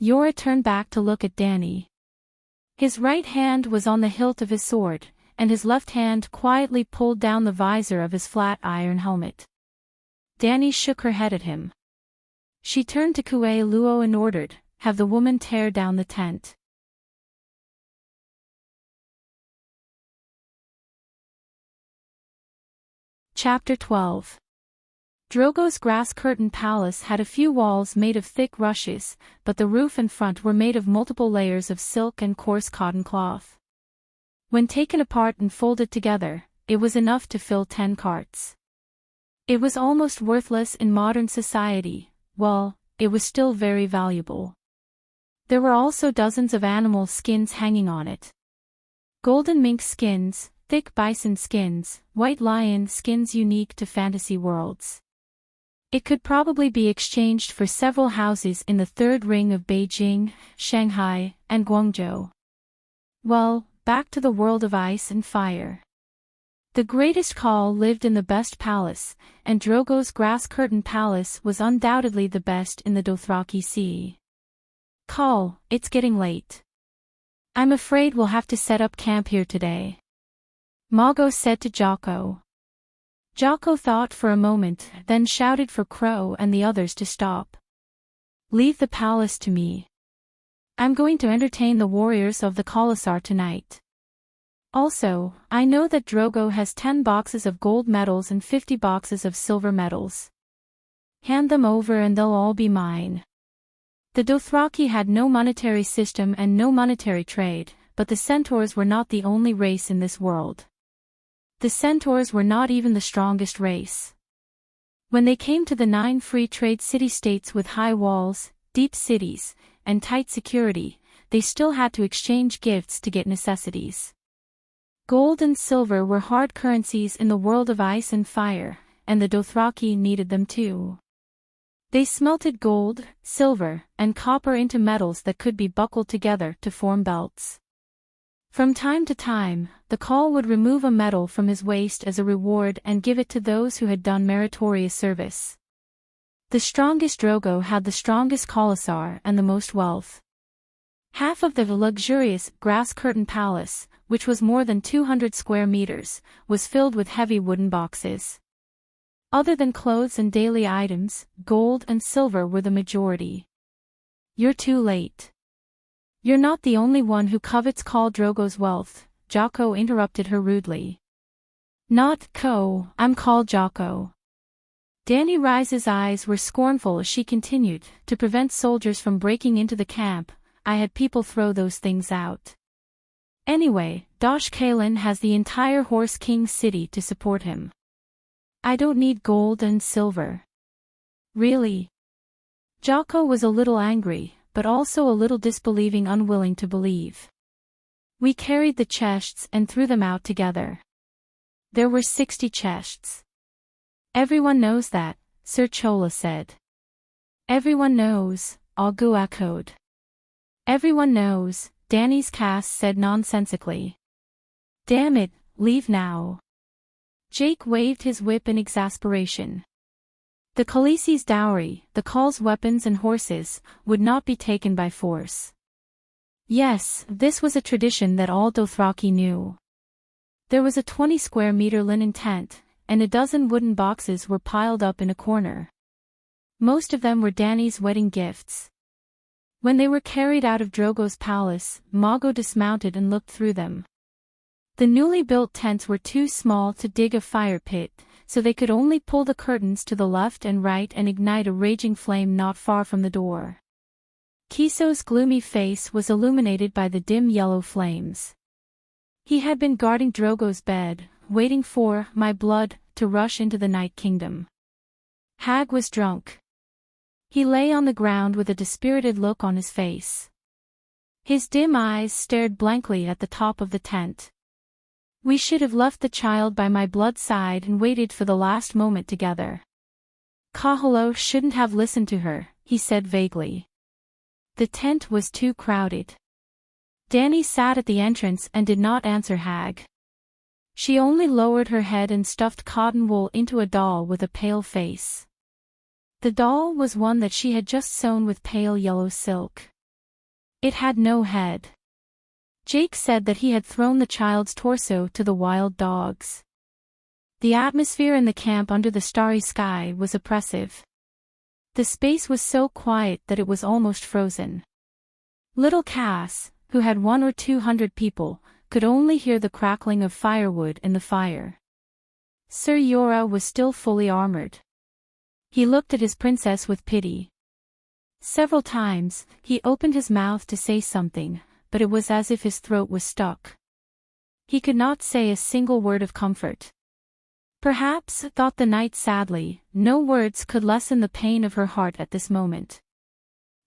Jorah turned back to look at Dany. His right hand was on the hilt of his sword, and his left hand quietly pulled down the visor of his flat iron helmet. Dany shook her head at him. She turned to Kue Luo and ordered, "Have the woman tear down the tent." Chapter 12. Drogo's grass-curtained palace had a few walls made of thick rushes, but the roof and front were made of multiple layers of silk and coarse cotton cloth. When taken apart and folded together, it was enough to fill 10 carts. It was almost worthless in modern society. Well, it was still very valuable. There were also dozens of animal skins hanging on it. Golden mink skins, thick bison skins, white lion skins unique to fantasy worlds. It could probably be exchanged for several houses in the third ring of Beijing, Shanghai, and Guangzhou. Well, back to the world of ice and fire. The greatest Khal lived in the best palace, and Drogo's grass-curtained palace was undoubtedly the best in the Dothraki Sea. Khal, it's getting late. I'm afraid we'll have to set up camp here today, Mago said to Jocko. Jocko thought for a moment, then shouted for Crow and the others to stop. Leave the palace to me. I'm going to entertain the warriors of the Khalasar tonight. Also, I know that Drogo has 10 boxes of gold medals and 50 boxes of silver medals. Hand them over and they'll all be mine. The Dothraki had no monetary system and no monetary trade, but the centaurs were not the only race in this world. The centaurs were not even the strongest race. When they came to the 9 free trade city-states with high walls, deep cities, and tight security, they still had to exchange gifts to get necessities. Gold and silver were hard currencies in the world of ice and fire, and the Dothraki needed them too. They smelted gold, silver, and copper into metals that could be buckled together to form belts. From time to time, the Khal would remove a medal from his waist as a reward and give it to those who had done meritorious service. The strongest Drogo had the strongest Khalasar and the most wealth. Half of the luxurious, grass-curtained palace, which was more than 200 square meters, was filled with heavy wooden boxes. Other than clothes and daily items, gold and silver were the majority. You're too late. You're not the only one who covets Khal Drogo's wealth, Jocko interrupted her rudely. Not Ko, I'm called Jocko. Danny Rise's eyes were scornful as she continued, to prevent soldiers from breaking into the camp, I had people throw those things out. Anyway, Dosh Kalen has the entire Horse King city to support him. I don't need gold and silver. Really? Jocko was a little angry, but also a little disbelieving, unwilling to believe. We carried the chests and threw them out together. There were 60 chests. Everyone knows that, Sir Chola said. Everyone knows, Agu echoed. Everyone knows, Danny's Cass said nonsensically. Damn it, leave now. Jake waved his whip in exasperation. The Khaleesi's dowry, the Khal's weapons and horses, would not be taken by force. Yes, this was a tradition that all Dothraki knew. There was a 20-square-meter linen tent, and a dozen wooden boxes were piled up in a corner. Most of them were Danny's wedding gifts. When they were carried out of Drogo's palace, Mago dismounted and looked through them. The newly built tents were too small to dig a fire pit, so they could only pull the curtains to the left and right and ignite a raging flame not far from the door. Kiso's gloomy face was illuminated by the dim yellow flames. He had been guarding Drogo's bed, waiting for my blood to rush into the Night Kingdom. Hag was drunk. He lay on the ground with a dispirited look on his face. His dim eyes stared blankly at the top of the tent. We should have left the child by my blood's side and waited for the last moment together. Kahalo shouldn't have listened to her, he said vaguely. The tent was too crowded. Danny sat at the entrance and did not answer Hag. She only lowered her head and stuffed cotton wool into a doll with a pale face. The doll was one that she had just sewn with pale yellow silk. It had no head. Jake said that he had thrown the child's torso to the wild dogs. The atmosphere in the camp under the starry sky was oppressive. The space was so quiet that it was almost frozen. Little Cass, who had 100 or 200 people, could only hear the crackling of firewood in the fire. Sir Yora was still fully armored. He looked at his princess with pity. Several times, he opened his mouth to say something, but it was as if his throat was stuck. He could not say a single word of comfort. Perhaps, thought the knight sadly, no words could lessen the pain of her heart at this moment.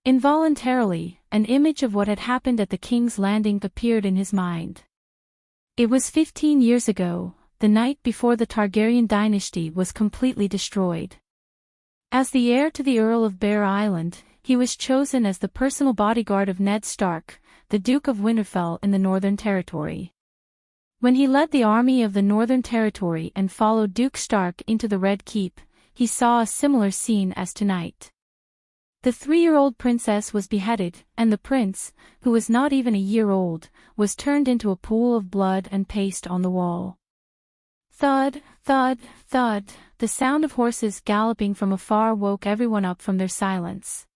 Involuntarily, an image of what had happened at the king's landing appeared in his mind. It was 15 years ago, the night before the Targaryen dynasty was completely destroyed. As the heir to the Earl of Bear Island, he was chosen as the personal bodyguard of Ned Stark, the Duke of Winterfell in the Northern Territory. When he led the army of the Northern Territory and followed Duke Stark into the Red Keep, he saw a similar scene as tonight. The 3-year-old princess was beheaded, and the prince, who was not even a year old, was turned into a pool of blood and paste on the wall. Thud, thud, thud, the sound of horses galloping from afar woke everyone up from their silence.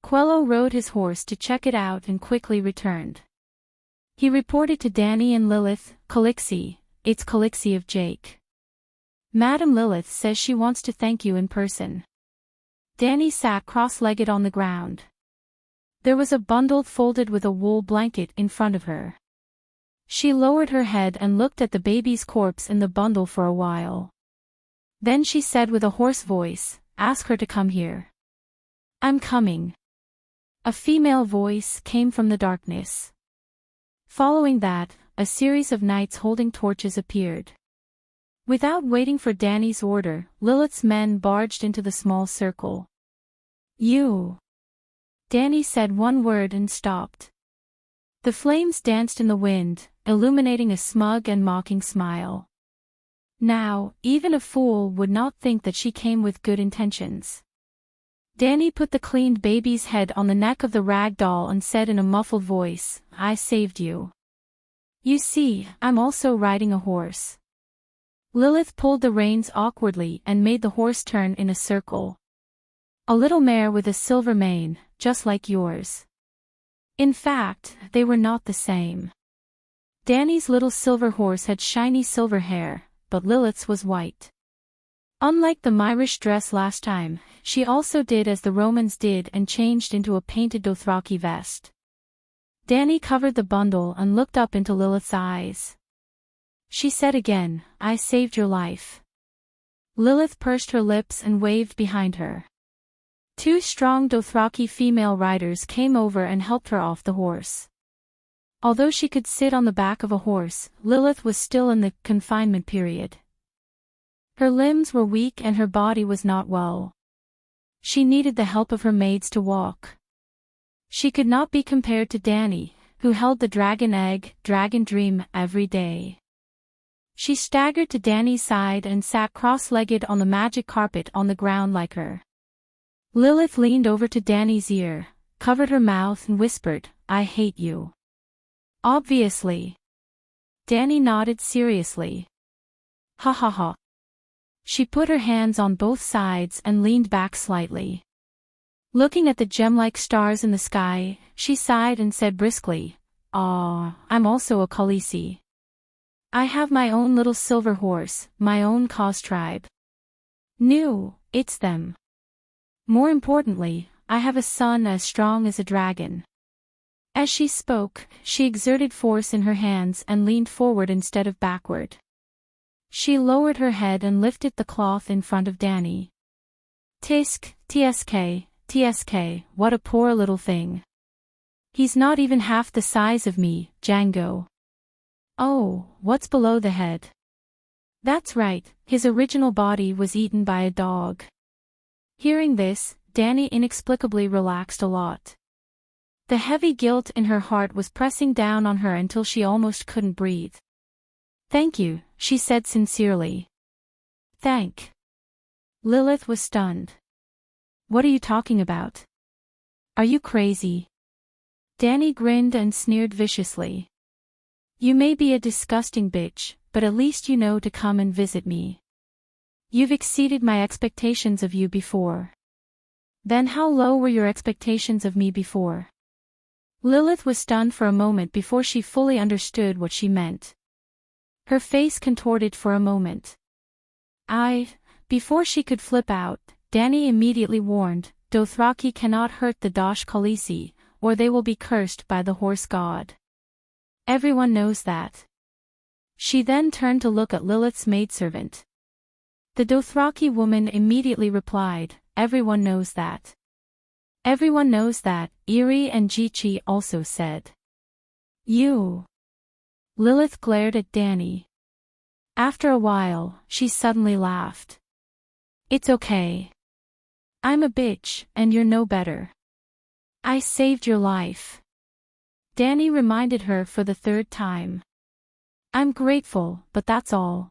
Quello rode his horse to check it out and quickly returned. He reported to Dany and Lilith, "Calixie, it's Calixie of Jake. Madam Lilith says she wants to thank you in person." Dany sat cross-legged on the ground. There was a bundle folded with a wool blanket in front of her. She lowered her head and looked at the baby's corpse in the bundle for a while. Then she said with a hoarse voice, "Ask her to come here." "I'm coming." A female voice came from the darkness. Following that, a series of knights holding torches appeared. Without waiting for Dany's order, Lilith's men barged into the small circle. "You." Dany said one word and stopped. The flames danced in the wind, illuminating a smug and mocking smile. Now, even a fool would not think that she came with good intentions. Dany put the cleaned baby's head on the neck of the rag doll and said in a muffled voice, "I saved you. You see, I'm also riding a horse." Lilith pulled the reins awkwardly and made the horse turn in a circle. "A little mare with a silver mane, just like yours." In fact, they were not the same. Dany's little silver horse had shiny silver hair, but Lilith's was white. Unlike the Myrish dress last time, she also did as the Romans did and changed into a painted Dothraki vest. Dany covered the bundle and looked up into Lilith's eyes. She said again, "I saved your life." Lilith pursed her lips and waved behind her. 2 strong Dothraki female riders came over and helped her off the horse. Although she could sit on the back of a horse, Lilith was still in the confinement period. Her limbs were weak and her body was not well. She needed the help of her maids to walk. She could not be compared to Dany, who held the dragon egg, dragon dream, every day. She staggered to Dany's side and sat cross-legged on the magic carpet on the ground like her. Lilith leaned over to Dany's ear, covered her mouth and whispered, "I hate you." Obviously. Dany nodded seriously. "Ha ha ha." She put her hands on both sides and leaned back slightly. Looking at the gem-like stars in the sky, she sighed and said briskly, "Ah, I'm also a Khaleesi. I have my own little silver horse, my own cause tribe. New, it's them. More importantly, I have a son as strong as a dragon." As she spoke, she exerted force in her hands and leaned forward instead of backward. She lowered her head and lifted the cloth in front of Dany. "Tisk, tsk, tsk, what a poor little thing. He's not even half the size of me, Django. Oh, what's below the head?" That's right, his original body was eaten by a dog. Hearing this, Dany inexplicably relaxed a lot. The heavy guilt in her heart was pressing down on her until she almost couldn't breathe. "Thank you," she said sincerely. "Thank." Lilith was stunned. "What are you talking about? Are you crazy?" Dany grinned and sneered viciously. "You may be a disgusting bitch, but at least you know to come and visit me. You've exceeded my expectations of you before." "Then how low were your expectations of me before?" Lilith was stunned for a moment before she fully understood what she meant. Her face contorted for a moment. Before she could flip out, Danny immediately warned, Dothraki cannot hurt the Dosh Khaleesi, or they will be cursed by the horse god. Everyone knows that. She then turned to look at Lilith's maidservant. The Dothraki woman immediately replied, everyone knows that. Everyone knows that, Iri and Jichi also said. You. Lilith glared at Danny. After a while, she suddenly laughed. It's okay. I'm a bitch, and you're no better. I saved your life. Danny reminded her for the third time. I'm grateful, but that's all.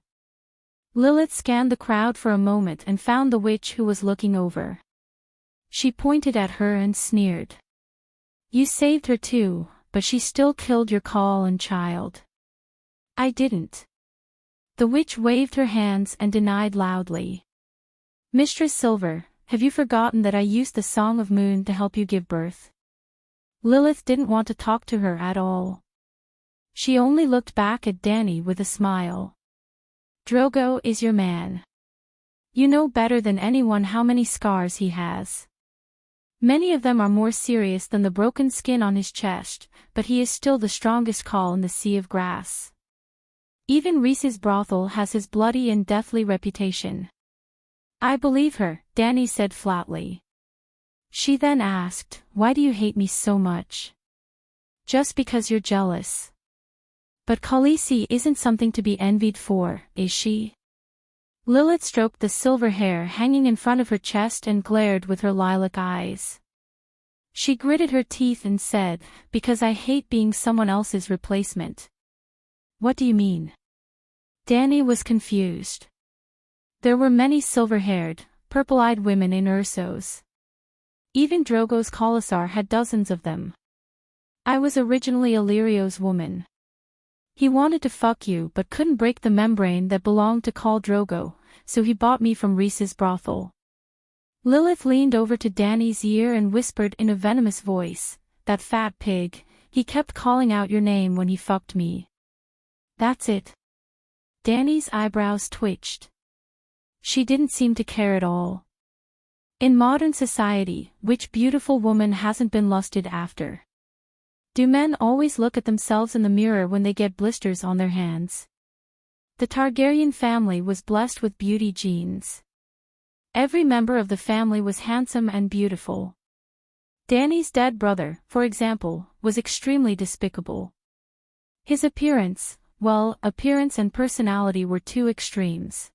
Lilith scanned the crowd for a moment and found the witch who was looking over. She pointed at her and sneered. You saved her too, but she still killed your call and child. I didn't. The witch waved her hands and denied loudly. Mistress Silver, have you forgotten that I used the Song of Moon to help you give birth? Lilith didn't want to talk to her at all. She only looked back at Danny with a smile. Drogo is your man. You know better than anyone how many scars he has. Many of them are more serious than the broken skin on his chest, but he is still the strongest call in the Sea of Grass. Even Rhys's brothel has his bloody and deathly reputation. I believe her, Danny said flatly. She then asked, why do you hate me so much? Just because you're jealous. But Khaleesi isn't something to be envied for, is she? Lilith stroked the silver hair hanging in front of her chest and glared with her lilac eyes. She gritted her teeth and said, because I hate being someone else's replacement. What do you mean? Danny was confused. There were many silver-haired, purple-eyed women in Ursos. Even Drogo's Khalasar had dozens of them. I was originally Illyrio's woman. He wanted to fuck you but couldn't break the membrane that belonged to Khal Drogo, so he bought me from Rhys's brothel. Lilith leaned over to Danny's ear and whispered in a venomous voice, that fat pig, he kept calling out your name when he fucked me. That's it. Danny's eyebrows twitched. She didn't seem to care at all. In modern society, which beautiful woman hasn't been lusted after? Do men always look at themselves in the mirror when they get blisters on their hands? The Targaryen family was blessed with beauty genes. Every member of the family was handsome and beautiful. Danny's dead brother, for example, was extremely despicable. His appearance and personality were two extremes.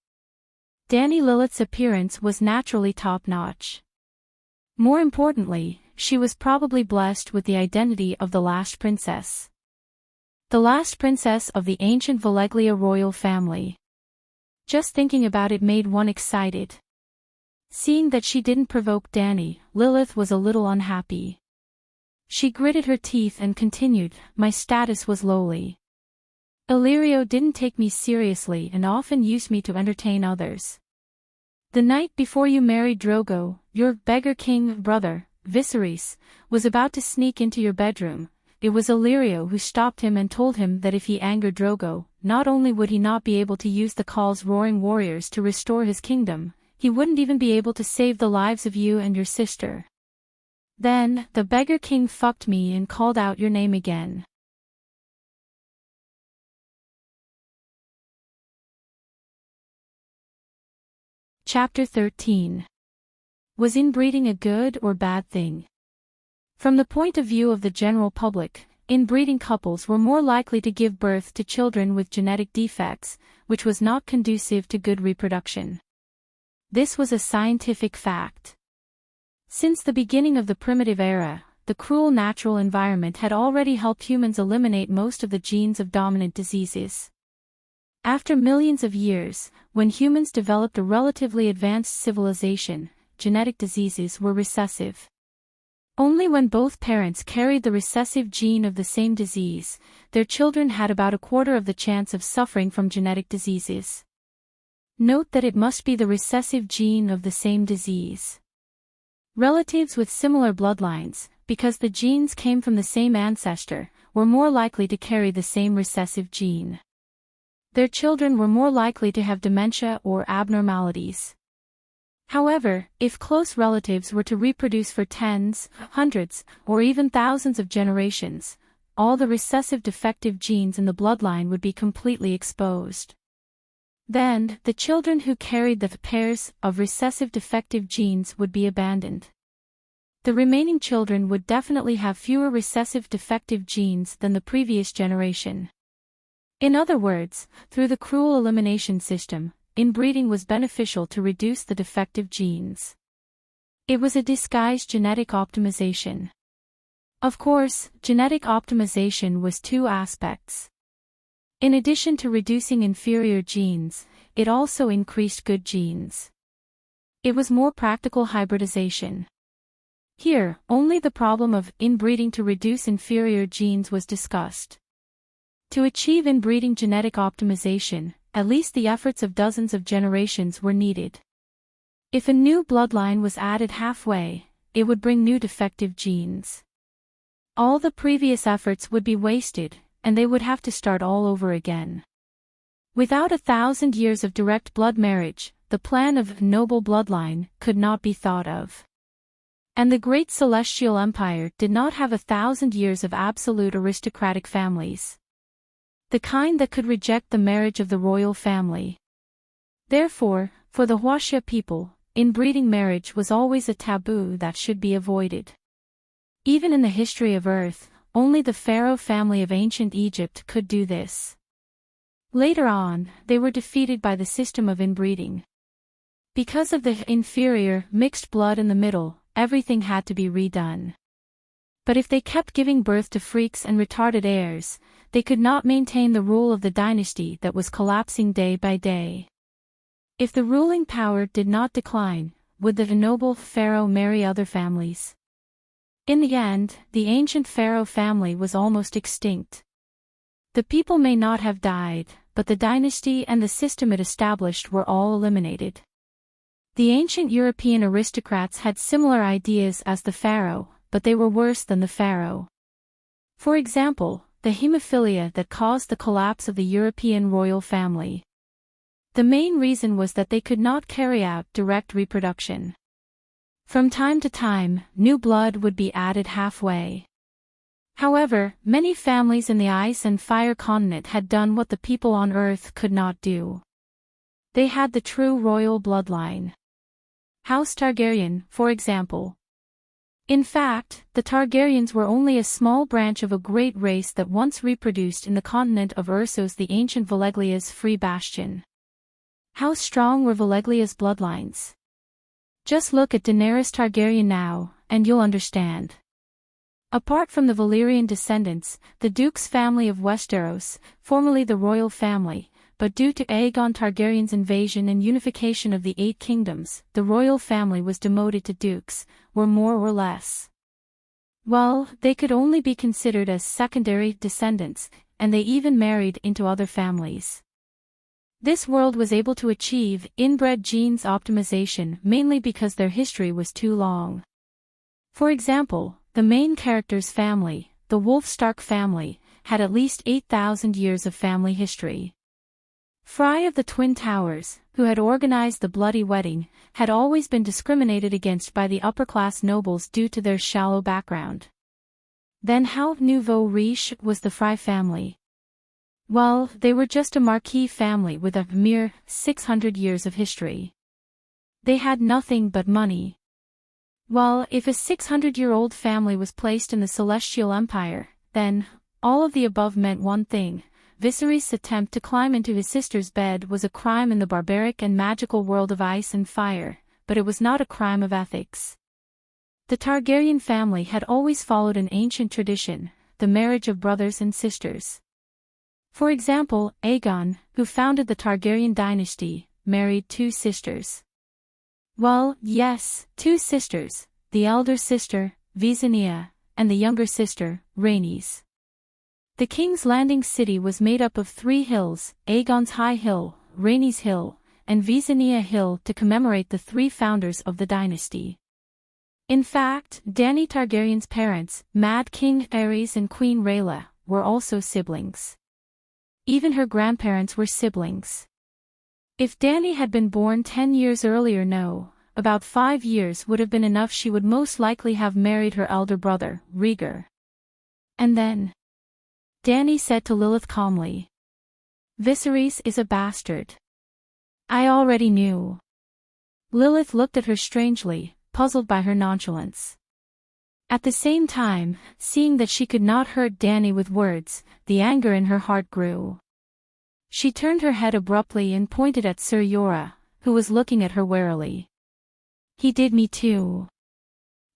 Danny Lilith's appearance was naturally top-notch. More importantly, she was probably blessed with the identity of the last princess. The last princess of the ancient Valeglia royal family. Just thinking about it made one excited. Seeing that she didn't provoke Danny, Lilith was a little unhappy. She gritted her teeth and continued, my status was lowly. Illyrio didn't take me seriously and often used me to entertain others. The night before you married Drogo, your beggar king brother, Viserys, was about to sneak into your bedroom. It was Illyrio who stopped him and told him that if he angered Drogo, not only would he not be able to use the Khal's roaring warriors to restore his kingdom, he wouldn't even be able to save the lives of you and your sister. Then, the beggar king fucked me and called out your name again. Chapter 13. Was inbreeding a good or bad thing? From the point of view of the general public, inbreeding couples were more likely to give birth to children with genetic defects, which was not conducive to good reproduction. This was a scientific fact. Since the beginning of the primitive era, the cruel natural environment had already helped humans eliminate most of the genes of dominant diseases. After millions of years, when humans developed a relatively advanced civilization, genetic diseases were recessive. Only when both parents carried the recessive gene of the same disease, their children had about a quarter of the chance of suffering from genetic diseases. Note that it must be the recessive gene of the same disease. Relatives with similar bloodlines, because the genes came from the same ancestor, were more likely to carry the same recessive gene. Their children were more likely to have dementia or abnormalities. However, if close relatives were to reproduce for tens, hundreds, or even thousands of generations, all the recessive defective genes in the bloodline would be completely exposed. Then, the children who carried the pairs of recessive defective genes would be abandoned. The remaining children would definitely have fewer recessive defective genes than the previous generation. In other words, through the cruel elimination system, inbreeding was beneficial to reduce the defective genes. It was a disguised genetic optimization. Of course, genetic optimization was two aspects. In addition to reducing inferior genes, it also increased good genes. It was more practical hybridization. Here, only the problem of inbreeding to reduce inferior genes was discussed. To achieve inbreeding genetic optimization, at least the efforts of dozens of generations were needed. If a new bloodline was added halfway, it would bring new defective genes. All the previous efforts would be wasted, and they would have to start all over again. Without 1,000 years of direct blood marriage, the plan of noble bloodline could not be thought of. And the great celestial empire did not have 1,000 years of absolute aristocratic families. The kind that could reject the marriage of the royal family. Therefore, for the Huaxia people, inbreeding marriage was always a taboo that should be avoided. Even in the history of Earth, only the pharaoh family of ancient Egypt could do this. Later on, they were defeated by the system of inbreeding. Because of the inferior, mixed blood in the middle, everything had to be redone. But if they kept giving birth to freaks and retarded heirs, they could not maintain the rule of the dynasty that was collapsing day by day. If the ruling power did not decline, would the noble pharaoh marry other families? In the end, the ancient pharaoh family was almost extinct. The people may not have died, but the dynasty and the system it established were all eliminated. The ancient European aristocrats had similar ideas as the pharaoh, but they were worse than the pharaoh. For example, the hemophilia that caused the collapse of the European royal family. The main reason was that they could not carry out direct reproduction. From time to time, new blood would be added halfway. However, many families in the ice and fire continent had done what the people on Earth could not do. They had the true royal bloodline. House Targaryen, for example. In fact, the Targaryens were only a small branch of a great race that once reproduced in the continent of Ursos, the ancient Veleglia's free bastion. How strong were Veleglia's bloodlines? Just look at Daenerys Targaryen now, and you'll understand. Apart from the Valyrian descendants, the Duke's family of Westeros, formerly the royal family, but due to Aegon Targaryen's invasion and unification of the Eight Kingdoms, the royal family was demoted to dukes, were more or less. Well, they could only be considered as secondary descendants, and they even married into other families. This world was able to achieve inbred genes optimization mainly because their history was too long. For example, the main character's family, the Wolf Stark family, had at least 8,000 years of family history. Fry of the Twin Towers, who had organized the Bloody Wedding, had always been discriminated against by the upper-class nobles due to their shallow background. Then how nouveau riche was the Fry family? Well, they were just a marquis family with a mere 600 years of history. They had nothing but money. Well, if a 600-year-old family was placed in the Celestial Empire, then, all of the above meant one thing. Viserys' attempt to climb into his sister's bed was a crime in the barbaric and magical world of ice and fire, but it was not a crime of ethics. The Targaryen family had always followed an ancient tradition, the marriage of brothers and sisters. For example, Aegon, who founded the Targaryen dynasty, married two sisters. Well, yes, two sisters, the elder sister, Visenya, and the younger sister, Rhaenys. The King's Landing city was made up of 3 hills, Aegon's High Hill, Rhaenys Hill, and Visenya Hill to commemorate the 3 founders of the dynasty. In fact, Dany Targaryen's parents, Mad King Aerys and Queen Rhaella, were also siblings. even her grandparents were siblings. If Dany had been born 10 years earlier, no, about 5 years would have been enough. She would most likely have married her elder brother, Rhaegar. And then, Dany said to Lilith calmly, Viserys is a bastard. I already knew. Lilith looked at her strangely, puzzled by her nonchalance. At the same time, seeing that she could not hurt Dany with words, the anger in her heart grew. She turned her head abruptly and pointed at Ser Jorah, who was looking at her warily. He did me too.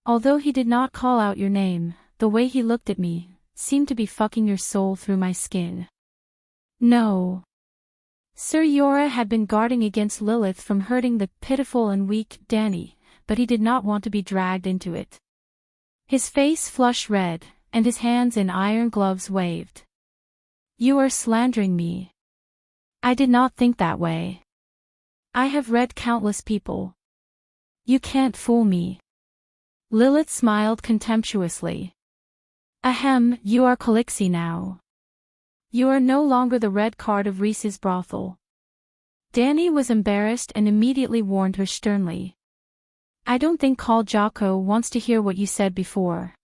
Although he did not call out your name, the way he looked at me seemed to be fucking your soul through my skin. No. Ser Jorah had been guarding against Lilith from hurting the pitiful and weak Dany, but he did not want to be dragged into it. His face flushed red, and his hands in iron gloves waved. You are slandering me. I did not think that way. I have read countless people. You can't fool me. Lilith smiled contemptuously. Ahem, you are Khaleesi now. You are no longer the red card of Rhys's brothel. Dany was embarrassed and immediately warned her sternly. I don't think Khal Jocko wants to hear what you said before.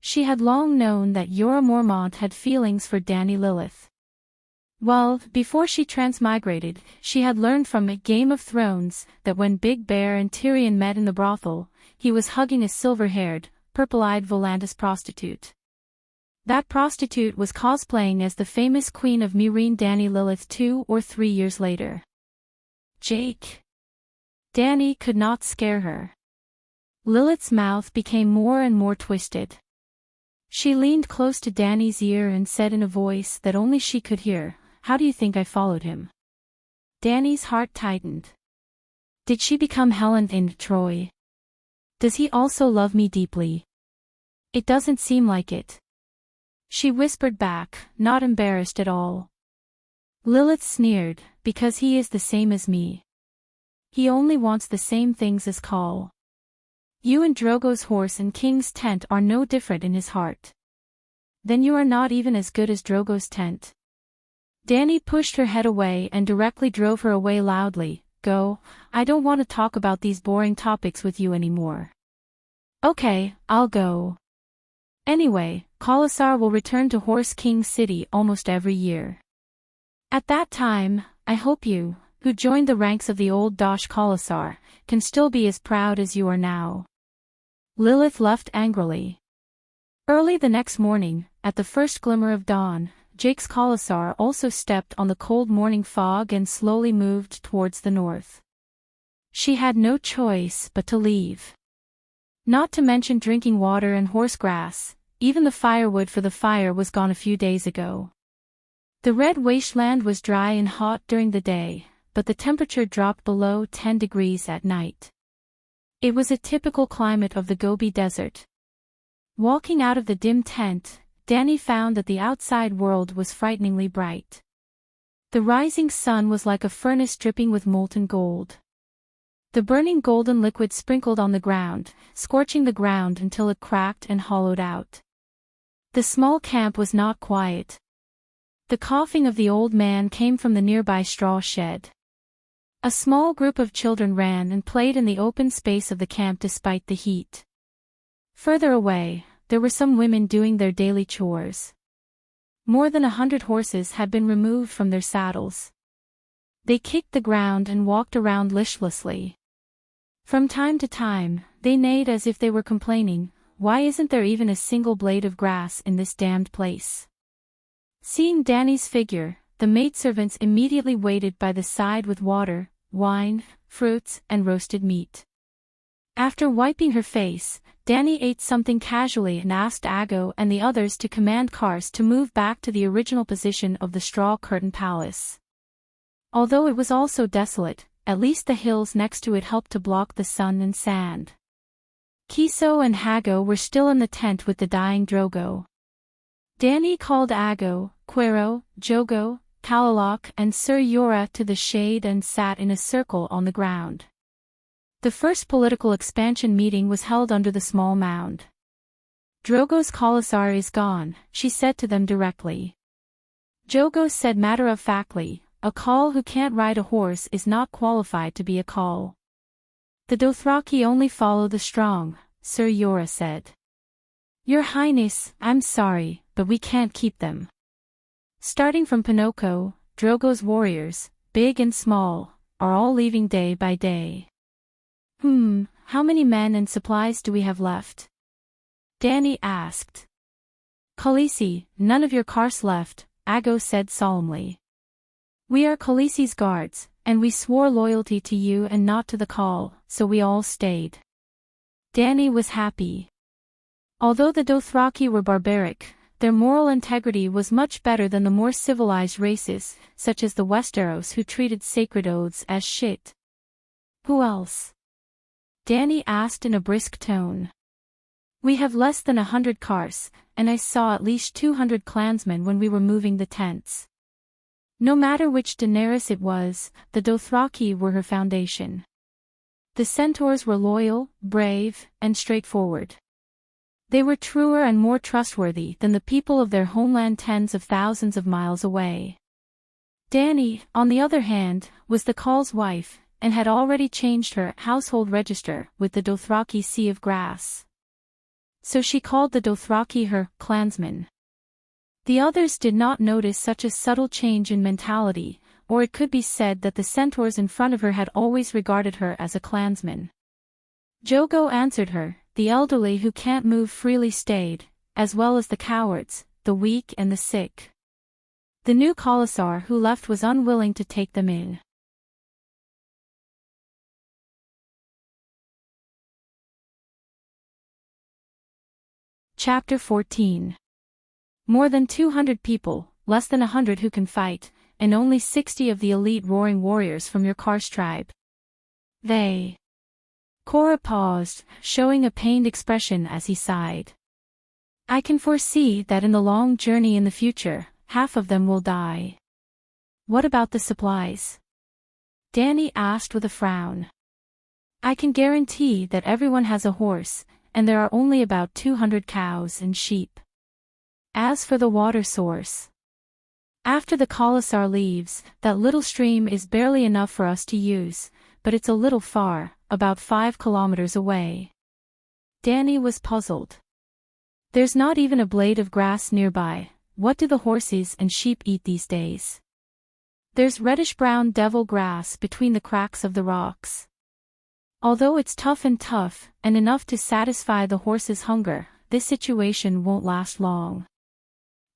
She had long known that Jorah Mormont had feelings for Dany Lilith. Well, before she transmigrated, she had learned from Game of Thrones that when Big Bear and Tyrion met in the brothel, he was hugging a silver-haired, purple-eyed Volantis prostitute. That prostitute was cosplaying as the famous Queen of Meereen Dany Lilith 2 or 3 years later. Jake. Dany could not scare her. Lilith's mouth became more and more twisted. She leaned close to Dany's ear and said in a voice that only she could hear, How do you think I followed him? Dany's heart tightened. Did she become Helen in Troy? Does he also love me deeply? It doesn't seem like it. She whispered back, not embarrassed at all. Lilith sneered, because he is the same as me. He only wants the same things as Khal. You and Drogo's horse and King's tent are no different in his heart. Then you are not even as good as Drogo's tent. Dany pushed her head away and directly drove her away loudly. Go, I don't want to talk about these boring topics with you anymore. Okay, I'll go. Anyway, Khalasar will return to Horse King City almost every year. At that time, I hope you, who joined the ranks of the old Dosh Khalasar, can still be as proud as you are now. Lilith left angrily. Early the next morning, at the first glimmer of dawn, Jake's Khalasar also stepped on the cold morning fog and slowly moved towards the north. She had no choice but to leave. Not to mention drinking water and horse grass, even the firewood for the fire was gone a few days ago. The red wasteland was dry and hot during the day, but the temperature dropped below 10 degrees at night. It was a typical climate of the Gobi Desert. Walking out of the dim tent, Dany found that the outside world was frighteningly bright. The rising sun was like a furnace dripping with molten gold. The burning golden liquid sprinkled on the ground, scorching the ground until it cracked and hollowed out. The small camp was not quiet. The coughing of the old man came from the nearby straw shed. A small group of children ran and played in the open space of the camp despite the heat. Further away, there were some women doing their daily chores. More than 100 horses had been removed from their saddles. They kicked the ground and walked around listlessly. From time to time, they neighed as if they were complaining, why isn't there even a single blade of grass in this damned place? Seeing Dany's figure, the maidservants immediately waited by the side with water, wine, fruits, and roasted meat. After wiping her face, Dany ate something casually and asked Aggo and the others to command cars to move back to the original position of the straw curtain palace. Although it was also desolate, at least the hills next to it helped to block the sun and sand. Kiso and Hago were still in the tent with the dying Drogo. Dany called Aggo, Quero, Jogo, Kalalok and Ser Jorah to the shade and sat in a circle on the ground. The first political expansion meeting was held under the small mound. Drogo's Khalasar is gone, she said to them directly. Jogo said matter-of-factly, a Khal who can't ride a horse is not qualified to be a Khal. The Dothraki only follow the strong, Sir Yora said. Your Highness, I'm sorry, but we can't keep them. Starting from Pinocchio, Drogo's warriors, big and small, are all leaving day by day. How many men and supplies do we have left? Dany asked. Khaleesi, none of your Kars left, Ago said solemnly. We are Khaleesi's guards, and we swore loyalty to you and not to the Khal, so we all stayed. Dany was happy. Although the Dothraki were barbaric, their moral integrity was much better than the more civilized races, such as the Westeros who treated sacred oaths as shit. Who else? Dany asked in a brisk tone. We have less than 100 Kars, and I saw at least 200 clansmen when we were moving the tents. No matter which Daenerys it was, the Dothraki were her foundation. The centaurs were loyal, brave, and straightforward. They were truer and more trustworthy than the people of their homeland tens of thousands of miles away. Dany, on the other hand, was the Khal's wife, and had already changed her household register with the Dothraki Sea of Grass. So she called the Dothraki her clansmen. The others did not notice such a subtle change in mentality, or it could be said that the centaurs in front of her had always regarded her as a clansman. Jogo answered her, the elderly who can't move freely stayed, as well as the cowards, the weak and the sick. The new Khalasar who left was unwilling to take them in. Chapter 14. More than 200 people, less than 100 who can fight, and only 60 of the elite roaring warriors from your Kars tribe. They. Korra paused, showing a pained expression as he sighed. I can foresee that in the long journey in the future, half of them will die. What about the supplies? Dany asked with a frown. I can guarantee that everyone has a horse, and there are only about 200 cows and sheep. As for the water source. After the Khalasar leaves, that little stream is barely enough for us to use, but it's a little far, about 5 kilometers away. Dany was puzzled. There's not even a blade of grass nearby. What do the horses and sheep eat these days? There's reddish-brown devil grass between the cracks of the rocks. Although it's tough and enough to satisfy the horses' hunger, this situation won't last long.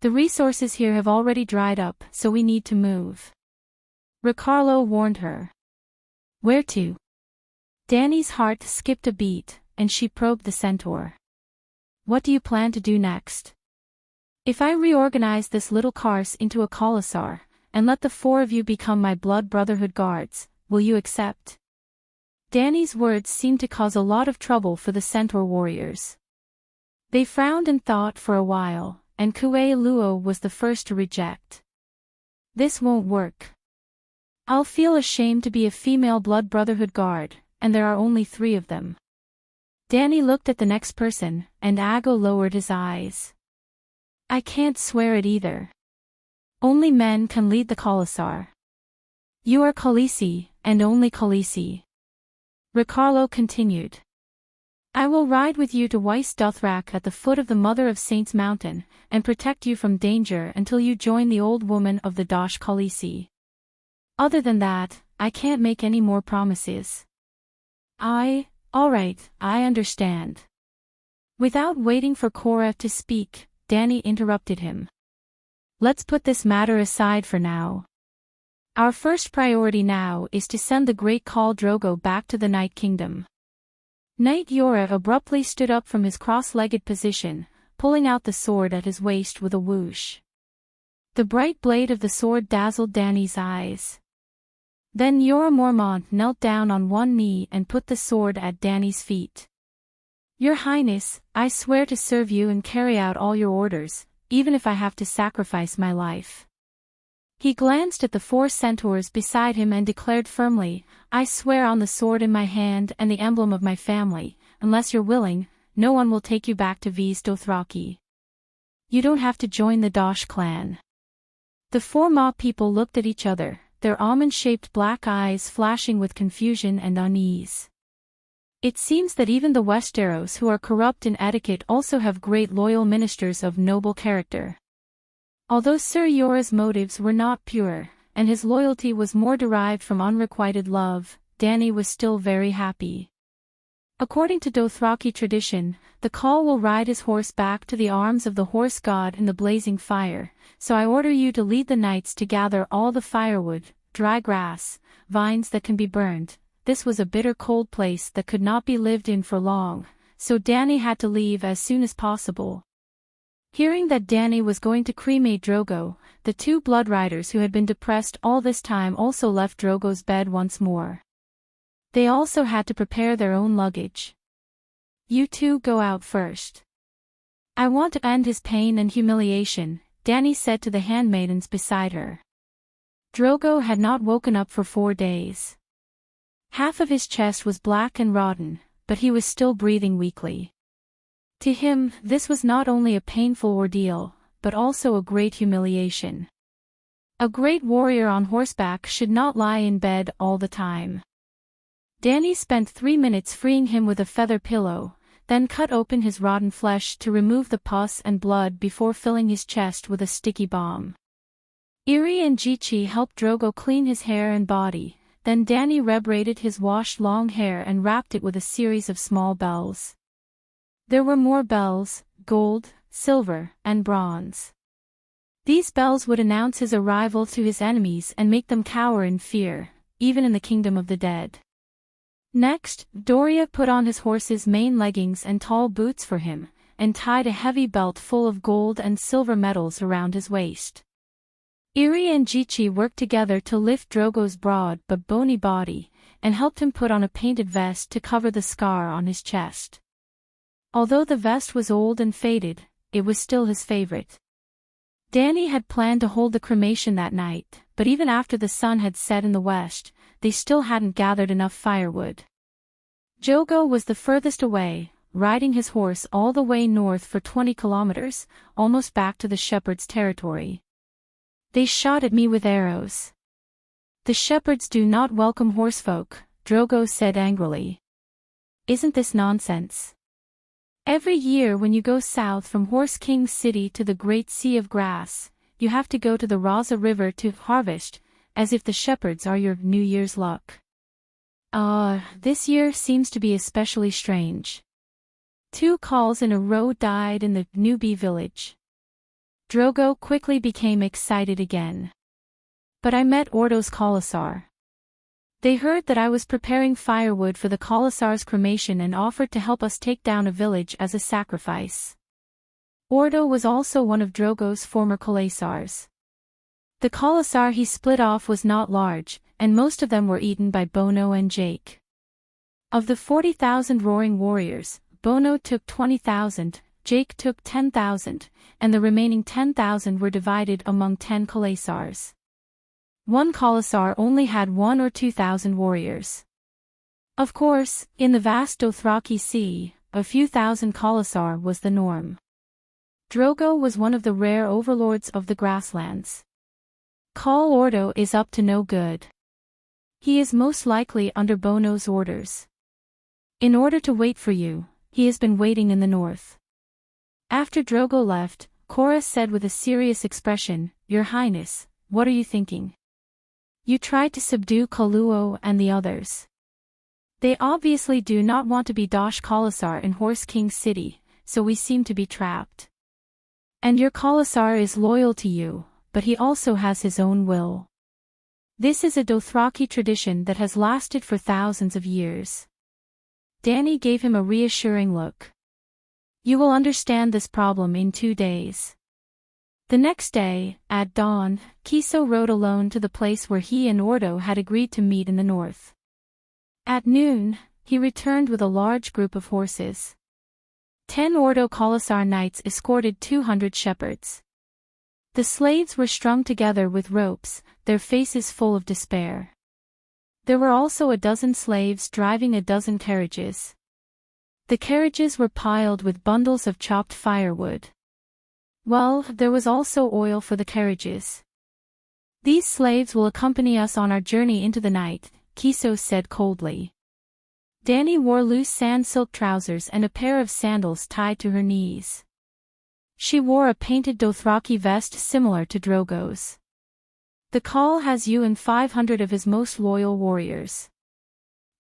The resources here have already dried up, so we need to move. Ricardo warned her. Where to? Dany's heart skipped a beat, and she probed the centaur. What do you plan to do next? If I reorganize this little Kars into a Khalasar, and let the 4 of you become my blood brotherhood guards, will you accept? Dany's words seemed to cause a lot of trouble for the centaur warriors. They frowned and thought for a while, and Kue Luo was the first to reject. This won't work. I'll feel ashamed to be a female blood brotherhood guard, and there are only 3 of them. Dany looked at the next person, and Ago lowered his eyes. I can't swear it either. Only men can lead the Khalasar. You are Khaleesi, and only Khaleesi. Ricardo continued. I will ride with you to Weiss Dothrak at the foot of the Mother of Saints mountain, and protect you from danger until you join the old woman of the Dosh Khaleesi. Other than that, I can't make any more promises. Alright, I understand. Without waiting for Korra to speak, Dany interrupted him. Let's put this matter aside for now. Our first priority now is to send the great Khal Drogo back to the Night Kingdom. Knight Yora abruptly stood up from his cross-legged position, pulling out the sword at his waist with a whoosh. The bright blade of the sword dazzled Dany's eyes. Then Jorah Mormont knelt down on one knee and put the sword at Dany's feet. Your Highness, I swear to serve you and carry out all your orders, even if I have to sacrifice my life. He glanced at the 4 centaurs beside him and declared firmly, I swear on the sword in my hand and the emblem of my family, unless you're willing, no one will take you back to Viz Dothraki. You don't have to join the Dosh clan. The four Ma people looked at each other, their almond-shaped black eyes flashing with confusion and unease. It seems that even the Westeros who are corrupt in etiquette also have great loyal ministers of noble character. Although Sir Jorah's motives were not pure, and his loyalty was more derived from unrequited love, Dany was still very happy. According to Dothraki tradition, the Khal will ride his horse back to the arms of the horse god in the blazing fire, so I order you to lead the knights to gather all the firewood, dry grass, vines that can be burned. This was a bitter cold place that could not be lived in for long, so Dany had to leave as soon as possible. Hearing that Dany was going to cremate Drogo, the two blood riders who had been depressed all this time also left Drogo's bed once more. They also had to prepare their own luggage. You two go out first. I want to end his pain and humiliation, Dany said to the handmaidens beside her. Drogo had not woken up for 4 days. Half of his chest was black and rotten, but he was still breathing weakly. To him, this was not only a painful ordeal, but also a great humiliation. A great warrior on horseback should not lie in bed all the time. Dany spent 3 minutes freeing him with a feather pillow, then cut open his rotten flesh to remove the pus and blood before filling his chest with a sticky balm. Irri and Jichi helped Drogo clean his hair and body, then Dany rebraided his washed long hair and wrapped it with a series of small bells. There were more bells, gold, silver, and bronze. These bells would announce his arrival to his enemies and make them cower in fear, even in the kingdom of the dead. Next, Doria put on his horse's main leggings and tall boots for him, and tied a heavy belt full of gold and silver medals around his waist. Irri and Jichi worked together to lift Drogo's broad but bony body, and helped him put on a painted vest to cover the scar on his chest. Although the vest was old and faded, it was still his favorite. Dany had planned to hold the cremation that night, but even after the sun had set in the west, they still hadn't gathered enough firewood. Drogo was the furthest away, riding his horse all the way north for 20 kilometers, almost back to the shepherd's territory. They shot at me with arrows. The shepherds do not welcome horsefolk, Drogo said angrily. Isn't this nonsense? Every year when you go south from Horse King's city to the Great Sea of Grass, you have to go to the Raza River to harvest, as if the shepherds are your New Year's luck. This year seems to be especially strange. 2 calls in a row died in the newbie village. Drogo quickly became excited again. But I met Ordo's Khalasar. They heard that I was preparing firewood for the Khalasar's cremation and offered to help us take down a village as a sacrifice. Ordo was also one of Drogo's former Khalasars. The Khalasar he split off was not large, and most of them were eaten by Bono and Jake. Of the 40,000 roaring warriors, Bono took 20,000, Jake took 10,000, and the remaining 10,000 were divided among 10 Khalasars. One Khalasar only had 1,000 or 2,000 warriors. Of course, in the vast Dothraki Sea, a few thousand Khalasar was the norm. Drogo was one of the rare overlords of the grasslands. Khal Ordo is up to no good. He is most likely under Bono's orders. In order to wait for you, he has been waiting in the north. After Drogo left, Cora said with a serious expression, Your Highness, what are you thinking? You tried to subdue Kaluo and the others. They obviously do not want to be Dosh Khalasar in Horse King's city, so we seem to be trapped. And your Khalasar is loyal to you, but he also has his own will. This is a Dothraki tradition that has lasted for thousands of years. Dany gave him a reassuring look. You will understand this problem in 2 days. The next day, at dawn, Kiso rode alone to the place where he and Ordo had agreed to meet in the north. At noon, he returned with a large group of horses. 10 Ordo Khalasar knights escorted 200 shepherds. The slaves were strung together with ropes, their faces full of despair. There were also a dozen slaves driving a dozen carriages. The carriages were piled with bundles of chopped firewood. Well, there was also oil for the carriages. These slaves will accompany us on our journey into the night, Kiso said coldly. Dani wore loose sand silk trousers and a pair of sandals tied to her knees. She wore a painted Dothraki vest similar to Drogo's. The Khal has you and 500 of his most loyal warriors.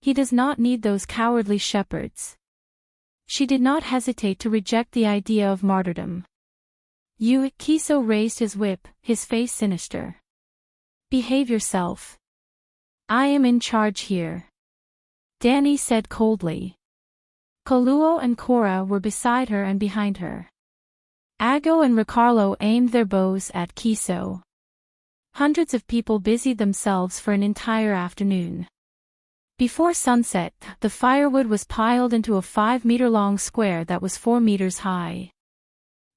He does not need those cowardly shepherds. She did not hesitate to reject the idea of martyrdom. You, Kiso raised his whip, his face sinister. Behave yourself. I am in charge here. Dani said coldly. Kaluo and Korra were beside her and behind her. Ago and Ricardo aimed their bows at Kiso. Hundreds of people busied themselves for an entire afternoon. Before sunset, the firewood was piled into a 5-meter-long square that was 4 meters high.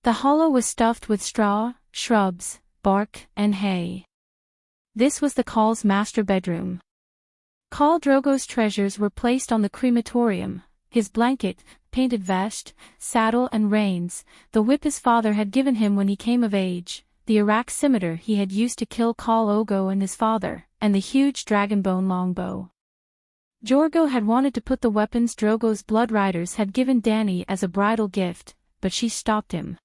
The hollow was stuffed with straw, shrubs, bark, and hay. This was the Khal's master bedroom. Khal Drogo's treasures were placed on the crematorium, his blanket, painted vest, saddle and reins, the whip his father had given him when he came of age, the Iraq scimitar he had used to kill Khal Ogo and his father, and the huge dragonbone longbow. Jorgo had wanted to put the weapons Drogo's blood riders had given Dani as a bridal gift, but she stopped him.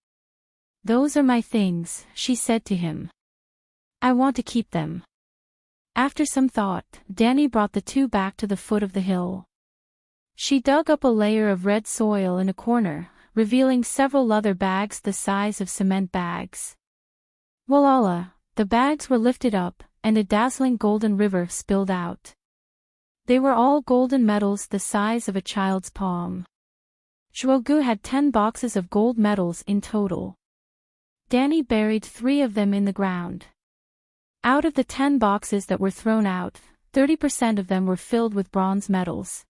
Those are my things, she said to him. I want to keep them. After some thought, Dani brought the two back to the foot of the hill. She dug up a layer of red soil in a corner, revealing several leather bags the size of cement bags. Voila! The bags were lifted up, and a dazzling golden river spilled out. They were all golden medals the size of a child's palm. Zhuogu had 10 boxes of gold medals in total. Dani buried 3 of them in the ground. Out of the 10 boxes that were thrown out, 30% of them were filled with bronze medals.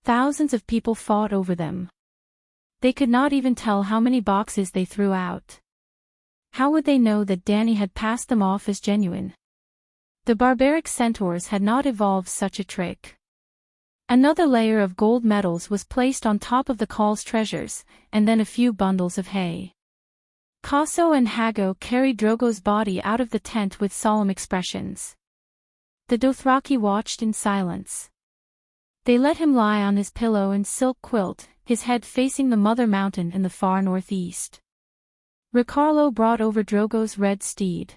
Thousands of people fought over them. They could not even tell how many boxes they threw out. How would they know that Dani had passed them off as genuine? The barbaric centaurs had not evolved such a trick. Another layer of gold medals was placed on top of the Khal's treasures, and then a few bundles of hay. Kaso and Hago carried Drogo's body out of the tent with solemn expressions. The Dothraki watched in silence. They let him lie on his pillow and silk quilt, his head facing the mother mountain in the far northeast. Ricardo brought over Drogo's red steed.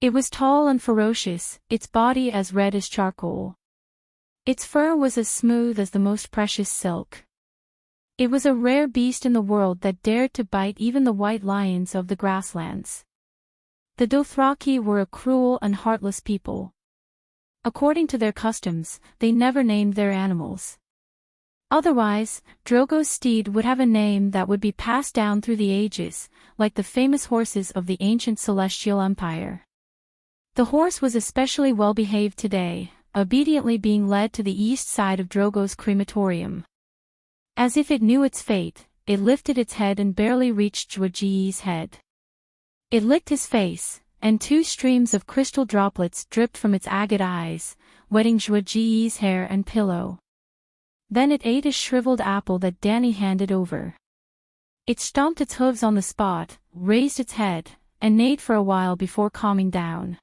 It was tall and ferocious, its body as red as charcoal. Its fur was as smooth as the most precious silk. It was a rare beast in the world that dared to bite even the white lions of the grasslands. The Dothraki were a cruel and heartless people. According to their customs, they never named their animals. Otherwise, Drogo's steed would have a name that would be passed down through the ages, like the famous horses of the ancient Celestial Empire. The horse was especially well behaved today, obediently being led to the east side of Drogo's crematorium. As if it knew its fate, it lifted its head and barely reached Zhuoji's head. It licked his face, and 2 streams of crystal droplets dripped from its agate eyes, wetting Zhuoji's hair and pillow. Then it ate a shriveled apple that Dani handed over. It stomped its hooves on the spot, raised its head, and neighed for a while before calming down.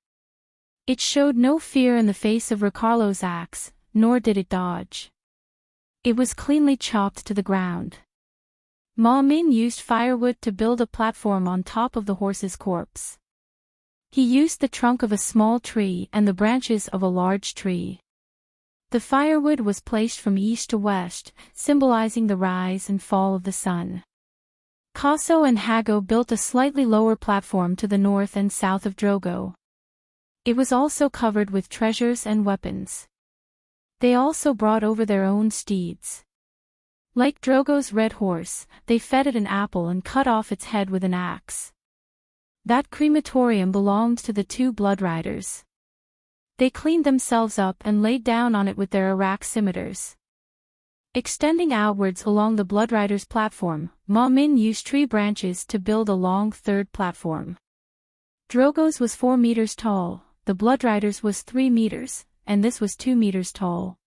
It showed no fear in the face of Ricardo's axe, nor did it dodge. It was cleanly chopped to the ground. Ma Min used firewood to build a platform on top of the horse's corpse. He used the trunk of a small tree and the branches of a large tree. The firewood was placed from east to west, symbolizing the rise and fall of the sun. Kaso and Hago built a slightly lower platform to the north and south of Drogo. It was also covered with treasures and weapons. They also brought over their own steeds. Like Drogo's red horse, they fed it an apple and cut off its head with an axe. That crematorium belonged to the 2 blood riders. They cleaned themselves up and laid down on it with their Iraq scimitars. Extending outwards along the blood riders' platform, Ma Min used tree branches to build a long 3rd platform. Drogo's was 4 meters tall, the blood riders was 3 meters, and this was 2 meters tall.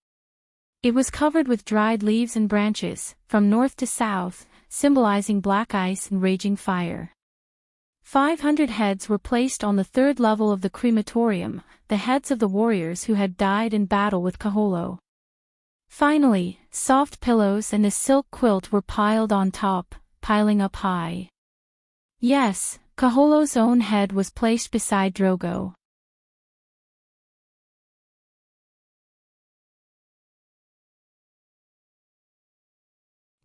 It was covered with dried leaves and branches, from north to south, symbolizing black ice and raging fire. 500 heads were placed on the third level of the crematorium, the heads of the warriors who had died in battle with Kaholo. Finally, soft pillows and a silk quilt were piled on top, piling up high. Yes, Kaholo's own head was placed beside Drogo.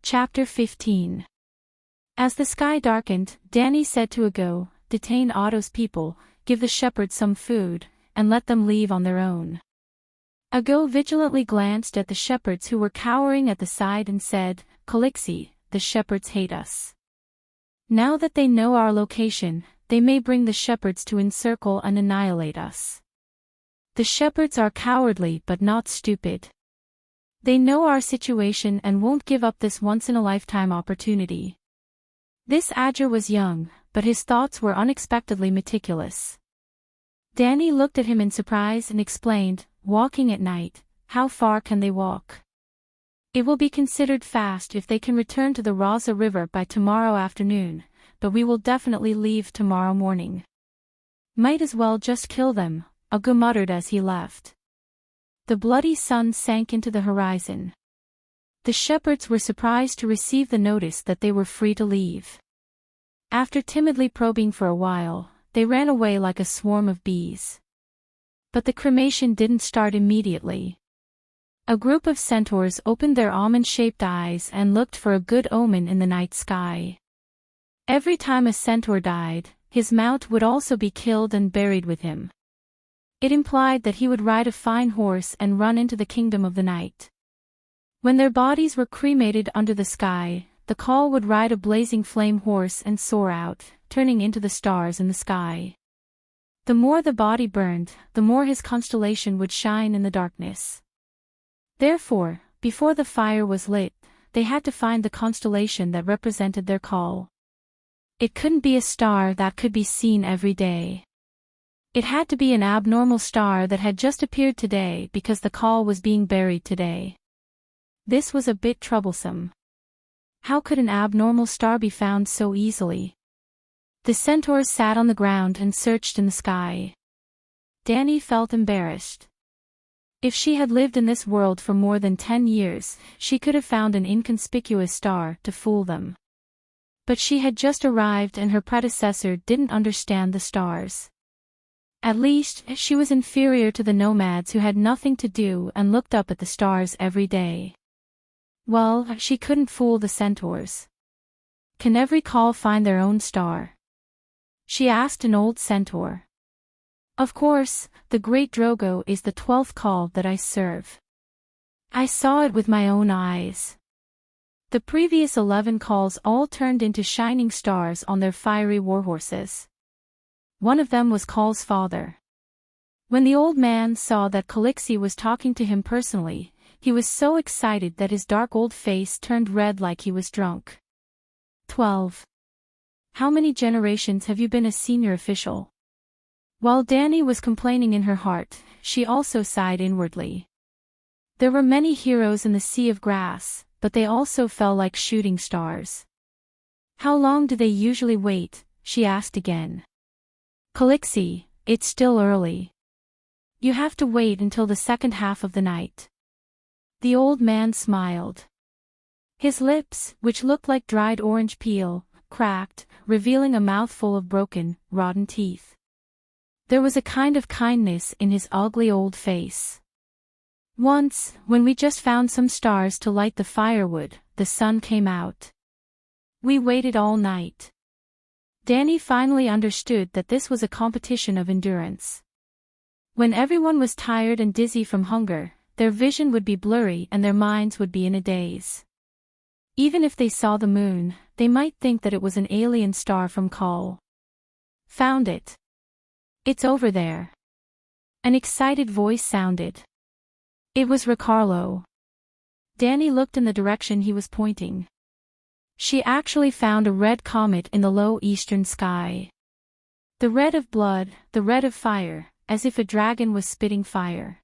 Chapter 15. As the sky darkened, Dany said to Ago, "Detain Otto's people, give the shepherds some food, and let them leave on their own." Ago vigilantly glanced at the shepherds who were cowering at the side and said, "Calixi, the shepherds hate us. Now that they know our location, they may bring the shepherds to encircle and annihilate us. The shepherds are cowardly but not stupid. They know our situation and won't give up this once-in-a-lifetime opportunity." This Adger was young, but his thoughts were unexpectedly meticulous. Dany looked at him in surprise and explained, "Walking at night, how far can they walk? It will be considered fast if they can return to the Raza River by tomorrow afternoon, but we will definitely leave tomorrow morning. Might as well just kill them," Ago muttered as he left. The bloody sun sank into the horizon. The shepherds were surprised to receive the notice that they were free to leave. After timidly probing for a while, they ran away like a swarm of bees. But the cremation didn't start immediately. A group of centaurs opened their almond-shaped eyes and looked for a good omen in the night sky. Every time a centaur died, his mount would also be killed and buried with him. It implied that he would ride a fine horse and run into the kingdom of the night. When their bodies were cremated under the sky, the call would ride a blazing flame horse and soar out, turning into the stars in the sky. The more the body burned, the more his constellation would shine in the darkness. Therefore, before the fire was lit, they had to find the constellation that represented their call. It couldn't be a star that could be seen every day. It had to be an abnormal star that had just appeared today because the call was being buried today. This was a bit troublesome. How could an abnormal star be found so easily? The centaurs sat on the ground and searched in the sky. Dany felt embarrassed. If she had lived in this world for more than 10 years, she could have found an inconspicuous star to fool them. But she had just arrived and her predecessor didn't understand the stars. At least, she was inferior to the nomads who had nothing to do and looked up at the stars every day. Well, she couldn't fool the centaurs. Can every call find their own star? She asked an old centaur. Of course, the great Drogo is the 12th call that I serve. I saw it with my own eyes. The previous 11 calls all turned into shining stars on their fiery warhorses. One of them was Call's father. When the old man saw that Calixi was talking to him personally, he was so excited that his dark old face turned red like he was drunk. 12. How many generations have you been a senior official? While Dany was complaining in her heart, she also sighed inwardly. There were many heroes in the Sea of Grass, but they also fell like shooting stars. How long do they usually wait? She asked again. Calixi, it's still early. You have to wait until the second half of the night. The old man smiled. His lips, which looked like dried orange peel, cracked, revealing a mouthful of broken, rotten teeth. There was a kind of kindness in his ugly old face. Once, when we just found some stars to light the firewood, the sun came out. We waited all night. Dany finally understood that this was a competition of endurance. When everyone was tired and dizzy from hunger, their vision would be blurry and their minds would be in a daze. Even if they saw the moon, they might think that it was an alien star from Call. Found it. It's over there. An excited voice sounded. It was Ricardo. Dany looked in the direction he was pointing. She actually found a red comet in the low eastern sky. The red of blood, the red of fire, as if a dragon was spitting fire.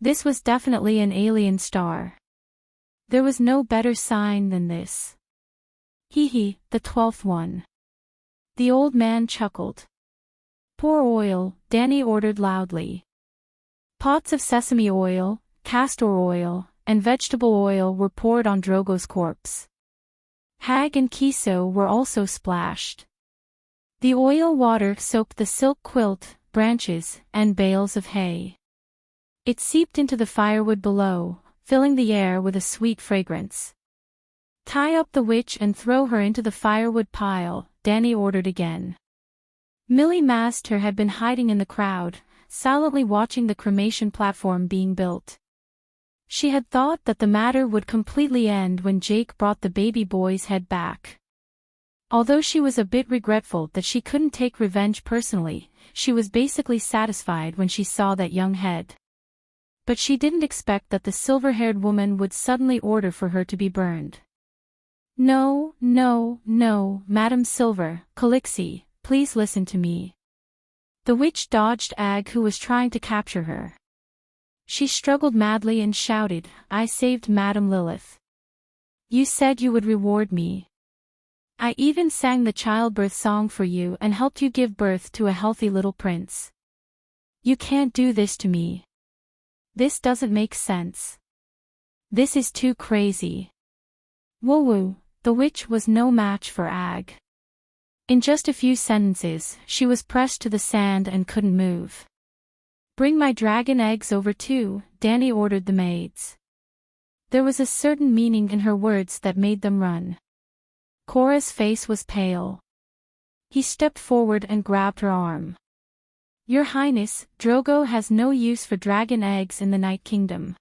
This was definitely an alien star. There was no better sign than this. Hee hee, the 12th one. The old man chuckled. Pour oil, Danny ordered loudly. Pots of sesame oil, castor oil, and vegetable oil were poured on Drogo's corpse. Hag and Kiso were also splashed. The oil water soaked the silk quilt, branches, and bales of hay. It seeped into the firewood below, filling the air with a sweet fragrance. Tie up the witch and throw her into the firewood pile, Danny ordered again. Millie Master had been hiding in the crowd, silently watching the cremation platform being built. She had thought that the matter would completely end when Jake brought the baby boy's head back. Although she was a bit regretful that she couldn't take revenge personally, she was basically satisfied when she saw that young head. But she didn't expect that the silver-haired woman would suddenly order for her to be burned. No, no, no, Madam Silver, Calixie, please listen to me. The witch dodged Ag, who was trying to capture her. She struggled madly and shouted, I saved Madam Lilith. You said you would reward me. I even sang the childbirth song for you and helped you give birth to a healthy little prince. You can't do this to me. This doesn't make sense. This is too crazy. Woo-woo, the witch was no match for Ag. In just a few sentences, she was pressed to the sand and couldn't move. Bring my dragon eggs over too, Danny ordered the maids. There was a certain meaning in her words that made them run. Cora's face was pale. He stepped forward and grabbed her arm. Your Highness, Drogo has no use for dragon eggs in the Night Kingdom.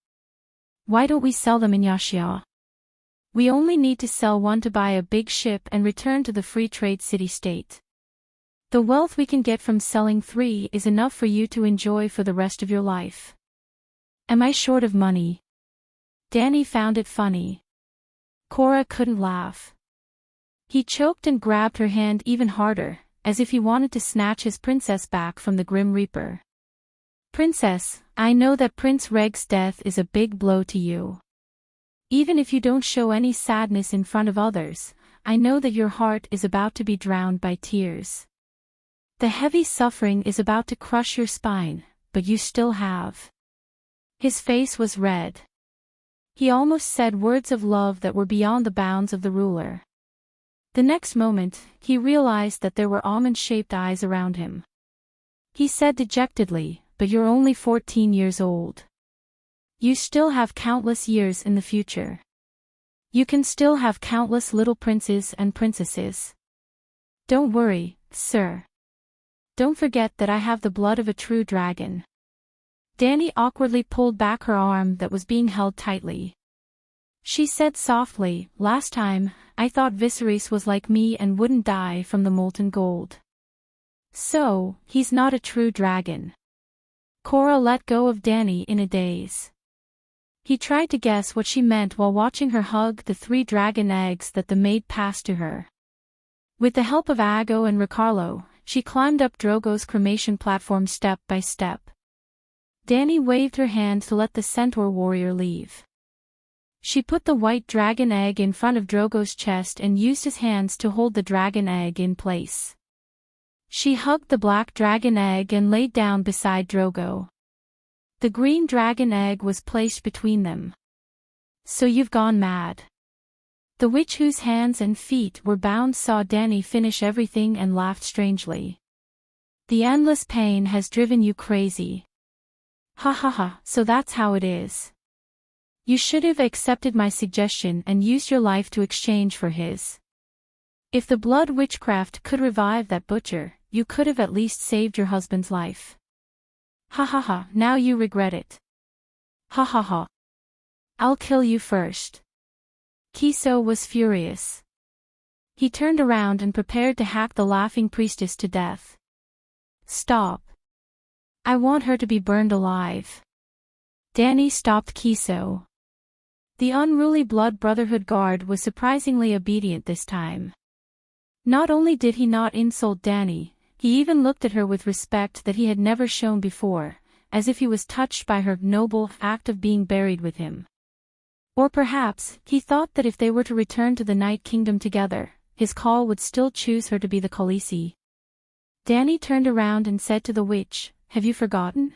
Why don't we sell them in Yashia? We only need to sell one to buy a big ship and return to the free trade city-state. The wealth we can get from selling 3 is enough for you to enjoy for the rest of your life. Am I short of money? Danny found it funny. Cora couldn't laugh. He choked and grabbed her hand even harder, as if he wanted to snatch his princess back from the Grim Reaper. Princess, I know that Prince Reg's death is a big blow to you. Even if you don't show any sadness in front of others, I know that your heart is about to be drowned by tears. The heavy suffering is about to crush your spine, but you still have. His face was red. He almost said words of love that were beyond the bounds of the ruler. The next moment, he realized that there were almond-shaped eyes around him. He said dejectedly, but you're only 14 years old. You still have countless years in the future. You can still have countless little princes and princesses. Don't worry, sir. Don't forget that I have the blood of a true dragon. Danny awkwardly pulled back her arm that was being held tightly. She said softly, last time, I thought Viserys was like me and wouldn't die from the molten gold. So, he's not a true dragon. Cora let go of Danny in a daze. He tried to guess what she meant while watching her hug the 3 dragon eggs that the maid passed to her. With the help of Ago and Ricardo, she climbed up Drogo's cremation platform step by step. Danny waved her hand to let the centaur warrior leave. She put the white dragon egg in front of Drogo's chest and used his hands to hold the dragon egg in place. She hugged the black dragon egg and laid down beside Drogo. The green dragon egg was placed between them. So you've gone mad. The witch whose hands and feet were bound saw Danny finish everything and laughed strangely. The endless pain has driven you crazy. Ha ha ha, so that's how it is. You should have accepted my suggestion and used your life to exchange for his. If the blood witchcraft could revive that butcher, you could have at least saved your husband's life. Ha ha ha, now you regret it. Ha ha ha. I'll kill you first. Kiso was furious. He turned around and prepared to hack the laughing priestess to death. Stop. I want her to be burned alive. Danny stopped Kiso. The unruly Blood Brotherhood guard was surprisingly obedient this time. Not only did he not insult Danny, he even looked at her with respect that he had never shown before, as if he was touched by her noble act of being buried with him. Or perhaps, he thought that if they were to return to the Night Kingdom together, his call would still choose her to be the Khaleesi. Dany turned around and said to the witch, "Have you forgotten?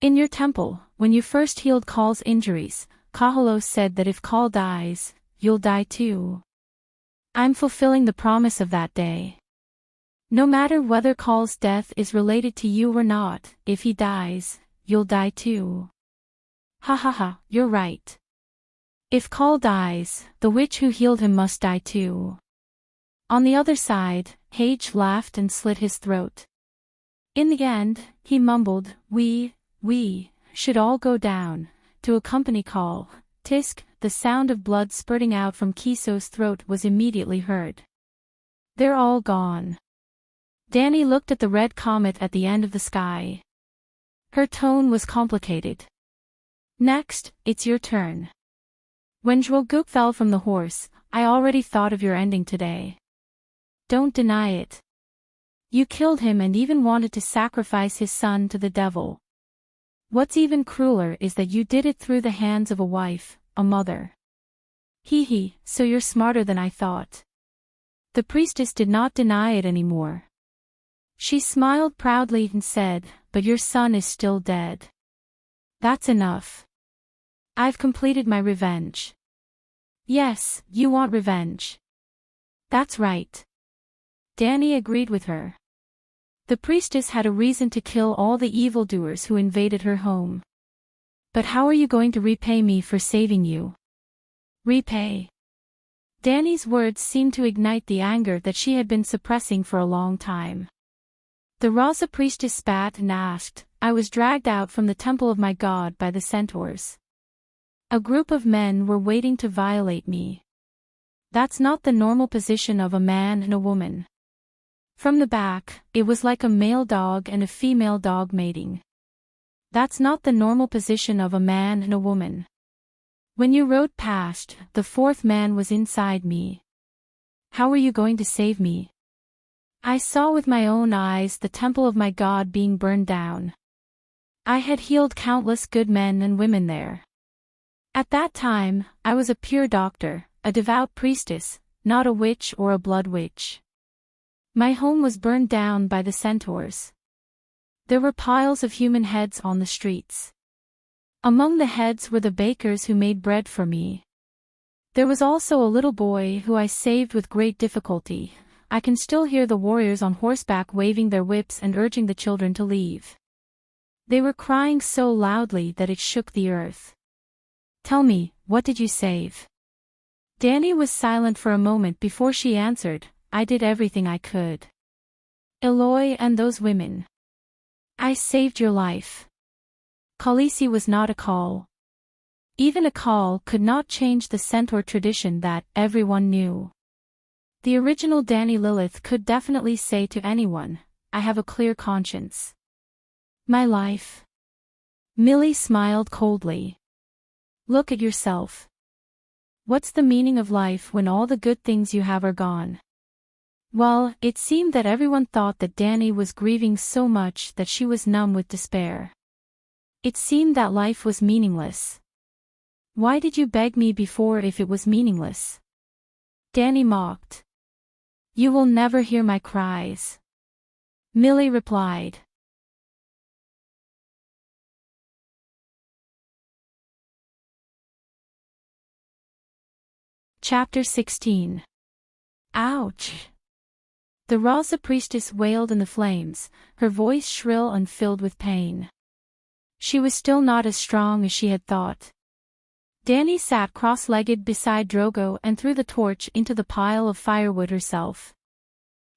In your temple, when you first healed Khale's injuries, Kahalos said that if Khale dies, you'll die too. I'm fulfilling the promise of that day. No matter whether Khale's death is related to you or not, if he dies, you'll die too." "Ha ha ha, you're right. If Khale dies, the witch who healed him must die too." On the other side, Hage laughed and slit his throat. In the end, he mumbled, We should all go down, to accompany Khale." Tisk, the sound of blood spurting out from Kiso's throat was immediately heard. "They're all gone." Dany looked at the red comet at the end of the sky. Her tone was complicated. "Next, it's your turn. When Drogook fell from the horse, I already thought of your ending today. Don't deny it. You killed him and even wanted to sacrifice his son to the devil. What's even crueler is that you did it through the hands of a wife, a mother. Hee, so you're smarter than I thought." The priestess did not deny it anymore. She smiled proudly and said, "But your son is still dead. That's enough. I've completed my revenge." "Yes, you want revenge." "That's right." Dany agreed with her. The priestess had a reason to kill all the evildoers who invaded her home. "But how are you going to repay me for saving you?" "Repay?" Dany's words seemed to ignite the anger that she had been suppressing for a long time. The Raza priestess spat and asked, "I was dragged out from the temple of my god by the centaurs. A group of men were waiting to violate me. That's not the normal position of a man and a woman. From the back, it was like a male dog and a female dog mating. That's not the normal position of a man and a woman. When you rode past, the fourth man was inside me. How are you going to save me? I saw with my own eyes the temple of my god being burned down. I had healed countless good men and women there. At that time, I was a pure doctor, a devout priestess, not a witch or a blood witch. My home was burned down by the centaurs. There were piles of human heads on the streets. Among the heads were the bakers who made bread for me. There was also a little boy who I saved with great difficulty. I can still hear the warriors on horseback waving their whips and urging the children to leave. They were crying so loudly that it shook the earth. Tell me, what did you save?" Dany was silent for a moment before she answered, "I did everything I could. Eloy and those women. I saved your life. Khaleesi was not a Khale. Even a Khale could not change the centaur tradition that everyone knew. The original Dany Lilith could definitely say to anyone, I have a clear conscience. My life." Millie smiled coldly. "Look at yourself. What's the meaning of life when all the good things you have are gone?" Well, it seemed that everyone thought that Dany was grieving so much that she was numb with despair. It seemed that life was meaningless. "Why did you beg me before if it was meaningless?" Dany mocked. "You will never hear my cries." Millie replied. Chapter 16. Ouch! The Raza priestess wailed in the flames, her voice shrill and filled with pain. She was still not as strong as she had thought. Dany sat cross-legged beside Drogo and threw the torch into the pile of firewood herself.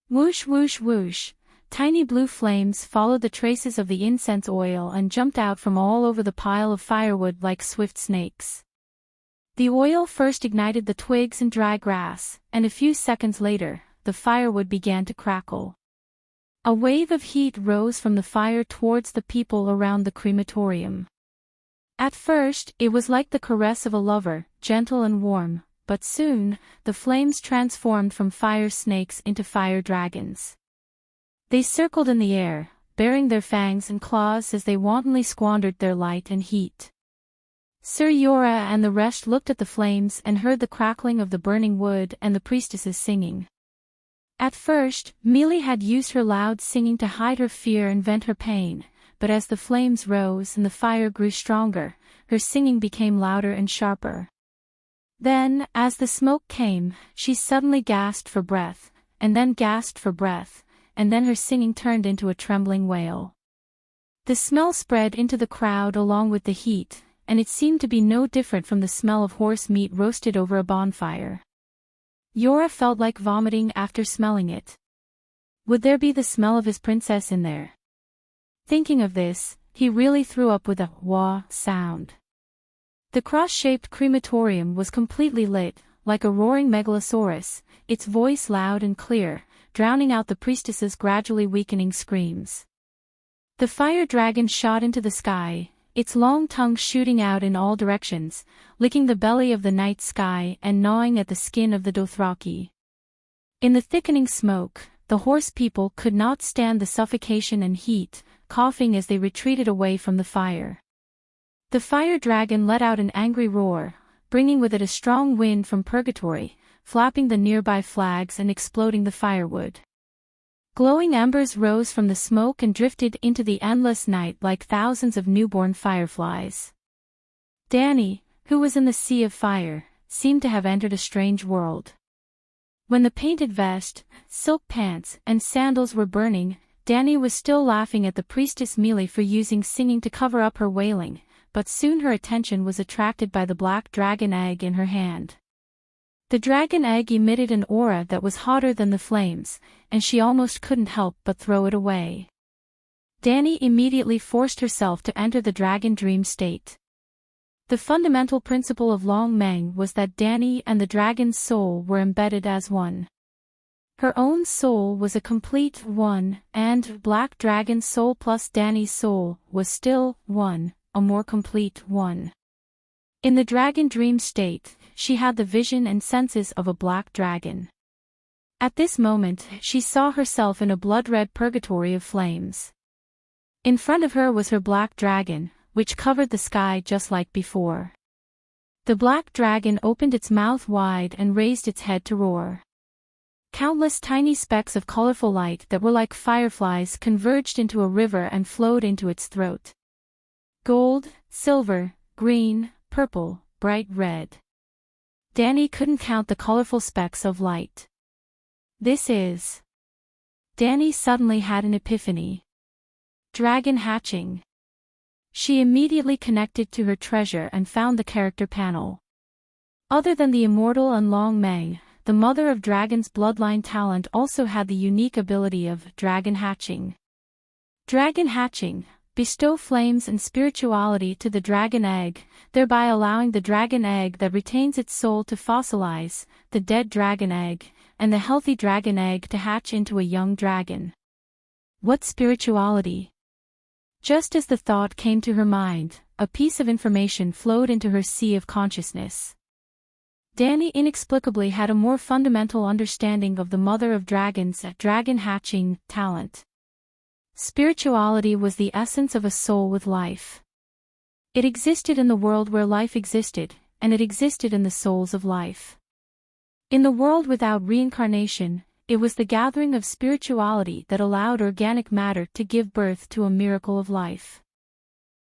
Whoosh whoosh whoosh, tiny blue flames followed the traces of the incense oil and jumped out from all over the pile of firewood like swift snakes. The oil first ignited the twigs and dry grass, and a few seconds later, the firewood began to crackle. A wave of heat rose from the fire towards the people around the crematorium. At first, it was like the caress of a lover, gentle and warm, but soon, the flames transformed from fire snakes into fire dragons. They circled in the air, baring their fangs and claws as they wantonly squandered their light and heat. Sir Yora and the rest looked at the flames and heard the crackling of the burning wood and the priestesses singing. At first, Mealy had used her loud singing to hide her fear and vent her pain, but as the flames rose and the fire grew stronger, her singing became louder and sharper. Then, as the smoke came, she suddenly gasped for breath, and then gasped for breath, and then her singing turned into a trembling wail. The smell spread into the crowd along with the heat, and it seemed to be no different from the smell of horse meat roasted over a bonfire. Yora felt like vomiting after smelling it. Would there be the smell of his princess in there? Thinking of this, he really threw up with a wah sound. The cross-shaped crematorium was completely lit, like a roaring megalosaurus, its voice loud and clear, drowning out the priestess's gradually weakening screams. The fire dragon shot into the sky, its long tongue shooting out in all directions, licking the belly of the night sky and gnawing at the skin of the Dothraki. In the thickening smoke, the horse people could not stand the suffocation and heat, coughing as they retreated away from the fire. The fire dragon let out an angry roar, bringing with it a strong wind from purgatory, flapping the nearby flags and exploding the firewood. Glowing embers rose from the smoke and drifted into the endless night like thousands of newborn fireflies. Dany, who was in the sea of fire, seemed to have entered a strange world. When the painted vest, silk pants, and sandals were burning, Dany was still laughing at the priestess Mealy for using singing to cover up her wailing, but soon her attention was attracted by the black dragon egg in her hand. The dragon egg emitted an aura that was hotter than the flames, and she almost couldn't help but throw it away. Dany immediately forced herself to enter the dragon dream state. The fundamental principle of Long Meng was that Dany and the dragon's soul were embedded as one. Her own soul was a complete one, and Black Dragon's soul plus Dany's soul was still one, a more complete one. In the dragon dream state, she had the vision and senses of a black dragon. At this moment, she saw herself in a blood-red purgatory of flames. In front of her was her black dragon, which covered the sky just like before. The black dragon opened its mouth wide and raised its head to roar. Countless tiny specks of colorful light that were like fireflies converged into a river and flowed into its throat. Gold, silver, green, purple, bright red. Dany couldn't count the colorful specks of light. This is... Dany suddenly had an epiphany. Dragon hatching. She immediately connected to her treasure and found the character panel. Other than the immortal and Long Meng, the mother of dragon's bloodline talent also had the unique ability of dragon hatching. Dragon hatching. Bestow flames and spirituality to the dragon egg, thereby allowing the dragon egg that retains its soul to fossilize, the dead dragon egg, and the healthy dragon egg to hatch into a young dragon. What spirituality? Just as the thought came to her mind, a piece of information flowed into her sea of consciousness. Dany inexplicably had a more fundamental understanding of the mother of dragons' dragon hatching talent. Spirituality was the essence of a soul with life. It existed in the world where life existed, and it existed in the souls of life. In the world without reincarnation, it was the gathering of spirituality that allowed organic matter to give birth to a miracle of life.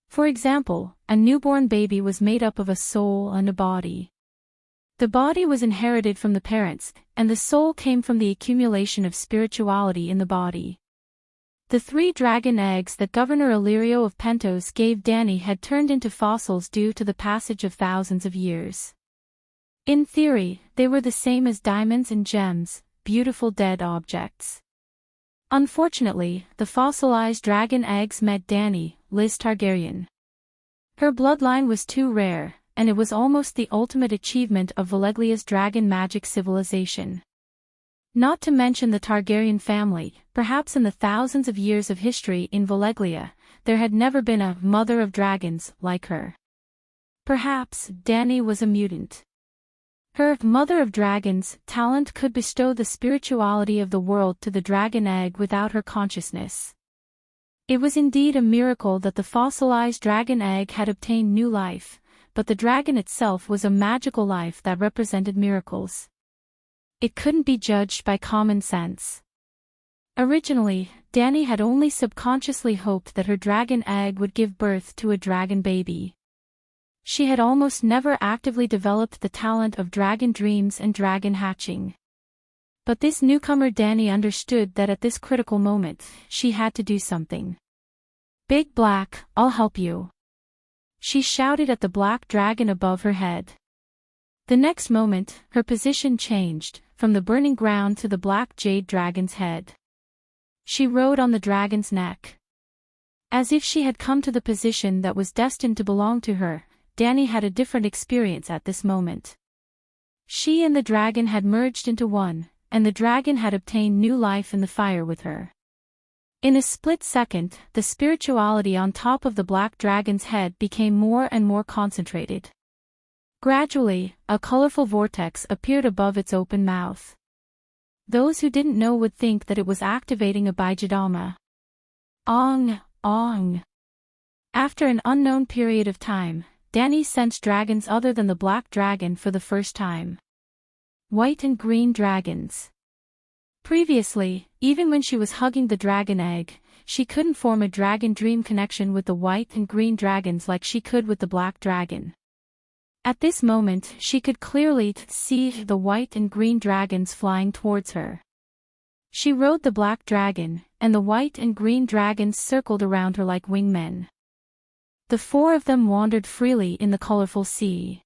For example, a newborn baby was made up of a soul and a body. The body was inherited from the parents, and the soul came from the accumulation of spirituality in the body. The 3 dragon eggs that Governor Illyrio of Pentos gave Dany had turned into fossils due to the passage of thousands of years. In theory, they were the same as diamonds and gems, beautiful dead objects. Unfortunately, the fossilized dragon eggs met Dany, Liz Targaryen. Her bloodline was too rare, and it was almost the ultimate achievement of Valeglia's dragon magic civilization. Not to mention the Targaryen family, perhaps in the thousands of years of history in Valeglia, there had never been a mother of dragons like her. Perhaps Dany was a mutant. Her mother of dragons talent could bestow the spirituality of the world to the dragon egg without her consciousness. It was indeed a miracle that the fossilized dragon egg had obtained new life, but the dragon itself was a magical life that represented miracles. It couldn't be judged by common sense. Originally, Dani had only subconsciously hoped that her dragon egg would give birth to a dragon baby. She had almost never actively developed the talent of dragon dreams and dragon hatching. But this newcomer Dani understood that at this critical moment, she had to do something. "Big Black, I'll help you," she shouted at the black dragon above her head. The next moment, her position changed, from the burning ground to the black jade dragon's head. She rode on the dragon's neck. As if she had come to the position that was destined to belong to her, Dani had a different experience at this moment. She and the dragon had merged into one, and the dragon had obtained new life in the fire with her. In a split second, the spirituality on top of the black dragon's head became more and more concentrated. Gradually, a colorful vortex appeared above its open mouth. Those who didn't know would think that it was activating a Bijadama. Ong, ong. After an unknown period of time, Dani sensed dragons other than the black dragon for the first time. White and green dragons. Previously, even when she was hugging the dragon egg, she couldn't form a dragon dream connection with the white and green dragons like she could with the black dragon. At this moment, she could clearly see the white and green dragons flying towards her. She rode the black dragon, and the white and green dragons circled around her like wingmen. The four of them wandered freely in the colorful sea.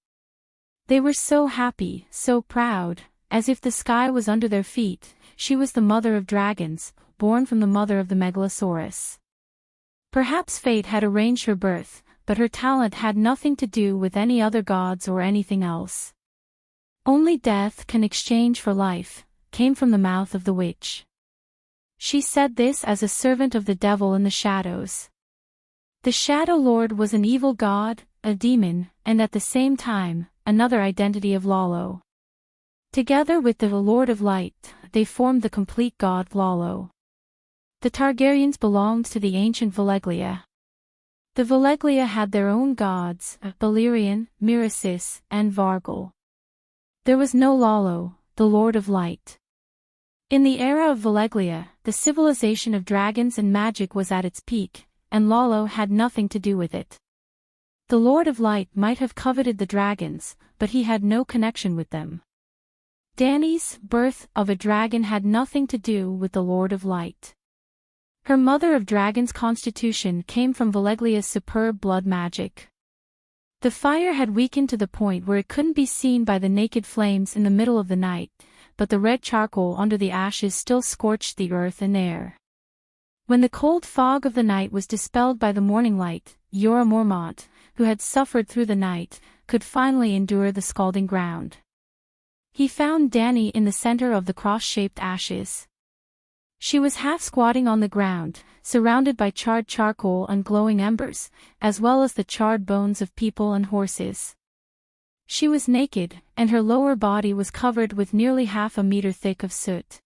They were so happy, so proud, as if the sky was under their feet. She was the mother of dragons, born from the mother of the Megalosaurus. Perhaps fate had arranged her birth, but her talent had nothing to do with any other gods or anything else. "Only death can exchange for life," came from the mouth of the witch. She said this as a servant of the devil in the shadows. The Shadow Lord was an evil god, a demon, and at the same time, another identity of Lalo. Together with the Lord of Light, they formed the complete god Lalo. The Targaryens belonged to the ancient Valeglia. The Valeglia had their own gods, Balerion, Miracis, and Vargal. There was no Lalo, the Lord of Light. In the era of Valeglia, the civilization of dragons and magic was at its peak, and Lalo had nothing to do with it. The Lord of Light might have coveted the dragons, but he had no connection with them. Dani's birth of a dragon had nothing to do with the Lord of Light. Her mother of dragons' constitution came from Valeglia's superb blood magic. The fire had weakened to the point where it couldn't be seen by the naked flames in the middle of the night, but the red charcoal under the ashes still scorched the earth and air. When the cold fog of the night was dispelled by the morning light, Jorah Mormont, who had suffered through the night, could finally endure the scalding ground. He found Dani in the center of the cross-shaped ashes. She was half-squatting on the ground, surrounded by charred charcoal and glowing embers, as well as the charred bones of people and horses. She was naked, and her lower body was covered with nearly half a meter thick of soot.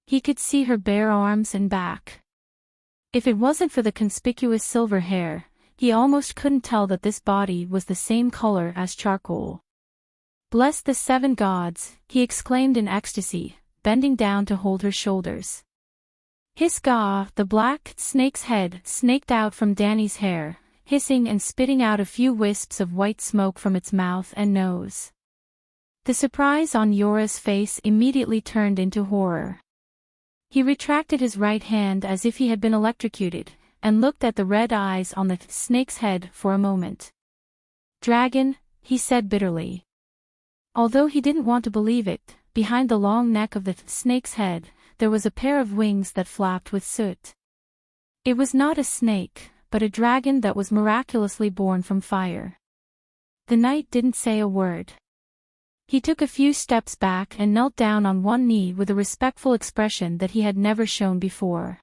He could see her bare arms and back. If it wasn't for the conspicuous silver hair, he almost couldn't tell that this body was the same color as charcoal. "Bless the seven gods," he exclaimed in ecstasy, bending down to hold her shoulders. Hiss-gah, the black snake's head snaked out from Dani's hair, hissing and spitting out a few wisps of white smoke from its mouth and nose. The surprise on Jorah's face immediately turned into horror. He retracted his right hand as if he had been electrocuted, and looked at the red eyes on the snake's head for a moment. "Dragon," he said bitterly. Although he didn't want to believe it, behind the long neck of the snake's head, there was a pair of wings that flapped with soot. It was not a snake, but a dragon that was miraculously born from fire. The knight didn't say a word. He took a few steps back and knelt down on one knee with a respectful expression that he had never shown before.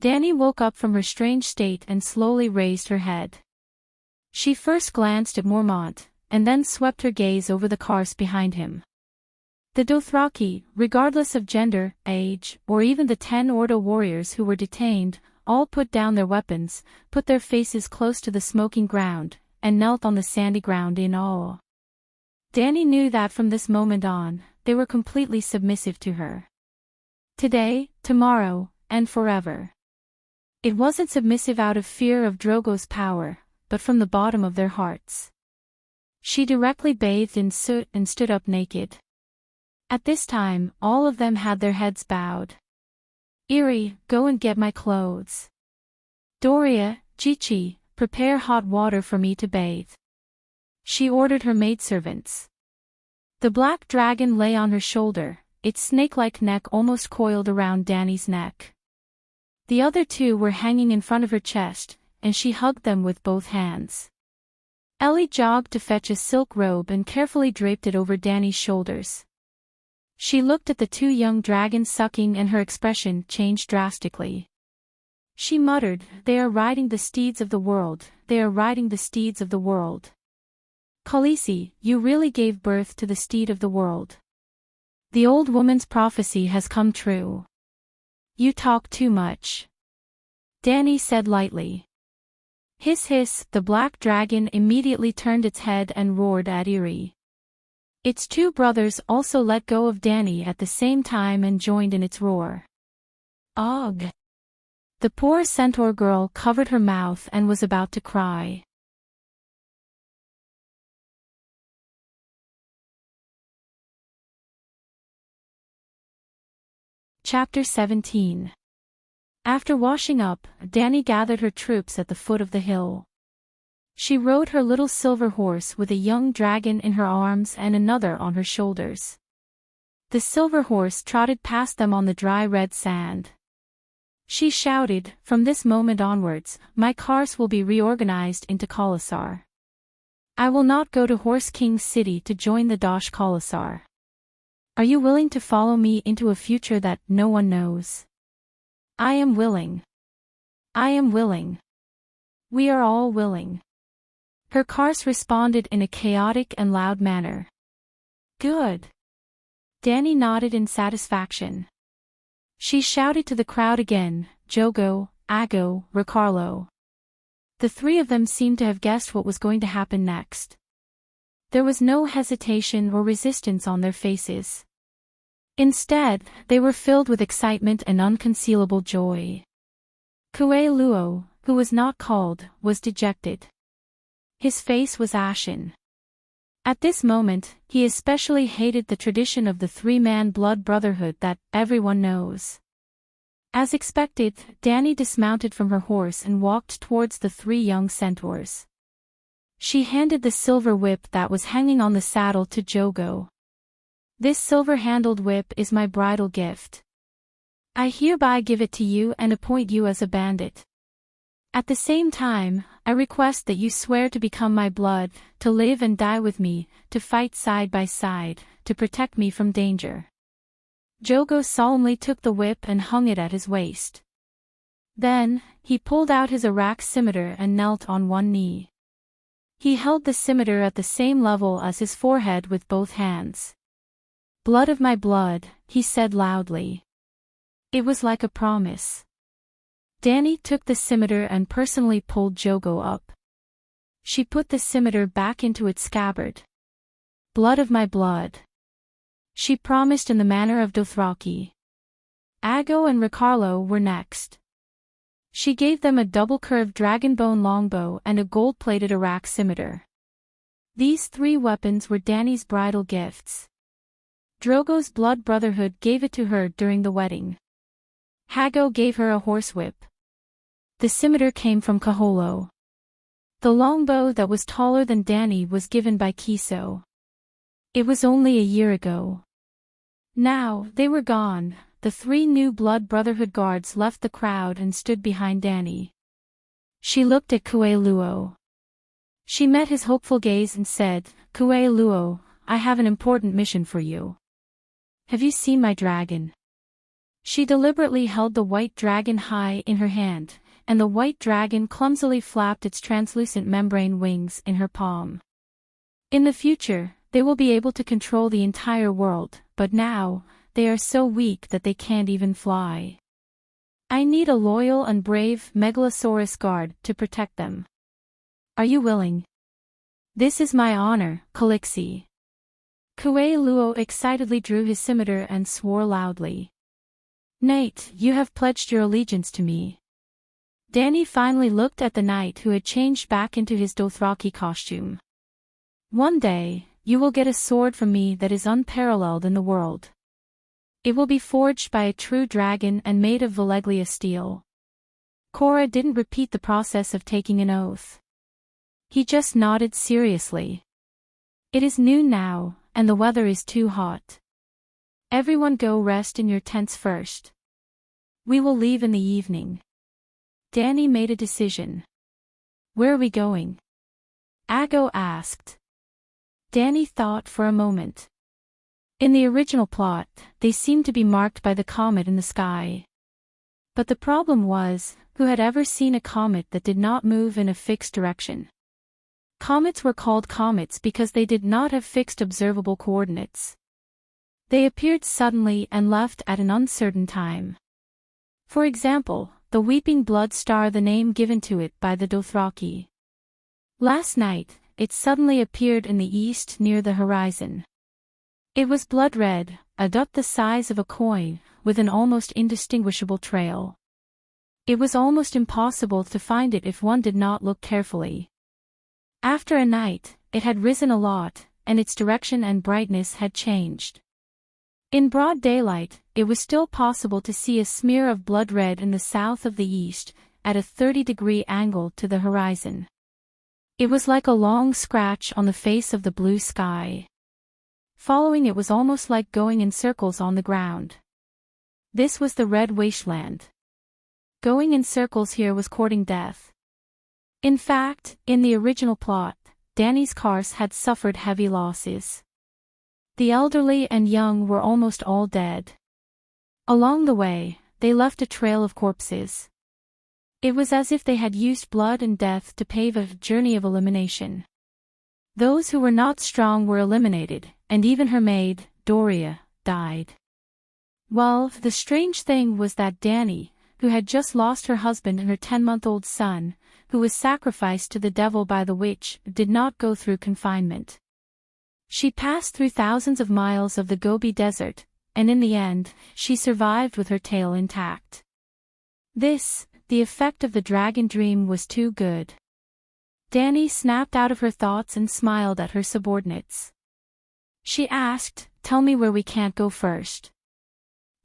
Dani woke up from her strange state and slowly raised her head. She first glanced at Mormont, and then swept her gaze over the cars behind him. The Dothraki, regardless of gender, age, or even the 10 Ordo warriors who were detained, all put down their weapons, put their faces close to the smoking ground, and knelt on the sandy ground in awe. Danny knew that from this moment on, they were completely submissive to her. Today, tomorrow, and forever. It wasn't submissive out of fear of Drogo's power, but from the bottom of their hearts. She directly bathed in soot and stood up naked. At this time, all of them had their heads bowed. Eri, go and get my clothes. Doria, Chichi, prepare hot water for me to bathe. She ordered her maidservants. The black dragon lay on her shoulder, its snake-like neck almost coiled around Danny's neck. The other two were hanging in front of her chest, and she hugged them with both hands. Ellie jogged to fetch a silk robe and carefully draped it over Danny's shoulders. She looked at the two young dragons sucking and her expression changed drastically. She muttered, "They are riding the steeds of the world, they are riding the steeds of the world. Khaleesi, you really gave birth to the steed of the world. The old woman's prophecy has come true." "You talk too much," Danny said lightly. Hiss hiss, the black dragon immediately turned its head and roared at Eri. Its two brothers also let go of Danny at the same time and joined in its roar. Ugh! The poor centaur girl covered her mouth and was about to cry. Chapter 17. After washing up, Danny gathered her troops at the foot of the hill. She rode her little silver horse with a young dragon in her arms and another on her shoulders. The silver horse trotted past them on the dry red sand. She shouted, "From this moment onwards, my cars will be reorganized into Khalasar. I will not go to Horse King's city to join the Dosh Khalasar. Are you willing to follow me into a future that no one knows?" "I am willing. I am willing. We are all willing." Her cars responded in a chaotic and loud manner. "Good." Danny nodded in satisfaction. She shouted to the crowd again, "Jogo, Ago, Ricarlo." The three of them seemed to have guessed what was going to happen next. There was no hesitation or resistance on their faces. Instead, they were filled with excitement and unconcealable joy. Kue Luo, who was not called, was dejected. His face was ashen. At this moment, he especially hated the tradition of the three-man blood brotherhood that everyone knows. As expected, Danny dismounted from her horse and walked towards the three young centaurs. She handed the silver whip that was hanging on the saddle to Jogo. "This silver-handled whip is my bridal gift. I hereby give it to you and appoint you as a bandit. At the same time, I request that you swear to become my blood, to live and die with me, to fight side by side, to protect me from danger." Jogo solemnly took the whip and hung it at his waist. Then, he pulled out his Arak scimitar and knelt on one knee. He held the scimitar at the same level as his forehead with both hands. "Blood of my blood," he said loudly. It was like a promise. Danny took the scimitar and personally pulled Jogo up. She put the scimitar back into its scabbard. "Blood of my blood," she promised in the manner of Dothraki. Ago and Ricarlo were next. She gave them a double-curved dragonbone longbow and a gold-plated Arak scimitar. These three weapons were Danny's bridal gifts. Drogo's blood brotherhood gave it to her during the wedding. Hago gave her a horsewhip. The scimitar came from Kaholo. The longbow that was taller than Danny was given by Kiso. It was only a year ago. Now, they were gone. The three new blood brotherhood guards left the crowd and stood behind Danny. She looked at Kue Luo. She met his hopeful gaze and said, "Kue Luo, I have an important mission for you. Have you seen my dragon?" She deliberately held the white dragon high in her hand, and the white dragon clumsily flapped its translucent membrane wings in her palm. In the future, they will be able to control the entire world, but now, they are so weak that they can't even fly. I need a loyal and brave Megalosaurus guard to protect them. Are you willing? This is my honor, Calixi. Kue Luo excitedly drew his scimitar and swore loudly. Knight, you have pledged your allegiance to me. Danny finally looked at the knight who had changed back into his Dothraki costume. One day, you will get a sword from me that is unparalleled in the world. It will be forged by a true dragon and made of Valeglia steel. Cora didn't repeat the process of taking an oath. He just nodded seriously. It is noon now, and the weather is too hot. Everyone go rest in your tents first. We will leave in the evening. Danny made a decision. Where are we going? Ago asked. Danny thought for a moment. In the original plot, they seemed to be marked by the comet in the sky. But the problem was, who had ever seen a comet that did not move in a fixed direction? Comets were called comets because they did not have fixed observable coordinates. They appeared suddenly and left at an uncertain time. For example, the Weeping Blood Star, the name given to it by the Dothraki. Last night, it suddenly appeared in the east near the horizon. It was blood red, a dot the size of a coin, with an almost indistinguishable trail. It was almost impossible to find it if one did not look carefully. After a night, it had risen a lot, and its direction and brightness had changed. In broad daylight, it was still possible to see a smear of blood red in the south of the east, at a 30-degree angle to the horizon. It was like a long scratch on the face of the blue sky. Following it was almost like going in circles on the ground. This was the Red Wasteland. Going in circles here was courting death. In fact, in the original plot, Danny's cars had suffered heavy losses. The elderly and young were almost all dead. Along the way, they left a trail of corpses. It was as if they had used blood and death to pave a journey of elimination. Those who were not strong were eliminated, and even her maid, Doria, died. Well, the strange thing was that Danny, who had just lost her husband and her 10-month-old son, who was sacrificed to the devil by the witch, did not go through confinement. She passed through thousands of miles of the Gobi Desert, and in the end, she survived with her tail intact. This, the effect of the dragon dream, was too good. Danny snapped out of her thoughts and smiled at her subordinates. She asked, "Tell me where we can't go first."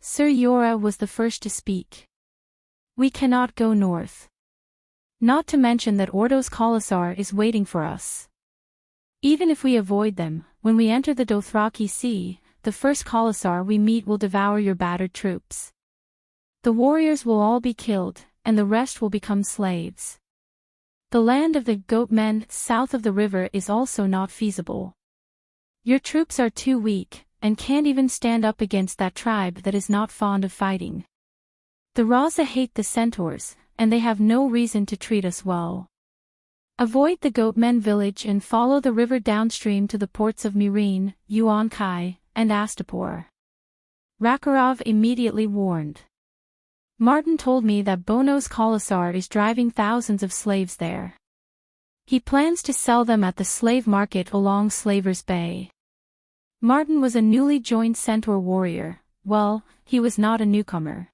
Sir Yora was the first to speak. "We cannot go north. Not to mention that Ordo's Khalasar is waiting for us. Even if we avoid them, when we enter the Dothraki Sea, the first Khalasar we meet will devour your battered troops. The warriors will all be killed, and the rest will become slaves. The land of the goat men south of the river is also not feasible. Your troops are too weak, and can't even stand up against that tribe that is not fond of fighting. The Raza hate the centaurs, and they have no reason to treat us well. Avoid the Goatmen village and follow the river downstream to the ports of Mirin, Yuan-Kai, and Astapor." Rakarov immediately warned. "Martin told me that Bono's Khalasar is driving thousands of slaves there. He plans to sell them at the slave market along Slaver's Bay." Martin was a newly joined centaur warrior. Well, he was not a newcomer.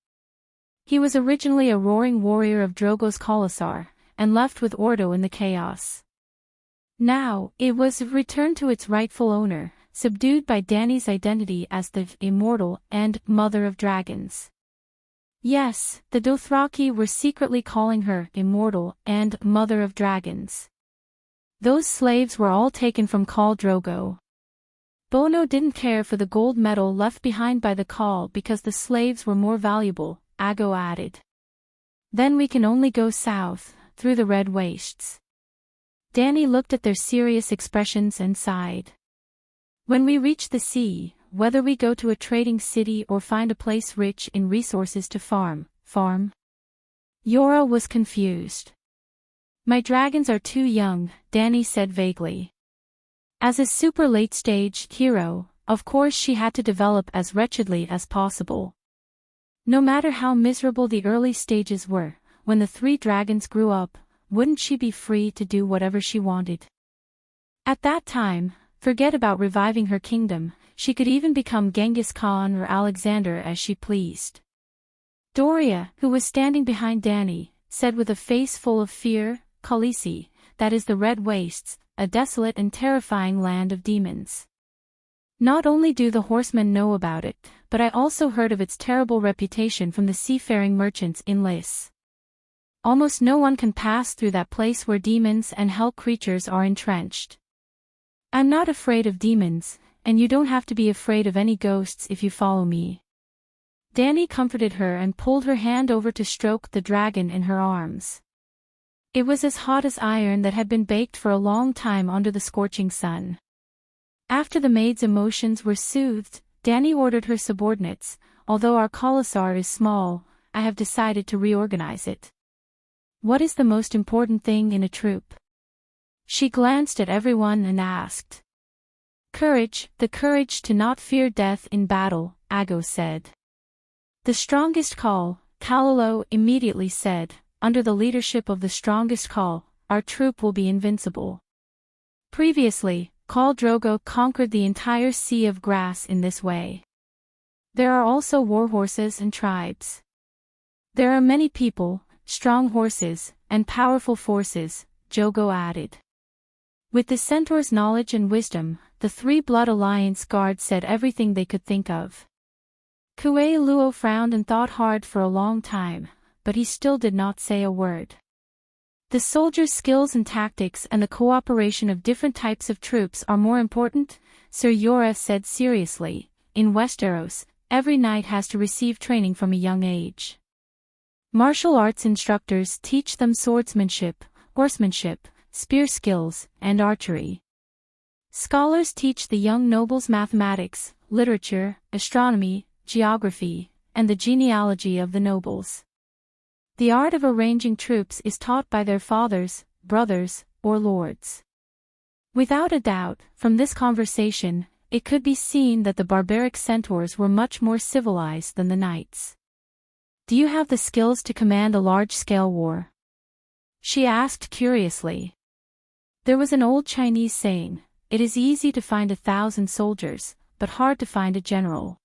He was originally a roaring warrior of Drogo's Khalasar, and left with Ordo in the chaos. Now, it was returned to its rightful owner, subdued by Danny's identity as the Immortal and Mother of Dragons. Yes, the Dothraki were secretly calling her Immortal and Mother of Dragons. Those slaves were all taken from Khal Drogo. Bono didn't care for the gold medal left behind by the Khal because the slaves were more valuable, Ago added. "Then we can only go south, through the Red Wastes." Danny looked at their serious expressions and sighed. "When we reach the sea, whether we go to a trading city or find a place rich in resources to farm. Yora was confused. "My dragons are too young," Danny said vaguely. As a super late-stage hero, of course she had to develop as wretchedly as possible. No matter how miserable the early stages were, when the three dragons grew up, wouldn't she be free to do whatever she wanted? At that time, forget about reviving her kingdom, she could even become Genghis Khan or Alexander as she pleased. Doria, who was standing behind Danny, said with a face full of fear, "Khaleesi, that is the Red Wastes, a desolate and terrifying land of demons. Not only do the horsemen know about it, but I also heard of its terrible reputation from the seafaring merchants in Lys. Almost no one can pass through that place where demons and hell creatures are entrenched. I'm not afraid of demons, and you don't have to be afraid of any ghosts if you follow me." Danny comforted her and pulled her hand over to stroke the dragon in her arms. It was as hot as iron that had been baked for a long time under the scorching sun. After the maid's emotions were soothed, Danny ordered her subordinates, "Although our Khalasar is small, I have decided to reorganize it. What is the most important thing in a troop?" She glanced at everyone and asked. "Courage, the courage to not fear death in battle," Ago said. "The strongest Khal," Kalalo immediately said, "under the leadership of the strongest Khal, our troop will be invincible." Previously, Khal Drogo conquered the entire Sea of Grass in this way. There are also warhorses and tribes. There are many people, strong horses, and powerful forces, Jogo added. With the centaur's knowledge and wisdom, the Three Blood Alliance guard said everything they could think of. Kue Luo frowned and thought hard for a long time, but he still did not say a word. The soldiers' skills and tactics and the cooperation of different types of troops are more important, Sir Yora said seriously. In Westeros, every knight has to receive training from a young age. Martial arts instructors teach them swordsmanship, horsemanship, spear skills, and archery. Scholars teach the young nobles mathematics, literature, astronomy, geography, and the genealogy of the nobles. The art of arranging troops is taught by their fathers, brothers, or lords. Without a doubt, from this conversation, it could be seen that the barbaric centaurs were much more civilized than the knights. "Do you have the skills to command a large-scale war?" she asked curiously. There was an old Chinese saying, "It is easy to find 1,000 soldiers, but hard to find a general."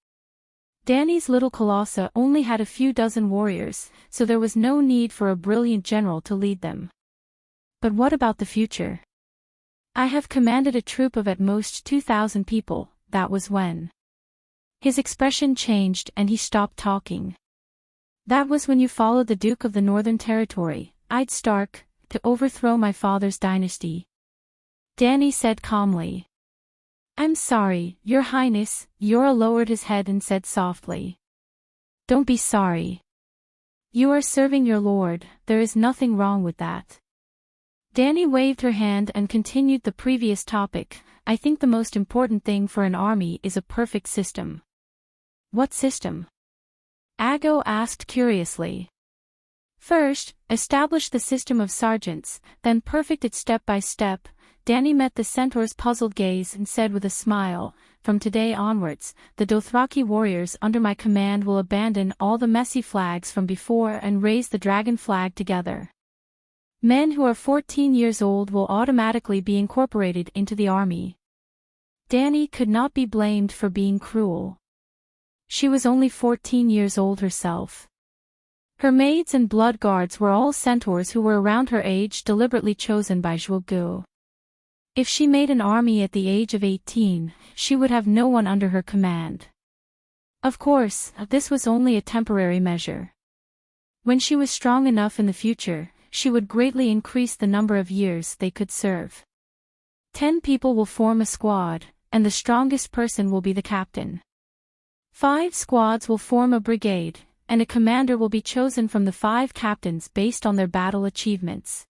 Danny's little Colossa only had a few dozen warriors, so there was no need for a brilliant general to lead them. But what about the future? "I have commanded a troop of at most 2,000 people," that was when. His expression changed and he stopped talking. "That was when you followed the Duke of the Northern Territory, Ed Stark, to overthrow my father's dynasty," Danny said calmly. "I'm sorry, Your Highness," Yora lowered his head and said softly. "Don't be sorry. You are serving your lord, there is nothing wrong with that." Danny waved her hand and continued the previous topic. "I think the most important thing for an army is a perfect system." "What system?" Ago asked curiously. "First, establish the system of sergeants, then perfect it step by step." Danny met the centaur's puzzled gaze and said with a smile, "From today onwards, the Dothraki warriors under my command will abandon all the messy flags from before and raise the dragon flag together. Men who are 14 years old will automatically be incorporated into the army." Danny could not be blamed for being cruel. She was only 14 years old herself. Her maids and blood guards were all centaurs who were around her age, deliberately chosen by Zhuge. If she made an army at the age of 18, she would have no one under her command. Of course, this was only a temporary measure. When she was strong enough in the future, she would greatly increase the number of years they could serve. 10 people will form a squad, and the strongest person will be the captain. 5 squads will form a brigade, and a commander will be chosen from the 5 captains based on their battle achievements.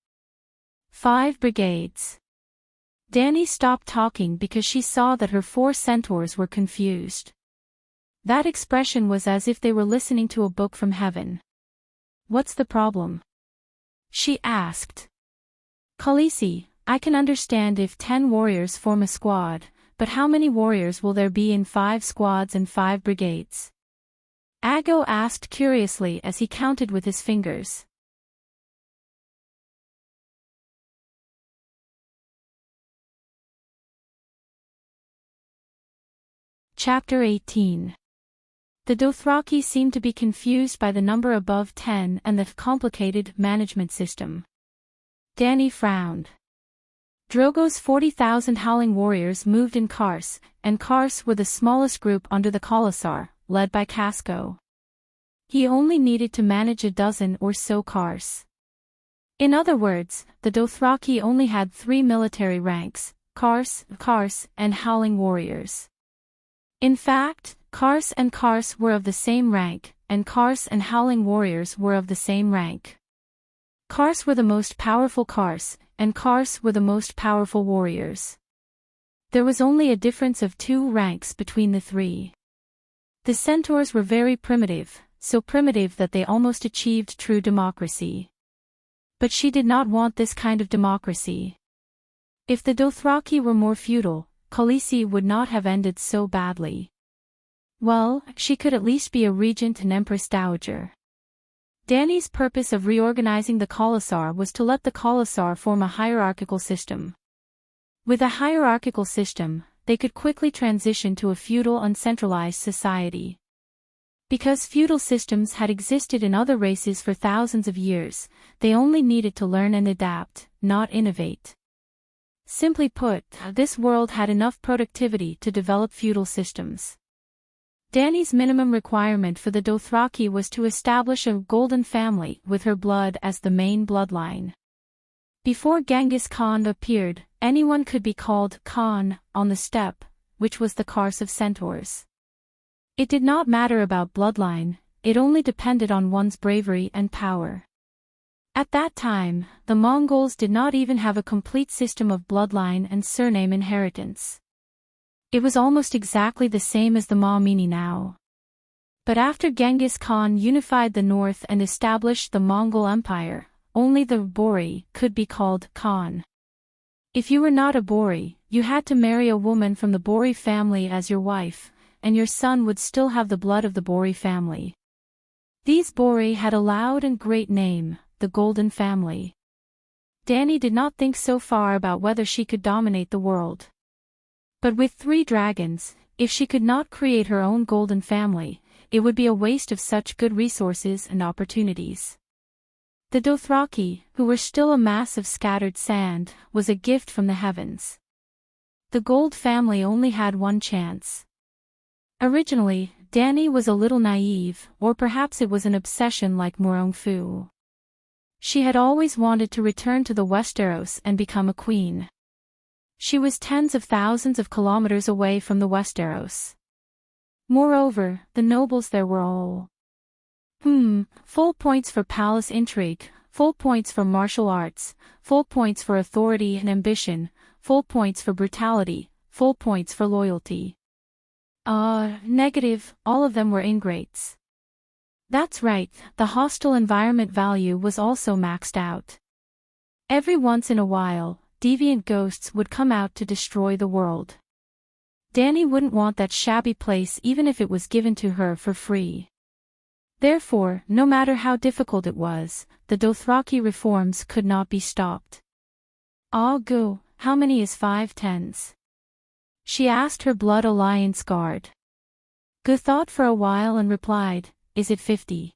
5 brigades. Danny stopped talking because she saw that her 4 centaurs were confused. That expression was as if they were listening to a book from heaven. "What's the problem?" she asked. "Khaleesi, I can understand if 10 warriors form a squad, but how many warriors will there be in 5 squads and 5 brigades?" Ago asked curiously as he counted with his fingers. Chapter 18. The Dothraki seemed to be confused by the number above 10 and the complicated management system. Dany frowned. Drogo's 40,000 howling warriors moved in Kars, and Kars were the smallest group under the Khalasar, led by Casco. He only needed to manage a dozen or so Kars. In other words, the Dothraki only had 3 military ranks: Kars, and howling warriors. In fact, Kars and Kars were of the same rank, and Kars and howling warriors were of the same rank. Kars were the most powerful Kars, and Kars were the most powerful warriors. There was only a difference of 2 ranks between the 3. The centaurs were very primitive, so primitive that they almost achieved true democracy. But she did not want this kind of democracy. If the Dothraki were more feudal, Khaleesi would not have ended so badly. Well, she could at least be a regent and empress dowager. Dany's purpose of reorganizing the Khalasar was to let the Khalasar form a hierarchical system. With a hierarchical system, they could quickly transition to a feudal uncentralized society. Because feudal systems had existed in other races for thousands of years, they only needed to learn and adapt, not innovate. Simply put, this world had enough productivity to develop feudal systems. Dany's minimum requirement for the Dothraki was to establish a golden family with her blood as the main bloodline. Before Genghis Khan appeared, anyone could be called Khan on the steppe, which was the Kars of centaurs. It did not matter about bloodline, it only depended on one's bravery and power. At that time, the Mongols did not even have a complete system of bloodline and surname inheritance. It was almost exactly the same as the Maamini now. But after Genghis Khan unified the north and established the Mongol Empire, only the Bori could be called Khan. If you were not a Bori, you had to marry a woman from the Bori family as your wife, and your son would still have the blood of the Bori family. These Bori had a loud and great name, the Golden Family. Dany did not think so far about whether she could dominate the world. But with 3 dragons, if she could not create her own Golden Family, it would be a waste of such good resources and opportunities. The Dothraki, who were still a mass of scattered sand, was a gift from the heavens. The Gold family only had one chance. Originally, Dany was a little naive, or perhaps it was an obsession like Morongfu. She had always wanted to return to the Westeros and become a queen. She was tens of thousands of kilometers away from the Westeros. Moreover, the nobles there were all full points for palace intrigue, full points for martial arts, full points for authority and ambition, full points for brutality, full points for loyalty. Negative, all of them were ingrates. That's right, the hostile environment value was also maxed out. Every once in a while, deviant ghosts would come out to destroy the world. Dany wouldn't want that shabby place even if it was given to her for free. Therefore, no matter how difficult it was, the Dothraki reforms could not be stopped. Go, how many is 5 tens? She asked her Blood Alliance guard. Gu thought for a while and replied, is it 50?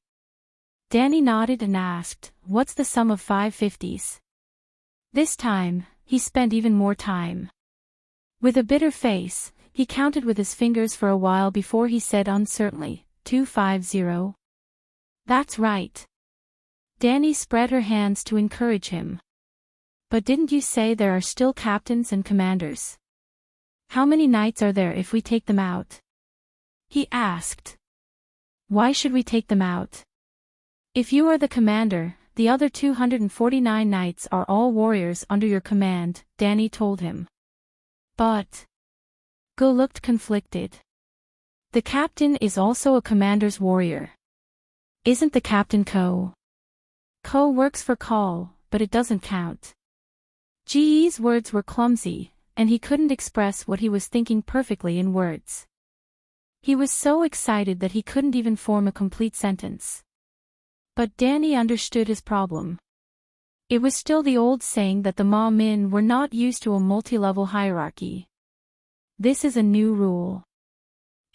Dany nodded and asked, what's the sum of 5 50s? This time, he spent even more time. With a bitter face, he counted with his fingers for a while before he said uncertainly, 250. That's right. Dany spread her hands to encourage him. But didn't you say there are still captains and commanders? How many knights are there if we take them out? He asked. Why should we take them out? If you are the commander, the other 249 knights are all warriors under your command, Dany told him. But Go looked conflicted. The captain is also a commander's warrior. Isn't the captain Co? Co works for Call, but it doesn't count. Ge's words were clumsy, and he couldn't express what he was thinking perfectly in words. He was so excited that he couldn't even form a complete sentence. But Dany understood his problem. It was still the old saying that the Ma Min were not used to a multi-level hierarchy. This is a new rule.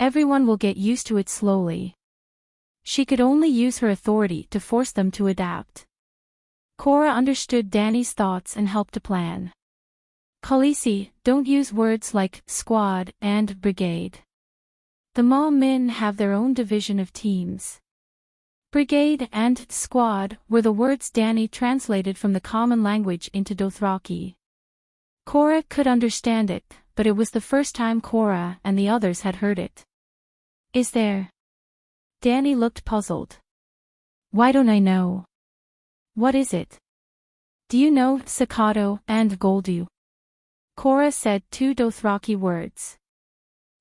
Everyone will get used to it slowly. She could only use her authority to force them to adapt. Cora understood Danny's thoughts and helped to plan. Khaleesi, don't use words like squad and brigade. The Ma Min have their own division of teams. Brigade and squad were the words Danny translated from the common language into Dothraki. Cora could understand it, but it was the first time Cora and the others had heard it. Is there? Danny looked puzzled. Why don't I know? What is it? Do you know Staccato and Goldu? Cora said two Dothraki words.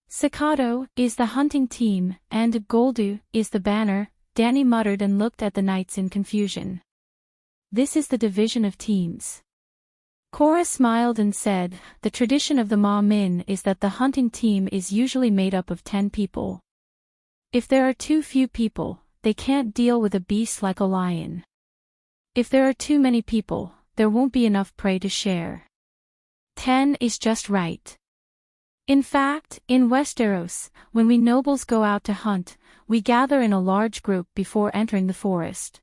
Staccato is the hunting team, and Goldu is the banner, Danny muttered and looked at the knights in confusion. This is the division of teams. Cora smiled and said, the tradition of the Ma Min is that the hunting team is usually made up of 10 people. If there are too few people, they can't deal with a beast like a lion. If there are too many people, there won't be enough prey to share. 10 is just right. In fact, in Westeros, when we nobles go out to hunt, we gather in a large group before entering the forest.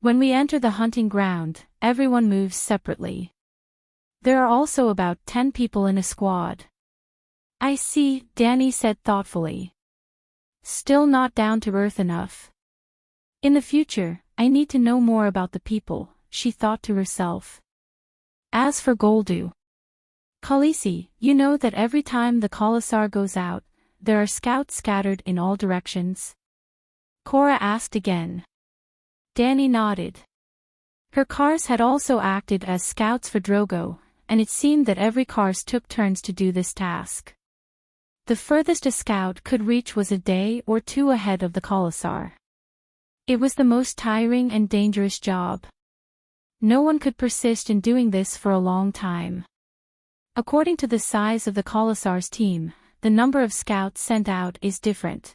When we enter the hunting ground, everyone moves separately. There are also about 10 people in a squad. I see, Danny said thoughtfully. Still not down to earth enough. In the future, I need to know more about the people, she thought to herself. As for Goldu. Khaleesi, you know that every time the Khalasar goes out, there are scouts scattered in all directions? Cora asked again. Danny nodded. Her cars had also acted as scouts for Drogo, and it seemed that every cars took turns to do this task. The furthest a scout could reach was a day or two ahead of the Khalasar. It was the most tiring and dangerous job. No one could persist in doing this for a long time. According to the size of the Khalasar's team, the number of scouts sent out is different.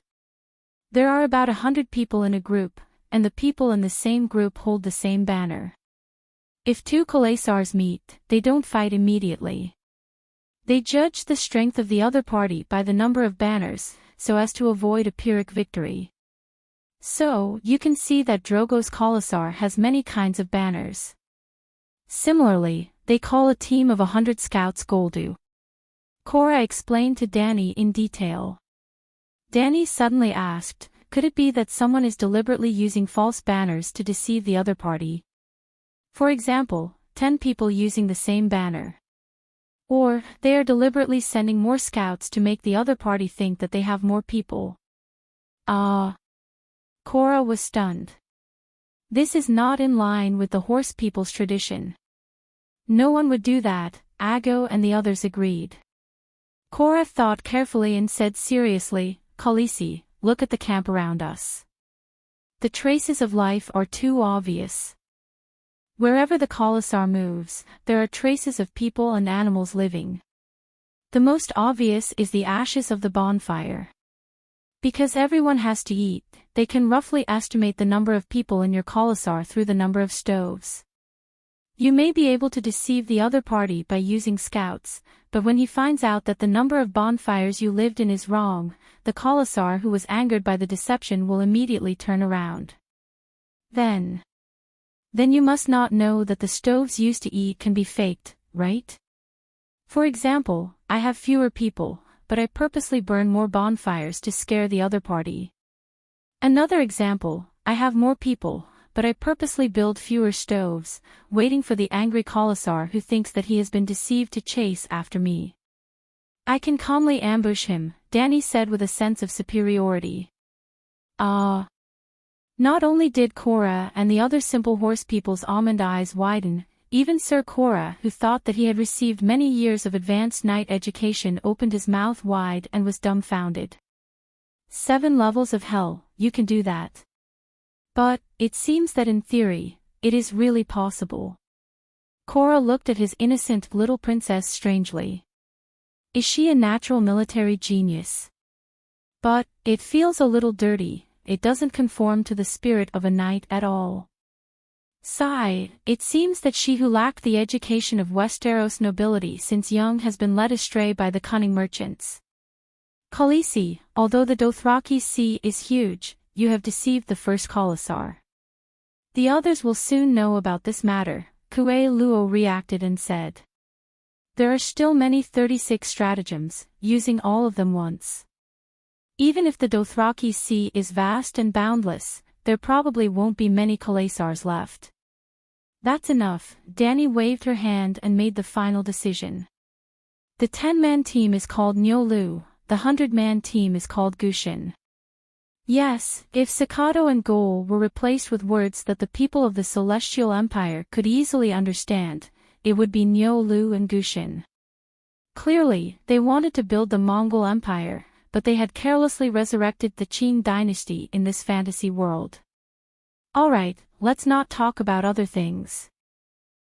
There are about 100 people in a group, and the people in the same group hold the same banner. If two Khalasars meet, they don't fight immediately. They judge the strength of the other party by the number of banners, so as to avoid a Pyrrhic victory. So, you can see that Drogo's Khalasar has many kinds of banners. Similarly, they call a team of 100 scouts Goldu. Cora explained to Danny in detail. Danny suddenly asked, could it be that someone is deliberately using false banners to deceive the other party? For example, 10 people using the same banner. Or, they are deliberately sending more scouts to make the other party think that they have more people. Cora was stunned. This is not in line with the horse people's tradition. No one would do that, Ago and the others agreed. Cora thought carefully and said seriously, Khaleesi, look at the camp around us. The traces of life are too obvious. Wherever the Khalasar moves, there are traces of people and animals living. The most obvious is the ashes of the bonfire. Because everyone has to eat, they can roughly estimate the number of people in your Khalasar through the number of stoves. You may be able to deceive the other party by using scouts, but when he finds out that the number of bonfires you lived in is wrong, the Khalasar who was angered by the deception will immediately turn around. Then you must not know that the stoves used to eat can be faked, right? For example, I have fewer people, but I purposely burn more bonfires to scare the other party. Another example, I have more people, but I purposely build fewer stoves, waiting for the angry Khalasar who thinks that he has been deceived to chase after me. I can calmly ambush him, Danny said with a sense of superiority. Not only did Cora and the other simple horse people's almond eyes widen, even Sir Cora, who thought that he had received many years of advanced knight education, opened his mouth wide and was dumbfounded. 7 levels of hell, you can do that. But, it seems that in theory, it is really possible. Cora looked at his innocent little princess strangely. Is she a natural military genius? But, it feels a little dirty, it doesn't conform to the spirit of a knight at all. Sigh, it seems that she who lacked the education of Westeros nobility since young has been led astray by the cunning merchants. Khaleesi, although the Dothraki sea is huge, you have deceived the first Khalasar. The others will soon know about this matter, Kuei Luo reacted and said. There are still many 36 stratagems, using all of them once. Even if the Dothraki sea is vast and boundless, there probably won't be many Khalasars left. That's enough, Dany waved her hand and made the final decision. The 10-man team is called Nyolu, the 100-man team is called Gushin. Yes, if Staccato and Goal were replaced with words that the people of the Celestial Empire could easily understand, it would be Nyolu and Gushin. Clearly, they wanted to build the Mongol Empire, but they had carelessly resurrected the Qing dynasty in this fantasy world. Alright, let's not talk about other things.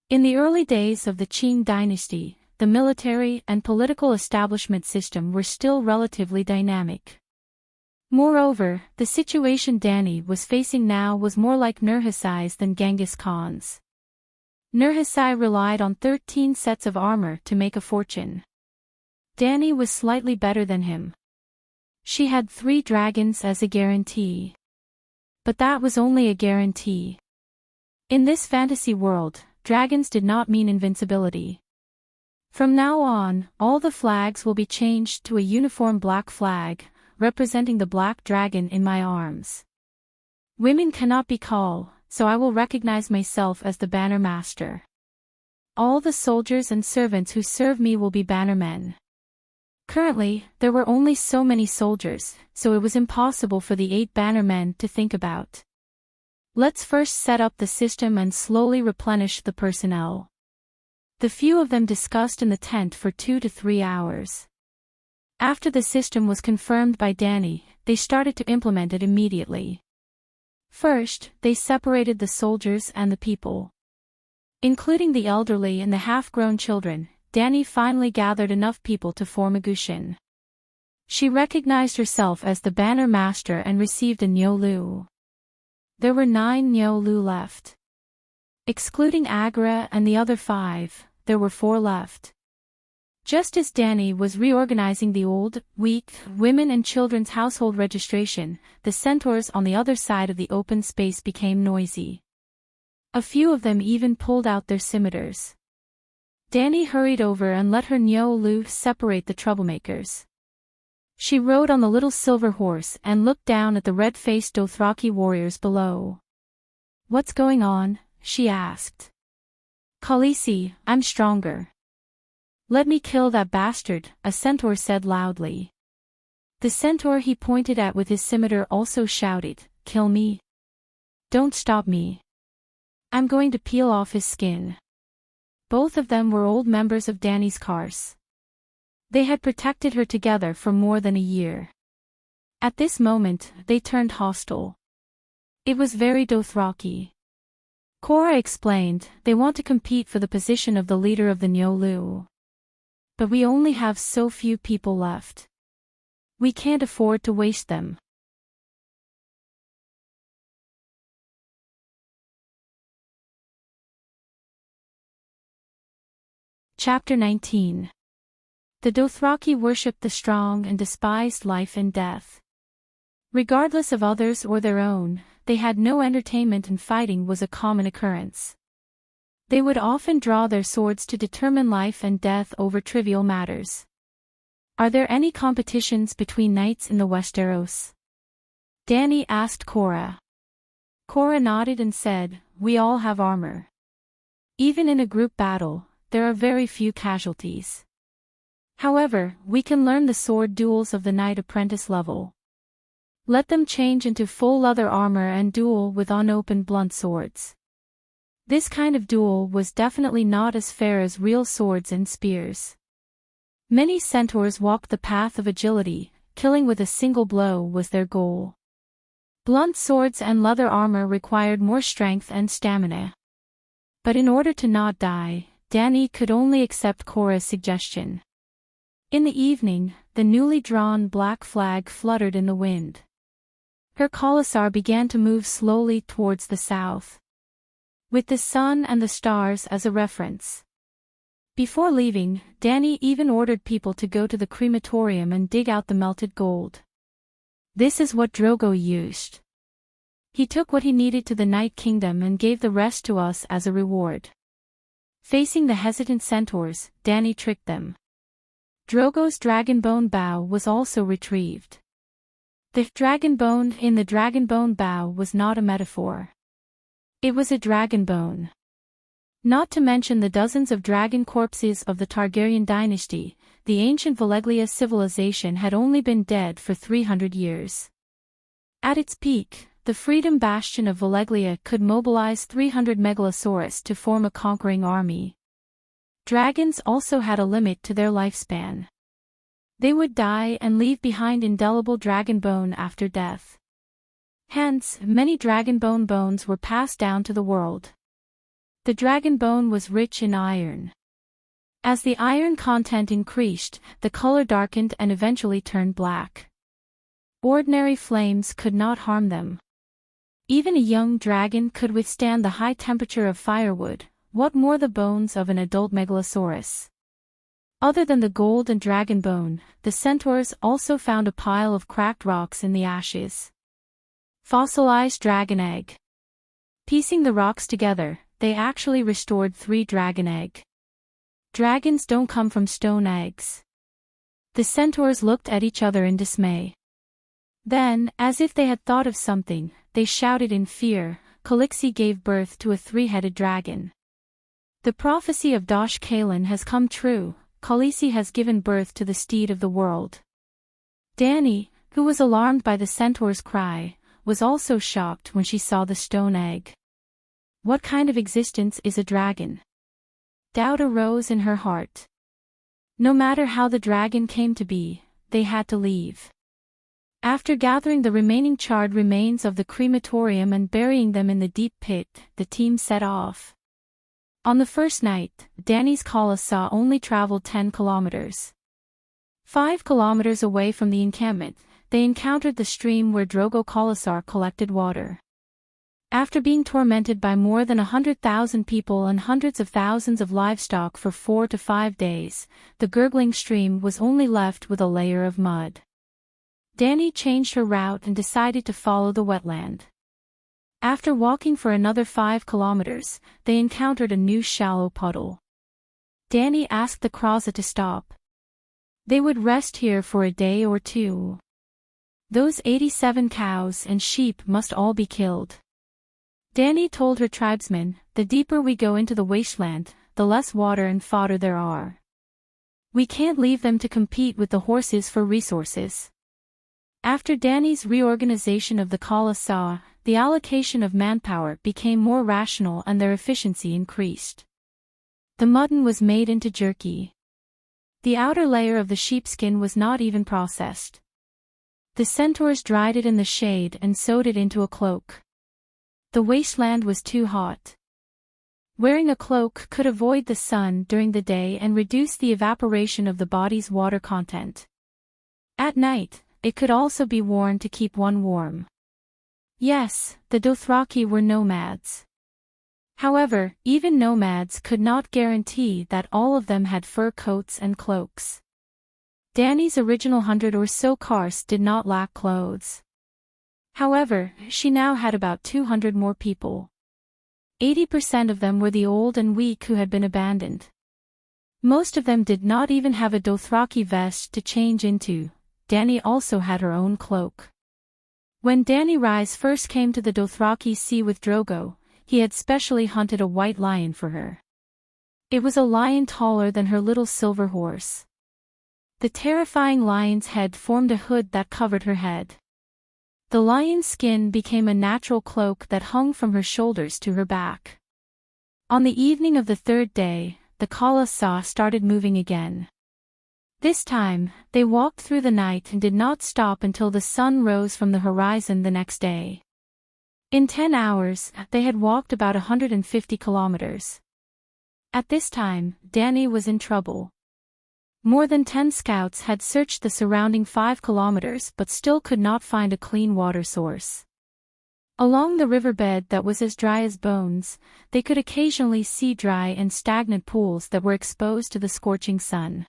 In the early days of the Qing dynasty, the military and political establishment system were still relatively dynamic. Moreover, the situation Dany was facing now was more like Nurhasai's than Genghis Khan's. Nurhasai relied on 13 sets of armor to make a fortune. Dany was slightly better than him. She had 3 dragons as a guarantee. But that was only a guarantee. In this fantasy world, dragons did not mean invincibility. From now on, all the flags will be changed to a uniform black flag, representing the black dragon in my arms. Women cannot be Khal, so I will recognize myself as the banner master. All the soldiers and servants who serve me will be bannermen. Currently, there were only so many soldiers, so it was impossible for the 8 bannermen to think about. Let's first set up the system and slowly replenish the personnel. The few of them discussed in the tent for 2 to 3 hours. After the system was confirmed by Dany, they started to implement it immediately. First, they separated the soldiers and the people. Including the elderly and the half-grown children, Dany finally gathered enough people to form a Gushin. She recognized herself as the banner master and received a Nyolu. There were 9 Nyolu left. Excluding Agra and the other 5, there were 4 left. Just as Dany was reorganizing the old, weak, women and children's household registration, the centaurs on the other side of the open space became noisy. A few of them even pulled out their scimitars. Dany hurried over and let her Nyolu separate the troublemakers. She rode on the little silver horse and looked down at the red-faced Dothraki warriors below. What's going on? She asked. Khaleesi, I'm stronger. Let me kill that bastard, a centaur said loudly. The centaur he pointed at with his scimitar also shouted, Kill me. Don't stop me. I'm going to peel off his skin. Both of them were old members of Dany's Kars. They had protected her together for more than a year. At this moment, they turned hostile. It was very Dothraki. Korra explained, they want to compete for the position of the leader of the Nyolu. But we only have so few people left. We can't afford to waste them. Chapter 19. The Dothraki worshipped the strong and despised life and death. Regardless of others or their own, they had no entertainment and fighting was a common occurrence. They would often draw their swords to determine life and death over trivial matters. Are there any competitions between knights in the Westeros? Dany asked Korra. Korra nodded and said, We all have armor. Even in a group battle, there are very few casualties. However, we can learn the sword duels of the knight apprentice level. Let them change into full leather armor and duel with unopened blunt swords. This kind of duel was definitely not as fair as real swords and spears. Many centaurs walked the path of agility, killing with a single blow was their goal. Blunt swords and leather armor required more strength and stamina. But in order to not die, Dany could only accept Korra's suggestion. In the evening, the newly drawn black flag fluttered in the wind. Her Khalasar began to move slowly towards the south. With the sun and the stars as a reference. Before leaving, Danny even ordered people to go to the crematorium and dig out the melted gold. This is what Drogo used. He took what he needed to the Night Kingdom and gave the rest to us as a reward. Facing the hesitant centaurs, Danny tricked them. Drogo's dragonbone bow was also retrieved. The dragonbone in the dragonbone bow was not a metaphor. It was a dragonbone. Not to mention the dozens of dragon corpses of the Targaryen dynasty, the ancient Valeglia civilization had only been dead for 300 years. At its peak, the Freedom Bastion of Valeglia could mobilize 300 megalosaurus to form a conquering army. Dragons also had a limit to their lifespan. They would die and leave behind indelible dragonbone after death. Hence, many dragonbone bones were passed down to the world. The dragonbone was rich in iron. As the iron content increased, the color darkened and eventually turned black. Ordinary flames could not harm them. Even a young dragon could withstand the high temperature of firewood, what more the bones of an adult megalosaurus. Other than the gold and dragonbone, the centaurs also found a pile of cracked rocks in the ashes. Fossilized dragon egg. Piecing the rocks together, they actually restored 3 dragon egg. Dragons don't come from stone eggs. The centaurs looked at each other in dismay. Then, as if they had thought of something, they shouted in fear. Calixi gave birth to a 3-headed dragon. The prophecy of Dosh Kalen has come true. Khaleesi has given birth to the steed of the world. Dany, who was alarmed by the centaur's cry, was also shocked when she saw the stone egg. What kind of existence is a dragon? Doubt arose in her heart. No matter how the dragon came to be, they had to leave. After gathering the remaining charred remains of the crematorium and burying them in the deep pit, the team set off. On the first night, Dany's Khalasa only traveled 10 kilometers. 5 kilometers away from the encampment, they encountered the stream where Drogo Khalasar collected water. After being tormented by more than 100,000 people and hundreds of thousands of livestock for 4 to 5 days, the gurgling stream was only left with a layer of mud. Dany changed her route and decided to follow the wetland. After walking for another 5 kilometers, they encountered a new shallow puddle. Dany asked the Krauza to stop. They would rest here for a day or 2. Those 87 cows and sheep must all be killed. Dany told her tribesmen, the deeper we go into the wasteland, the less water and fodder there are. We can't leave them to compete with the horses for resources. After Dany's reorganization of the Khalasar, the allocation of manpower became more rational and their efficiency increased. The mutton was made into jerky. The outer layer of the sheepskin was not even processed. The centaurs dried it in the shade and sewed it into a cloak. The wasteland was too hot. Wearing a cloak could avoid the sun during the day and reduce the evaporation of the body's water content. At night, it could also be worn to keep one warm. Yes, the Dothraki were nomads. However, even nomads could not guarantee that all of them had fur coats and cloaks. Dany's original 100 or so Kars did not lack clothes. However, she now had about 200 more people. 80% of them were the old and weak who had been abandoned. Most of them did not even have a Dothraki vest to change into. Dany also had her own cloak. When Dany Rise first came to the Dothraki Sea with Drogo, he had specially hunted a white lion for her. It was a lion taller than her little silver horse. The terrifying lion's head formed a hood that covered her head. The lion's skin became a natural cloak that hung from her shoulders to her back. On the evening of the 3rd day, the Khalasar started moving again. This time, they walked through the night and did not stop until the sun rose from the horizon the next day. In 10 hours, they had walked about 150 kilometers. At this time, Dany was in trouble. More than 10 scouts had searched the surrounding 5 kilometers but still could not find a clean water source. Along the riverbed that was as dry as bones, they could occasionally see dry and stagnant pools that were exposed to the scorching sun.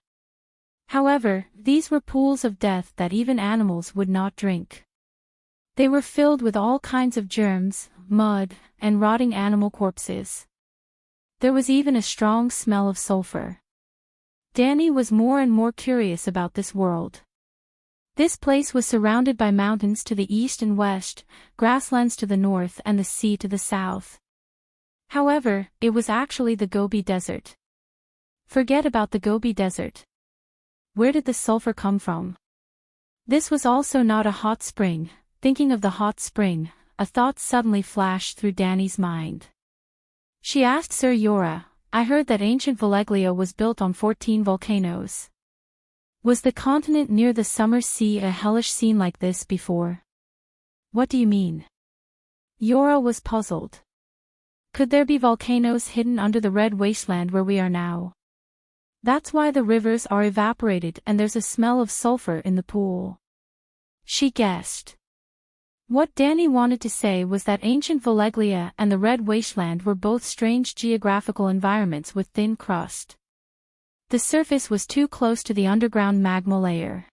However, these were pools of death that even animals would not drink. They were filled with all kinds of germs, mud, and rotting animal corpses. There was even a strong smell of sulfur. Danny was more and more curious about this world. This place was surrounded by mountains to the east and west, grasslands to the north and the sea to the south. However, it was actually the Gobi Desert. Forget about the Gobi Desert. Where did the sulfur come from? This was also not a hot spring. Thinking of the hot spring, a thought suddenly flashed through Danny's mind. She asked Sir Yora, I heard that ancient Valeglia was built on 14 volcanoes. Was the continent near the summer sea a hellish scene like this before? What do you mean? Yora was puzzled. Could there be volcanoes hidden under the red wasteland where we are now? That's why the rivers are evaporated and there's a smell of sulfur in the pool. She guessed. What Danny wanted to say was that ancient Valeglia and the red wasteland were both strange geographical environments with thin crust. The surface was too close to the underground magma layer.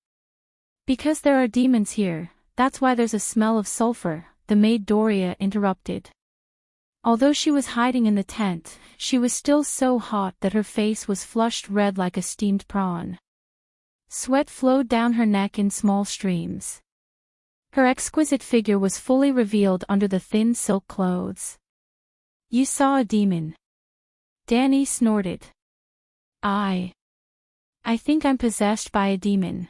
Because there are demons here, that's why there's a smell of sulfur, the maid Doria interrupted. Although she was hiding in the tent, she was still so hot that her face was flushed red like a steamed prawn. Sweat flowed down her neck in small streams. Her exquisite figure was fully revealed under the thin silk clothes. You saw a demon. Danny snorted. I think I'm possessed by a demon.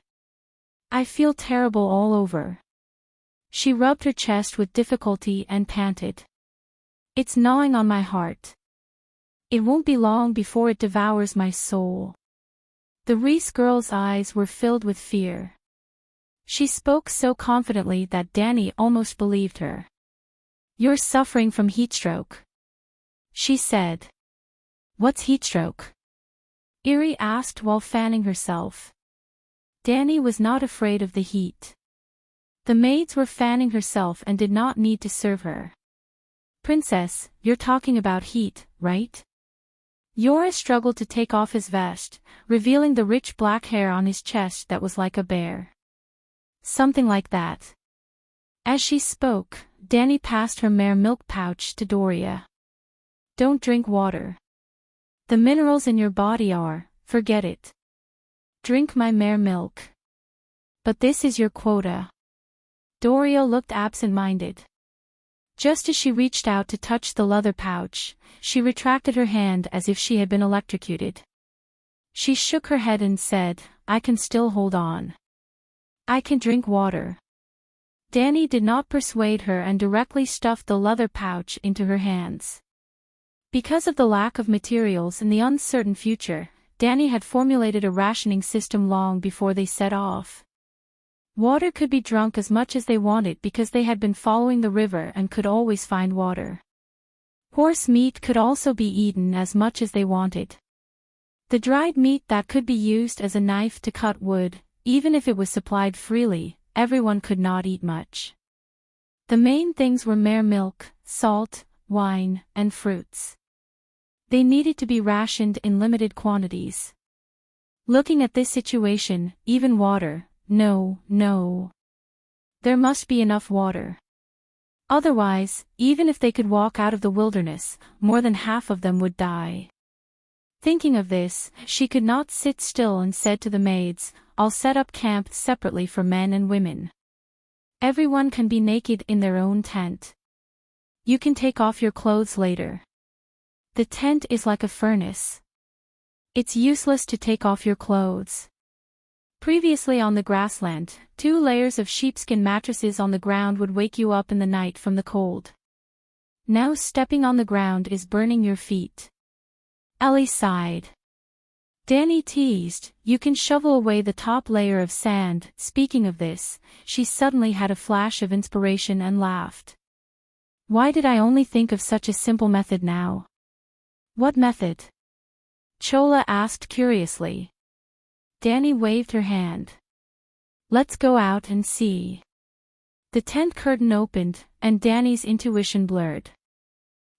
I feel terrible all over. She rubbed her chest with difficulty and panted. It's gnawing on my heart. It won't be long before it devours my soul. The Reese girl's eyes were filled with fear. She spoke so confidently that Danny almost believed her. You're suffering from heatstroke, she said. What's heatstroke? Erie asked while fanning herself. Danny was not afraid of the heat. The maids were fanning herself and did not need to serve her. Princess, you're talking about heat, right? Yora struggled to take off his vest, revealing the rich black hair on his chest that was like a bear. Something like that. As she spoke, Danny passed her mare milk pouch to Doria. Don't drink water. The minerals in your body forget it. Drink my mare milk. But this is your quota. Doria looked absent-minded. Just as she reached out to touch the leather pouch, she retracted her hand as if she had been electrocuted. She shook her head and said, I can still hold on. I can drink water. Danny did not persuade her and directly stuffed the leather pouch into her hands. Because of the lack of materials and the uncertain future, Danny had formulated a rationing system long before they set off. Water could be drunk as much as they wanted because they had been following the river and could always find water. Horse meat could also be eaten as much as they wanted. The dried meat that could be used as a knife to cut wood, even if it was supplied freely, everyone could not eat much. The main things were mare milk, salt, wine, and fruits. They needed to be rationed in limited quantities. Looking at this situation, even water, no. There must be enough water. Otherwise, even if they could walk out of the wilderness, more than half of them would die. Thinking of this, she could not sit still and said to the maids, I'll set up camp separately for men and women. Everyone can be naked in their own tent. You can take off your clothes later. The tent is like a furnace. It's useless to take off your clothes. Previously on the grassland, 2 layers of sheepskin mattresses on the ground would wake you up in the night from the cold. Now stepping on the ground is burning your feet. Ellie sighed. Danny teased, you can shovel away the top layer of sand. Speaking of this, she suddenly had a flash of inspiration and laughed. Why did I only think of such a simple method now? What method? Chola asked curiously. Danny waved her hand. Let's go out and see. The tent curtain opened, and Danny's intuition blurred.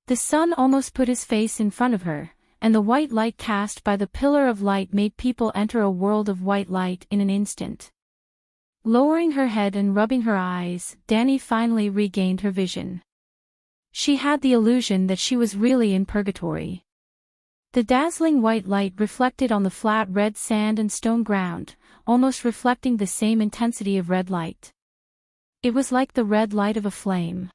The sun almost put his face in front of her, and the white light cast by the pillar of light made people enter a world of white light in an instant. Lowering her head and rubbing her eyes, Danny finally regained her vision. She had the illusion that she was really in purgatory. The dazzling white light reflected on the flat red sand and stone ground, almost reflecting the same intensity of red light. It was like the red light of a flame.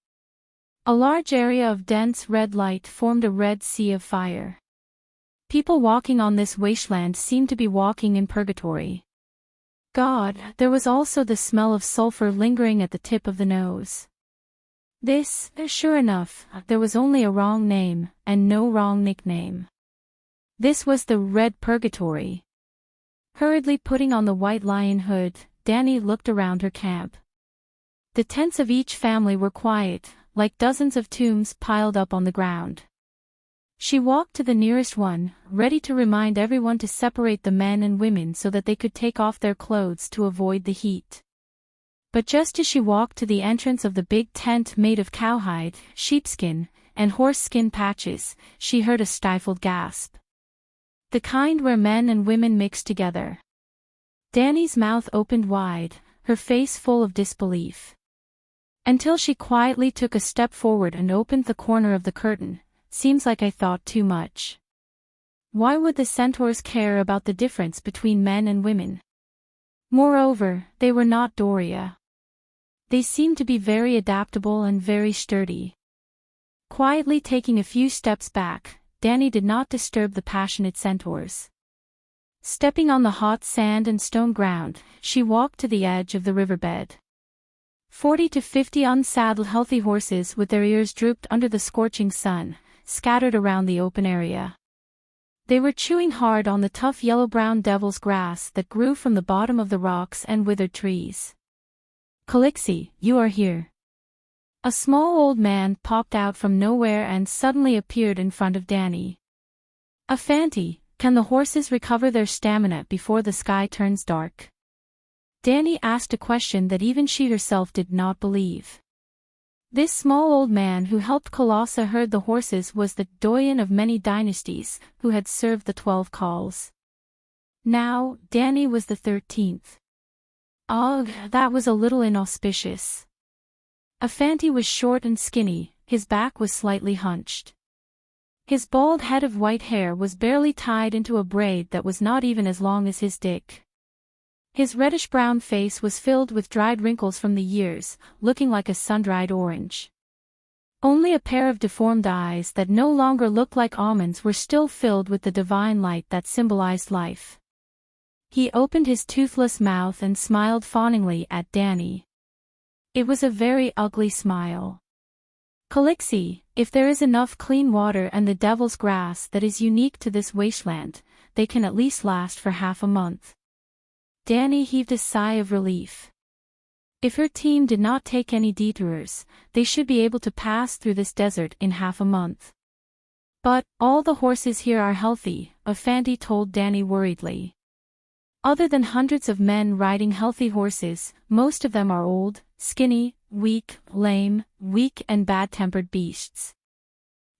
A large area of dense red light formed a red sea of fire. People walking on this wasteland seemed to be walking in purgatory. God, there was also the smell of sulfur lingering at the tip of the nose. This, sure enough, there was only a wrong name, and no wrong nickname. This was the Red Purgatory. Hurriedly putting on the white lion hood, Danny looked around her camp. The tents of each family were quiet, like dozens of tombs piled up on the ground. She walked to the nearest one, ready to remind everyone to separate the men and women so that they could take off their clothes to avoid the heat. But just as she walked to the entrance of the big tent made of cowhide, sheepskin, and horse skin patches, she heard a stifled gasp. The kind where men and women mix together. Danny's mouth opened wide, her face full of disbelief. Until she quietly took a step forward and opened the corner of the curtain. Seems like I thought too much. Why would the centaurs care about the difference between men and women? Moreover, they were not Doria. They seemed to be very adaptable and very sturdy. Quietly taking a few steps back, Danny did not disturb the passionate centaurs. Stepping on the hot sand and stone ground, she walked to the edge of the riverbed. 40 to 50 unsaddled healthy horses with their ears drooped under the scorching sun, scattered around the open area. They were chewing hard on the tough yellow-brown devil's grass that grew from the bottom of the rocks and withered trees. Calixie, you are here. A small old man popped out from nowhere and suddenly appeared in front of Danny. Afanti, can the horses recover their stamina before the sky turns dark? Danny asked a question that even she herself did not believe. This small old man who helped Colossa herd the horses was the doyen of many dynasties, who had served the 12 calls. Now, Danny was the 13th. Ugh, that was a little inauspicious. Afanti was short and skinny, his back was slightly hunched. His bald head of white hair was barely tied into a braid that was not even as long as his dick. His reddish-brown face was filled with dried wrinkles from the years, looking like a sun-dried orange. Only a pair of deformed eyes that no longer looked like almonds were still filled with the divine light that symbolized life. He opened his toothless mouth and smiled fawningly at Danny. It was a very ugly smile. Calixie, if there is enough clean water and the devil's grass that is unique to this wasteland, they can at least last for half a month. Danny heaved a sigh of relief. If her team did not take any detours, they should be able to pass through this desert in half a month. But, all the horses here are healthy, Afanti told Danny worriedly. Other than hundreds of men riding healthy horses, most of them are old, skinny, weak, lame, weak and bad-tempered beasts.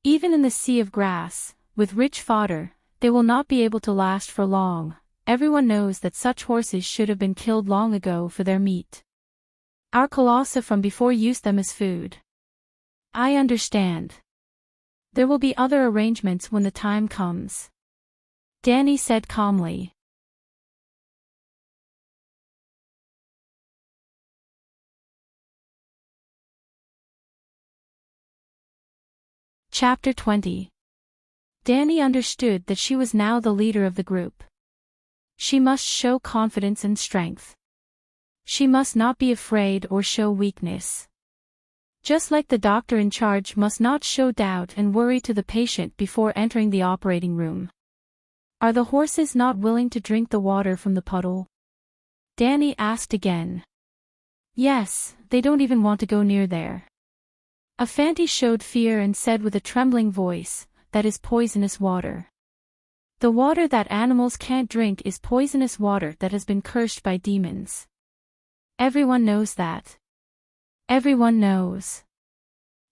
Even in the sea of grass, with rich fodder, they will not be able to last for long. Everyone knows that such horses should have been killed long ago for their meat. Our Colossa from before used them as food. I understand. There will be other arrangements when the time comes. Danny said calmly. Chapter 20. Danny understood that she was now the leader of the group. She must show confidence and strength. She must not be afraid or show weakness. Just like the doctor in charge must not show doubt and worry to the patient before entering the operating room. Are the horses not willing to drink the water from the puddle? Danny asked again. Yes, they don't even want to go near there. Afanti showed fear and said with a trembling voice, that is poisonous water. The water that animals can't drink is poisonous water that has been cursed by demons. Everyone knows that. Everyone knows.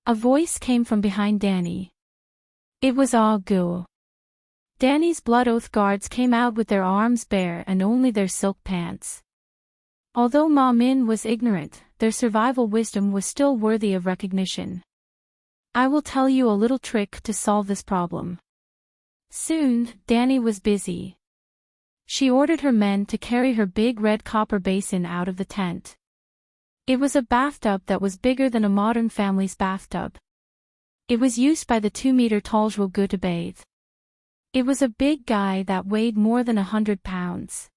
A voice came from behind Danny. It was Ah Gu. Danny's blood oath guards came out with their arms bare and only their silk pants. Although Ma Min was ignorant, their survival wisdom was still worthy of recognition. I will tell you a little trick to solve this problem. Soon, Danny was busy. She ordered her men to carry her big red copper basin out of the tent. It was a bathtub that was bigger than a modern family's bathtub. It was used by the 2-meter-tall Zhuge to bathe. It was a big guy that weighed more than 100 pounds.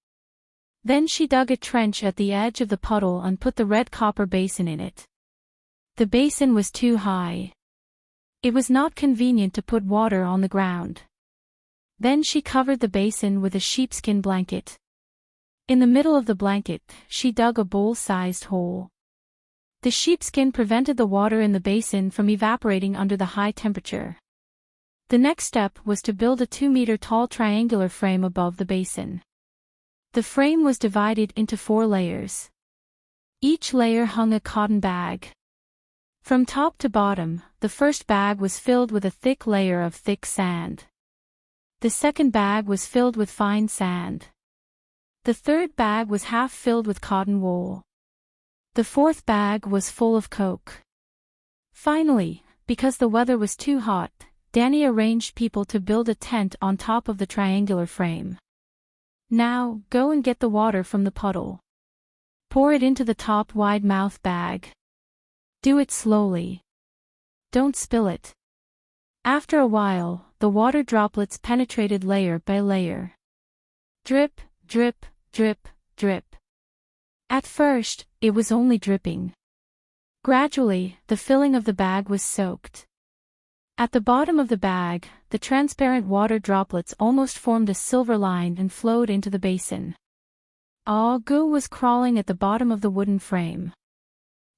Then she dug a trench at the edge of the puddle and put the red copper basin in it. The basin was too high. It was not convenient to put water on the ground. Then she covered the basin with a sheepskin blanket. In the middle of the blanket, she dug a bowl-sized hole. The sheepskin prevented the water in the basin from evaporating under the high temperature. The next step was to build a 2-meter-tall triangular frame above the basin. The frame was divided into 4 layers. Each layer hung a cotton bag. From top to bottom, the first bag was filled with a thick layer of thick sand. The second bag was filled with fine sand. The third bag was half filled with cotton wool. The fourth bag was full of coke. Finally, because the weather was too hot, Danny arranged people to build a tent on top of the triangular frame. Now, go and get the water from the puddle. Pour it into the top wide mouth bag. Do it slowly. Don't spill it. After a while, the water droplets penetrated layer by layer. Drip, drip, drip, drip. At first, it was only dripping. Gradually, the filling of the bag was soaked. At the bottom of the bag, the transparent water droplets almost formed a silver line and flowed into the basin. Ah Gu was crawling at the bottom of the wooden frame.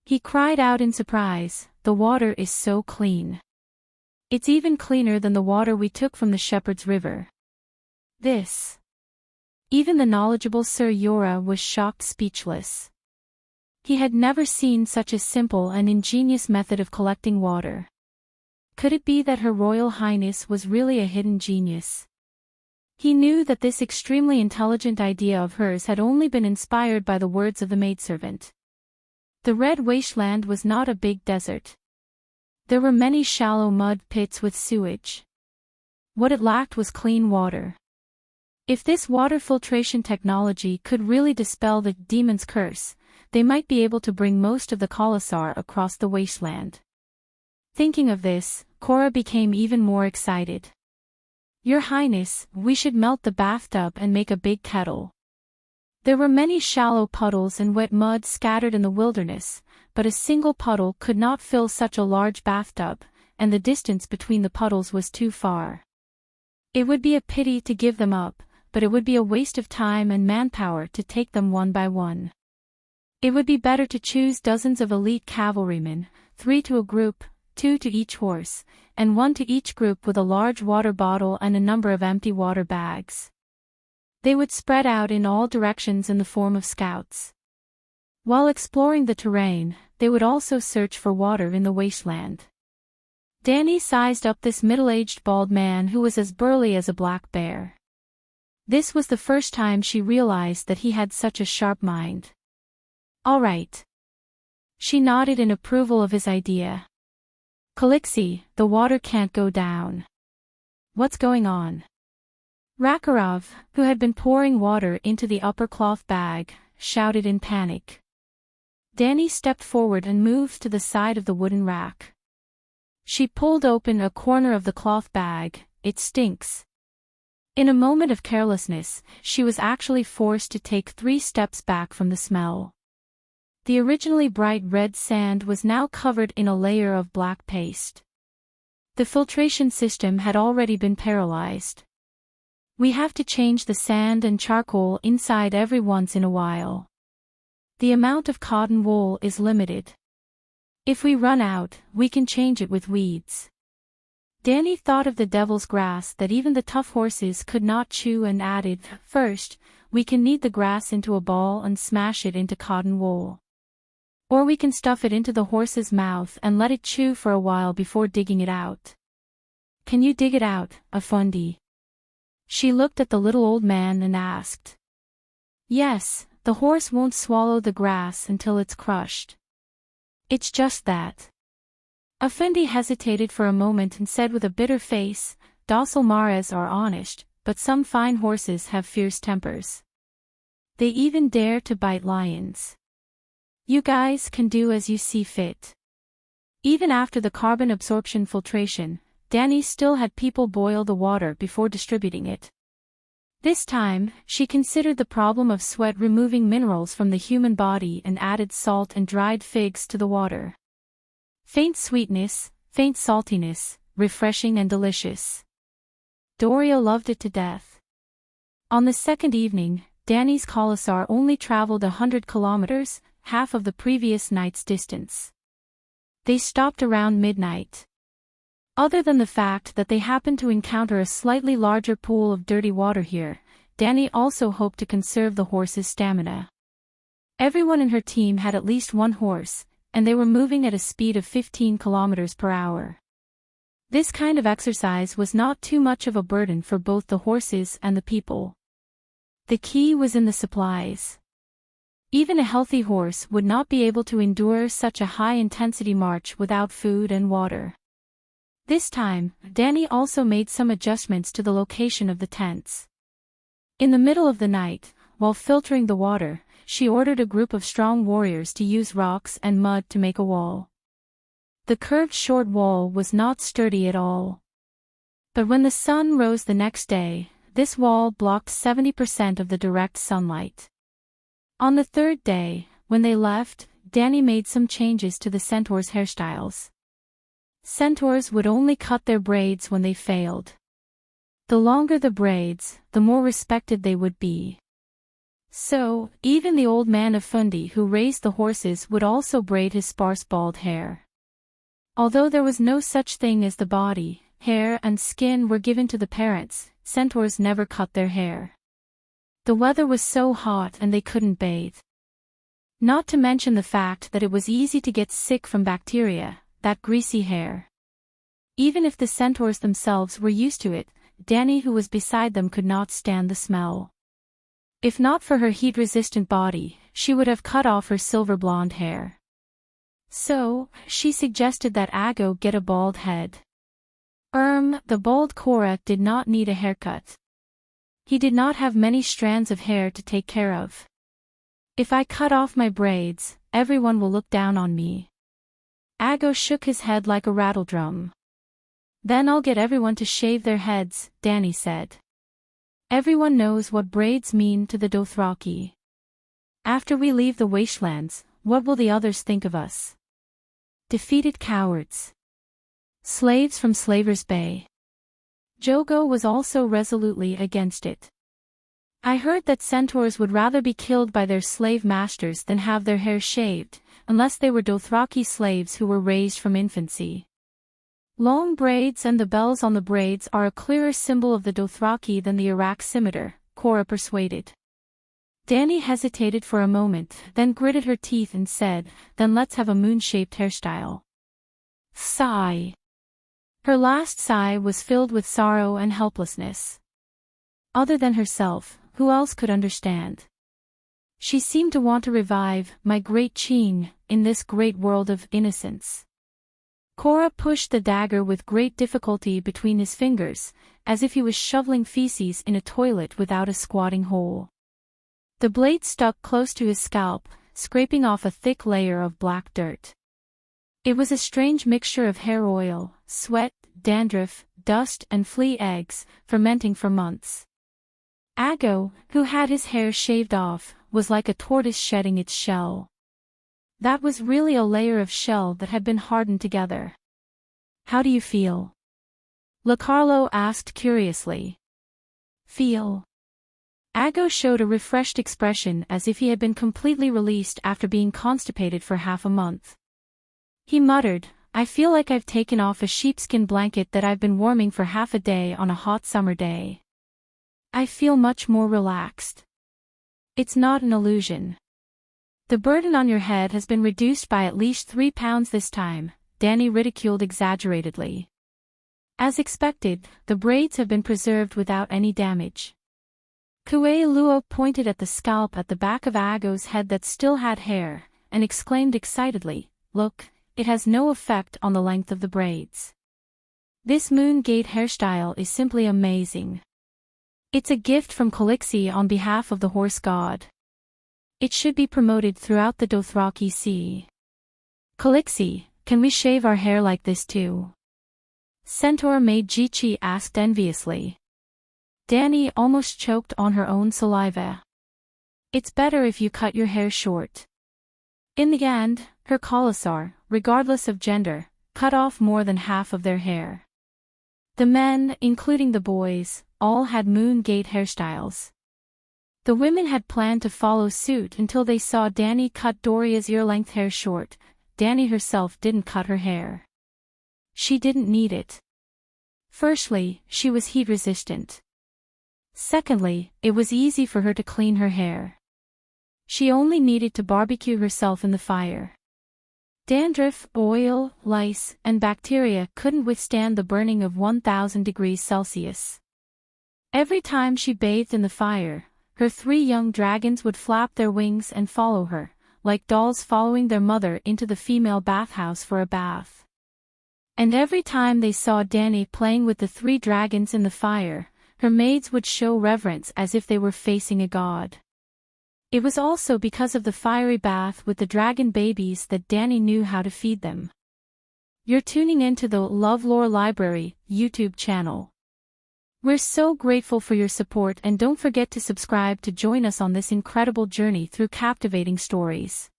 He cried out in surprise, "The water is so clean. It's even cleaner than the water we took from the Shepherd's River." This. Even the knowledgeable Sir Yora was shocked speechless. He had never seen such a simple and ingenious method of collecting water. Could it be that Her Royal Highness was really a hidden genius? He knew that this extremely intelligent idea of hers had only been inspired by the words of the maidservant. The red wasteland was not a big desert. There were many shallow mud pits with sewage. What it lacked was clean water. If this water filtration technology could really dispel the demon's curse, they might be able to bring most of the Khalasar across the wasteland. Thinking of this, Cora became even more excited. "Your Highness, we should melt the bathtub and make a big kettle." There were many shallow puddles and wet mud scattered in the wilderness, but a single puddle could not fill such a large bathtub, and the distance between the puddles was too far. It would be a pity to give them up, but it would be a waste of time and manpower to take them one by one. It would be better to choose dozens of elite cavalrymen, 3 to a group, 2 to each horse, and 1 to each group with a large water bottle and a number of empty water bags. They would spread out in all directions in the form of scouts. While exploring the terrain, they would also search for water in the wasteland. Danny sized up this middle-aged bald man who was as burly as a black bear. This was the first time she realized that he had such a sharp mind. "All right." She nodded in approval of his idea. "Kalixi, the water can't go down. What's going on?" Rakarov, who had been pouring water into the upper cloth bag, shouted in panic. Danny stepped forward and moved to the side of the wooden rack. She pulled open a corner of the cloth bag. "It stinks." In a moment of carelessness, she was actually forced to take 3 steps back from the smell. The originally bright red sand was now covered in a layer of black paste. The filtration system had already been paralyzed. "We have to change the sand and charcoal inside every once in a while. The amount of cotton wool is limited. If we run out, we can change it with weeds." Danny thought of the devil's grass that even the tough horses could not chew and added, "First, we can knead the grass into a ball and smash it into cotton wool. Or we can stuff it into the horse's mouth and let it chew for a while before digging it out. Can you dig it out, Effendi? She looked at the little old man and asked. Yes, the horse won't swallow the grass until it's crushed. It's just that. Effendi hesitated for a moment and said with a bitter face, Docile mares are honest, but some fine horses have fierce tempers. They even dare to bite lions. You guys can do as you see fit. Even after the carbon absorption filtration, Danny still had people boil the water before distributing it. This time, she considered the problem of sweat removing minerals from the human body and added salt and dried figs to the water. Faint sweetness, faint saltiness, refreshing and delicious. Doria loved it to death. On the second evening, Danny's Commissar only traveled 100 kilometers, half of the previous night's distance. They stopped around midnight. Other than the fact that they happened to encounter a slightly larger pool of dirty water here, Danny also hoped to conserve the horse's stamina. Everyone in her team had at least one horse, and they were moving at a speed of 15 kilometers per hour. This kind of exercise was not too much of a burden for both the horses and the people. The key was in the supplies. Even a healthy horse would not be able to endure such a high-intensity march without food and water. This time, Danny also made some adjustments to the location of the tents. In the middle of the night, while filtering the water, she ordered a group of strong warriors to use rocks and mud to make a wall. The curved short wall was not sturdy at all. But when the sun rose the next day, this wall blocked 70% of the direct sunlight. On the third day, when they left, Danny made some changes to the centaurs' hairstyles. Centaurs would only cut their braids when they failed. The longer the braids, the more respected they would be. So, even the old man of Fundi who raised the horses would also braid his sparse bald hair. Although there was no such thing as the body, hair and skin were given to the parents, centaurs never cut their hair. The weather was so hot and they couldn't bathe. Not to mention the fact that it was easy to get sick from bacteria, that greasy hair. Even if the centaurs themselves were used to it, Danny who was beside them could not stand the smell. If not for her heat-resistant body, she would have cut off her silver blonde hair. So, she suggested that Ago get a bald head. The bald Cora did not need a haircut. He did not have many strands of hair to take care of. If I cut off my braids, everyone will look down on me. Ago shook his head like a rattledrum. Then I'll get everyone to shave their heads, Danny said. Everyone knows what braids mean to the Dothraki. After we leave the wastelands, what will the others think of us? Defeated cowards. Slaves from Slaver's Bay. Jogo was also resolutely against it. I heard that centaurs would rather be killed by their slave masters than have their hair shaved, unless they were Dothraki slaves who were raised from infancy. Long braids and the bells on the braids are a clearer symbol of the Dothraki than the Iraq scimitar, Cora persuaded. Danny hesitated for a moment, then gritted her teeth and said, then let's have a moon-shaped hairstyle. Sigh. Her last sigh was filled with sorrow and helplessness. Other than herself, who else could understand? She seemed to want to revive my great Ching in this great world of innocence. Cora pushed the dagger with great difficulty between his fingers, as if he was shoveling feces in a toilet without a squatting hole. The blade stuck close to his scalp, scraping off a thick layer of black dirt. It was a strange mixture of hair oil, sweat, dandruff, dust and flea eggs, fermenting for months. Ago, who had his hair shaved off, was like a tortoise shedding its shell. That was really a layer of shell that had been hardened together. How do you feel? LaCarlo asked curiously. Feel? Ago showed a refreshed expression as if he had been completely released after being constipated for half a month. He muttered, I feel like I've taken off a sheepskin blanket that I've been warming for half a day on a hot summer day. I feel much more relaxed. It's not an illusion. The burden on your head has been reduced by at least 3 pounds this time, Danny ridiculed exaggeratedly. As expected, the braids have been preserved without any damage. Kue Luo pointed at the scalp at the back of Ago's head that still had hair, and exclaimed excitedly, "Look, it has no effect on the length of the braids. This moon gate hairstyle is simply amazing. It's a gift from Calixi on behalf of the horse god. It should be promoted throughout the Dothraki Sea. Calixi, can we shave our hair like this too?" Centaur Maid Jichi asked enviously. Danny almost choked on her own saliva. "It's better if you cut your hair short." In the end, her Khalasar, regardless of gender, cut off more than half of their hair. The men, including the boys, all had moon gate hairstyles. The women had planned to follow suit until they saw Danny cut Doria's ear-length hair short. Danny herself didn't cut her hair. She didn't need it. Firstly, she was heat-resistant. Secondly, it was easy for her to clean her hair. She only needed to barbecue herself in the fire. Dandruff, oil, lice, and bacteria couldn't withstand the burning of 1000 degrees Celsius. Every time she bathed in the fire, her 3 young dragons would flap their wings and follow her, like dolls following their mother into the female bathhouse for a bath. And every time they saw Danny playing with the 3 dragons in the fire, her maids would show reverence as if they were facing a god. It was also because of the fiery bath with the dragon babies that Danny knew how to feed them. You're tuning into the LoveLore Library YouTube channel. We're so grateful for your support, and don't forget to subscribe to join us on this incredible journey through captivating stories.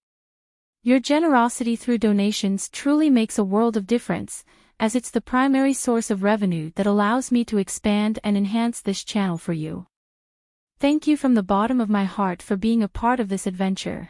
Your generosity through donations truly makes a world of difference, as it's the primary source of revenue that allows me to expand and enhance this channel for you. Thank you from the bottom of my heart for being a part of this adventure.